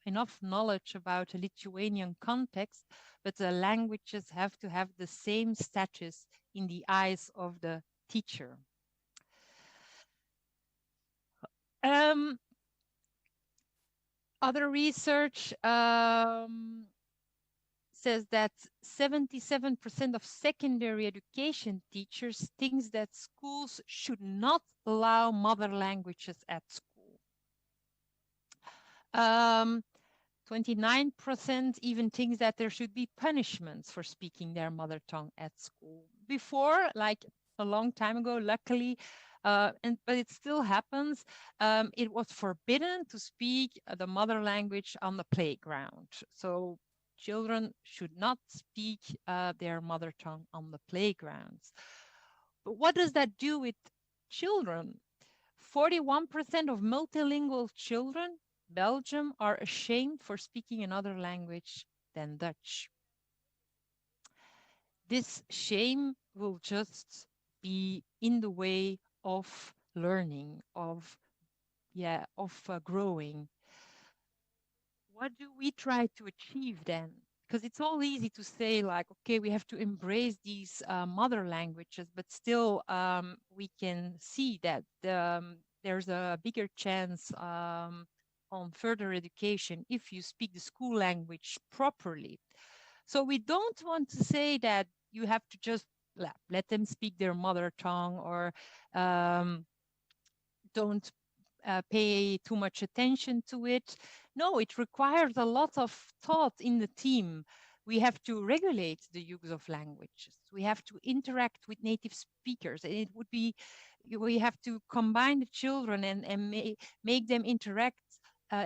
enough knowledge about a Lithuanian context, but the languages have to have the same status in the eyes of the teacher. Other research says that 77% of secondary education teachers thinks that schools should not allow mother languages at school. 29% even thinks that there should be punishments for speaking their mother tongue at school. Before, like a long time ago, luckily, but it still happens, it was forbidden to speak the mother language on the playground. So children should not speak their mother tongue on the playgrounds. But what does that do with children? 41% of multilingual children in Belgium are ashamed for speaking another language than Dutch. This shame will just be in the way of learning, of growing. What do we try to achieve then? Because it's all easy to say like, okay, we have to embrace these mother languages, but still we can see that there's a bigger chance on further education if you speak the school language properly. So we don't want to say that you have to just let them speak their mother tongue or don't pay too much attention to it. No, it requires a lot of thought in the team. We have to regulate the use of languages. We have to interact with native speakers. And it would be, we have to combine the children and make them interact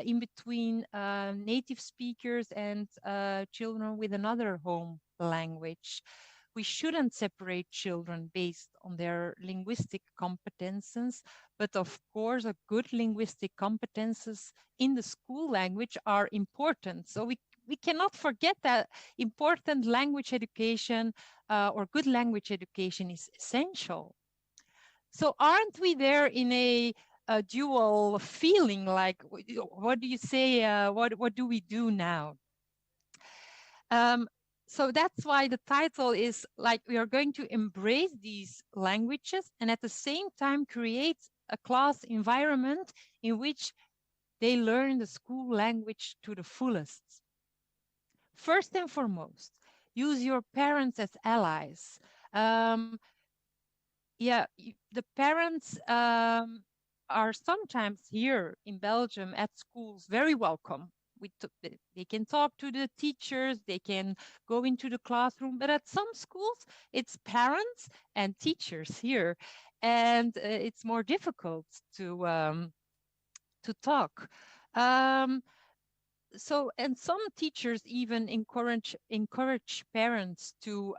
in between native speakers and children with another home language. We shouldn't separate children based on their linguistic competences, but of course, a good linguistic competences in the school language are important. So we cannot forget that important language education or good language education is essential. So aren't we there in a dual feeling, like, what do you say, what do we do now? So that's why the title is like, we are going to embrace these languages and at the same time create a class environment in which they learn the school language to the fullest. First and foremost, use your parents as allies. The parents are sometimes here in Belgium at schools very welcome. They can talk to the teachers, they can go into the classroom, but at some schools, it's parents and teachers here. And it's more difficult to talk. And some teachers even encourage parents to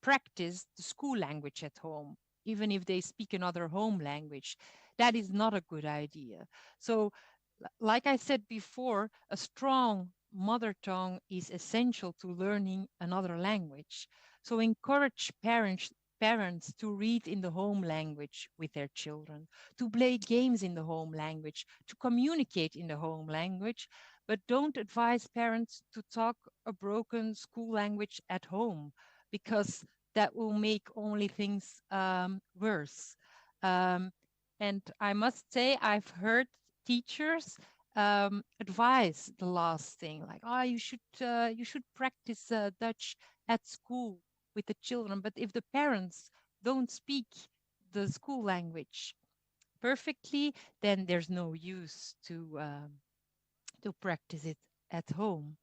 practice the school language at home, even if they speak another home language. That is not a good idea. So, like I said before, a strong mother tongue is essential to learning another language. So encourage parents to read in the home language with their children, to play games in the home language, to communicate in the home language, but don't advise parents to talk a broken school language at home, because that will make only things worse. And I must say, I've heard teachers advise the last thing, like, you should practice Dutch at school with the children. But if the parents don't speak the school language perfectly, then there's no use to practice it at home.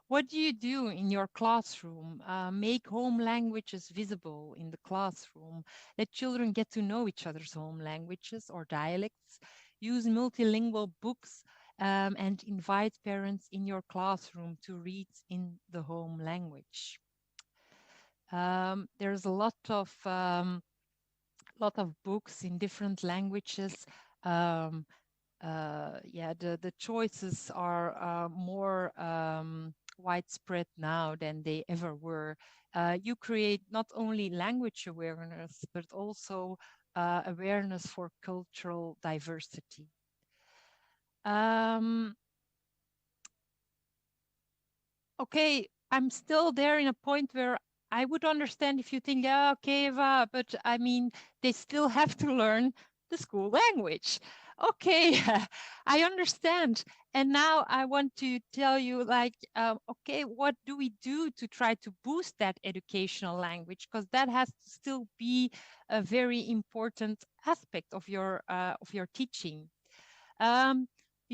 What do you do in your classroom? Make home languages visible in the classroom. Let children get to know each other's home languages or dialects. Use multilingual books and invite parents in your classroom to read in the home language. There's a lot of books in different languages. Yeah, the choices are more widespread now than they ever were. You create not only language awareness, but also awareness for cultural diversity. Okay, I'm still there in a point where I would understand if you think, yeah, okay, Eva, but I mean, they still have to learn the school language. Okay, I understand. And now I want to tell you, like, okay, what do we do to try to boost that educational language? Because that has to still be a very important aspect of your teaching. The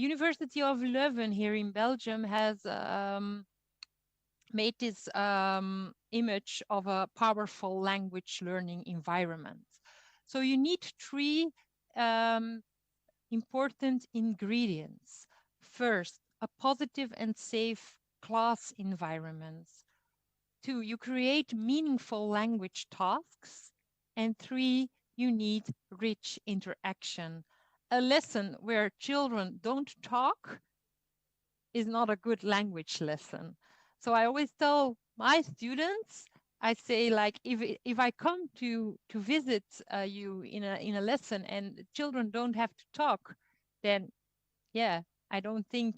University of Leuven here in Belgium has made this image of a powerful language learning environment. So you need 3 important ingredients. First, a positive and safe class environment. 2, you create meaningful language tasks. And 3, you need rich interaction. A lesson where children don't talk is not a good language lesson. So I always tell my students, I say, like, if I come to visit you in a lesson and children don't have to talk, then yeah, I don't think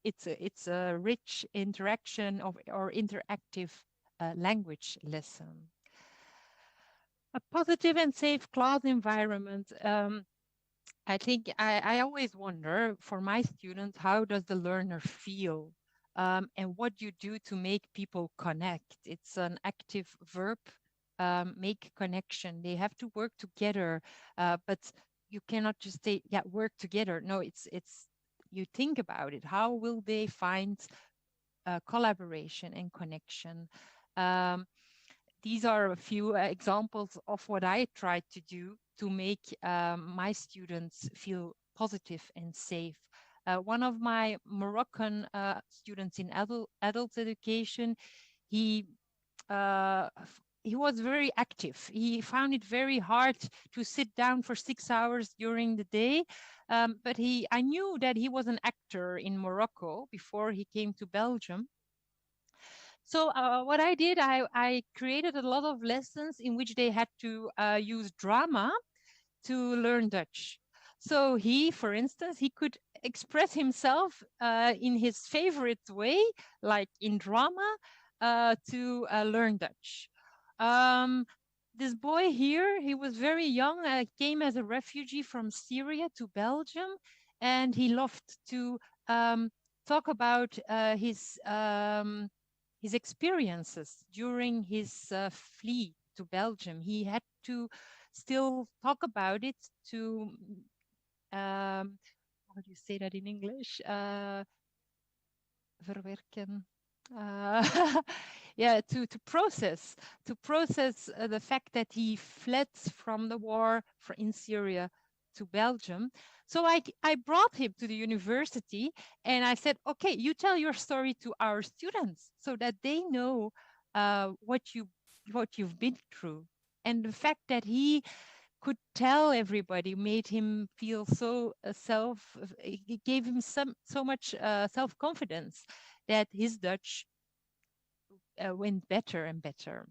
it's a rich interaction or interactive language lesson. A positive and safe class environment. I think I always wonder for my students, how does the learner feel? And what you do to make people connect. It's an active verb, make connection. They have to work together, but you cannot just say, yeah, work together. No, it's you think about it. How will they find collaboration and connection? These are a few examples of what I tried to do to make my students feel positive and safe. One of my Moroccan students in adult education, he was very active. He found it very hard to sit down for 6 hours during the day, but I knew that he was an actor in Morocco before he came to Belgium. So what I did, I created a lot of lessons in which they had to use drama to learn Dutch. So he, for instance, he could express himself in his favorite way, like in drama, to learn Dutch. This boy here, he was very young, came as a refugee from Syria to Belgium, and he loved to talk about his experiences during his flee to Belgium. He had to still talk about it to, how do you say that in English? Verwerken. Yeah, to process the fact that he fled from the war in Syria to Belgium. So I brought him to the university and I said, okay, you tell your story to our students so that they know what you've been through. And the fact that he could tell everybody made him feel so it gave him so much self-confidence that his Dutch went better and better.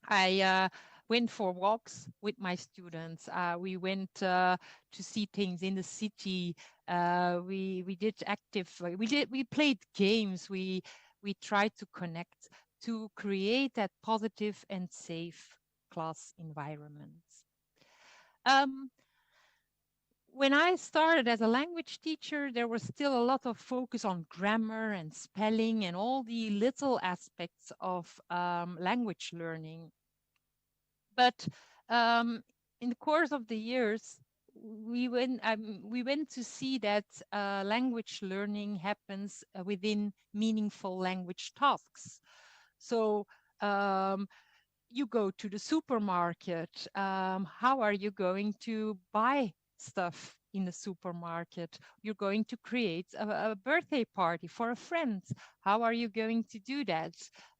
I went for walks with my students. We went to see things in the city. We did we played games. We tried to connect to create that positive and safe class environment. When I started as a language teacher, there was still a lot of focus on grammar and spelling and all the little aspects of language learning. But in the course of the years, we went to see that language learning happens within meaningful language tasks. So you go to the supermarket. How are you going to buy stuff in the supermarket. You're going to create a birthday party for a friend. How are you going to do that?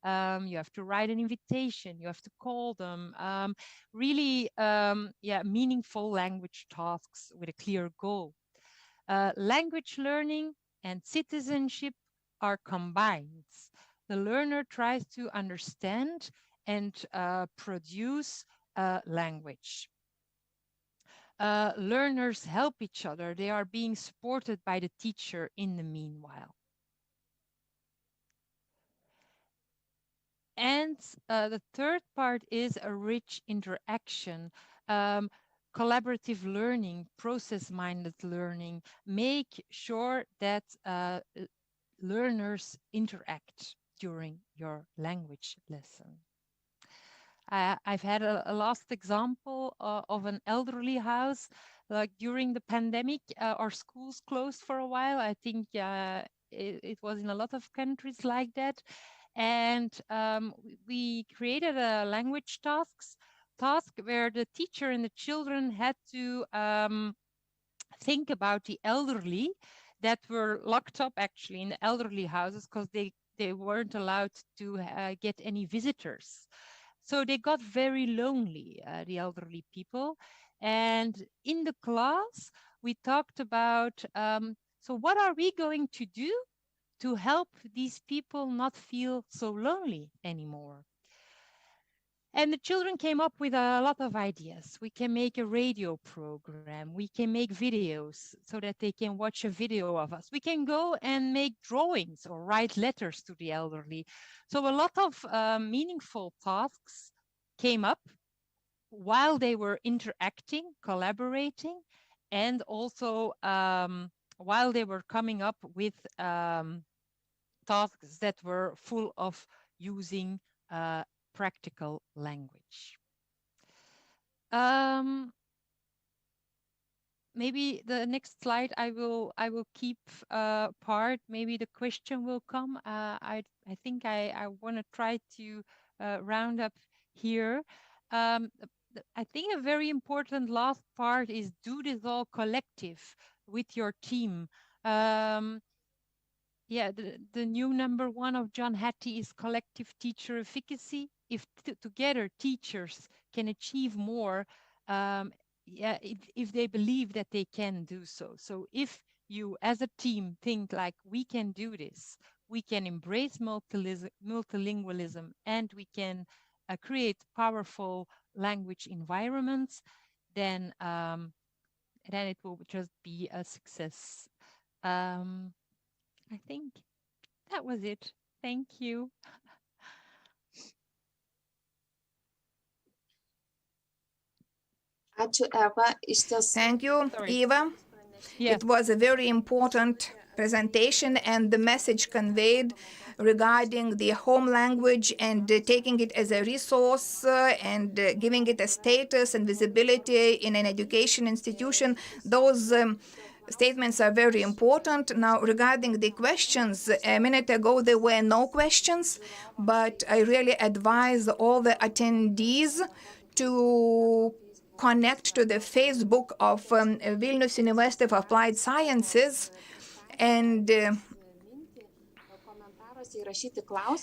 You have to write an invitation. You have to call them. Really, meaningful language tasks with a clear goal. Language learning and citizenship are combined. The learner tries to understand and produce language. Learners help each other. They are being supported by the teacher in the meanwhile. And the third part is a rich interaction. Collaborative learning, process-minded learning, make sure that learners interact during your language lesson. I've had a last example of an elderly house. Like during the pandemic, our schools closed for a while. I think it was in a lot of countries like that. And we created a language task where the teacher and the children had to think about the elderly that were locked up actually in the elderly houses because they weren't allowed to get any visitors. So they got very lonely, the elderly people. And in the class, we talked about, so what are we going to do to help these people not feel so lonely anymore? And the children came up with a lot of ideas. We can make a radio program. We can make videos so that they can watch a video of us. We can go and make drawings or write letters to the elderly. So a lot of meaningful tasks came up while they were interacting, collaborating, and also while they were coming up with tasks that were full of using practical language. Maybe the next slide I will keep part. Maybe the question will come. I think I want to try to round up here. I think a very important last part is do this all collective with your team. Yeah, the new #1 of John Hattie is collective teacher efficacy. If together teachers can achieve more, if they believe that they can do so. So if you as a team think like we can do this, we can embrace multilingualism and we can create powerful language environments, then it will just be a success. I think that was it. Thank you. Thank you, Eva. Yeah. It was a very important presentation, and the message conveyed regarding the home language and taking it as a resource and giving it a status and visibility in an education institution, those statements are very important. Now, regarding the questions, a minute ago there were no questions, but I really advise all the attendees to connect to the Facebook of Vilnius University of Applied Sciences, and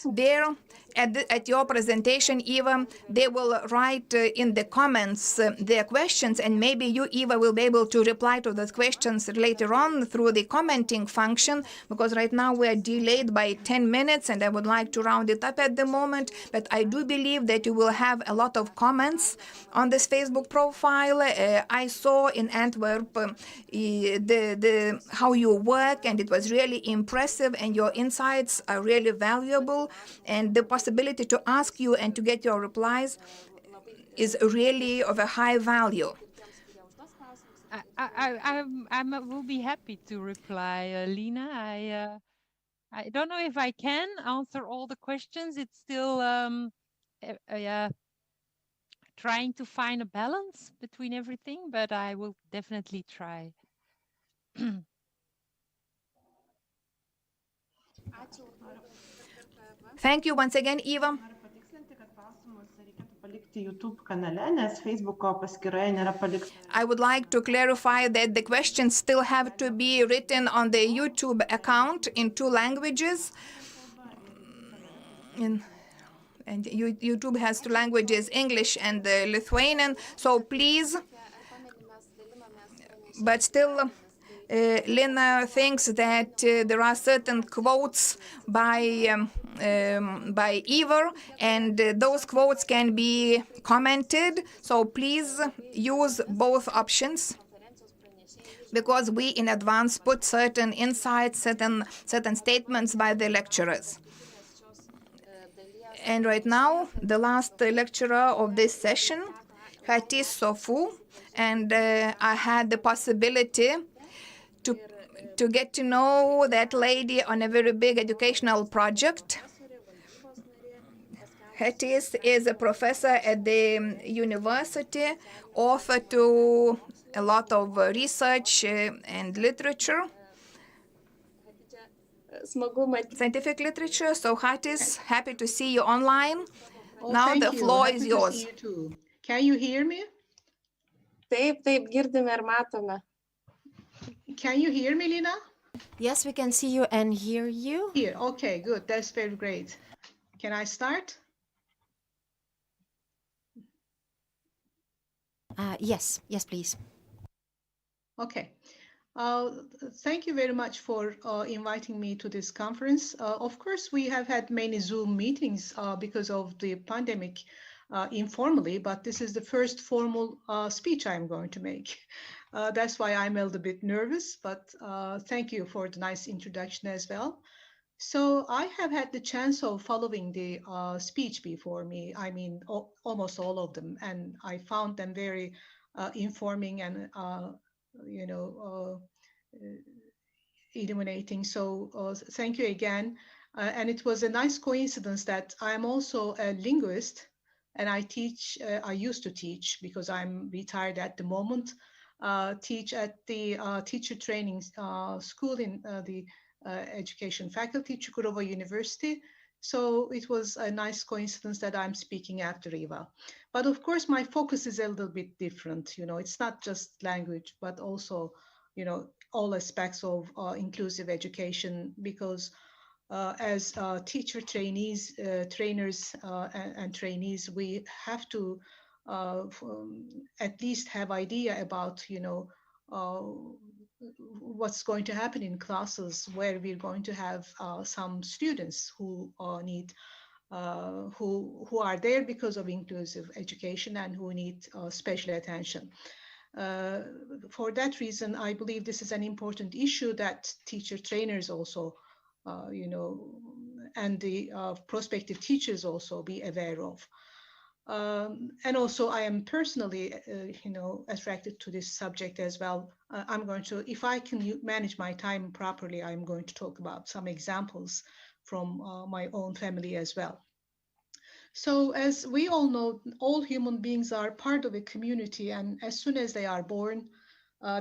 there at your presentation, Eva, they will write in the comments their questions, and maybe you, Eva, will be able to reply to those questions later on through the commenting function, because right now we are delayed by 10 minutes and I would like to round it up at the moment. But I do believe that you will have a lot of comments on this Facebook profile. I saw in Antwerp how you work, and it was really impressive, and your insights are really valuable, and the possibility to ask you and to get your replies is really of a high value. I will be happy to reply, Lina. I don't know if I can answer all the questions. It's still trying to find a balance between everything, but I will definitely try. Thank you once again, Eva. palikti YouTube kanale, nes Facebooko paskyroje nėra palikta. I would like to clarify that the questions still have to be written on the YouTube account in 2 languages. And YouTube has 2 languages, English and Lithuanian. So please, but still, Lina thinks that there are certain quotes by Ivor, and those quotes can be commented. So please use both options, because we in advance put certain insights, certain statements by the lecturers. And right now, the last lecturer of this session, Hatis Sofu, and I had the possibility to get to know that lady on a very big educational project. Hatis is a professor at the university, author to a lot of research and literature, scientific literature. So Hatis, happy to see you online. Now the floor is yours. Can you hear me? Taip, girdime ir matome. Can you hear me, Lina? Yes, we can see you and hear you. Here, okay, good. That's very great. Can I start? Yes, please. Okay. Thank you very much for inviting me to this conference. Of course, we have had many Zoom meetings because of the pandemic informally, but this is the first formal speech I'm going to make. That's why I'm a little bit nervous, but thank you for the nice introduction as well. So I have had the chance of following the speech before me, I mean, almost all of them, and I found them very informing and, illuminating. So thank you again. And it was a nice coincidence that I'm also a linguist, and I used to teach, because I'm retired at the moment, teach at the teacher training school in the education faculty, Çukurova University. So it was a nice coincidence that I'm speaking after Eva. But of course, my focus is a little bit different. It's not just language, but also, all aspects of inclusive education, because as teacher trainees, trainers and trainees, we have to at least have idea about, what's going to happen in classes where we're going to have some students who need, who are there because of inclusive education and who need special attention. For that reason, I believe this is an important issue that teacher trainers also, and the prospective teachers also be aware of. And also, I am personally, attracted to this subject as well. I'm going to, if I can manage my time properly, I'm going to talk about some examples from my own family as well. So as we all know, all human beings are part of a community, and as soon as they are born,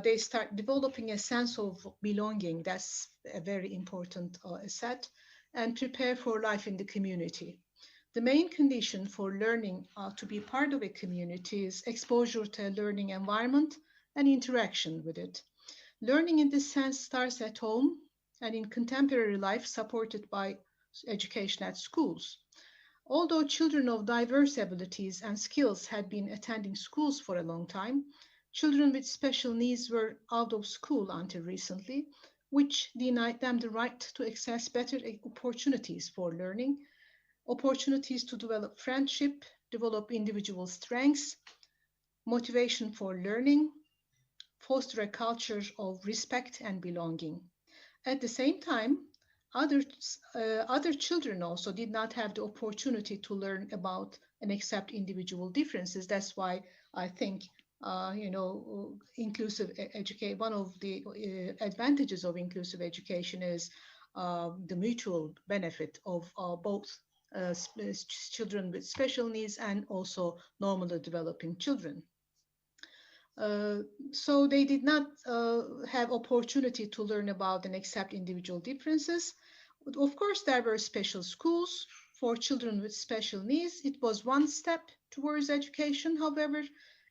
they start developing a sense of belonging. That's a very important asset, and prepare for life in the community. The main condition for learning to be part of a community is exposure to a learning environment and interaction with it. Learning in this sense starts at home and in contemporary life, supported by education at schools. Although children of diverse abilities and skills had been attending schools for a long time, children with special needs were out of school until recently, which denied them the right to access better opportunities for learning, opportunities to develop friendship, develop individual strengths, motivation for learning, foster a culture of respect and belonging. At the same time, other children also did not have the opportunity to learn about and accept individual differences. That's why I think, inclusive education, one of the advantages of inclusive education is the mutual benefit of both children with special needs and also normally developing children. So they did not have opportunity to learn about and accept individual differences. Of course, there were special schools for children with special needs. It was one step towards education. However,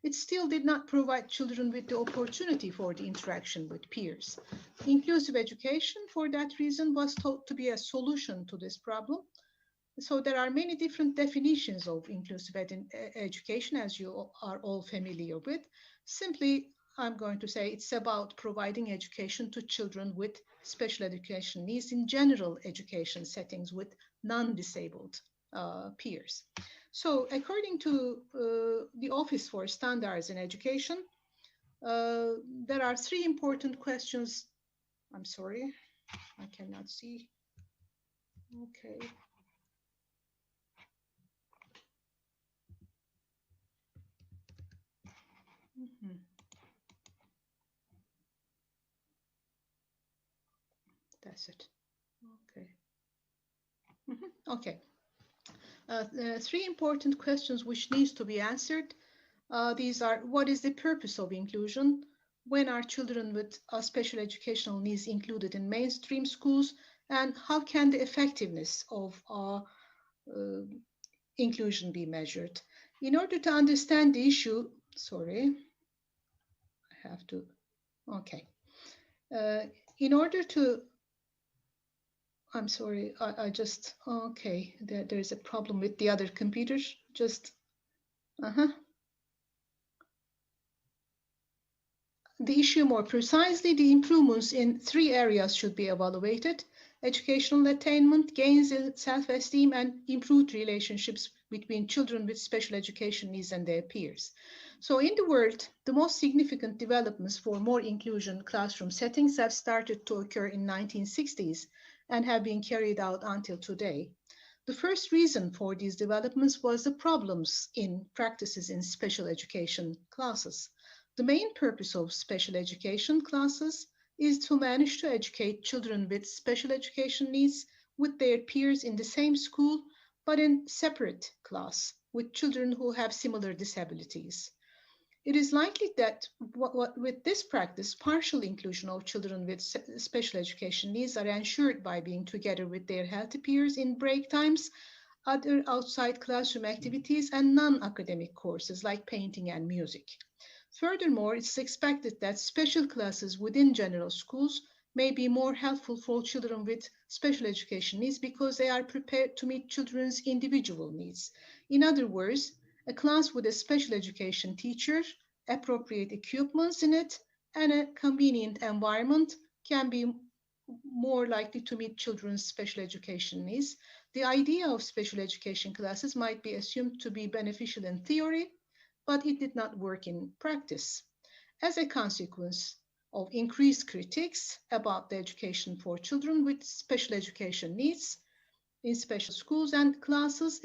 it still did not provide children with the opportunity for the interaction with peers. Inclusive education, for that reason, was thought to be a solution to this problem. So there are many different definitions of inclusive education, as you are all familiar with. Simply, I'm going to say it's about providing education to children with special education needs in general education settings with non-disabled peers. So according to the Office for Standards in Education, there are three important questions. I'm sorry, I cannot see. Okay. Mm-hmm. That's it. Okay. Mm-hmm. Okay. Three important questions which needs to be answered. These are: what is the purpose of inclusion? When are children with special educational needs included in mainstream schools? And how can the effectiveness of inclusion be measured? In order to understand the issue, sorry, I have to, okay. In order to, I'm sorry, I just, okay, there's a problem with the other computer, just, The issue more precisely, the improvements in three areas should be evaluated: educational attainment, gains in self-esteem, and improved relationships between children with special education needs and their peers. So in the world, the most significant developments for more inclusion classroom settings have started to occur in 1960s and have been carried out until today. The first reason for these developments was the problems in practices in special education classes. The main purpose of special education classes is to manage to educate children with special education needs with their peers in the same school, but in separate class with children who have similar disabilities. It is likely that with this practice, partial inclusion of children with special education needs are ensured by being together with their healthy peers in break times, other outside classroom activities, and non-academic courses like painting and music. Furthermore, it's expected that special classes within general schools may be more helpful for children with special education needs because they are prepared to meet children's individual needs. In other words, a class with a special education teacher, appropriate equipments in it, and a convenient environment can be more likely to meet children's special education needs. The idea of special education classes might be assumed to be beneficial in theory, but it did not work in practice. As a consequence of increased critiques about the education for children with special education needs in special schools and classes,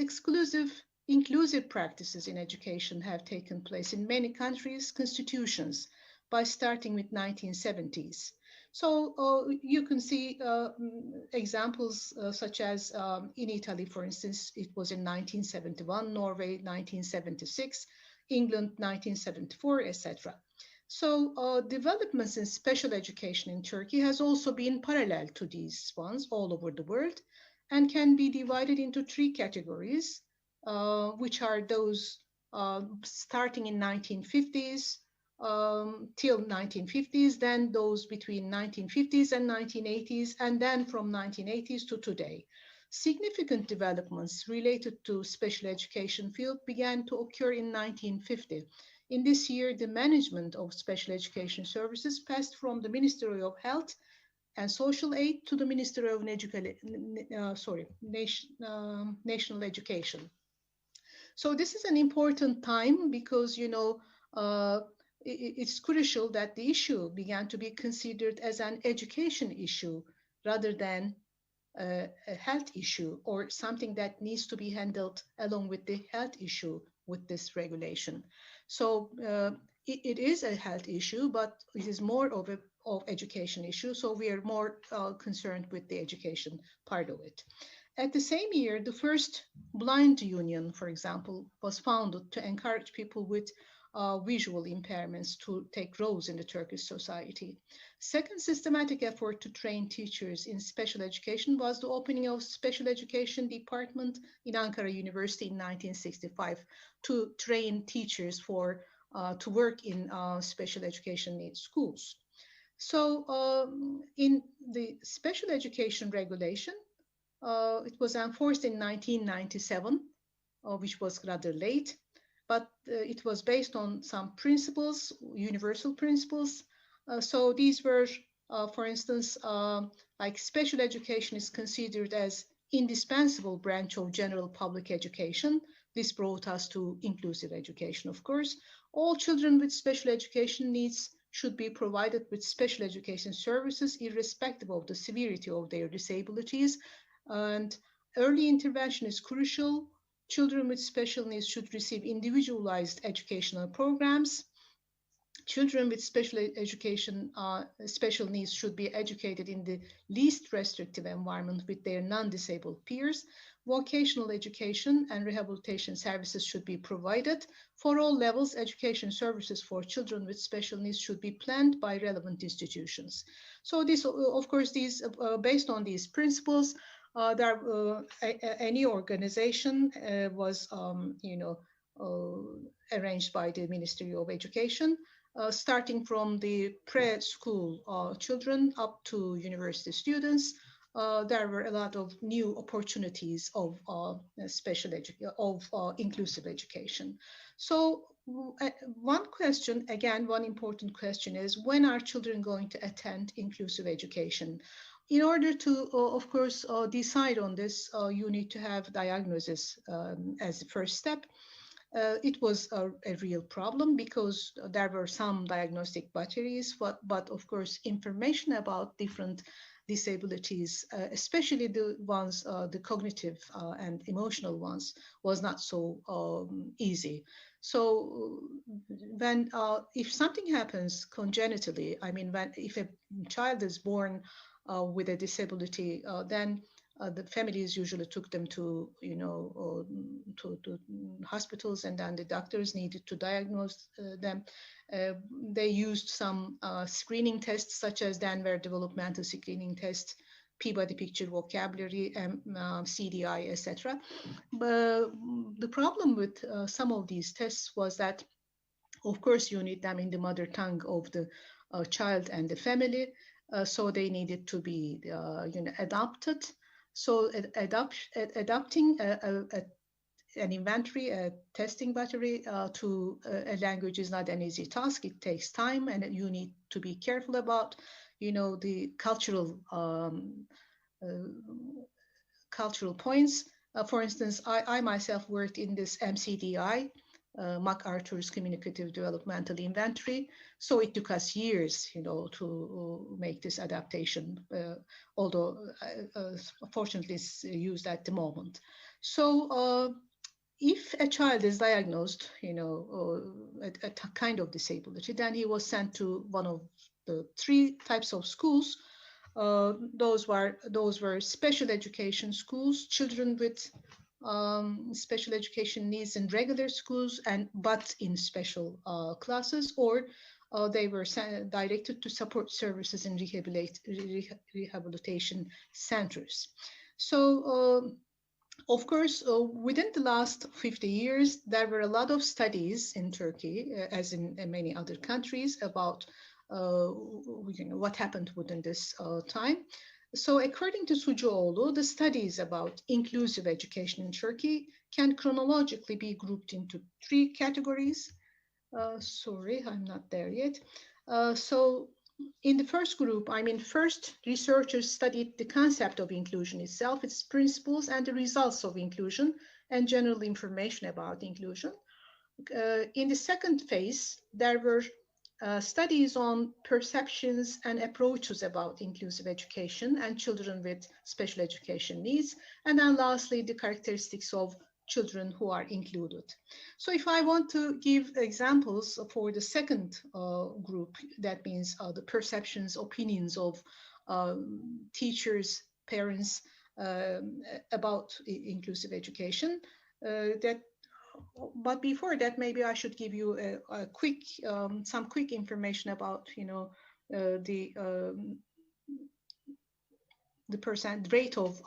inclusive practices in education have taken place in many countries' constitutions by starting with 1970s. So you can see examples such as in Italy, for instance, it was in 1971, Norway 1976, England 1974, etc. So developments in special education in Turkey has also been parallel to these ones all over the world and can be divided into three categories, which are those starting in 1950s till 1950s, then those between 1950s and 1980s, and then from 1980s to today. Significant developments related to special education field began to occur in 1950. In this year, the management of special education services passed from the Ministry of Health and Social Aid to the Ministry of National Education. So this is an important time because, you know, it's crucial that the issue began to be considered as an education issue rather than a health issue or something that needs to be handled along with the health issue with this regulation. So it is a health issue, but it is more of education issue. So we are more concerned with the education part of it. At the same year, the first blind union, for example, was founded to encourage people with visual impairments to take roles in the Turkish society. Second systematic effort to train teachers in special education was the opening of special education department in Ankara University in 1965 to train teachers to work in special education needs schools. So in the special education regulation, it was enforced in 1997, which was rather late, but it was based on some principles, universal principles. So these were, for instance, like special education is considered as indispensable branch of general public education. This brought us to inclusive education, of course. All children with special education needs should be provided with special education services, irrespective of the severity of their disabilities. And early intervention is crucial. Children with special needs should receive individualized educational programs. Children with special education, special needs should be educated in the least restrictive environment with their non-disabled peers. Vocational education and rehabilitation services should be provided. For all levels, education services for children with special needs should be planned by relevant institutions. So this, of course, based on these principles, any organization was, arranged by the Ministry of Education, starting from the preschool children up to university students. There were a lot of new opportunities of inclusive education. So one question, again, one important question is, when are children going to attend inclusive education? In order to, of course, decide on this, you need to have diagnosis as the first step. It was a real problem because there were some diagnostic batteries, but of course, information about different disabilities, especially the ones, the cognitive and emotional ones, was not so easy. So when, if something happens congenitally, I mean, if a child is born with a disability, then the families usually took them to, to hospitals, and then the doctors needed to diagnose them. They used some screening tests, such as Denver Developmental Screening Test, Peabody Picture Vocabulary, CDI, etc. But the problem with some of these tests was that, of course, you need them in the mother tongue of the child and the family, so they needed to be, adopted. So adapting an inventory, a testing battery to a language is not an easy task. It takes time, and you need to be careful about, the cultural points. For instance, I myself worked in this MCDI, MacArthur's Communicative Developmental Inventory. So it took us years, to make this adaptation, although fortunately it's used at the moment. So if a child is diagnosed, a kind of disability, then he was sent to one of the 3 types of schools. Those were special education schools, children with special education needs in regular schools, but in special classes, or they were directed to support services in rehabilitation centers. So, of course, within the last 50 years, there were a lot of studies in Turkey, as in many other countries, about what happened within this time. So according to Sucuoğlu, the studies about inclusive education in Turkey can chronologically be grouped into 3 categories. Sorry, I'm not there yet. So in the first group, first researchers studied the concept of inclusion itself, its principles and the results of inclusion, and general information about inclusion. In the second phase, there were studies on perceptions and approaches about inclusive education and children with special education needs. And then lastly, the characteristics of children who are included. So if I want to give examples for the second group, that means the perceptions, opinions of teachers, parents about inclusive education, that but before that, maybe I should give you a quick, some quick information about, the percent rate of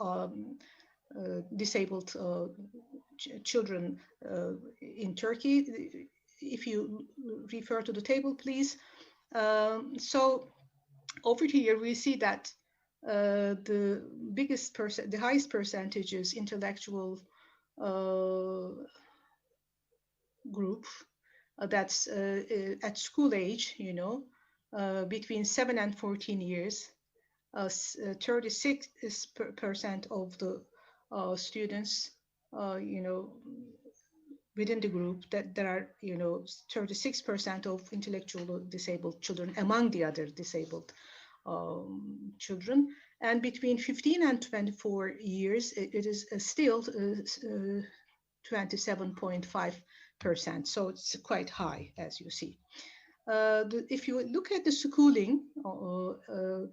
disabled children in Turkey. If you refer to the table, please. So over here, we see that the highest percentage is intellectual group. That's at school age, between 7 and 14 years. 36% of the students, within the group, that there are, 36% of intellectually disabled children among the other disabled children. And between 15 and 24 years, it is still 27.5%. So it's quite high, as you see. If you look at the schooling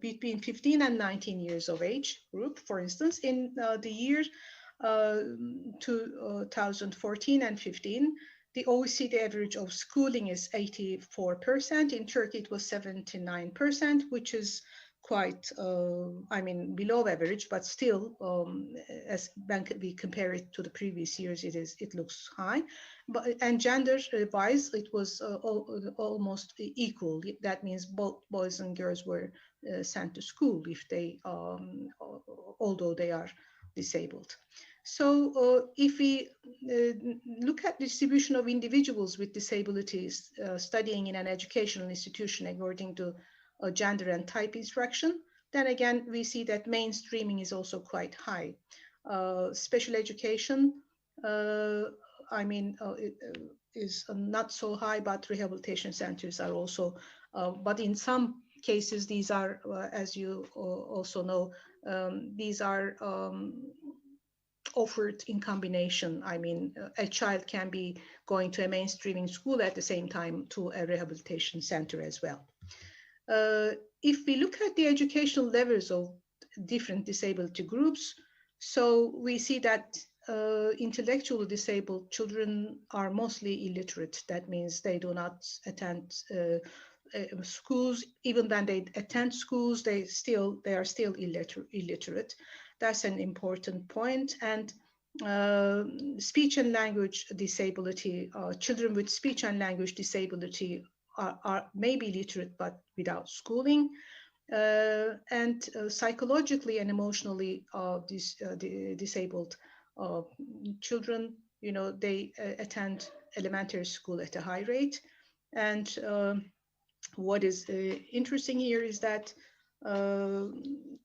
between 15 and 19 years of age group, for instance, in the year 2014 and 15, the OECD average of schooling is 84%. In Turkey, it was 79%, which is quite, below average, but still, as we compare it to the previous years, it looks high. And gender-wise, it was almost equal. That means both boys and girls were sent to school if they, although they are disabled. So if we look at the distribution of individuals with disabilities studying in an educational institution according to gender and type instruction, then again, we see that mainstreaming is also quite high. Special education, is not so high, but rehabilitation centers are also, but in some cases, these are, as you also know, these are offered in combination. A child can be going to a mainstreaming school at the same time to a rehabilitation center as well. If we look at the educational levels of different disability groups, so we see that intellectually disabled children are mostly illiterate. That means they do not attend schools. Even when they attend schools, they are still illiterate. That's an important point. And speech and language disability, children with speech and language disability are maybe literate, but without schooling. And psychologically and emotionally disabled children, they attend elementary school at a high rate. And what is interesting here is that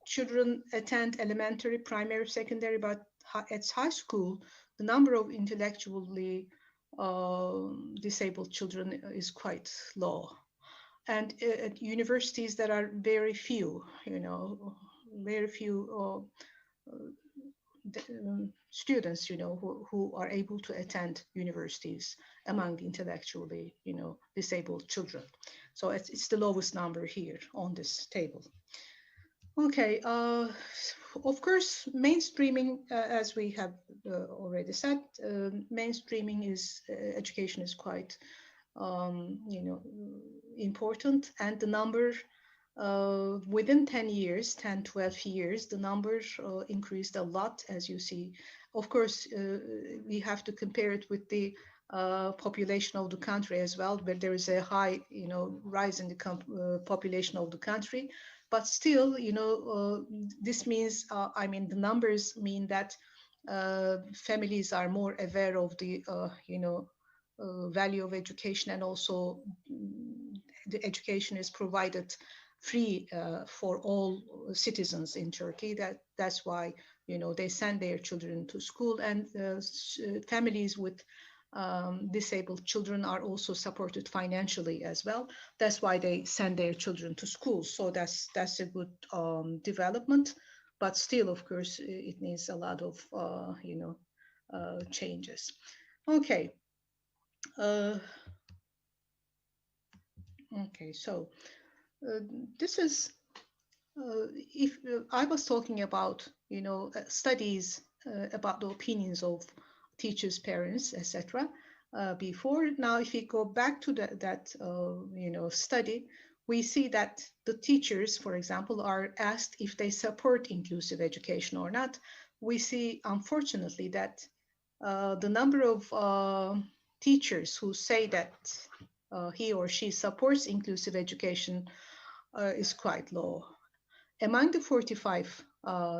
children attend elementary, primary, secondary, but at high school, the number of intellectually disabled children is quite low. And at universities, there are very few, very few students, who are able to attend universities among the intellectually, disabled children. So it's the lowest number here on this table. Okay, of course, mainstreaming, as we have already said, mainstreaming education is quite, important, and the number within 10 years, 10, 12 years, the number increased a lot, as you see. Of course, we have to compare it with the population of the country as well, but there is a high, rise in the population of the country. But still, this means, the numbers mean that families are more aware of the, value of education, and also the education is provided free for all citizens in Turkey. That's why, they send their children to school, and families with disabled children are also supported financially as well. That's why they send their children to school. So that's a good development, but still, of course, it needs a lot of changes. Okay. Okay, so this is if I was talking about studies about the opinions of teachers, parents, etc. before. Now, if we go back to that study, we see that the teachers, for example, are asked if they support inclusive education or not. We see, unfortunately, that the number of teachers who say that he or she supports inclusive education is quite low. Among the 45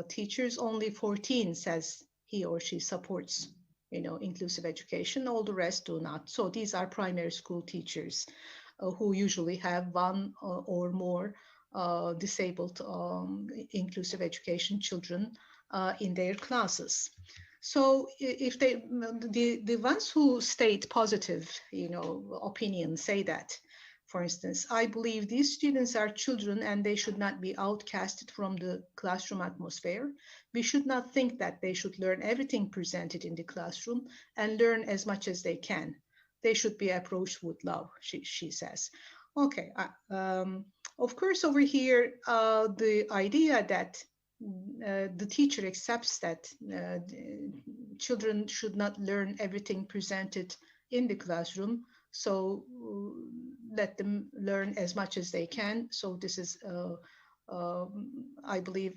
teachers, only 14 says he or she supports inclusive education. All the rest do not. So these are primary school teachers who usually have one or more disabled inclusive education children in their classes. So if the ones who state positive, opinion say that, for instance, I believe these students are children and they should not be outcasted from the classroom atmosphere. We should not think that they should learn everything presented in the classroom and learn as much as they can. They should be approached with love, she says. Okay, of course, over here, the idea that the teacher accepts that children should not learn everything presented in the classroom, so let them learn as much as they can. So this is, I believe,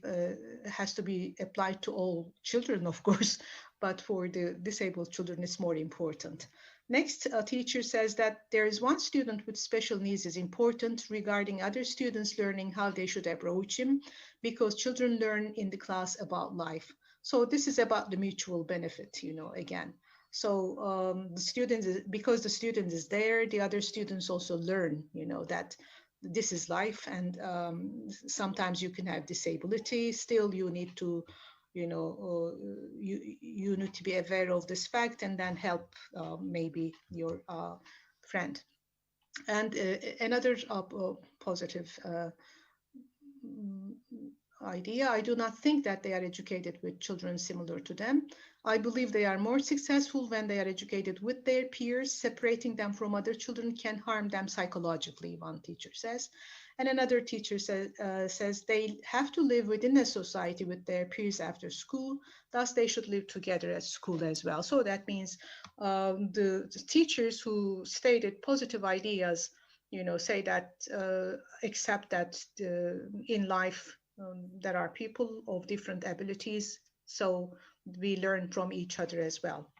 has to be applied to all children, of course, but for the disabled children, it's more important. Next, a teacher says that there is one student with special needs is important regarding other students learning how they should approach him, because children learn in the class about life. So this is about the mutual benefit, again. So the students, because the student is there, the other students also learn, that this is life, and sometimes you can have disability. Still, you need to, you need to be aware of this fact and then help maybe your friend. And another positive idea, I do not think that they are educated with children similar to them. I believe they are more successful when they are educated with their peers. Separating them from other children can harm them psychologically, one teacher says. And another teacher says they have to live within a society with their peers after school, thus they should live together at school as well. So that means the teachers who stated positive ideas, say that, accept that in life there are people of different abilities, so we learn from each other as well.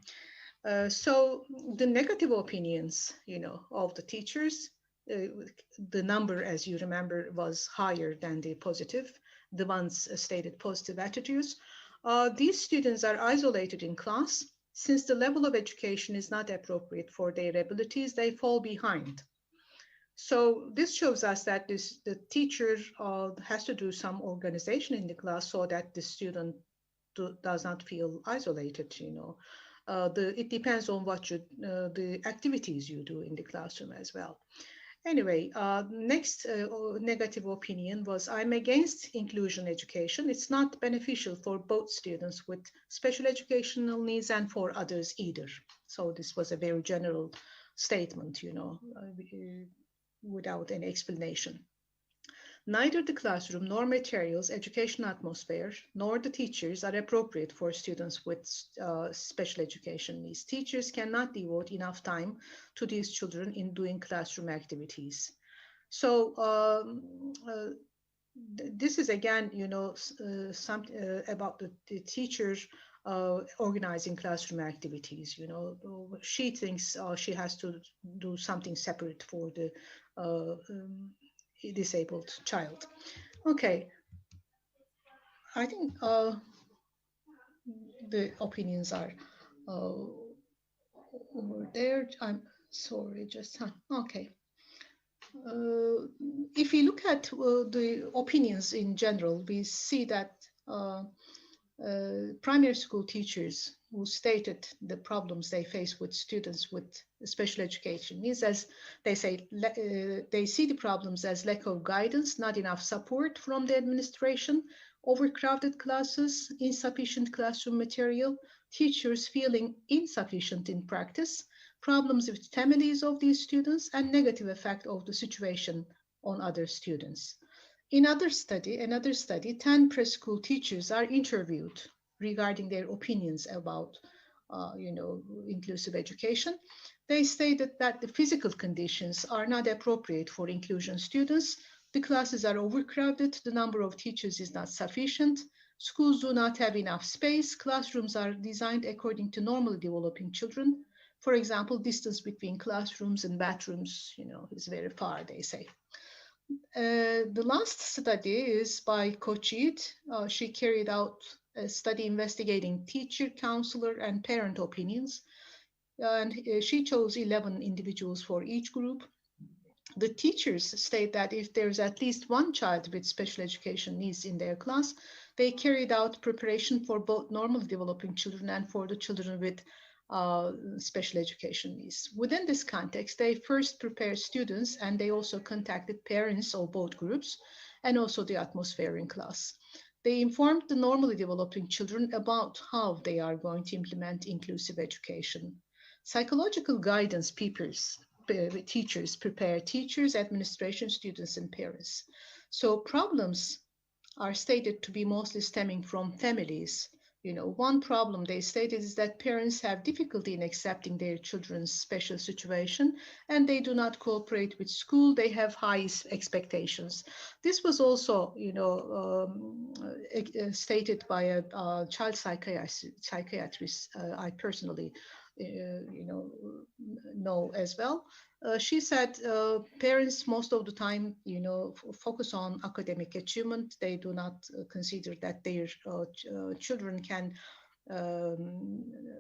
So the negative opinions, of the teachers, the number, as you remember, was higher than the positive, the ones stated positive attitudes. These students are isolated in class. Since the level of education is not appropriate for their abilities, they fall behind. So this shows us that the teacher has to do some organization in the class so that the student does not feel isolated, it depends on what the activities you do in the classroom as well. Anyway, next negative opinion was, I'm against inclusion education. It's not beneficial for both students with special educational needs and for others either. So this was a very general statement, without any explanation. Neither the classroom nor materials, education atmosphere, nor the teachers are appropriate for students with special education needs. Teachers cannot devote enough time to these children in doing classroom activities. So this is again, something about the teachers organizing classroom activities. She thinks she has to do something separate for the disabled child. Okay, I think the opinions are over there. I'm sorry, just okay. If we look at the opinions in general, we see that primary school teachers who stated the problems they face with students with special education needs, as they say, they see the problems as lack of guidance, not enough support from the administration, overcrowded classes, insufficient classroom material, teachers feeling insufficient in practice, problems with families of these students, and negative effect of the situation on other students. In another study, 10 preschool teachers are interviewed regarding their opinions about inclusive education. They stated that the physical conditions are not appropriate for inclusion students. The classes are overcrowded, the number of teachers is not sufficient, schools do not have enough space, classrooms are designed according to normally developing children. For example, distance between classrooms and bathrooms, is very far, they say. The last study is by Kochit. She carried out a study investigating teacher, counselor, and parent opinions. And she chose 11 individuals for each group. The teachers state that if there's at least one child with special education needs in their class, they carried out preparation for both normally developing children and for the children with special education needs. Within this context, they first prepared students and they also contacted parents of both groups and also the atmosphere in class. They informed the normally developing children about how they are going to implement inclusive education. Psychological guidance teachers prepare teachers, administration, students, and parents. So problems are stated to be mostly stemming from families. One problem they stated is that parents have difficulty in accepting their children's special situation and they do not cooperate with school. They have high expectations. This was also, stated by a child psychiatrist I personally, know as well. She said parents most of the time, focus on academic achievement. They do not consider that their children can,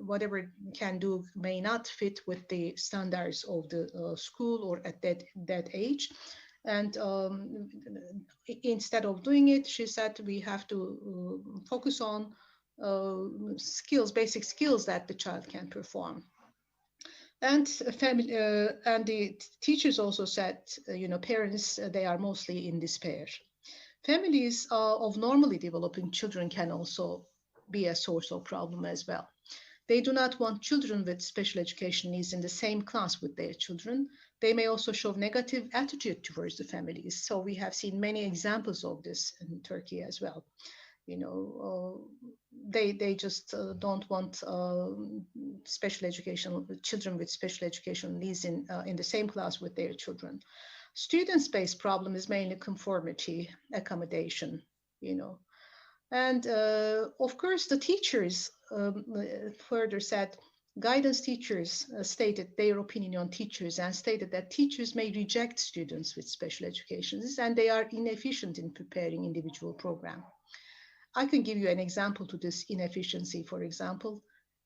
whatever can do may not fit with the standards of the school or at that age. And instead of doing it, she said we have to focus on basic skills that the child can perform. And family and the teachers also said, parents, they are mostly in despair. Families of normally developing children can also be a source of problem as well. They do not want children with special education needs in the same class with their children. They may also show negative attitude towards the families. So we have seen many examples of this in Turkey as well. They just don't want special education children with special education needs in the same class with their children. Students-based problem is mainly conformity, accommodation, and of course the teachers further said guidance teachers stated their opinion on teachers and stated that teachers may reject students with special education needs and they are inefficient in preparing individual program. I can give you an example to this inefficiency. For example,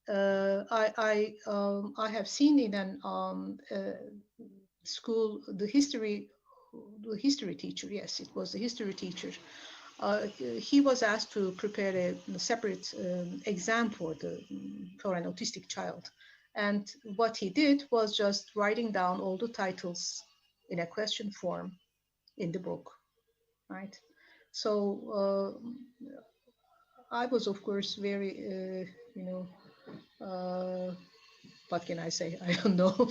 I have seen in an school the history teacher. Yes, it was the history teacher. He was asked to prepare a separate exam for an autistic child, and what he did was just writing down all the titles in a question form in the book, right? So. I was, of course, very, what can I say? I don't know.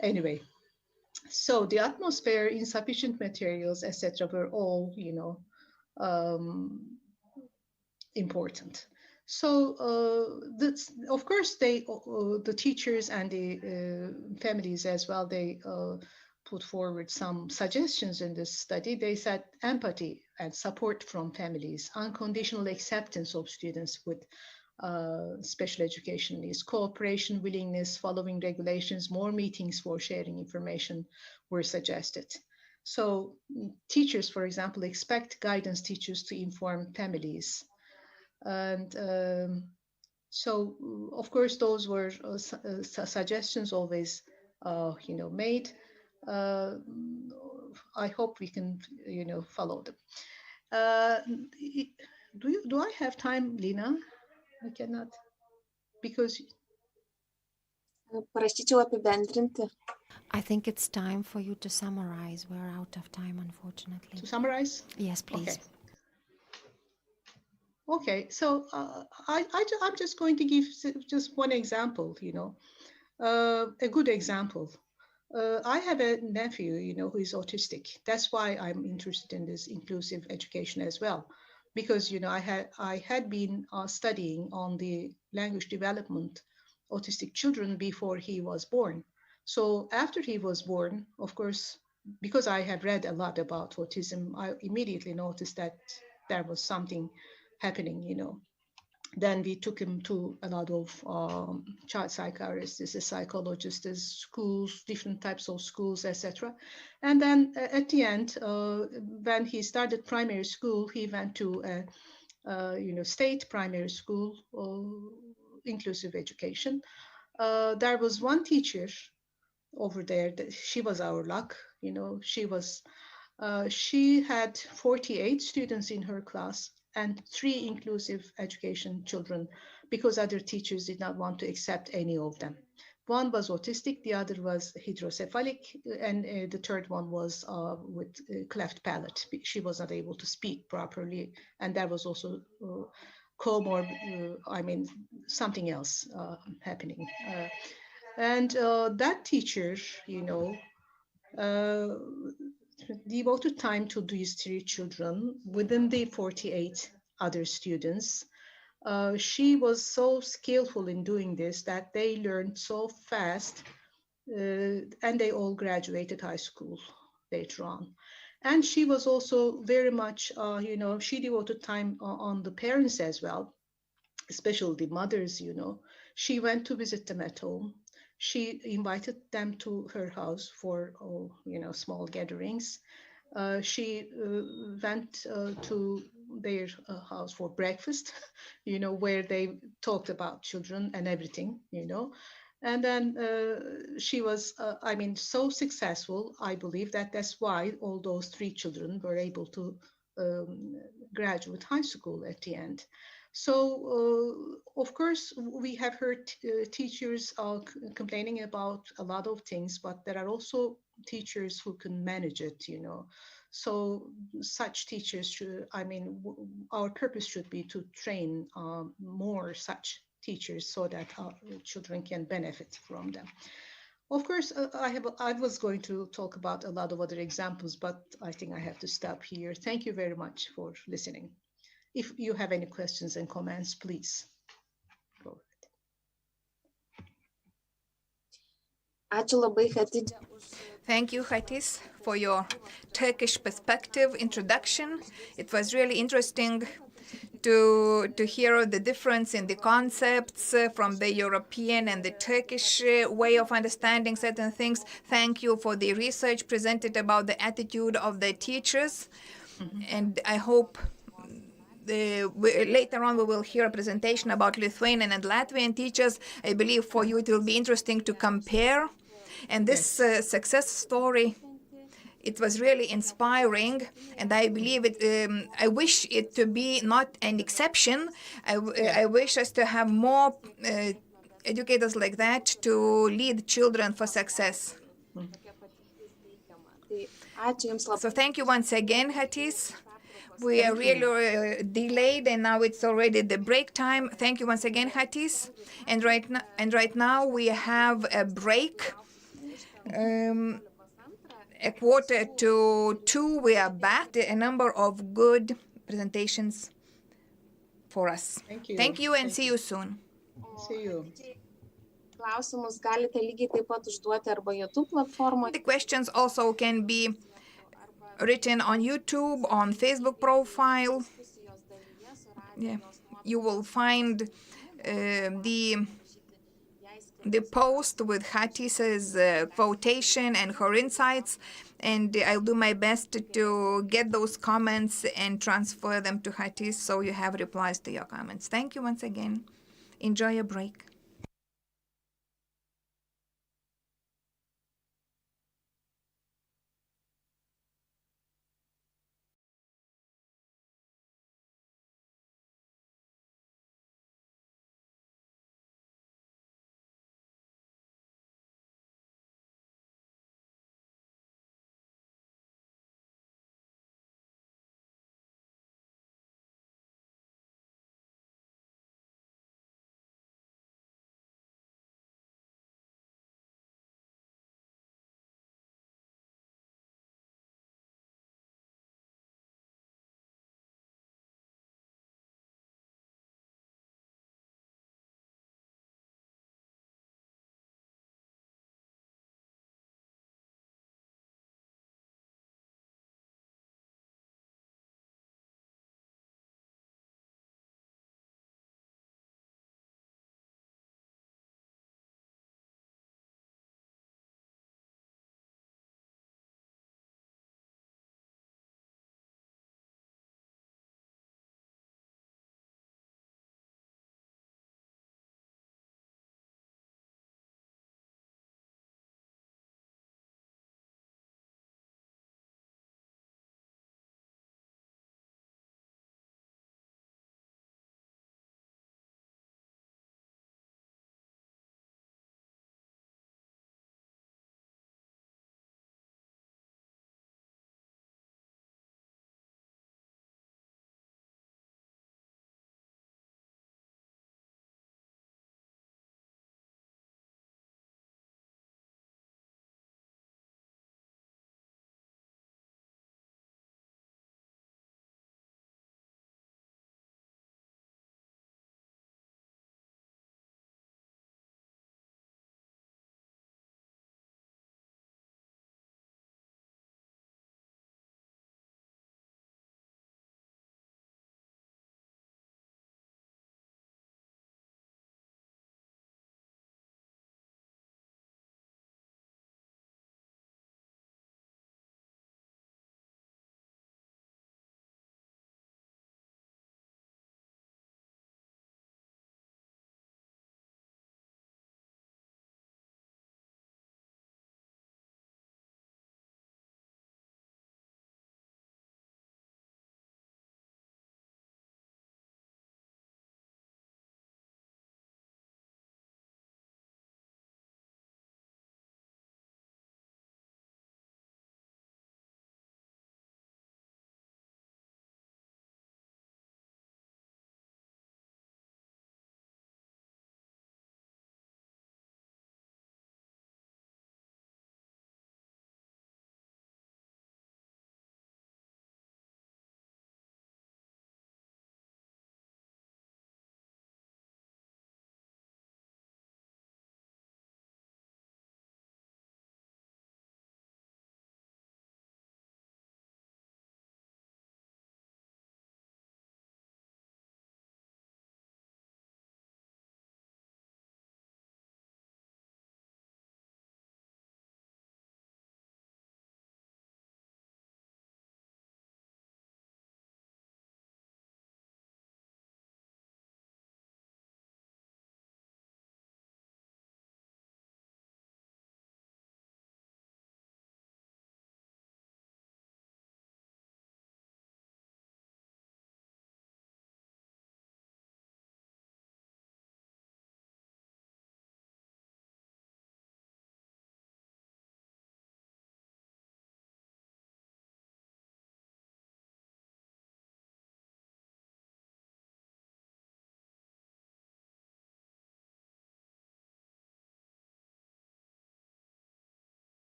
Anyway, so the atmosphere, insufficient materials, etc., were all, important. So, of course, the teachers and the families as well, they put forward some suggestions in this study. They said empathy and support from families, unconditional acceptance of students with special education needs, cooperation, willingness, following regulations, more meetings for sharing information were suggested. So teachers, for example, expect guidance teachers to inform families. And so, of course, those were suggestions always, made. I hope we can, follow them. Do I have time, Lina? I cannot, because. I think it's time for you to summarize. We're out of time, unfortunately. To summarize? Yes, please. Okay, so I'm just going to give just one example, a good example. I have a nephew, who is autistic. That's why I'm interested in this inclusive education as well, because I had been studying on the language development autistic children before he was born. So after he was born, of course, because I have read a lot about autism, I immediately noticed that there was something happening, you know. Then we took him to a lot of child psychiatrists, psychologists, schools, different types of schools, etc. And then at the end, when he started primary school, he went to a state primary school, inclusive education. There was one teacher over there. She was our luck. You know, she had 48 students in her class and 3 inclusive education children because other teachers did not want to accept any of them. One was autistic, the other was hydrocephalic, and the third one was with cleft palate. She was not able to speak properly, and there was also something else happening. And that teacher, you know, devoted time to these 3 children within the 48 other students. She was so skillful in doing this that they learned so fast, and they all graduated high school later on. And she was also very much, she devoted time on the parents as well, especially the mothers, you know. She went to visit them at home. She invited them to her house for, small gatherings. She went to their house for breakfast, you know, where they talked about children and everything, you know. And then she was, so successful. I believe that that's why all those 3 children were able to graduate high school at the end. So, of course, we have heard teachers complaining about a lot of things, but there are also teachers who can manage it, you know. So such teachers should, our purpose should be to train more such teachers so that our children can benefit from them. Of course, I was going to talk about a lot of other examples, but I think I have to stop here. Thank you very much for listening. If you have any questions and comments, please go ahead. Thank you, Hatis, for your Turkish perspective introduction. It was really interesting to hear the difference in the concepts from the European and the Turkish way of understanding certain things. Thank you for the research presented about the attitude of the teachers. And I hope later on we will hear a presentation about Lithuanian and Latvian teachers. I believe for you it will be interesting to compare. And this success story, it was really inspiring, and I believe it. I wish it to be not an exception. I wish us to have more educators like that to lead children for success. So thank you once again, Hatis. We are really delayed, and now it's already the break time. Thank you once again, Hatis. And right now we have a break. 1:45, we are back. A number of good presentations for us. Thank you and see you soon. See you. The questions also can be written on YouTube, on Facebook profile. Yeah, you will find the post with Hatis's quotation and her insights, and I'll do my best to get those comments and transfer them to Hatis so you have replies to your comments. Thank you once again. Enjoy your break.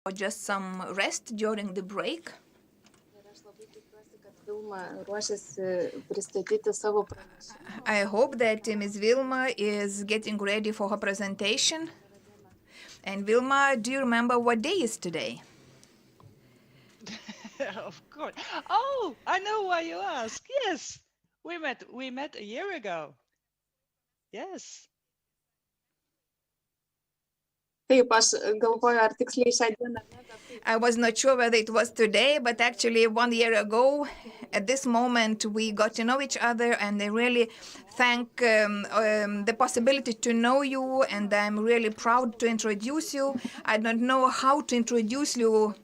or just some rest during the break. I hope that Ms. Vilma is getting ready for her presentation. And Vilma, do you remember what day is today? Of course. Oh, I know why you ask. Yes, we met a year ago. Yes. I was not sure whether it was today, but actually 1 year ago, at this moment, we got to know each other, and I really thank the possibility to know you, and I'm really proud to introduce you. I don't know how to introduce you.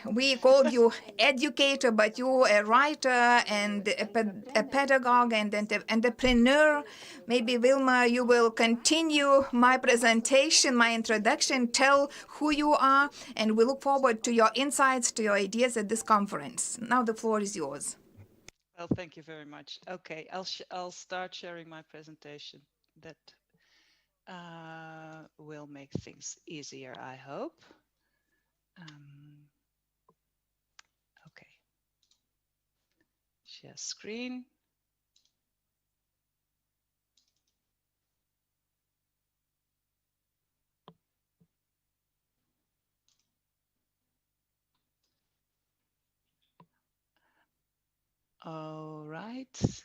We called you educator, but you a writer and a pedagogue and entrepreneur. Maybe Vilma, you will continue my presentation, my introduction, tell who you are, and we look forward to your insights, to your ideas at this conference. Now the floor is yours. Well, thank you very much. Okay, I'll start sharing my presentation. That will make things easier, I hope. Okay. Share screen. All right.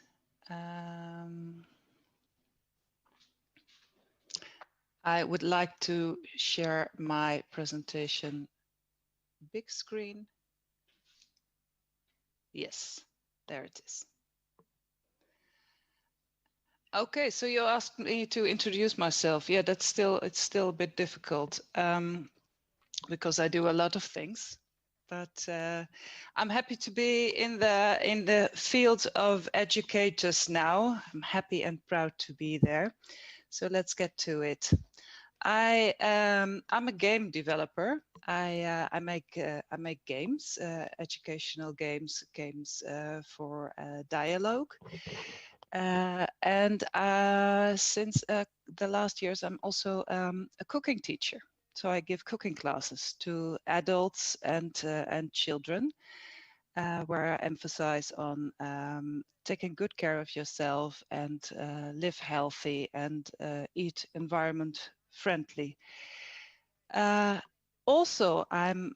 I would like to share my presentation. Big screen. Yes, there it is. Okay, so you asked me to introduce myself. Yeah, it's still a bit difficult because I do a lot of things. But I'm happy to be in the field of educators now. I'm happy and proud to be there. So let's get to it. I'm a game developer. I make games, educational games for dialogue. And since the last years, I'm also a cooking teacher. So I give cooking classes to adults and children, where I emphasize on taking good care of yourself and live healthy and eat environment friendly. Also, I'm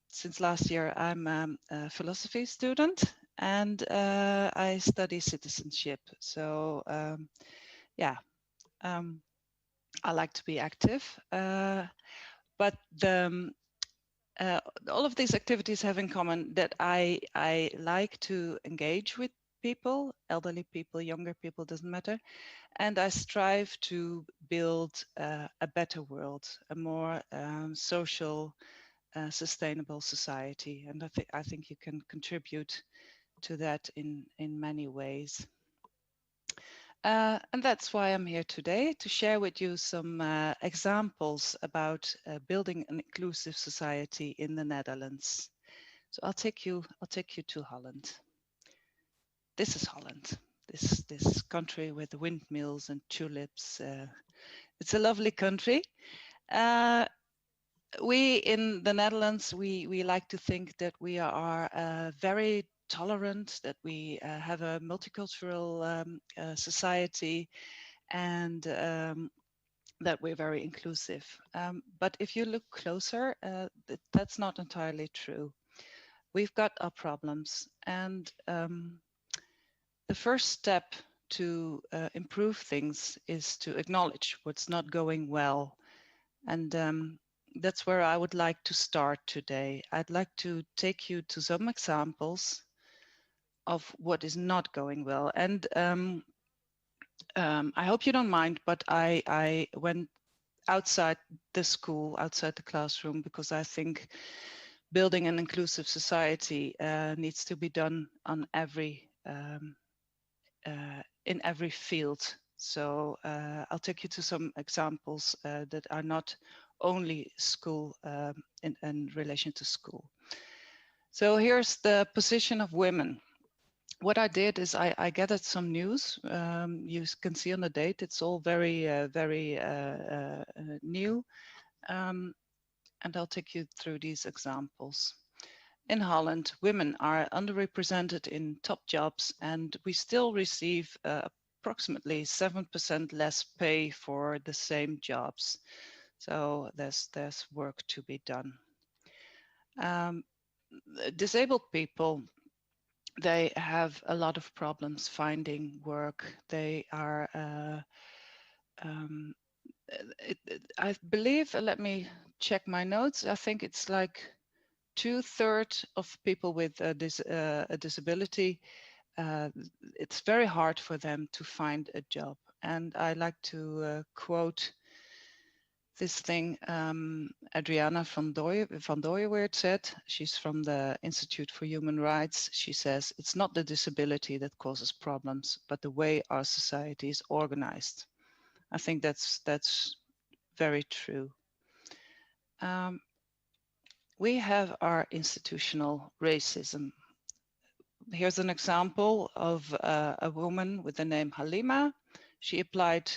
since last year I'm a philosophy student, and I study citizenship. So yeah, I like to be active, but all of these activities have in common that I like to engage with people, elderly people, younger people, doesn't matter. And I strive to build a better world, a more social, sustainable society. And I think you can contribute to that in many ways. And that's why I'm here today, to share with you some examples about building an inclusive society in the Netherlands. So I'll take you to Holland. This is Holland, this country with windmills and tulips. It's a lovely country. We in the Netherlands, we like to think that we are very tolerant, that we have a multicultural society, and that we're very inclusive. But if you look closer, that's not entirely true. We've got our problems, and the first step to improve things is to acknowledge what's not going well. And that's where I would like to start today. I'd like to take you to some examples of what is not going well. And I hope you don't mind, but I went outside the school, outside the classroom, because I think building an inclusive society needs to be done on in every field. So I'll take you to some examples that are not only school in relation to school. So here's the position of women. What I did is I gathered some news. You can see on the date, it's all very new. And I'll take you through these examples. In Holland, women are underrepresented in top jobs, and we still receive approximately 7% less pay for the same jobs. So there's work to be done. Disabled people, they have a lot of problems finding work. They are, I believe, let me check my notes. I think it's like 2/3 of people with a disability, it's very hard for them to find a job. And I like to quote this thing Adriana van Dooyeweerd said. She's from the Institute for Human Rights. She says, it's not the disability that causes problems, but the way our society is organized. I think that's very true. We have our institutional racism. Here's an example of a woman with the name Halima. She applied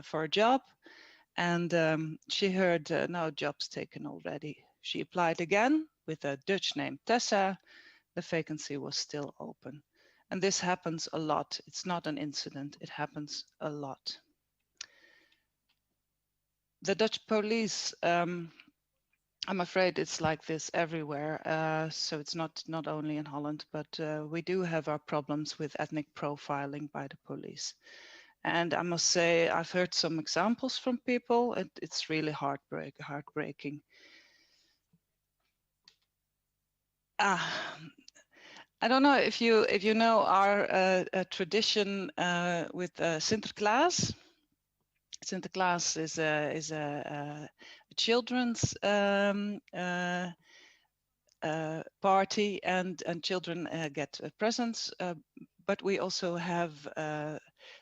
for a job, and she heard no, job's taken already. She applied again with a Dutch name Tessa. The vacancy was still open. And this happens a lot. It's not an incident, it happens a lot. The Dutch police, I'm afraid it's like this everywhere. So it's not only in Holland, but we do have our problems with ethnic profiling by the police. And I must say, I've heard some examples from people. It's really heartbreaking. I don't know if you know our tradition with Sinterklaas. Sinterklaas is a children's party, and children get presents. But we also have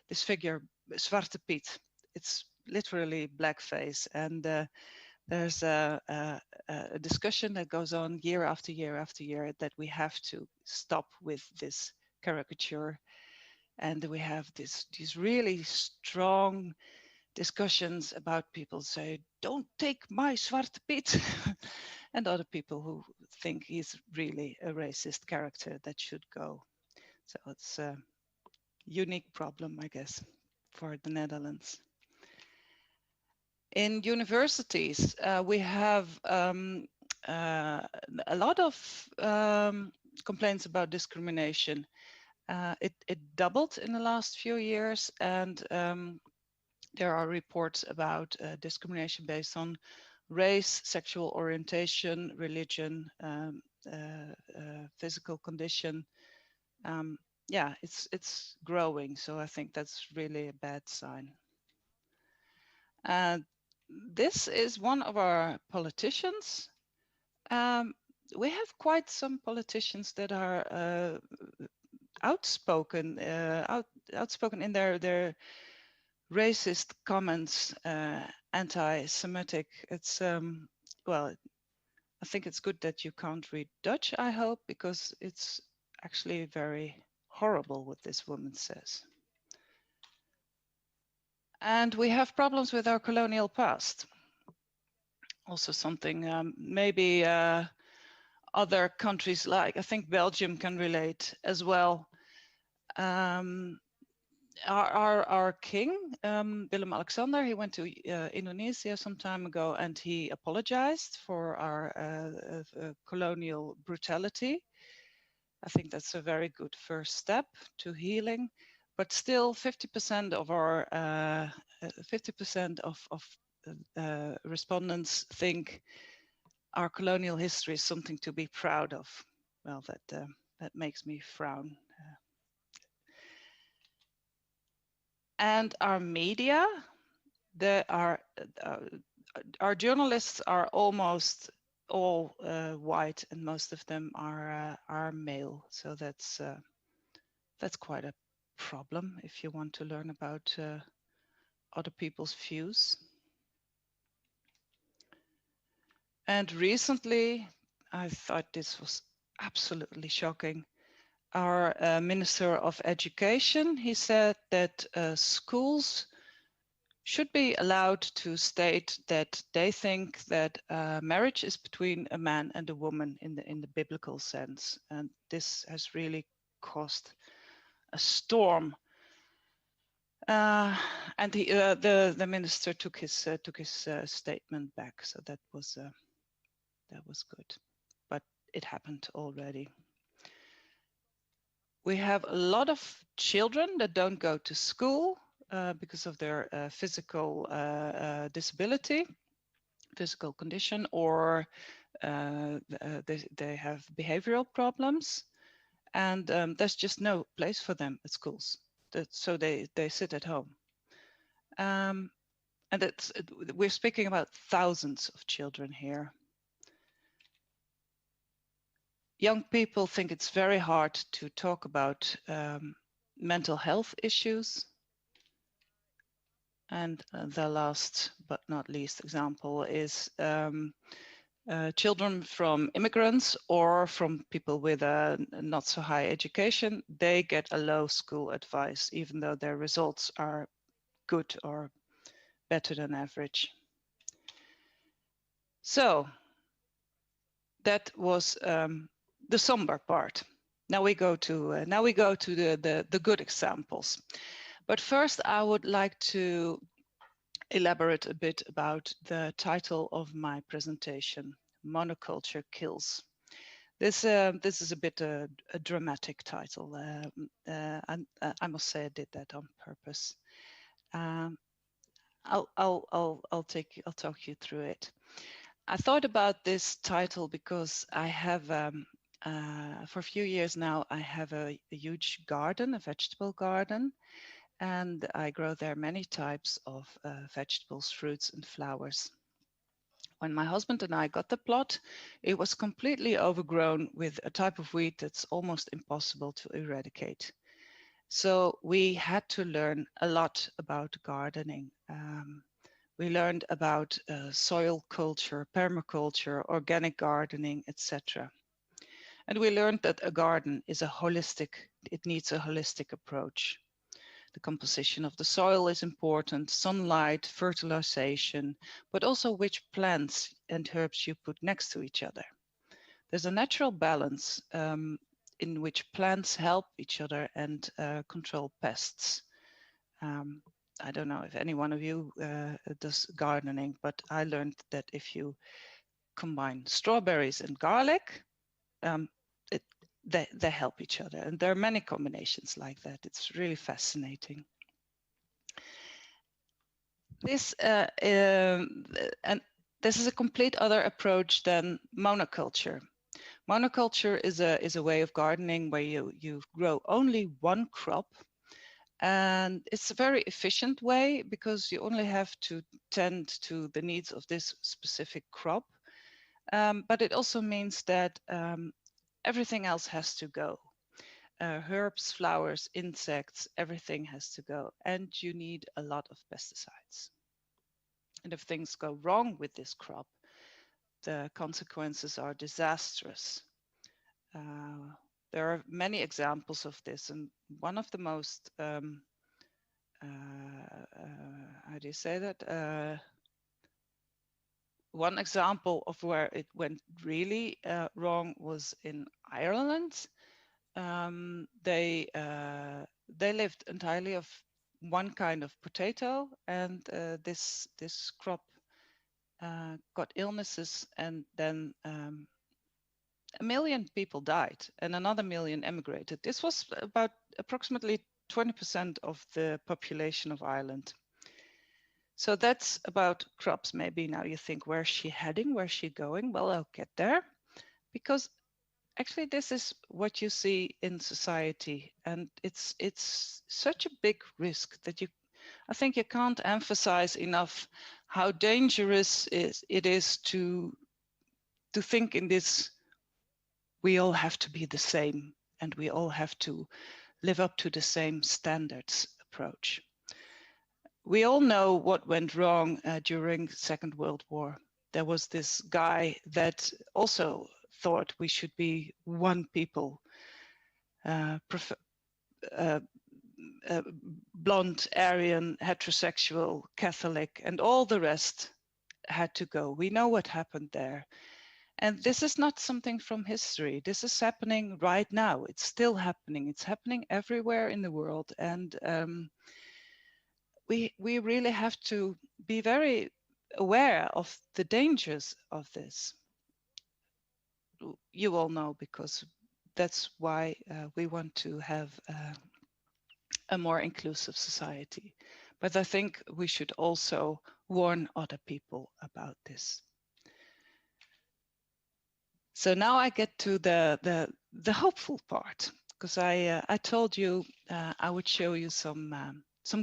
this figure, Zwarte Piet. It's literally blackface, and there's a discussion that goes on year after year after year that we have to stop with this caricature, and we have these really strong discussions about people say, "Don't take my Zwarte Piet," and other people who think he's really a racist character that should go. So it's a unique problem, I guess, for the Netherlands. In universities, we have a lot of complaints about discrimination. It doubled in the last few years, and there are reports about discrimination based on race, sexual orientation, religion, physical condition. Yeah, it's growing, so I think that's really a bad sign. This is one of our politicians. We have quite some politicians that are outspoken in their racist comments, anti-Semitic. It's well, I think it's good that you can't read Dutch, I hope, because it's actually very horrible what this woman says. And we have problems with our colonial past. Also something maybe other countries, like I think Belgium, can relate as well. Our king, Willem-Alexander, he went to Indonesia some time ago, and he apologized for our colonial brutality. I think that's a very good first step to healing. But still, 50% of our 50% of respondents think our colonial history is something to be proud of. Well, that makes me frown. And our media, our journalists are almost all white, and most of them are male. So that's quite a problem if you want to learn about other people's views. And recently, I thought this was absolutely shocking. Our Minister of Education, he said that schools should be allowed to state that they think that marriage is between a man and a woman in the biblical sense, and this has really caused a storm. And the minister took his statement back, so that was good, but it happened already. We have a lot of children that don't go to school because of their physical disability, physical condition, or they have behavioral problems, and there's just no place for them at schools. So they sit at home. And we're speaking about thousands of children here. Young people think it's very hard to talk about mental health issues. And the last but not least example is children from immigrants or from people with a not so high education. They get a low school advice, even though their results are good or better than average. So that was the somber part. Now we go to the good examples. But first, I would like to elaborate a bit about the title of my presentation, Monoculture Kills. This is a bit a dramatic title. And I must say I did that on purpose. I'll talk you through it. I thought about this title because I have for a few years now I have a huge garden, a vegetable garden. And I grow there many types of vegetables, fruits, and flowers. When my husband and I got the plot, it was completely overgrown with a type of weed that's almost impossible to eradicate. So we had to learn a lot about gardening. We learned about soil culture, permaculture, organic gardening, etc. And we learned that a garden is it needs a holistic approach. The composition of the soil is important, sunlight, fertilization, but also which plants and herbs you put next to each other. There's a natural balance in which plants help each other and control pests. I don't know if any one of you does gardening, but I learned that if you combine strawberries and garlic, they help each other, and there are many combinations like that. It's really fascinating. This and this is a complete other approach than monoculture. Monoculture is a way of gardening where you grow only one crop, and it's a very efficient way because you only have to tend to the needs of this specific crop. But it also means that everything else has to go. Herbs, flowers, insects, everything has to go. And you need a lot of pesticides. And if things go wrong with this crop, the consequences are disastrous. There are many examples of this. And one of the most, how do you say that? One example of where it went really wrong was in Ireland. They lived entirely of one kind of potato, and this crop got illnesses, and then 1 million people died, and another 1 million emigrated. This was about approximately 20% of the population of Ireland. So that's about crops. Maybe now you think, where's she heading? Where's she going? Well, I'll get there, because actually this is what you see in society, and it's such a big risk that I think you can't emphasize enough how dangerous it is to think in this. We all have to be the same, and we all have to live up to the same standards approach. We all know what went wrong during the Second World War. There was this guy that also thought we should be one people. blonde, Aryan, heterosexual, Catholic, and all the rest had to go. We know what happened there. And this is not something from history. This is happening right now. It's still happening. It's happening everywhere in the world. And we really have to be very aware of the dangers of this. You all know, because that's why we want to have a more inclusive society. But I think we should also warn other people about this. So now I get to the hopeful part, because I told you I would show you some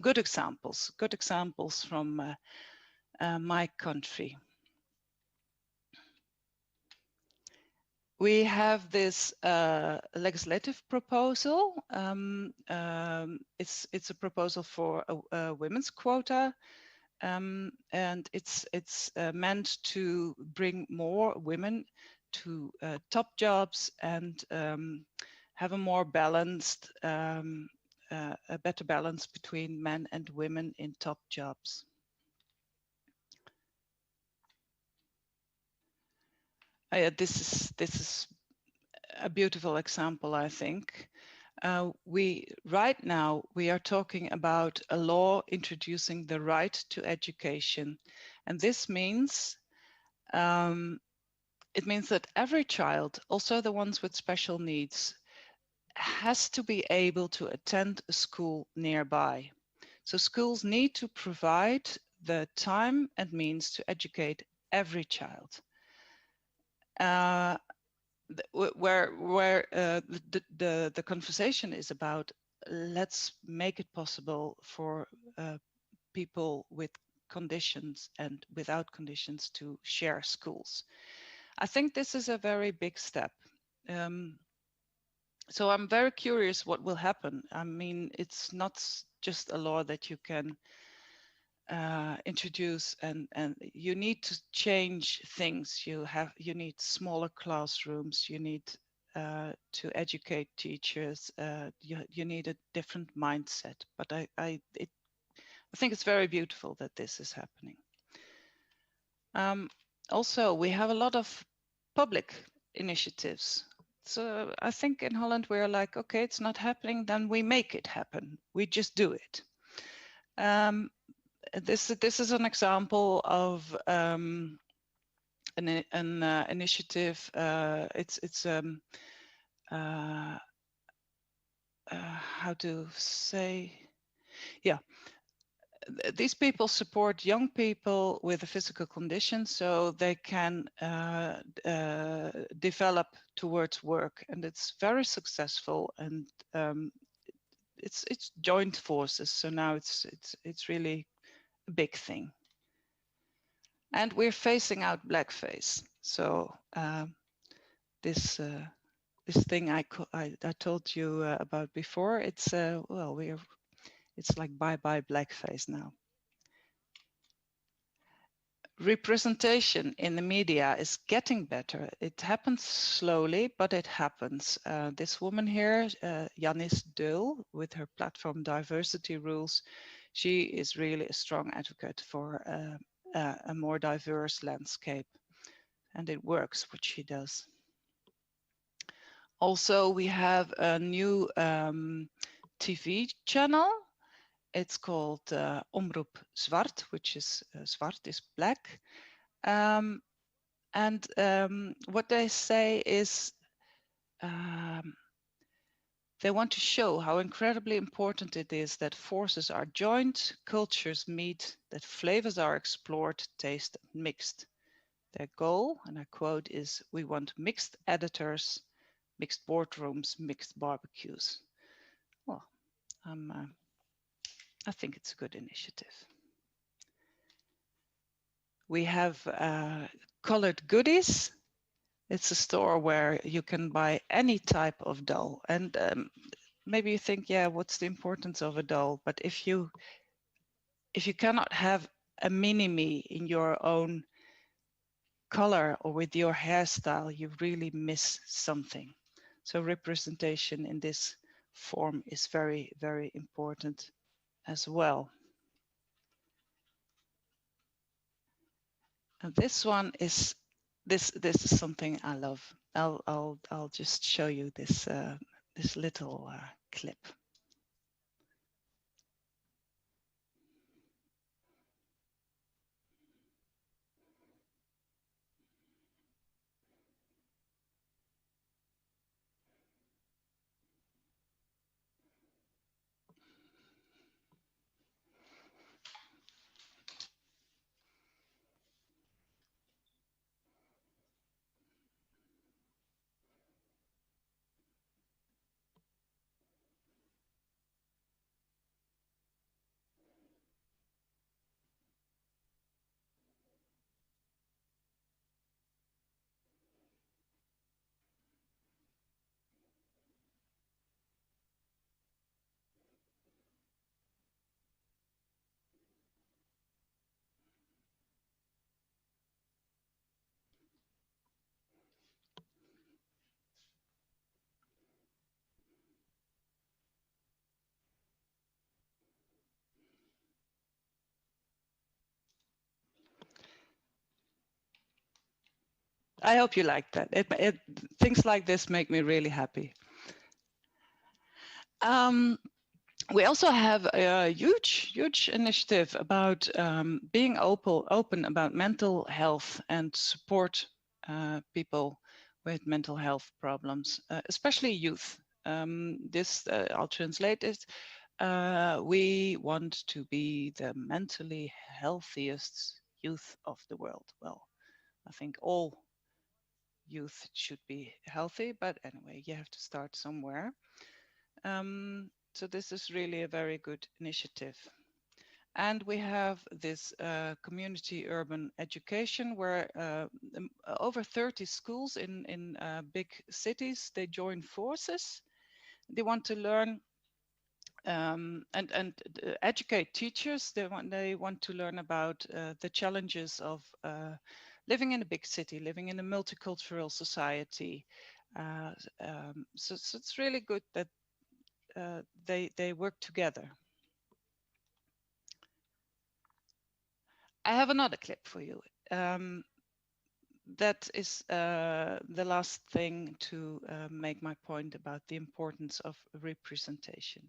good examples from my country. We have this legislative proposal. It's a proposal for a women's quota, and it's meant to bring more women to top jobs and have a more balanced, a better balance between men and women in top jobs. This is a beautiful example, I think. Right now we are talking about a law introducing the right to education, and this means it means that every child, also the ones with special needs, has to be able to attend a school nearby. So schools need to provide the time and means to educate every child. Where the conversation is about, let's make it possible for people with conditions and without conditions to share schools. I think this is a very big step. So I'm very curious what will happen. I mean, it's not just a law that you can introduce, and you need to change things. You need smaller classrooms. You need to educate teachers. You need a different mindset. But I think it's very beautiful that this is happening. Also, we have a lot of public initiatives. So I think in Holland we're like, okay, it's not happening, then we make it happen. We just do it. This is an example of an initiative. It's how to say, yeah. These people support young people with a physical condition so they can develop towards work, and it's very successful, and it's joined forces. So now it's really a big thing, and we're phasing out blackface. So this thing I told you about before, it's well, it's like bye-bye blackface now. Representation in the media is getting better. It happens slowly, but it happens. This woman here, Janice Deul, with her platform Diversity Rules, she is really a strong advocate for a more diverse landscape, and it works what she does. Also, we have a new TV channel. It's called Omroep Zwart, which is Zwart is black. And what they say is they want to show how incredibly important it is that forces are joined, cultures meet, that flavors are explored, taste mixed. Their goal, and I quote, is we want mixed editors, mixed boardrooms, mixed barbecues. Well, I think it's a good initiative. We have Colored Goodies. It's a store where you can buy any type of doll. And maybe you think, yeah, what's the importance of a doll? But if you cannot have a mini-me in your own color or with your hairstyle, you really miss something. So representation in this form is very, very important as well. And this one is this is something I love. I'll just show you this this little clip. I hope you like that. Things like this make me really happy. We also have a huge initiative about being open about mental health and support people with mental health problems, especially youth. I'll translate it. We want to be the mentally healthiest youth of the world. Well, I think all youth should be healthy, but anyway, you have to start somewhere. So this is really a very good initiative. And we have this community urban education where over 30 schools in big cities, they join forces. They want to learn and educate teachers. They want to learn about the challenges of living in a big city, living in a multicultural society. So it's really good that they work together. I have another clip for you. That is the last thing to make my point about the importance of representation.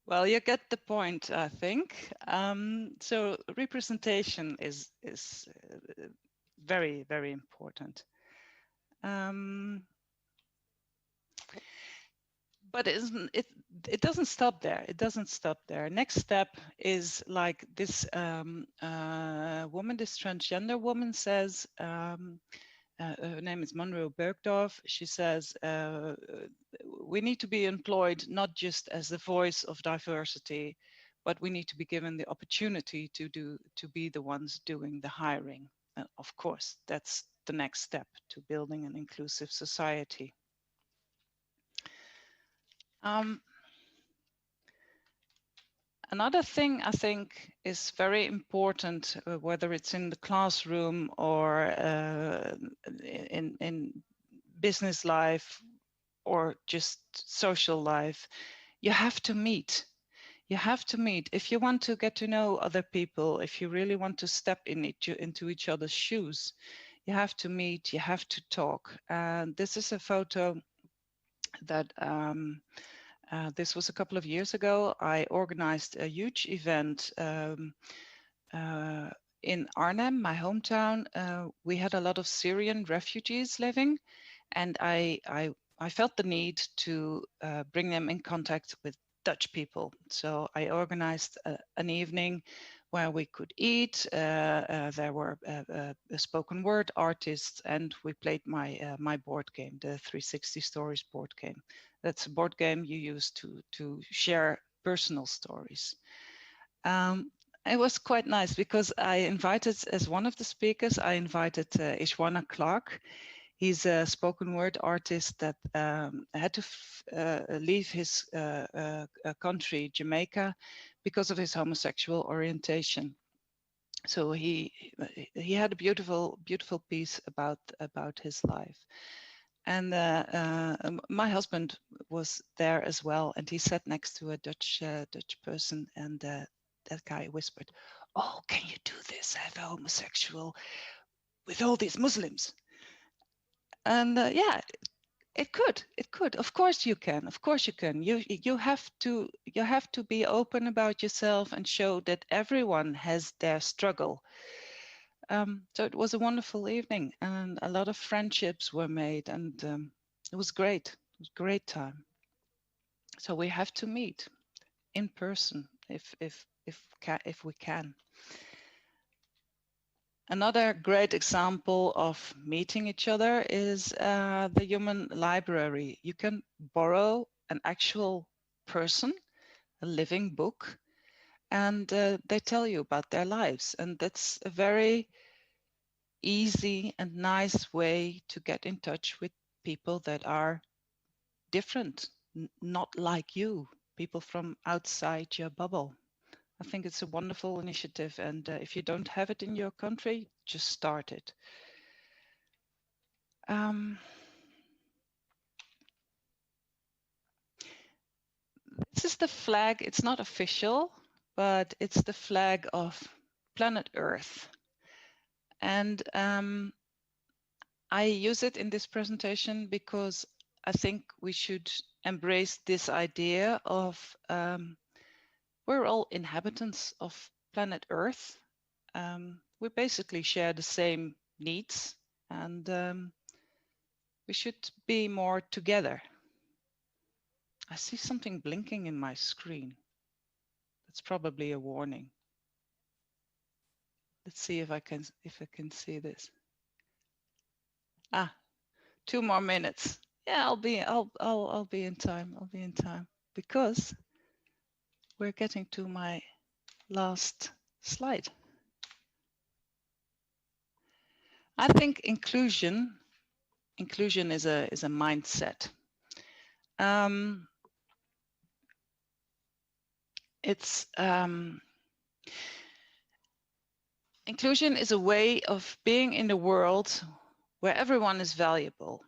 Well, you get the point, I think. So representation is very, very important. But it doesn't stop there. It doesn't stop there. Next step is like this woman, this transgender woman says, her name is Monroe Bergdorf. She says, we need to be employed not just as the voice of diversity, but we need to be given the opportunity to be the ones doing the hiring. Of course, that's the next step to building an inclusive society. Another thing I think is very important, whether it's in the classroom or in business life or just social life, you have to meet. You have to meet. If you want to get to know other people, if you really want to step into each other's shoes, you have to meet, you have to talk. And this is a photo that this was a couple of years ago. I organized a huge event in Arnhem, my hometown. We had a lot of Syrian refugees living, and I felt the need to bring them in contact with Dutch people. So I organized an evening where we could eat. There were spoken word artists, and we played my board game, the 360 Stories board game. That's a board game you use to share personal stories. It was quite nice because I invited, as one of the speakers, I invited Ishwana Clark. He's a spoken word artist that had to leave his country, Jamaica, because of his homosexual orientation. So he had a beautiful piece about his life. And my husband was there as well, and he sat next to a Dutch person, and that guy whispered, "Oh, can you do this? Have a homosexual with all these Muslims?" And yeah, it could. Of course you can. Of course you can. You have to be open about yourself and show that everyone has their struggle. So it was a wonderful evening, and a lot of friendships were made, and it was great. It was a great time. So we have to meet in person if we can. Another great example of meeting each other is the Human Library. You can borrow an actual person, a living book, and they tell you about their lives. And that's a very easy and nice way to get in touch with people that are different, not like you, people from outside your bubble. I think it's a wonderful initiative, and if you don't have it in your country, just start it. This is the flag. It's not official, but it's the flag of planet Earth. And I use it in this presentation because I think we should embrace this idea of we're all inhabitants of planet Earth. We basically share the same needs, and we should be more together. I see something blinking in my screen. That's probably a warning. Let's see if I can see this. Ah, 2 more minutes. Yeah, I'll be in time. I'll be in time because we're getting to my last slide. I think inclusion is a mindset. Inclusion is a way of being in the world where everyone is valuable.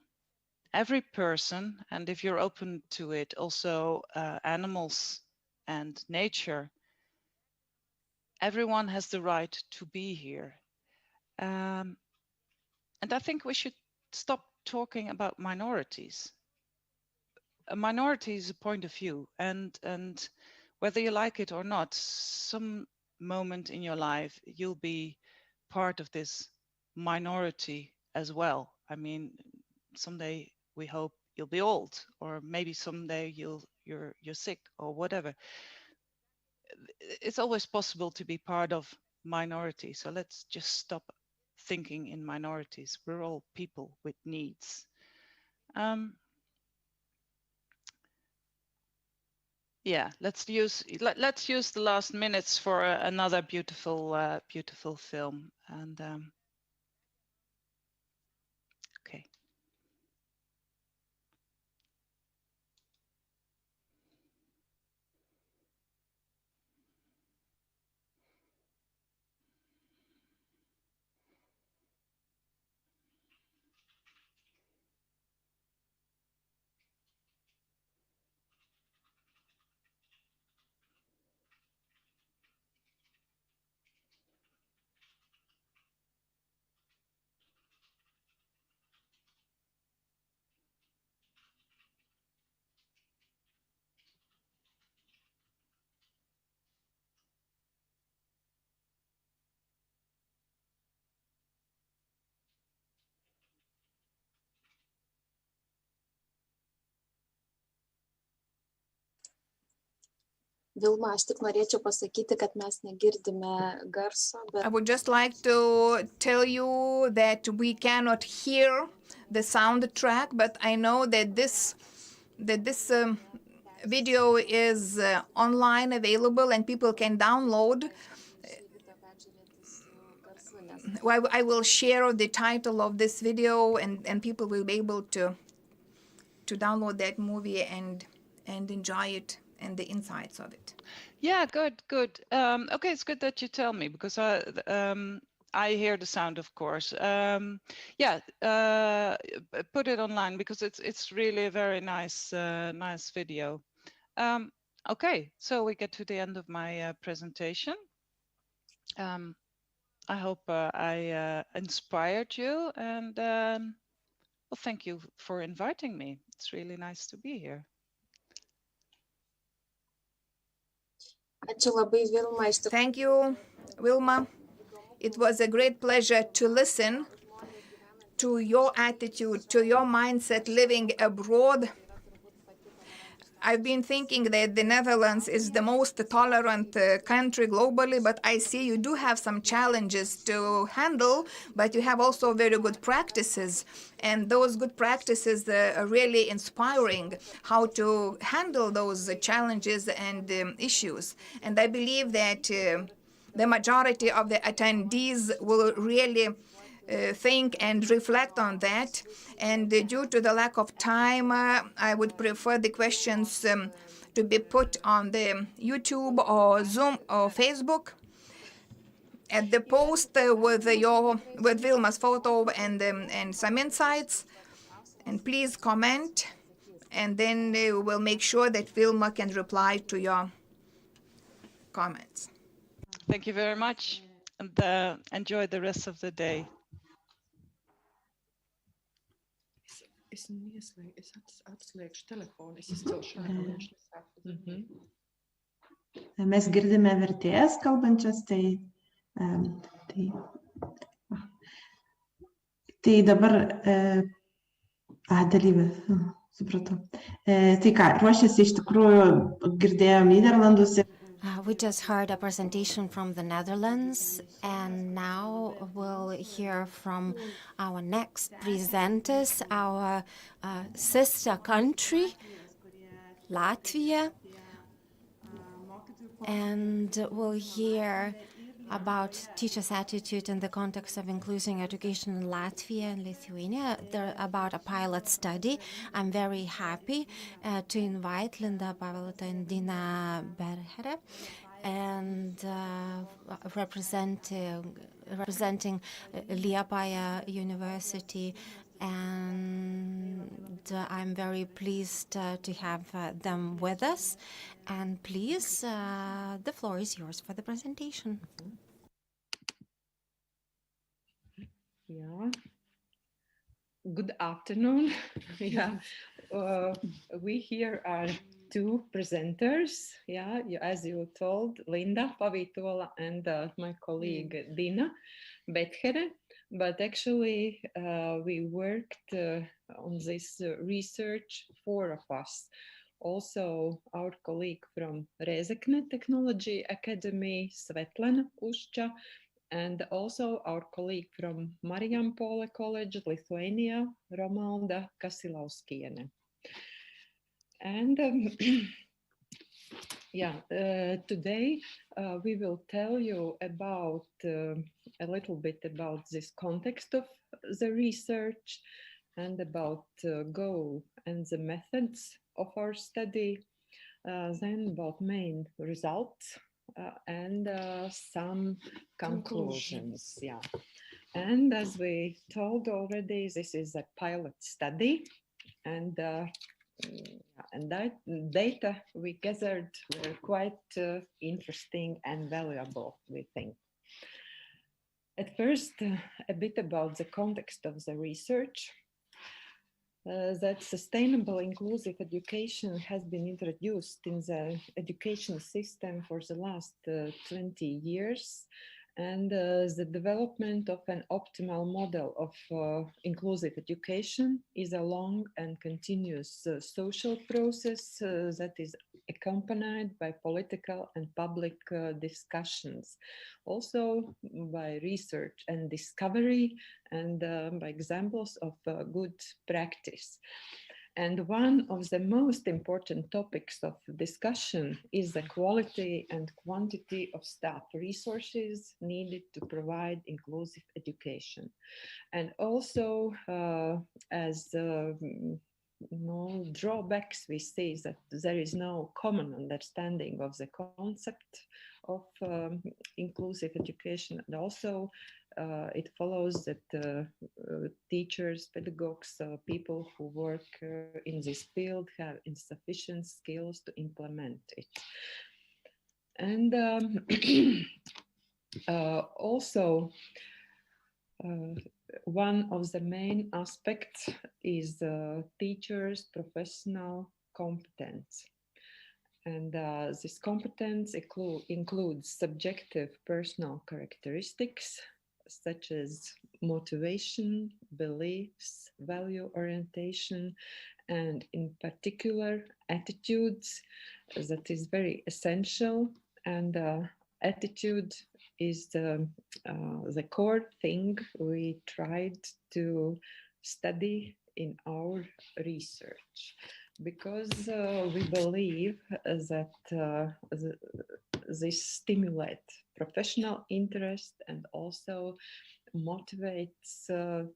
Every person, and if you're open to it, also animals and nature, everyone has the right to be here. And I think we should stop talking about minorities. A minority is a point of view, and whether you like it or not, some moment in your life you'll be part of this minority as well. I mean, someday we hope you'll be old, or maybe someday you're sick or whatever. It's always possible to be part of minority. So let's just stop thinking in minorities. We're all people with needs. Yeah, let's use the last minutes for another beautiful film. And okay. Vilma, aš tik norėčiau pasakyti, kad mes negirdime garso, bet I would just like to tell you that we cannot hear the soundtrack, but I know that this video is online available and people can download. Well, I will share the title of this video, and people will be able to download that movie and enjoy it and the insights of it. Yeah, good. Okay, it's good that you tell me, because I hear the sound, of course. Yeah, put it online, because it's really a very nice video. Okay, so we get to the end of my presentation. I hope I inspired you, and well, thank you for inviting me. It's really nice to be here. ačiū labai, Vilma. Thank you, Vilma. It was a great pleasure to listen to your attitude, to your mindset living abroad. I've been thinking that the Netherlands is the most tolerant country globally, but I see you do have some challenges to handle, but you have also very good practices. And those good practices are really inspiring how to handle those challenges and issues. And I believe that the majority of the attendees will really think and reflect on that. And due to the lack of time, I would prefer the questions to be put on the YouTube or Zoom or Facebook at the post with Vilma's photo and some insights. And please comment, and then we'll make sure that Vilma can reply to your comments. Thank you very much, and enjoy the rest of the day. Es atslēgšu telefonu, es izcelšu ārā. Mes girdime vertėjas kalbančias, tai dabar dalyvė, supratau. Tai ką, ruošiasi iš tikrųjų, girdėjom Nyderlandus. We just heard a presentation from the Netherlands, and now we'll hear from our next presenters, our sister country, Latvia, and we'll hear about teachers' attitude in the context of inclusive education in Latvia and Lithuania. They're about a pilot study. I'm very happy to invite Linda Pavelta and Dina Berhere, and representing Liepāja University, and I'm very pleased to have them with us. And please, the floor is yours for the presentation. Yeah. Good afternoon. Yeah, we here are two presenters. Yeah, as you told, Linda Pavitola and my colleague Dina Berhere. But actually, we worked on this research, four of us. Also, our colleague from Rēzekne Technology Academy, Svetlana Ušča, and also our colleague from Marijampolė College, Lithuania, Romalda Kasilauskiene. And today we will tell you about a little bit about this context of the research and about goal and the methods of our study, then about main results and some conclusions. Yeah, and as we told already, this is a pilot study, and that data we gathered were quite interesting and valuable, we think. At first, a bit about the context of the research. That sustainable inclusive education has been introduced in the education system for the last 20 years, And the development of an optimal model of inclusive education is a long and continuous social process that is accompanied by political and public discussions, also by research and discovery, and by examples of good practice. And one of the most important topics of discussion is the quality and quantity of staff resources needed to provide inclusive education. And also, as no drawbacks, we see that there is no common understanding of the concept of inclusive education, and also it follows that teachers, pedagogues, people who work in this field have insufficient skills to implement it. And also, one of the main aspects is teachers' professional competence. And this competence includes subjective personal characteristics, such as motivation, beliefs, value orientation, and in particular attitudes. That is very essential. And attitude is the core thing we tried to study in our research, because we believe that this stimulates professional interest and also motivates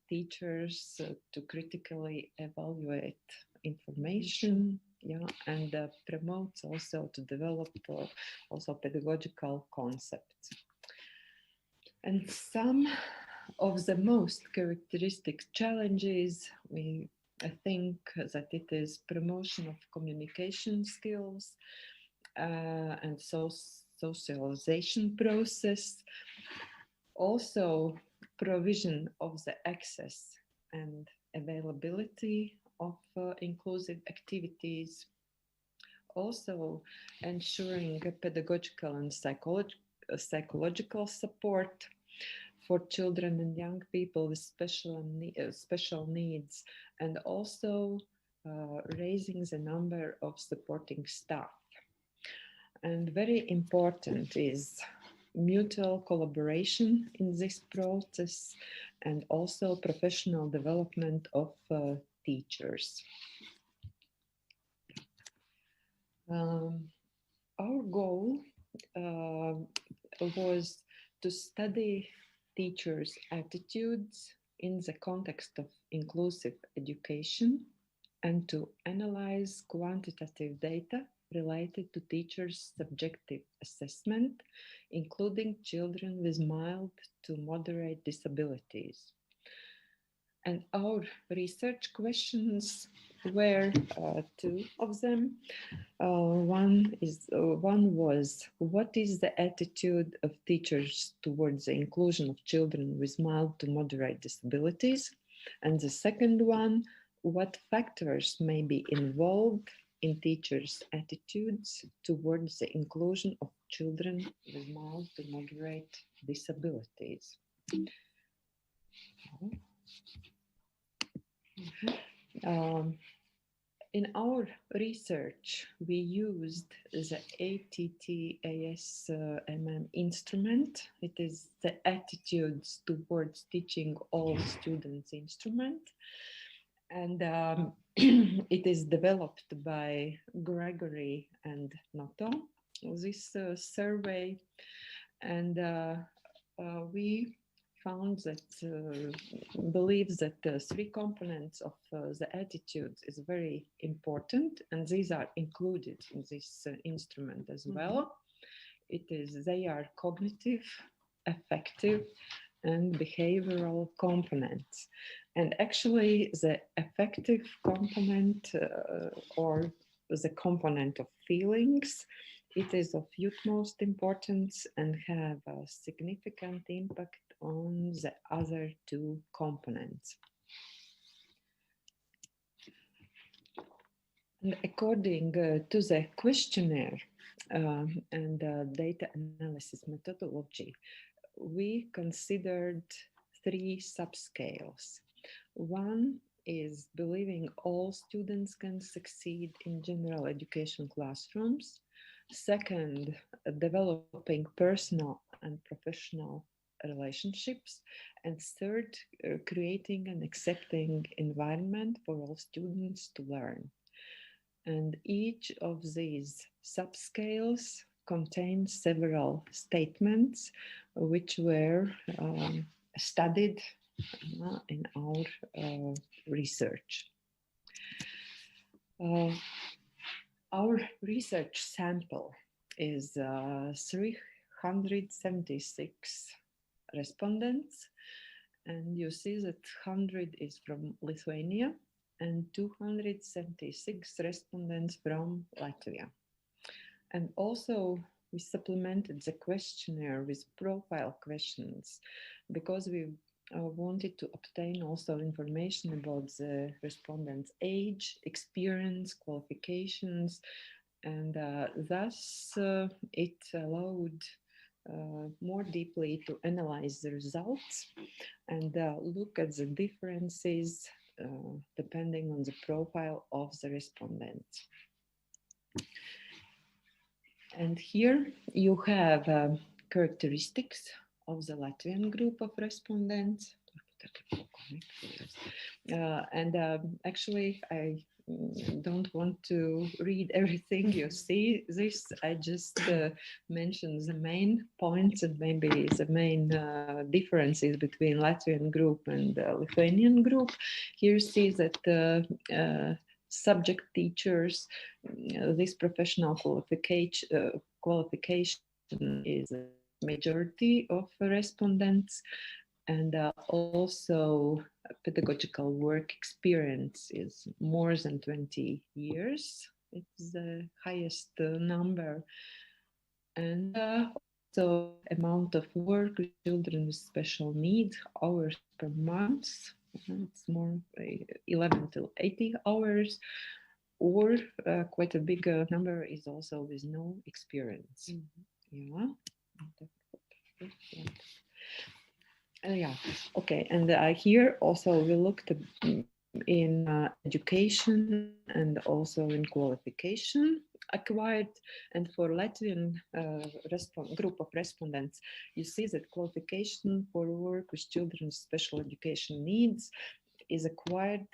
teachers to critically evaluate information, and promotes also to develop also pedagogical concepts. And some of the most characteristic challenges, I think that it is promotion of communication skills and socialization process, also provision of the access and availability of inclusive activities, also ensuring pedagogical and psychological support for children and young people with special needs, and also raising the number of supporting staff. And very important is mutual collaboration in this process, and also professional development of teachers. Our goal was to study teachers' attitudes in the context of inclusive education and to analyze quantitative data related to teachers' subjective assessment, including children with mild to moderate disabilities. And our research questions were two of them. One was, what is the attitude of teachers towards the inclusion of children with mild to moderate disabilities? And the second one, what factors may be involved in teachers' attitudes towards the inclusion of children with mild to moderate disabilities? In our research, we used the ATTAS-MM instrument. It is the Attitudes Towards Teaching All Students instrument. And it is developed by Gregory and Noto, this survey. And we found that, believes that three components of the attitudes is very important, and these are included in this instrument as well. They are cognitive, affective, and behavioral components. And actually the affective component or the component of feelings, it is of utmost importance and have a significant impact on the other two components. And according to the questionnaire and data analysis methodology, we considered 3 subscales. One is believing all students can succeed in general education classrooms. Second, developing personal and professional relationships. And third, creating an accepting environment for all students to learn. And each of these subscales contains several statements which were studied in our research. Our research sample is 376 respondents, and you see that 100 is from Lithuania and 276 respondents from Latvia. And also we supplemented the questionnaire with profile questions because we wanted to obtain also information about the respondents' age, experience, qualifications, and thus it allowed more deeply to analyze the results and look at the differences depending on the profile of the respondents. And here you have characteristics of the Latvian group of respondents. Actually, I don't want to read everything you see this. I just mention the main points and maybe the main differences between Latvian group and Lithuanian group. Here you see that subject teachers, this professional qualification is a majority of respondents, and also pedagogical work experience is more than 20 years. It's the highest number. And also amount of work with children with special needs, hours per month. It's more 11 to 80 hours, or quite a big number is also with no experience. Yeah. Yeah, okay, and here also we looked in education and also in qualification acquired, and for Latvian group of respondents, you see that qualification for work with children with special education needs is acquired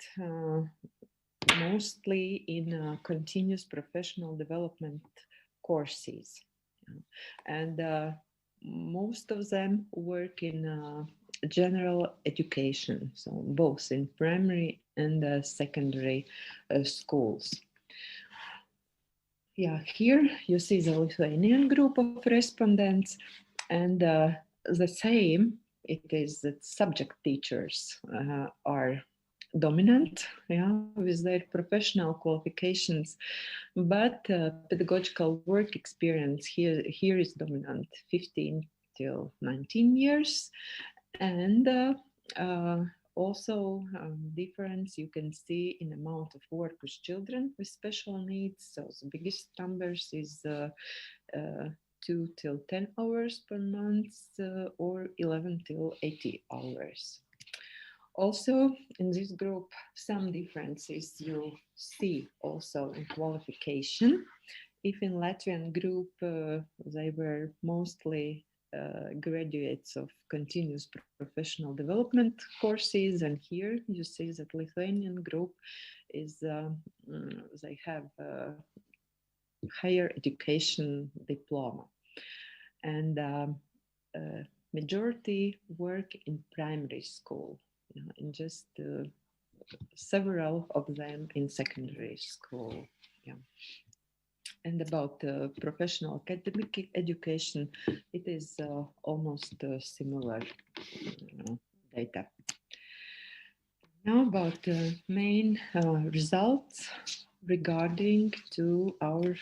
mostly in continuous professional development courses, and most of them work in general education, so both in primary and secondary schools. Yeah, here you see the Lithuanian group of respondents, and the same, it is that subject teachers are dominant, yeah, with their professional qualifications, but pedagogical work experience here is dominant, 15 till 19 years, and also difference you can see in amount of work with children with special needs. So the biggest numbers is 2 till 10 hours per month or 11 till 80 hours. Also, in this group, some differences you see also in qualification. If in Latvian group, they were mostly graduates of continuous professional development courses, and here you see that Lithuanian group is, they have higher education diploma. And majority work in primary school, and just several of them in secondary school. Yeah. And about professional academic education, it is almost similar data. Now about the main results regarding to our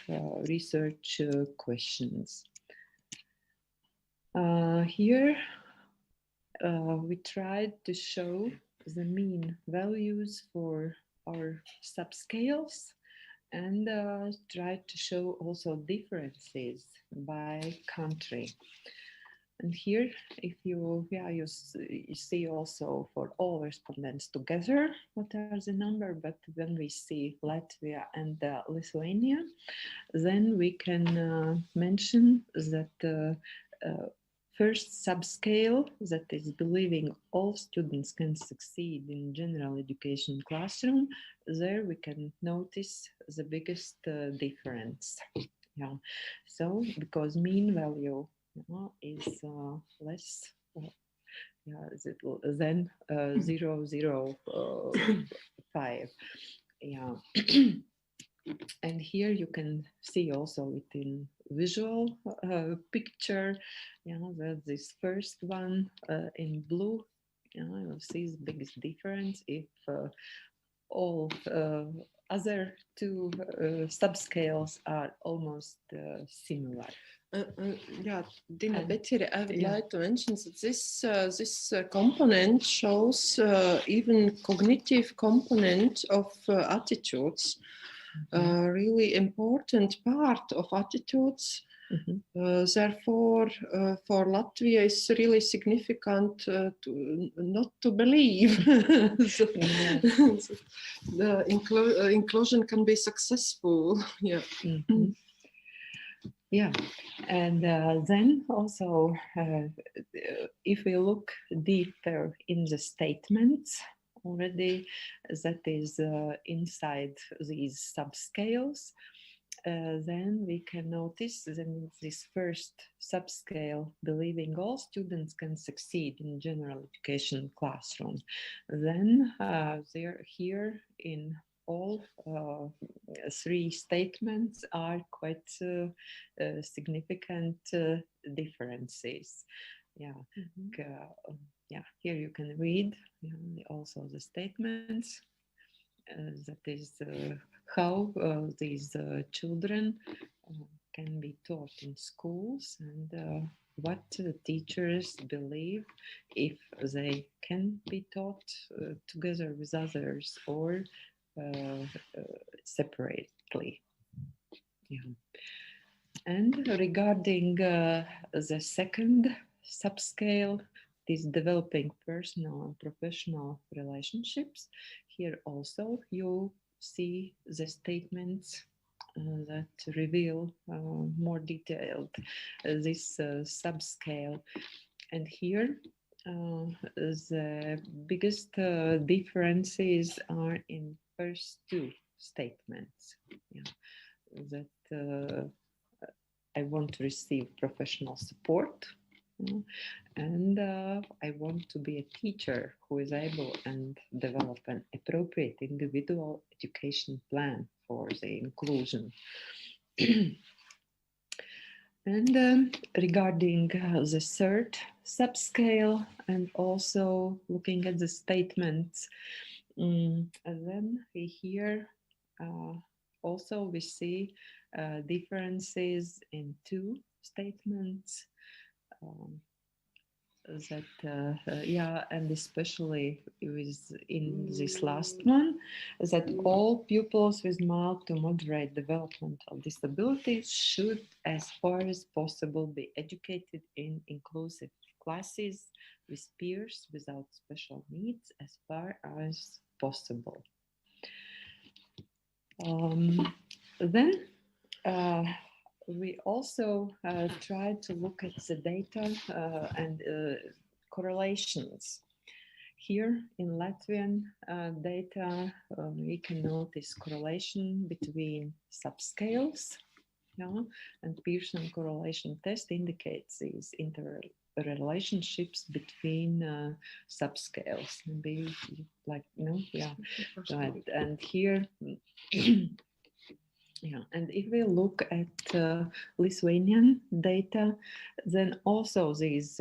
research questions. Here we tried to show the mean values for our subscales and tried to show also differences by country. And here, if you, you see also for all respondents together what are the number, but when we see Latvia and Lithuania, then we can mention that first subscale, that is believing all students can succeed in general education classroom, there we can notice the biggest difference. Yeah, so because mean value is less than 0.005. Yeah. And here you can see also it in visual picture, that this first one in blue, you'll see the biggest difference if all other two subscales are almost similar. Yeah, Dina, Betty, I would like to mention that this component shows even cognitive component of attitudes, really important part of attitudes. Therefore, for Latvia, it's really significant not to believe the inclusion can be successful. Yeah. Yeah, and then also, if we look deeper in the statements already, that is inside these subscales, then we can notice that in this first subscale, believing all students can succeed in general education classroom, then they're here in all three statements are quite significant differences. Yeah, yeah. Here you can read also the statements. That is how these children can be taught in schools, and what the teachers believe if they can be taught together with others or separately. Yeah. And regarding the second subscale, is developing personal and professional relationships. Here also you see the statements that reveal more detailed this subscale. And here the biggest differences are in first two statements. Yeah. That I want to receive professional support, and I want to be a teacher who is able and develop an appropriate individual education plan for the inclusion. And regarding the third subscale, and also looking at the statements, and then here also we see differences in two statements. That yeah, and especially with in this last one, that all pupils with mild to moderate developmental disabilities should, as far as possible, be educated in inclusive classes with peers without special needs as far as possible. Then we also try to look at the data and correlations. Here in Latvian data, we can notice correlation between subscales, and Pearson correlation test indicates these interrelationships between subscales. Maybe like, yeah, right. And here, yeah, and if we look at Lithuanian data, then also these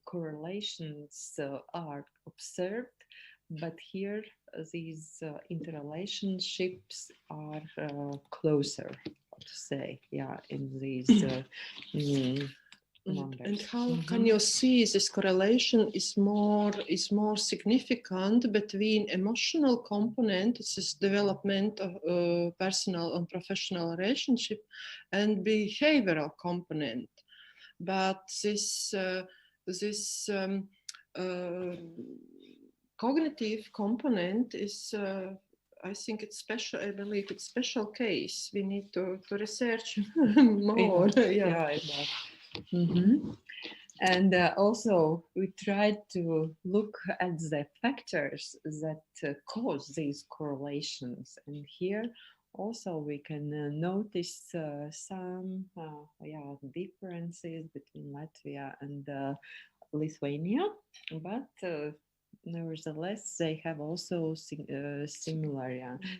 correlations are observed, but here these interrelationships are closer, to say, yeah, in these numbers. And how can you see this correlation is more significant between emotional component, this is development of personal and professional relationship, and behavioral component? But this this cognitive component is, I think it's special. I believe it's special case. We need to research more. Yeah, about. Mm-hmm. And also, we tried to look at the factors that cause these correlations. And here also we can notice some differences between Latvia and Lithuania, but nevertheless, they have also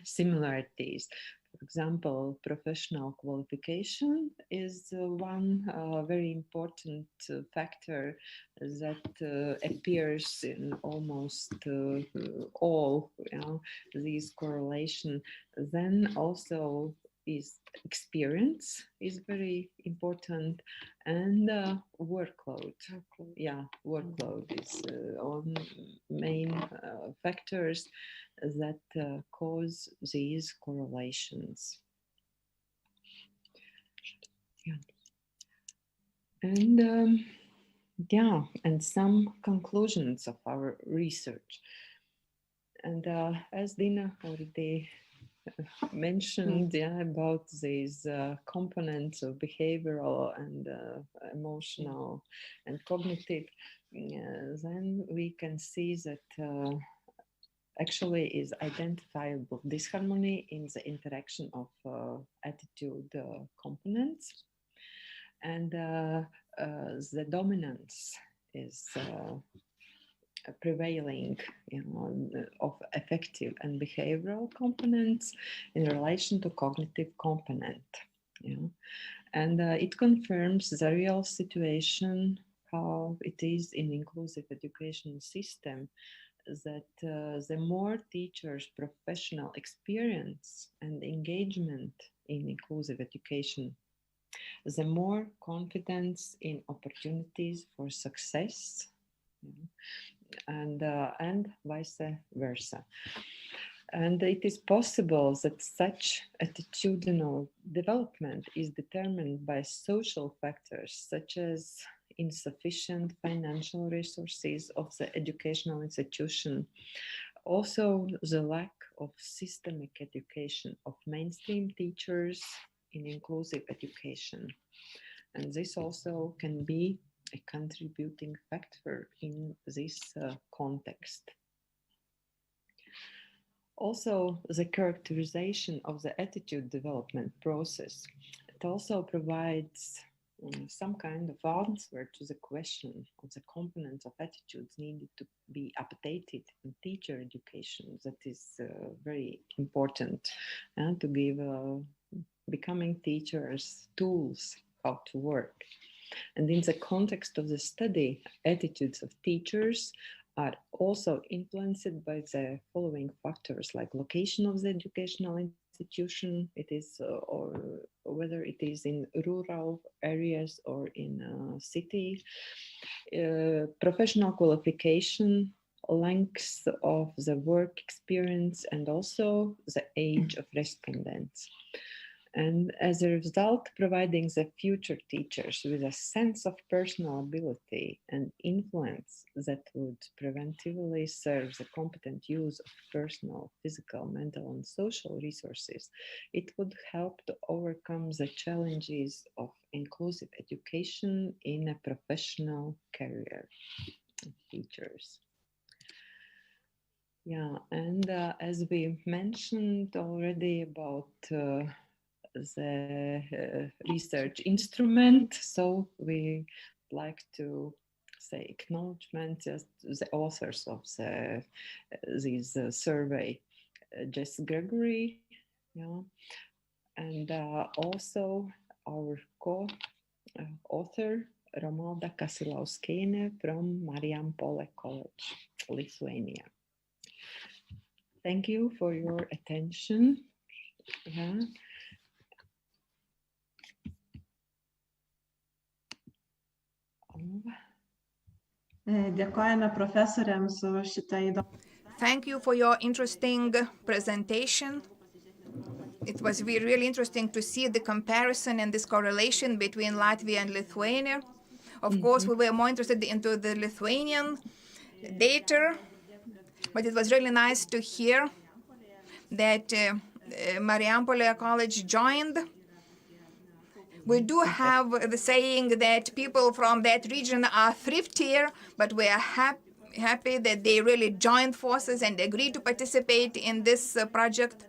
similarities. For example, professional qualification is one very important factor that appears in almost all these correlation. Then also is experience is very important, and workload. Yeah, workload is on main factors that cause these correlations. Yeah. And and some conclusions of our research. And as Dina already mentioned about these components of behavioral and emotional and cognitive, then we can see that actually is identifiable disharmony in the interaction of attitude components, and the dominance is prevailing of affective and behavioral components in relation to cognitive component. And it confirms the real situation, how it is in inclusive education system, that the more teachers' professional experience and engagement in inclusive education, the more confidence in opportunities for success, and vice versa. And it is possible that such attitudinal development is determined by social factors such as insufficient financial resources of the educational institution, also the lack of systemic education of mainstream teachers in inclusive education. And this also can be a contributing factor in this context. Also, the characterization of the attitude development process, it also provides some kind of answer to the question of the components of attitudes needed to be updated in teacher education. That is very important, and to give becoming teachers tools how to work. And in the context of the study, attitudes of teachers are also influenced by the following factors, like location of the educational institution, it is, or whether it is in rural areas or in a city, professional qualification, length of the work experience, and also the age of respondents. And as a result, providing the future teachers with a sense of personal ability and influence that would preventively serve the competent use of personal, physical, mental, and social resources, it would help to overcome the challenges of inclusive education in a professional career of teachers. Yeah, and as we mentioned already about the research instrument, so we like to say acknowledgement as the authors of this survey, Jess Gregory, and also our co-author Romalda Kasilauskiene from Marijampolė College, Lithuania. Thank you for your attention. Dėkojame profesoriams už šitą įdomų. Thank you for your interesting presentation. It was really interesting to see the comparison and this correlation between Latvia and Lithuania. Of course, we were more interested into the Lithuanian data, but it was really nice to hear that Marijampolė College joined. We do have the saying that people from that region are thriftier, but we are happy that they really joined forces and agreed to participate in this project.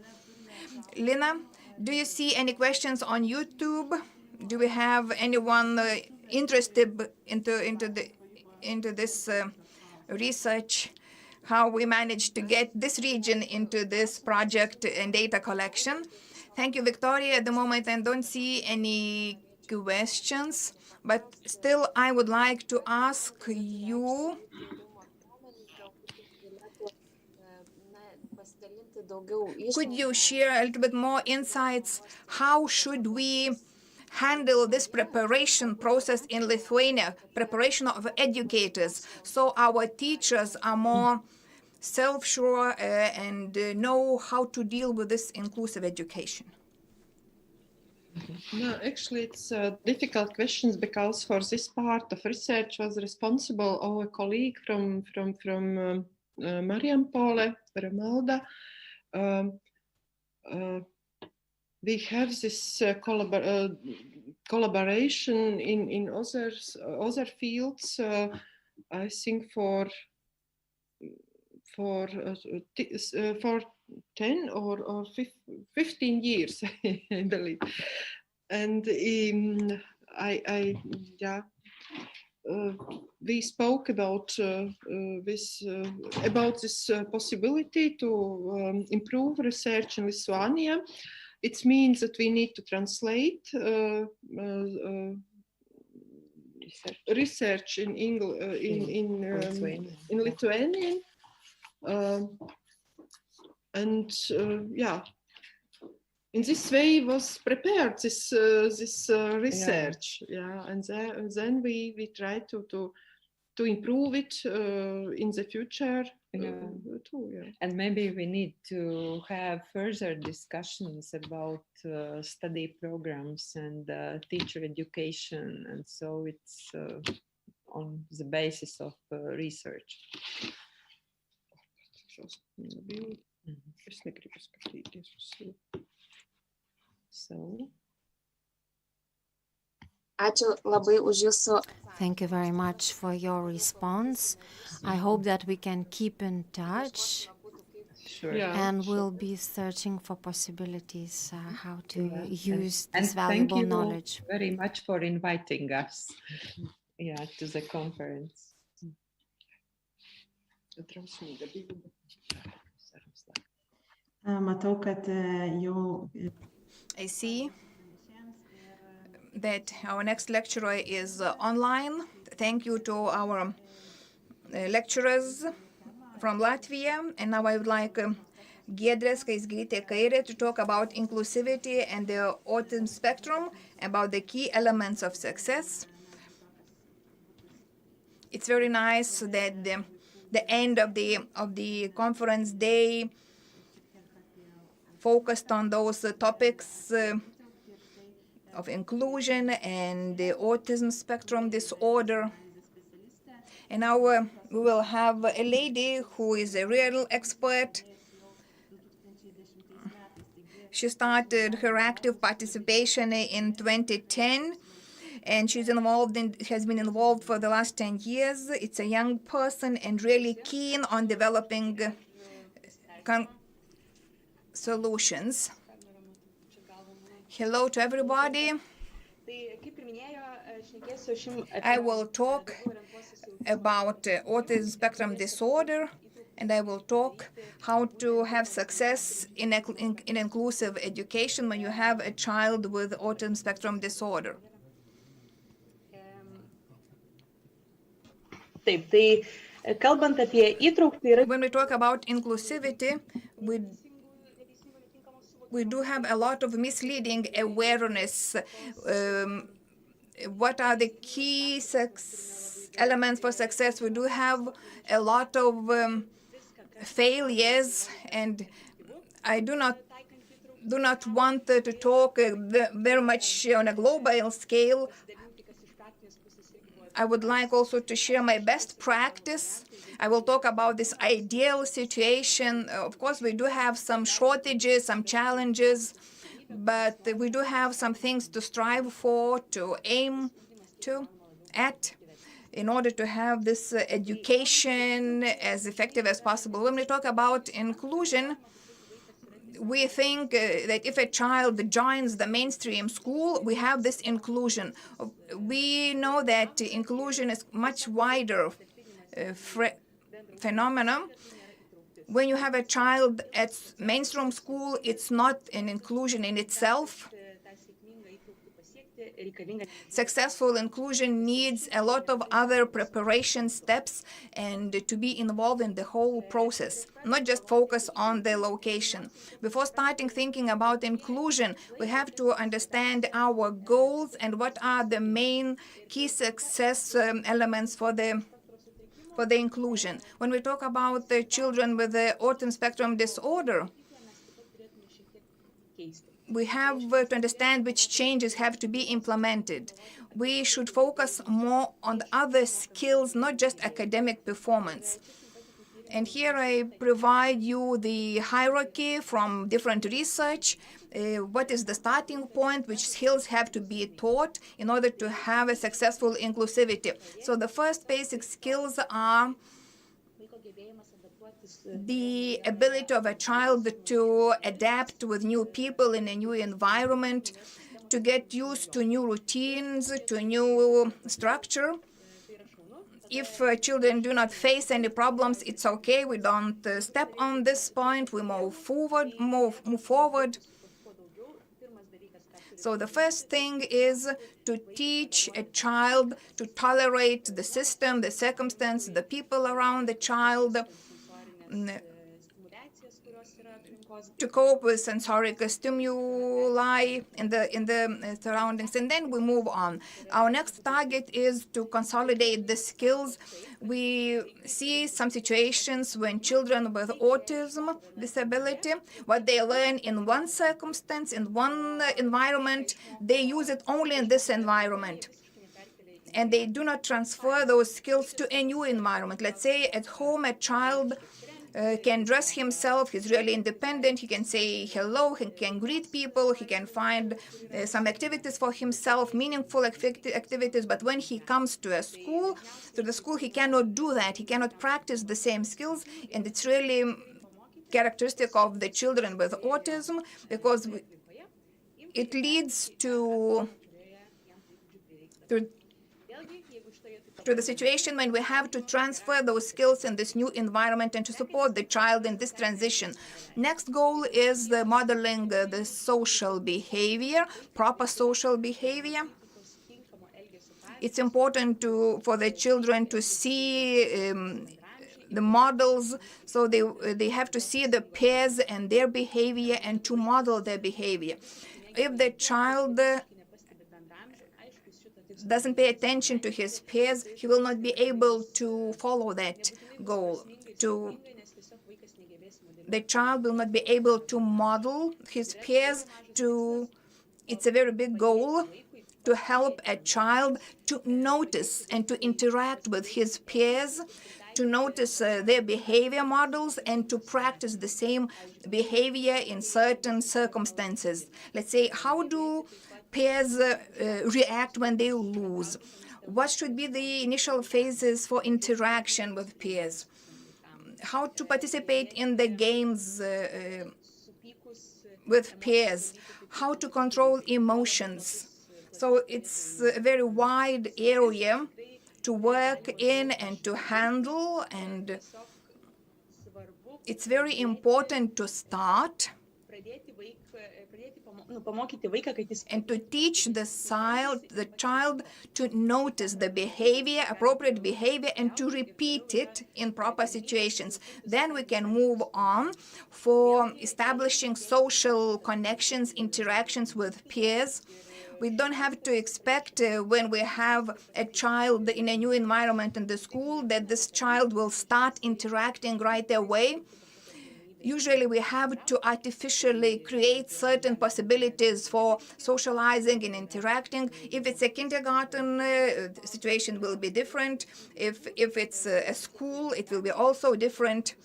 Lina, do you see any questions on YouTube? Do we have anyone interested into this research? How we managed to get this region into this project and data collection? Thank you, Victoria. At the moment, I don't see any questions, but still, I would like to ask you. Could you share a little bit more insights? How should we handle this preparation process in Lithuania, preparation of educators, so our teachers are more self-sure and know how to deal with this inclusive education? No, actually, it's difficult questions because for this part of research was responsible our colleague from Marijampolė, Romalda. We have this collaboration in other fields. I think for 10 or 15 years, I believe. And we spoke about this possibility to improve research in Lithuania. It means that we need to translate research in Lithuanian. In this way was prepared this research, and then we try to improve it in the future too. Yeah. And maybe we need to have further discussions about study programs and teacher education, and so it's on the basis of research. So. Thank you very much for your response. I hope that we can keep in touch. Sure. And we'll be searching for possibilities how to use this valuable knowledge. Thank you very much for inviting us to the conference. I see that our next lecturer is online. Thank you to our lecturers from Latvia. And now I would like Giedrė Skaisgirytė-Kairė to talk about inclusivity and the autism spectrum, about the key elements of success. It's very nice that the end of the conference day focused on those topics of inclusion and the autism spectrum disorder. And now we will have a lady who is a real expert. She started her active participation in 2010, and she's has been involved for the last 10 years. It's a young person and really keen on developing solutions. Hello to everybody. I will talk about autism spectrum disorder, and I will talk how to have success in inclusive education when you have a child with autism spectrum disorder. When we talk about inclusivity, we do have a lot of misleading awareness. What are the key elements for success? We do have a lot of failures, and I do not want to talk very much on a global scale. I would like also to share my best practice. I will talk about this ideal situation. Of course, we do have some shortages, some challenges, but we do have some things to strive for, to aim at, in order to have this education as effective as possible. When we talk about inclusion, we think that if a child joins the mainstream school, we have this inclusion. We know that inclusion is much wider phenomenon. When you have a child at mainstream school, it's not an inclusion in itself. Successful inclusion needs a lot of other preparation steps and to be involved in the whole process, not just focus on the location. Before starting thinking about inclusion, we have to understand our goals and what are the main key success elements for the inclusion. When we talk about the children with the autism spectrum disorder, we have to understand which changes have to be implemented. We should focus more on the other skills, not just academic performance. And here I provide you the hierarchy from different research. What is the starting point? Which skills have to be taught in order to have a successful inclusivity? So the first basic skills are the ability of a child to adapt with new people in a new environment, to get used to new routines, to new structure. If children do not face any problems, it's okay. We don't step on this point. We move forward. So the first thing is to teach a child to tolerate the system, the circumstance, the people around the child, to cope with sensoric stimuli in the surroundings, and then we move on. Our next target is to consolidate the skills. We see some situations when children with autism disability, what they learn in one circumstance, in one environment, they use it only in this environment. And they do not transfer those skills to a new environment. Let's say at home a child can dress himself, he's really independent, he can say hello, he can greet people, he can find some activities for himself, meaningful activities, but when he comes to the school, he cannot do that, he cannot practice the same skills, and it's really characteristic of the children with autism, because it leads to the situation when we have to transfer those skills in this new environment and to support the child in this transition. Next goal is the modeling the social behavior, proper social behavior. It's important for the children to see the models, so they have to see the peers and their behavior and to model their behavior. If the child doesn't pay attention to his peers, he will not be able to follow that goal. The child will not be able to model his peers. It's a very big goal to help a child to notice and to interact with his peers, to notice their behavior models and to practice the same behavior in certain circumstances. Let's say, how do peers react when they lose? What should be the initial phases for interaction with peers? How to participate in the games with peers? How to control emotions? So it's a very wide area to work in and to handle, and it's very important to start and to teach the child to notice the behavior, appropriate behavior, and to repeat it in proper situations. Then we can move on for establishing social connections, interactions with peers. We don't have to expect when we have a child in a new environment in the school that this child will start interacting right away. Usually we have to artificially create certain possibilities for socializing and interacting. If it's a kindergarten, the situation will be different. If it's a school, it will be also different.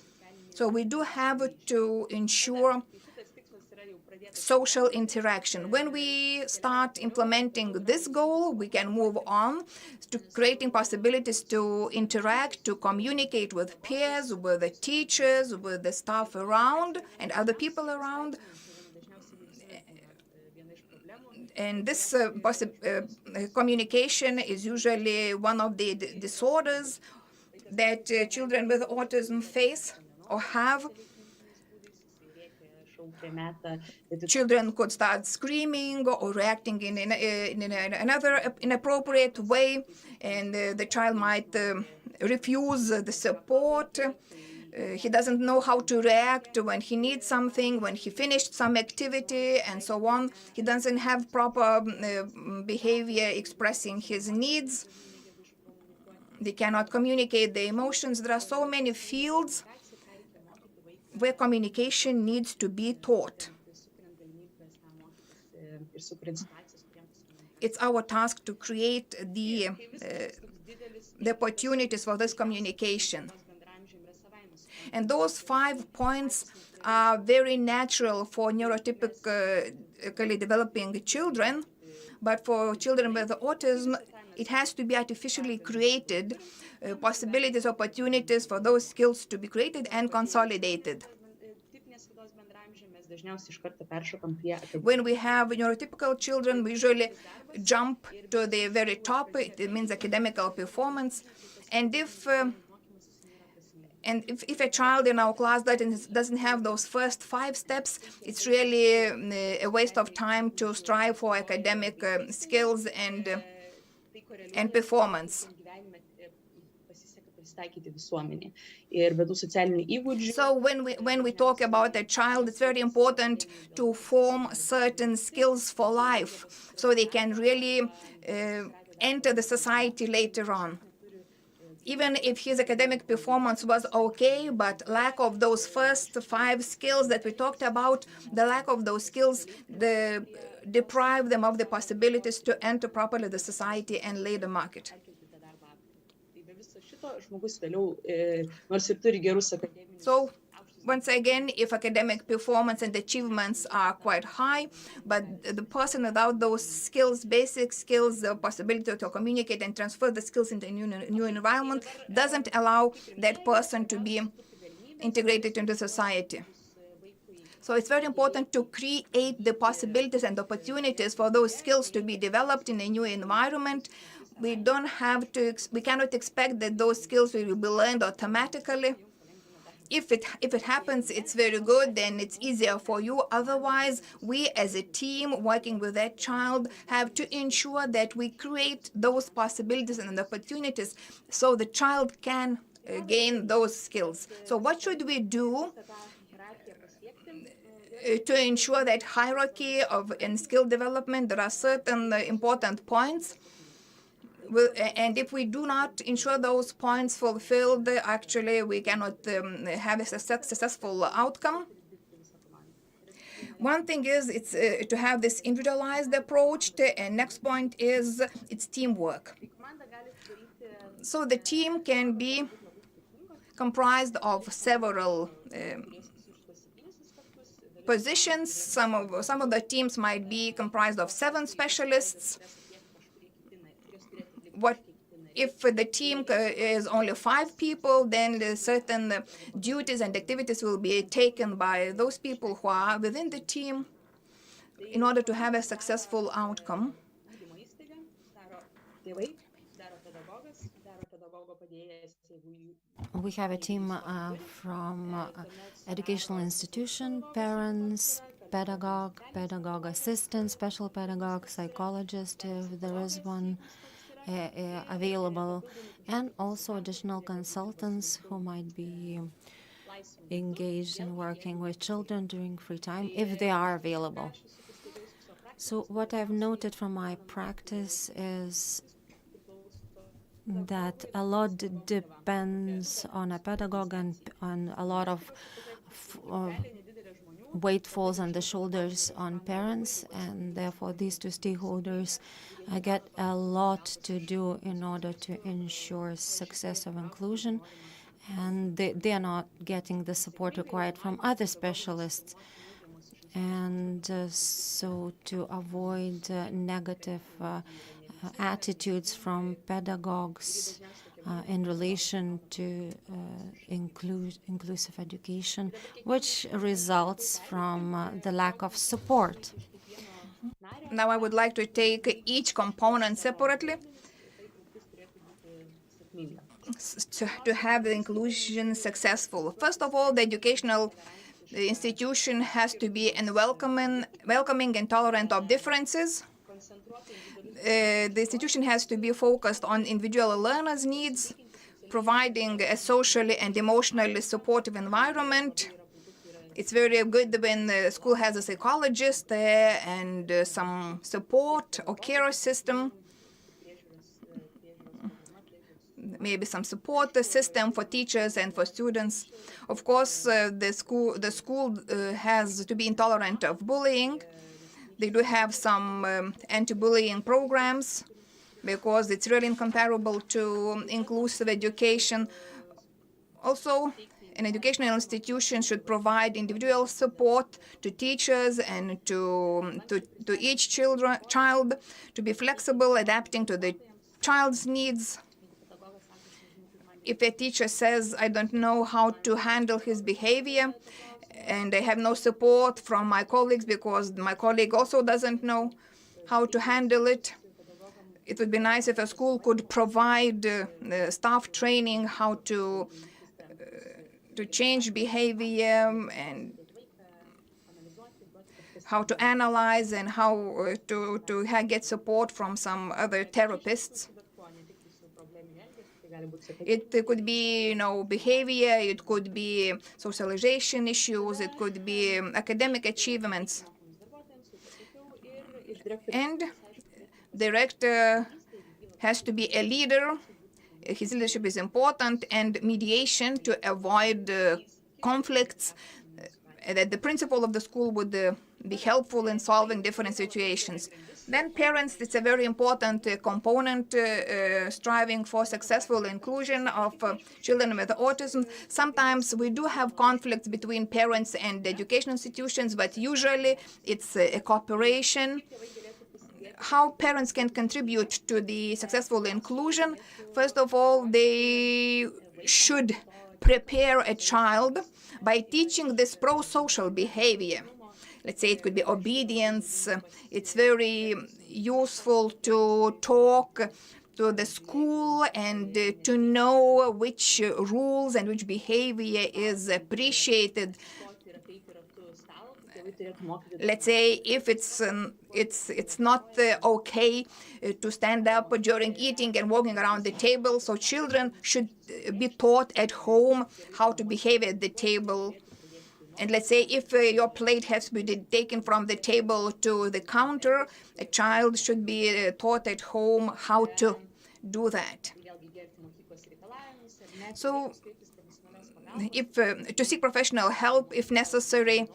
So we do have to ensure social interaction. When we start implementing this goal, we can move on to creating possibilities to interact, to communicate with peers, with the teachers, with the staff around and other people around. And this communication is usually one of the disorders that children with autism face or have. Children could start screaming or reacting in another inappropriate way, and the child might refuse the support. He doesn't know how to react when he needs something, when he finished some activity, and so on. He doesn't have proper behavior expressing his needs. They cannot communicate their emotions. There are so many fields where communication needs to be taught. It's our task to create the opportunities for this communication. And those 5 points are very natural for neurotypically developing children, but for children with autism, it has to be artificially created, possibilities, opportunities for those skills to be created and consolidated. When we have neurotypical children, we usually jump to the very top. It means academical performance. And if a child in our class doesn't have those first 5 steps, it's really a waste of time to strive for academic skills and performance. So when we talk about a child, it's very important to form certain skills for life so they can really enter the society later on. Even if his academic performance was okay, but lack of those first 5 skills that we talked about, the lack of those skills deprive them of the possibilities to enter properly the society and labor market. So, once again, if academic performance and achievements are quite high, but the person without those skills, basic skills, the possibility to communicate and transfer the skills into a new environment, doesn't allow that person to be integrated into society. So it's very important to create the possibilities and opportunities for those skills to be developed in a new environment. We cannot expect that those skills will be learned automatically. If it happens, it's very good, then it's easier for you. Otherwise, we as a team working with that child have to ensure that we create those possibilities and opportunities so the child can gain those skills. So what should we do to ensure that hierarchy in skill development? There are certain important points. And if we do not ensure those points fulfilled, actually we cannot have a successful outcome. One thing is it's to have this individualized approach, and next point is it's teamwork. So the team can be comprised of several positions. Some of the teams might be comprised of 7 specialists. What if the team is only 5 people, then certain duties and activities will be taken by those people who are within the team in order to have a successful outcome. We have a team from educational institution, parents, pedagogue assistant, special pedagogue, psychologist, if there is one available, and also additional consultants who might be engaged in working with children during free time, if they are available. So what I've noted from my practice is that a lot depends on a pedagogue and on a lot of weight falls on the shoulders on parents, and therefore these two stakeholders get a lot to do in order to ensure success of inclusion, and they are not getting the support required from other specialists. And so to avoid negative attitudes from pedagogues in relation to inclusive education, which results from the lack of support. Now I would like to take each component separately to have the inclusion successful. First of all, the educational institution has to be welcoming and tolerant of differences. The institution has to be focused on individual learners' needs, providing a socially and emotionally supportive environment. It's very good when the school has a psychologist there and some support or care system, maybe some support system for teachers and for students. Of course, the school has to be intolerant of bullying. They do have some anti-bullying programs because it's really incomparable to inclusive education. Also, an educational institution should provide individual support to teachers and to each child, to be flexible, adapting to the child's needs. If a teacher says, I don't know how to handle his behavior, and I have no support from my colleagues because my colleague also doesn't know how to handle it, it would be nice if a school could provide staff training how to change behavior and how to analyze and how to get support from some other therapists. It could be, behavior, it could be socialization issues, it could be academic achievements. And director has to be a leader. His leadership is important, and mediation to avoid conflicts. That the principal of the school would be helpful in solving different situations. Then parents, it's a very important component striving for successful inclusion of children with autism. Sometimes we do have conflicts between parents and education institutions, but usually it's a cooperation. How parents can contribute to the successful inclusion? First of all, they should prepare a child by teaching this pro-social behavior. Let's say it could be obedience. It's very useful to talk to the school and to know which rules and which behavior is appreciated. Let's say if it's not okay to stand up during eating and walking around the table, so children should be taught at home how to behave at the table. And let's say if your plate has to be taken from the table to the counter, a child should be taught at home how to do that. So if to seek professional help if necessary.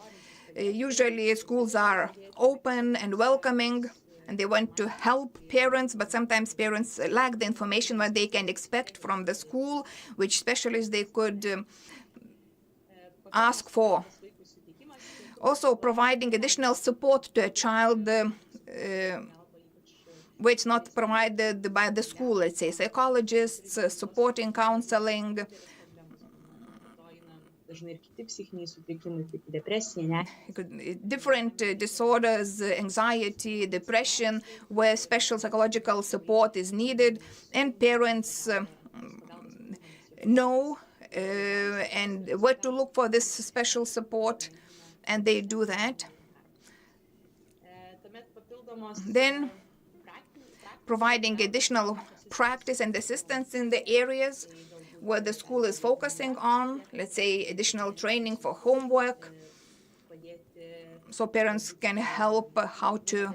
Usually schools are open and welcoming, and they want to help parents, but sometimes parents lack the information what they can expect from the school, which specialists they could ask for. Also, providing additional support to a child which not provided by the school, let's say psychologists, supporting counseling. Different disorders, anxiety, depression, where special psychological support is needed, and parents know and where to look for this special support, and they do that. Then providing additional practice and assistance in the areas where the school is focusing on, let's say additional training for homework, so parents can help how to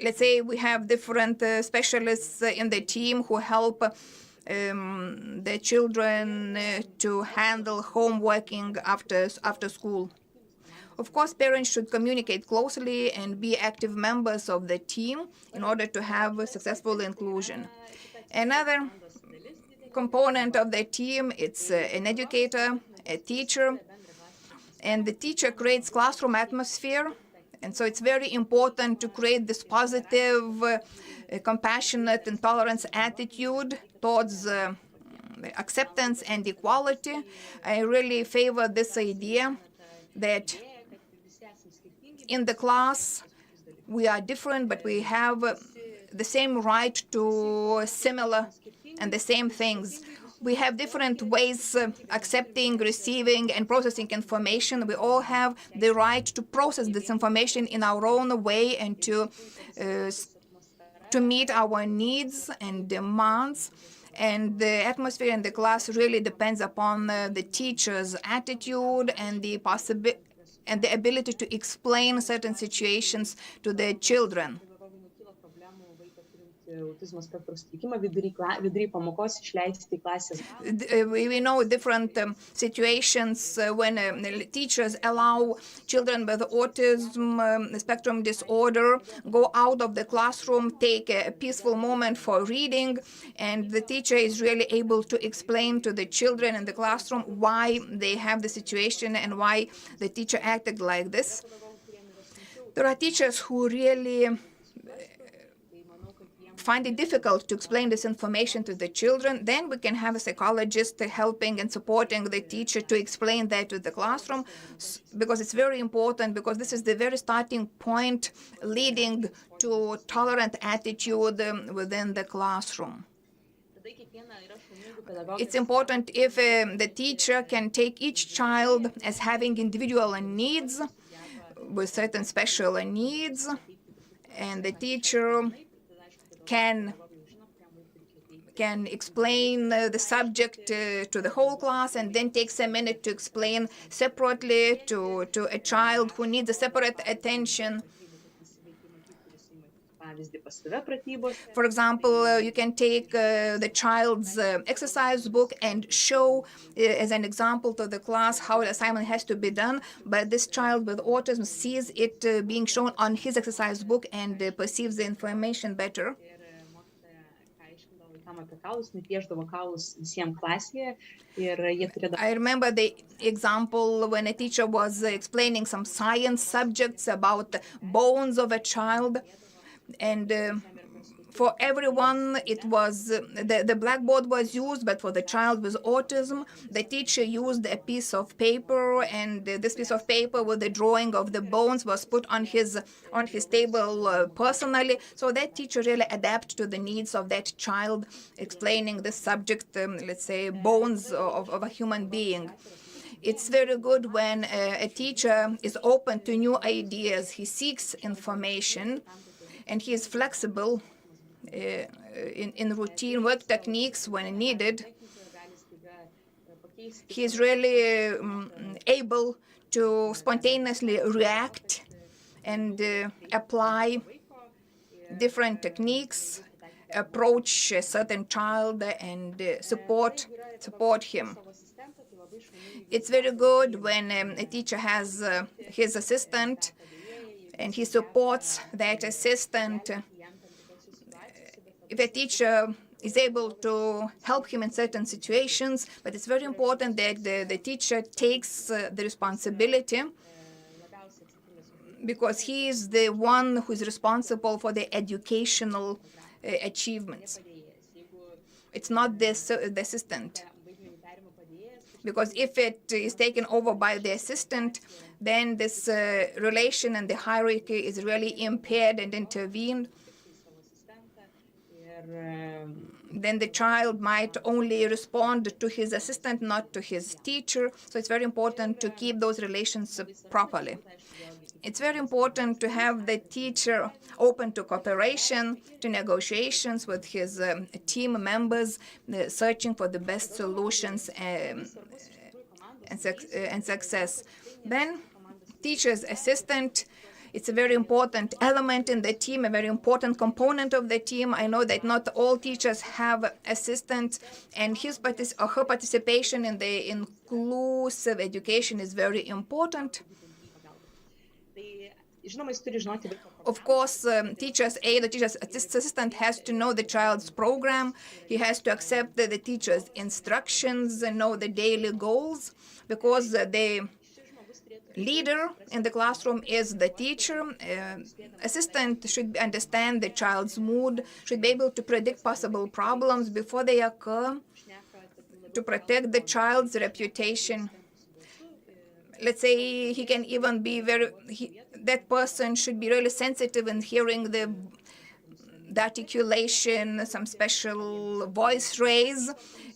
let's say we have different specialists in the team who help the children to handle homeworking after school. Of course, parents should communicate closely and be active members of the team in order to have a successful inclusion. Another component of the team, it's an educator, a teacher, and the teacher creates classroom atmosphere. And so it's very important to create this positive, compassionate and tolerance attitude towards acceptance and equality. I really favor this idea that in the class we are different, but we have the same right to similar and the same things. We have different ways accepting, receiving, and processing information. We all have the right to process this information in our own way and to meet our needs and demands. And the atmosphere in the class really depends upon the teacher's attitude and the ability to explain certain situations to the children. We know different situations when teachers allow children with autism spectrum disorder go out of the classroom, take a peaceful moment for reading, and the teacher is really able to explain to the children in the classroom why they have the situation and why the teacher acted like this. There are teachers who really find it difficult to explain this information to the children. Then we can have a psychologist helping and supporting the teacher to explain that to the classroom, because it's very important, because this is the very starting point leading to tolerant attitude within the classroom. It's important if the teacher can take each child as having individual needs with certain special needs, and the teacher can explain the subject to the whole class, and then takes a minute to explain separately to a child who needs a separate attention. For example, you can take the child's exercise book and show as an example to the class how the assignment has to be done, but this child with autism sees it being shown on his exercise book and perceives the information better. I remember the example when a teacher was explaining some science subjects about bones of a child, and for everyone it was the blackboard was used, but for the child with autism the teacher used a piece of paper, and this piece of paper with the drawing of the bones was put on his table personally. So that teacher really adapted to the needs of that child, explaining the subject, let's say bones of a human being. It's very good when a teacher is open to new ideas. He seeks information and he is flexible in routine work techniques when needed. He is really able to spontaneously react and apply different techniques, approach a certain child and support him. It's very good when a teacher has his assistant and he supports that assistant. If a teacher is able to help him in certain situations, but it's very important that the teacher takes the responsibility, because he is the one who is responsible for the educational achievements. It's not the assistant. Because if it is taken over by the assistant, then this relation and the hierarchy is really impaired and intervened. Then the child might only respond to his assistant, not to his teacher. So it's very important to keep those relations properly. It's very important to have the teacher open to cooperation, to negotiations with his team members, searching for the best solutions and success. Then teacher's assistant It's a very important element in the team, a very important component of the team. I know that not all teachers have assistants, and his or her participation in the inclusive education is very important. Of course, teacher's aide, the teacher's assistant has to know the child's program. He has to accept the teacher's instructions and know the daily goals, because the leader in the classroom is the teacher. Assistant should understand the child's mood, should be able to predict possible problems before they occur, to protect the child's reputation. Let's say he can even be that person should be really sensitive in hearing the articulation, some special voice raise,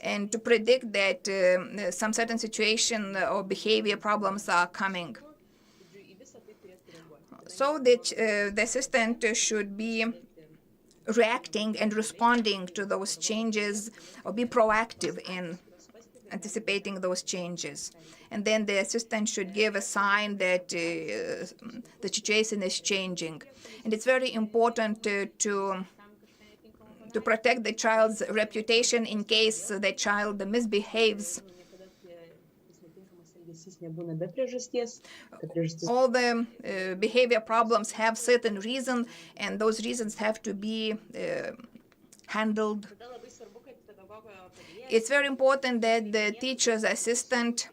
and to predict that some certain situation or behavior problems are coming. So the assistant should be reacting and responding to those changes, or be proactive in anticipating those changes. And then the assistant should give a sign that the situation is changing. And it's very important to protect the child's reputation in case the child misbehaves. All the behavior problems have certain reasons, and those reasons have to be handled. It's very important that the teacher's assistant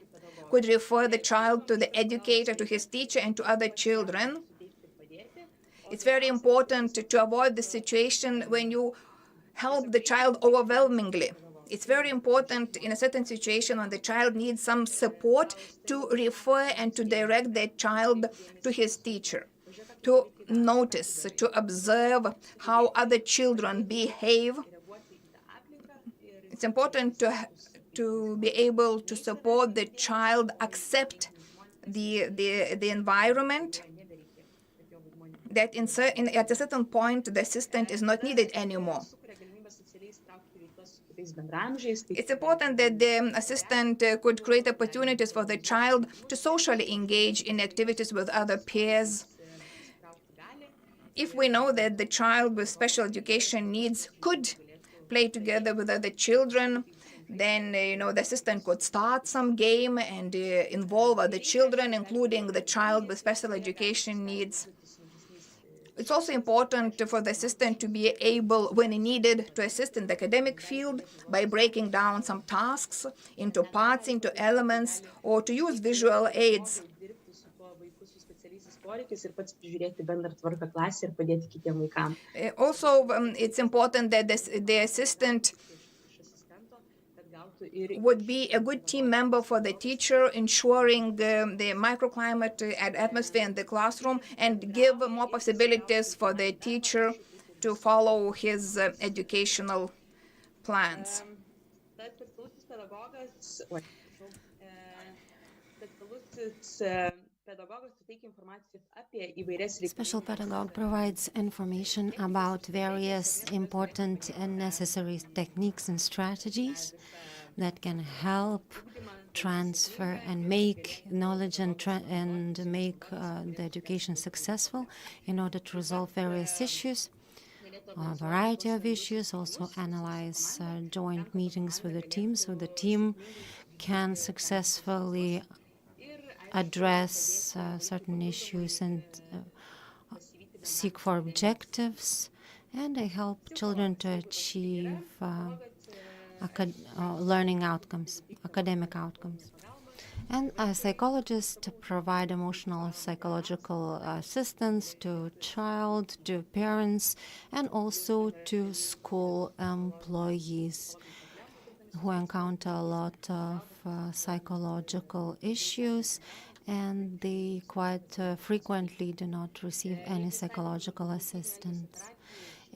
could refer the child to the educator, to his teacher, and to other children. It's very important to avoid the situation when you help the child overwhelmingly. It's very important in a certain situation when the child needs some support to refer and to direct that child to his teacher, to notice, to observe how other children behave. It's important to be able to support the child accept the environment, that at a certain point the assistant is not needed anymore. It's important that the assistant could create opportunities for the child to socially engage in activities with other peers. If we know that the child with special education needs could play together with other children, then the assistant could start some game and involve other children, including the child with special education needs. It's also important for the assistant to be able, when needed, to assist in the academic field by breaking down some tasks into parts, into elements, or to use visual aids. Also, it's important that the assistant would be a good team member for the teacher, ensuring the microclimate and atmosphere in the classroom, and give more possibilities for the teacher to follow his educational plans. Special pedagogue provides information about various important and necessary techniques and strategies that can help transfer and make knowledge and make the education successful in order to resolve various issues, a variety of issues, also analyze joint meetings with the team so the team can successfully address certain issues and seek for objectives, and I help children to achieve learning outcomes, academic outcomes. And psychologists provide emotional psychological assistance to child, to parents, and also to school employees who encounter a lot of psychological issues, and they quite frequently do not receive any psychological assistance.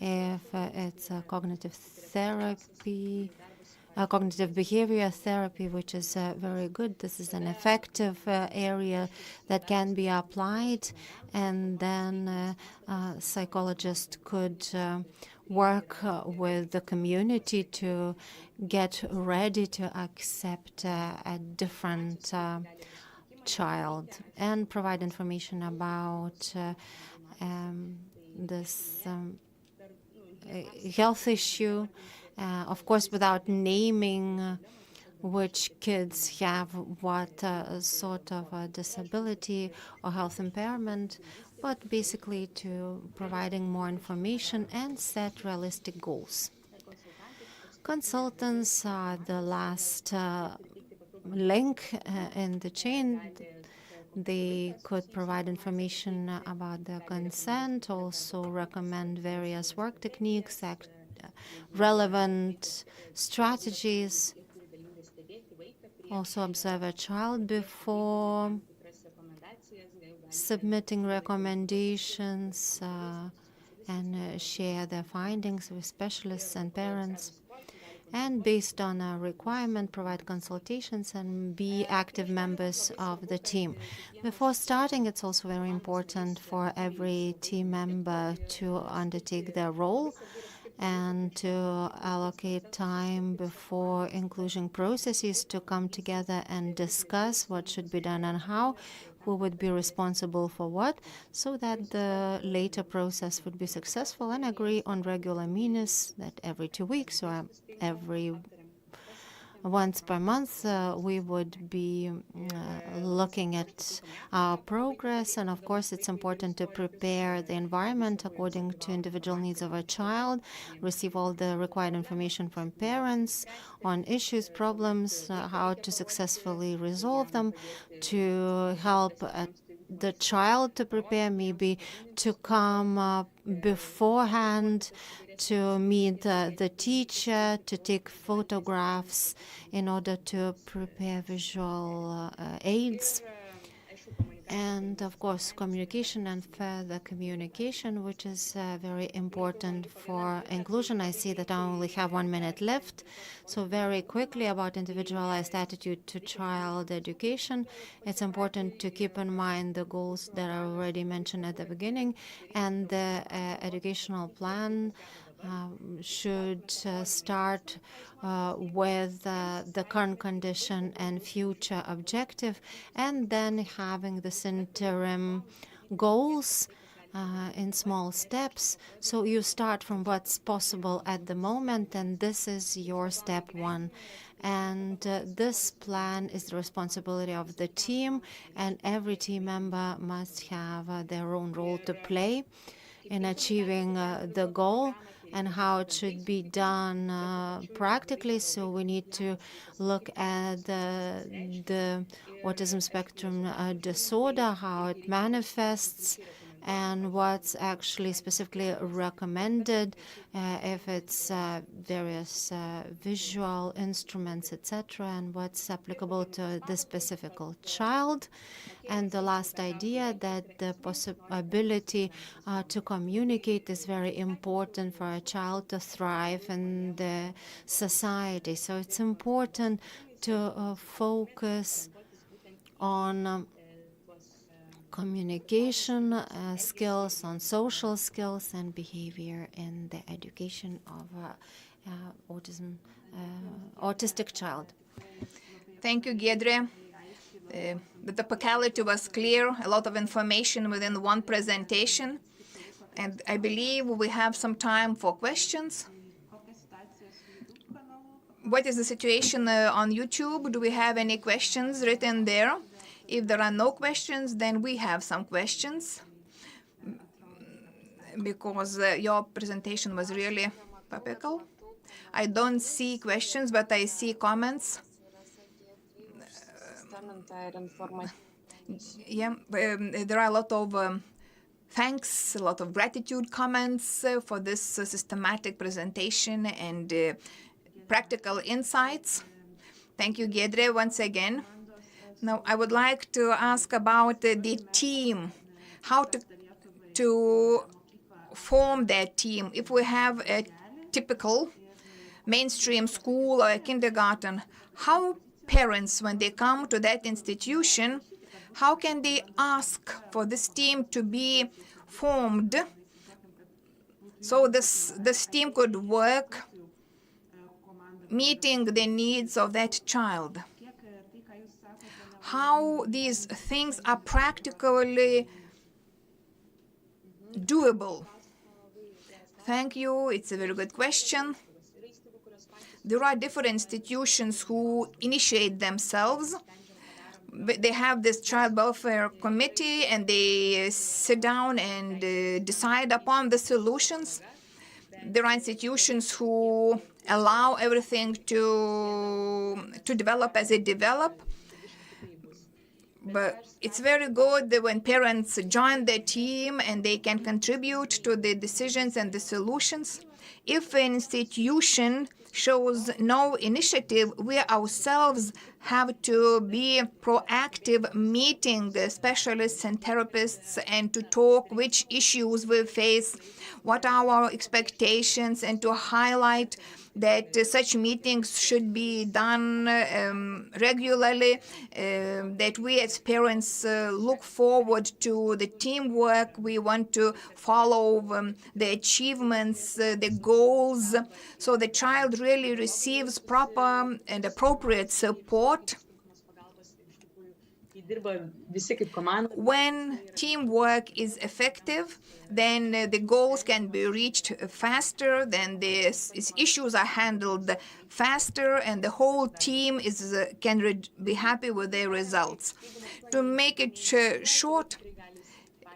If it's a cognitive therapy, cognitive behavior therapy, which is very good, this is an effective area that can be applied, and then psychologists could work with the community to get ready to accept a different child and provide information about this health issue, of course, without naming which kids have what sort of a disability or health impairment, but basically to providing more information and set realistic goals. Consultants are the last link in the chain. They could provide information about the consent, also recommend various work techniques, relevant strategies, also observe a child before submitting recommendations and share their findings with specialists and parents. And based on a requirement, provide consultations and be active members of the team. Before starting, it's also very important for every team member to undertake their role and to allocate time before inclusion processes to come together and discuss what should be done and how, who would be responsible for what, so that the later process would be successful, and agree on regular meetings that every 2 weeks or every once per month we would be looking at our progress. And of course, it's important to prepare the environment according to individual needs of a child, receive all the required information from parents on issues, problems, how to successfully resolve them, to help the child to prepare, maybe to come beforehand to meet the teacher, to take photographs in order to prepare visual aids. And of course, communication and further communication, which is very important for inclusion. I see that I only have 1 minute left. So very quickly about individualized attitude to child education. It's important to keep in mind the goals that I already mentioned at the beginning, and the educational plan should start with the current condition and future objective, and then having this interim goals in small steps. So you start from what's possible at the moment, and this is your step 1. And this plan is the responsibility of the team, and every team member must have their own role to play in achieving the goal, and how it should be done practically. So we need to look at the autism spectrum disorder, how it manifests, and what's actually specifically recommended, if it's various visual instruments, etc., and what's applicable to the specific child. And the last idea, that the possibility to communicate is very important for a child to thrive in the society. So it's important to focus on communication skills, on social skills and behavior in the education of autistic child. Thank you, Giedrė. The topicality was clear, a lot of information within one presentation, and I believe we have some time for questions. What is the situation on YouTube? Do we have any questions written there? If there are no questions, then we have some questions, because your presentation was really topical. I don't see questions, but I see comments. Yeah, there are a lot of thanks, a lot of gratitude comments for this systematic presentation and practical insights. Thank you, Giedrė, once again. Now, I would like to ask about the team, how to form that team. If we have a typical mainstream school or a kindergarten, how parents, when they come to that institution, how can they ask for this team to be formed so this team could work meeting the needs of that child? how these things are practically doable? Thank you. It's a very good question. There are different institutions who initiate themselves. They have this child welfare committee and they sit down and decide upon the solutions. There are institutions who allow everything to develop as it develops. But it's very good that when parents join the team and they can contribute to the decisions and the solutions. If an institution shows no initiative, we ourselves have to be proactive, meeting specialists and therapists and to talk which issues we face, what are our expectations, and to highlight that such meetings should be done regularly, that we as parents look forward to the teamwork. We want to follow the achievements, the goals, so the child really receives proper and appropriate support. When teamwork is effective, then the goals can be reached faster, then the issues are handled faster, and the whole team can be happy with their results. To make it short,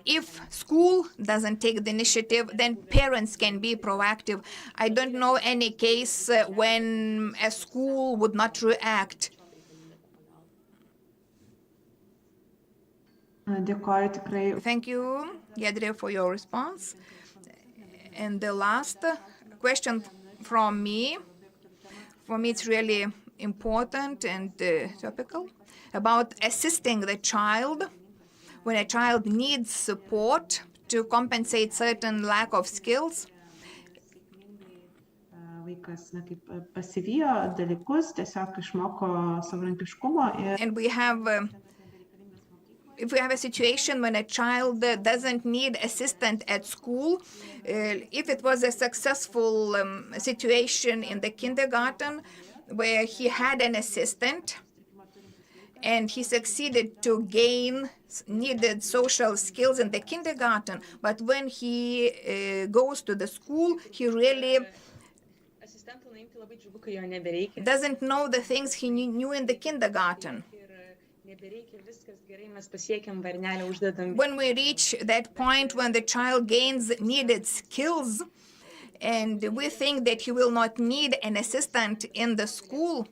if school doesn't take the initiative, then parents can be proactive. I don't know any case when a school would not react. Thank you, Giedrė, for your response. And the last question from me, for me it's really important and topical, about assisting the child when a child needs support to compensate certain lack of skills. And we have if we have a situation when a child doesn't need assistance at school, if it was a successful situation in the kindergarten where he had an assistant and he succeeded to gain needed social skills in the kindergarten, but when he goes to the school, he really doesn't know the things he knew in the kindergarten. When we reach that point when the child gains needed skills and we think that he will not need an assistant in the school,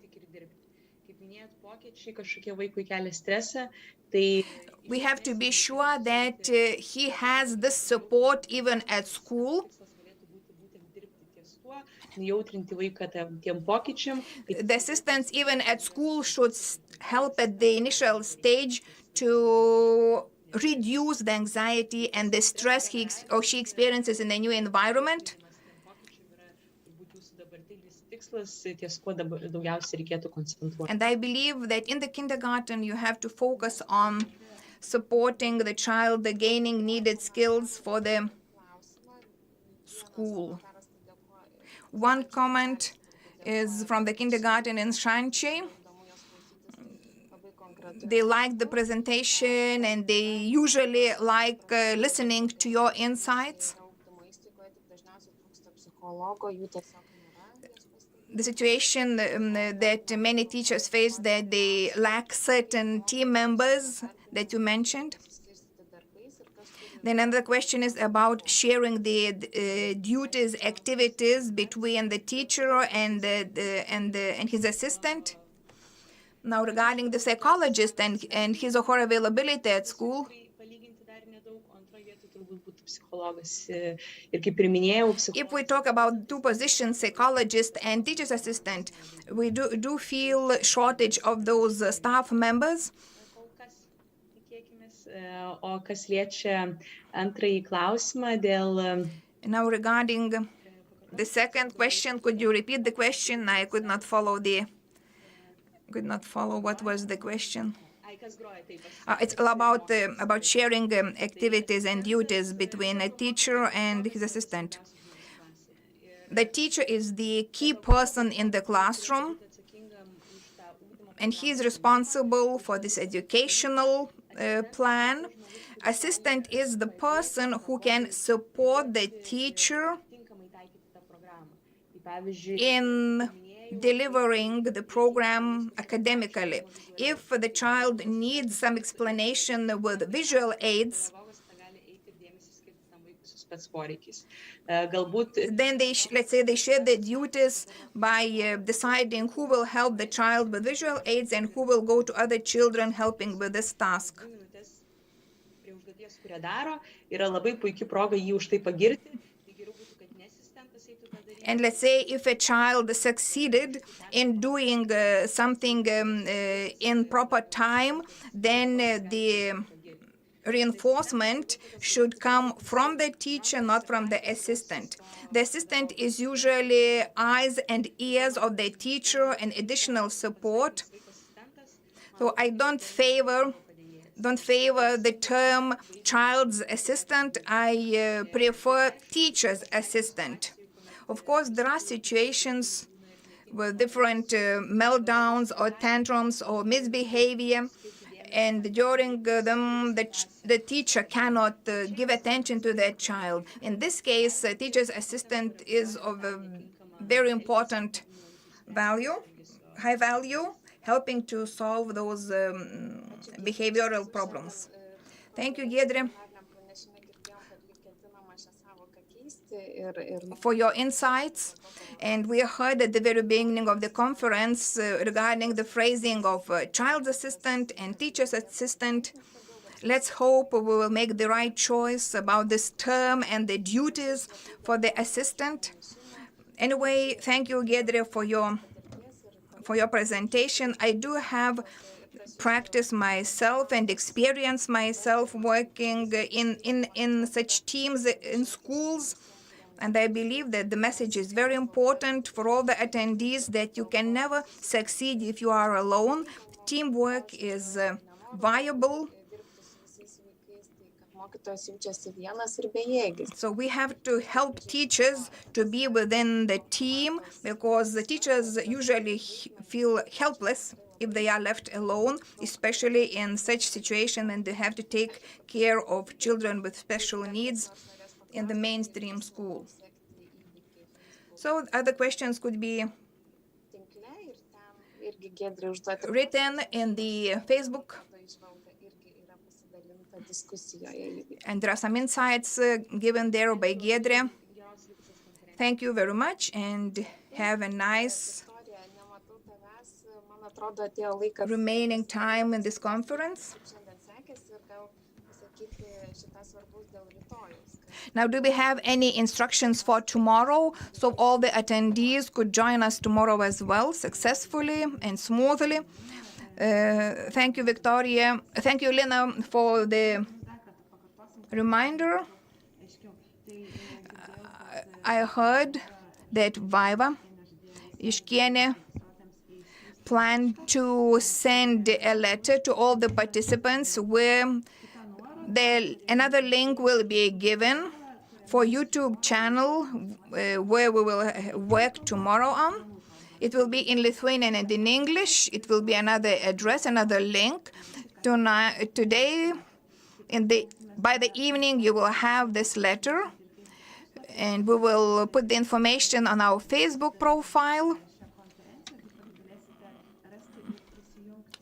we have to be sure that he has this support even at school. The assistance even at school should help at the initial stage to reduce the anxiety and the stress he or she experiences in a new environment. And I believe that in the kindergarten you have to focus on supporting the child, the gaining needed skills for the school. One comment is from the kindergarten in Shanxi. They like the presentation and they usually like listening to your insights. The situation that many teachers face, that they lack certain team members that you mentioned. Then another question is about sharing the duties, activities between the teacher and his assistant. Now, regarding the psychologist and his or her availability at school, if we talk about two positions, psychologist and teacher's assistant, we do feel shortage of those staff members. Now, regarding the second question, could you repeat the question? I could not follow what was the question. It's about sharing activities and duties between a teacher and his assistant. The teacher is the key person in the classroom. and he is responsible for this educational plan. Assistant is the person who can support the teacher in delivering the program academically. If the child needs some explanation with visual aids, then let's say they share the duties by deciding who will help the child with visual aids and who will go to other children helping with this task. And let's say if a child succeeded in doing something in proper time, then the reinforcement should come from the teacher, not from the assistant. The assistant is usually eyes and ears of the teacher and additional support. So I don't favor the term child's assistant. I prefer teacher's assistant. Of course, there are situations with different meltdowns or tantrums or misbehavior, and during them, the teacher cannot give attention to that child. In this case, a teacher's assistant is of a very important value, high value, helping to solve those behavioral problems. Thank you, Giedrė, for your insights. And we heard at the very beginning of the conference regarding the phrasing of child's assistant and teacher's assistant. Let's hope we will make the right choice about this term and the duties for the assistant. Anyway, thank you, Giedrė, for your presentation. I do have practice myself and experience myself working in such teams in schools. And I believe that the message is very important for all the attendees that you can never succeed if you are alone. Teamwork is viable. So we have to help teachers to be within the team, because the teachers usually feel helpless if they are left alone, especially in such situation when they have to take care of children with special needs in the mainstream school. So other questions could be written in the Facebook, and there are some insights given there by Giedrė. Thank you very much, and have a nice remaining time in this conference. Now, do we have any instructions for tomorrow, so all the attendees could join us tomorrow as well, successfully and smoothly? Thank you, Victoria. Thank you, Lina, for the reminder. I heard that Vaiva Juškienė planned to send a letter to all the participants where another link will be given for YouTube channel where we will work tomorrow on. It will be in Lithuanian and in English. It will be another address, another link. Today, by the evening, you will have this letter, and we will put the information on our Facebook profile.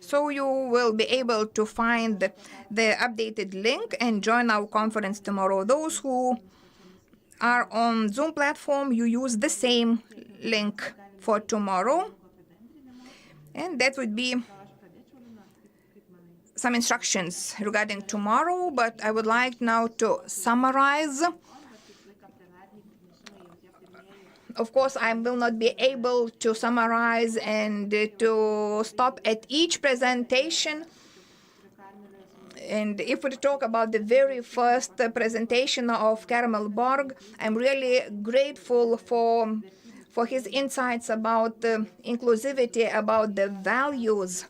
So you will be able to find the updated link and join our conference tomorrow. Those who are on Zoom platform, you use the same link for tomorrow. And that would be some instructions regarding tomorrow, but I would like now to summarize. Of course, I will not be able to summarize and to stop at each presentation. And if we talk about the very first presentation of Karmel Borg, I'm really grateful for his insights about inclusivity, about the values,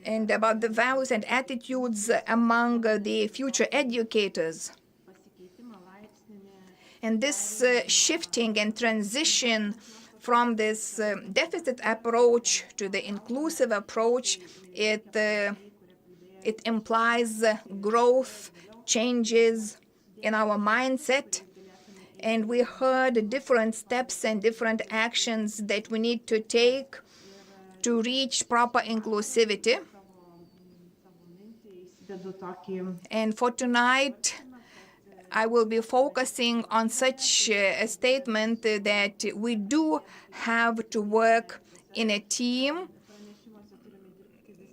and about the values and attitudes among the future educators. And this shifting and transition from this deficit approach to the inclusive approach, it implies growth, changes in our mindset. And we heard different steps and different actions that we need to take to reach proper inclusivity. And for tonight, I will be focusing on such a statement that we do have to work in a team.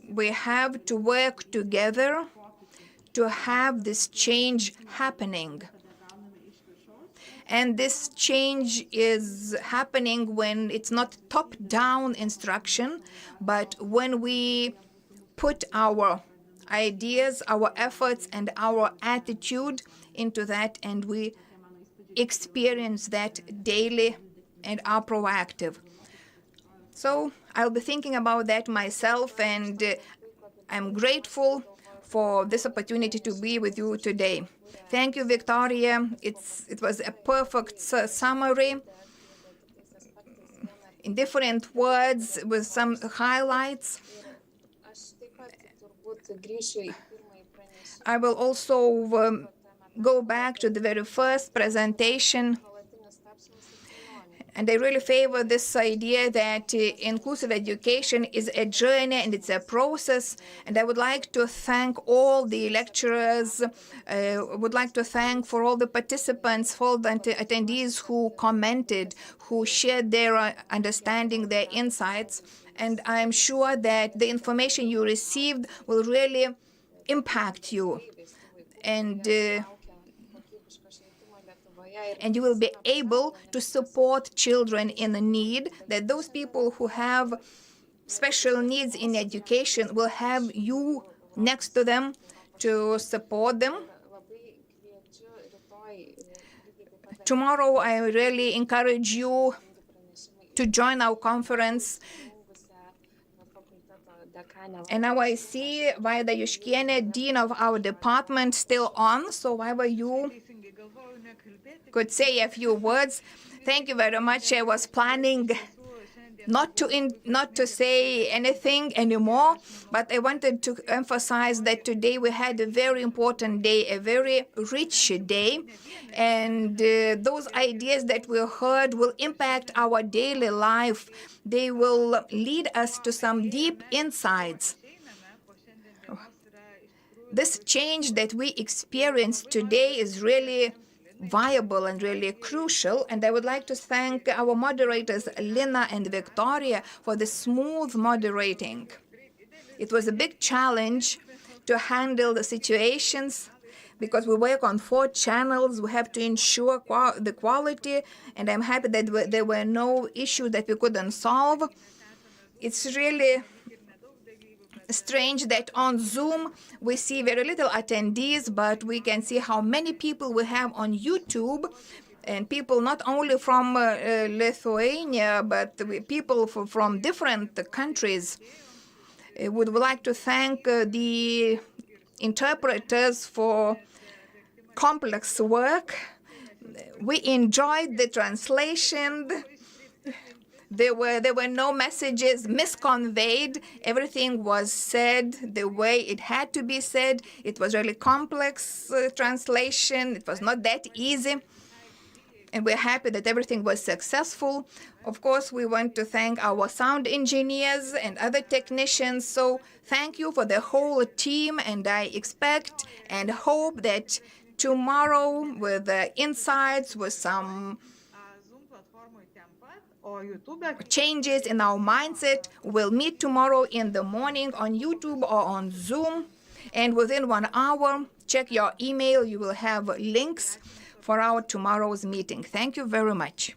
We have to work together to have this change happening. And this change is happening when it's not top-down instruction, but when we put our ideas, our efforts, and our attitude into that, and we experience that daily and are proactive. So I'll be thinking about that myself, and I'm grateful for this opportunity to be with you today. Thank you, Victoria. It was a perfect summary in different words with some highlights. I will also go back to the very first presentation. And I really favor this idea that inclusive education is a journey and it's a process. And I would like to thank all the lecturers, would like to thank for all the participants, for all the attendees who commented, who shared their understanding, their insights. And I'm sure that the information you received will really impact you. And you will be able to support children in need, that those people who have special needs in education will have you next to them to support them. Tomorrow, I really encourage you to join our conference. And now I see Vaida Juškienė, Dean of our department, still on. So Vaida, you could say a few words. Thank you very much. I was planning not to say anything anymore, but I wanted to emphasize that today we had a very important day, a very rich day, and those ideas that we heard will impact our daily life. They will lead us to some deep insights. This change that we experience today is really viable and really crucial, and I would like to thank our moderators, Lina and Victoria, for the smooth moderating. It was a big challenge to handle the situations because we work on 4 channels. We have to ensure the quality, and I'm happy that there were no issues that we couldn't solve. It's really strange that on Zoom we see very little attendees, but we can see how many people we have on YouTube, and people not only from Lithuania, but people from different countries. I would like to thank the interpreters for complex work. We enjoyed the translation. There were no messages misconveyed. Everything was said the way it had to be said. It was really complex translation. It was not that easy. And we're happy that everything was successful. Of course, we want to thank our sound engineers and other technicians. So thank you for the whole team. And I expect and hope that tomorrow, with the insights, with some changes in our mindset, we'll meet tomorrow in the morning on YouTube or on Zoom. And within 1 hour, check your email. You will have links for our tomorrow's meeting. Thank you very much.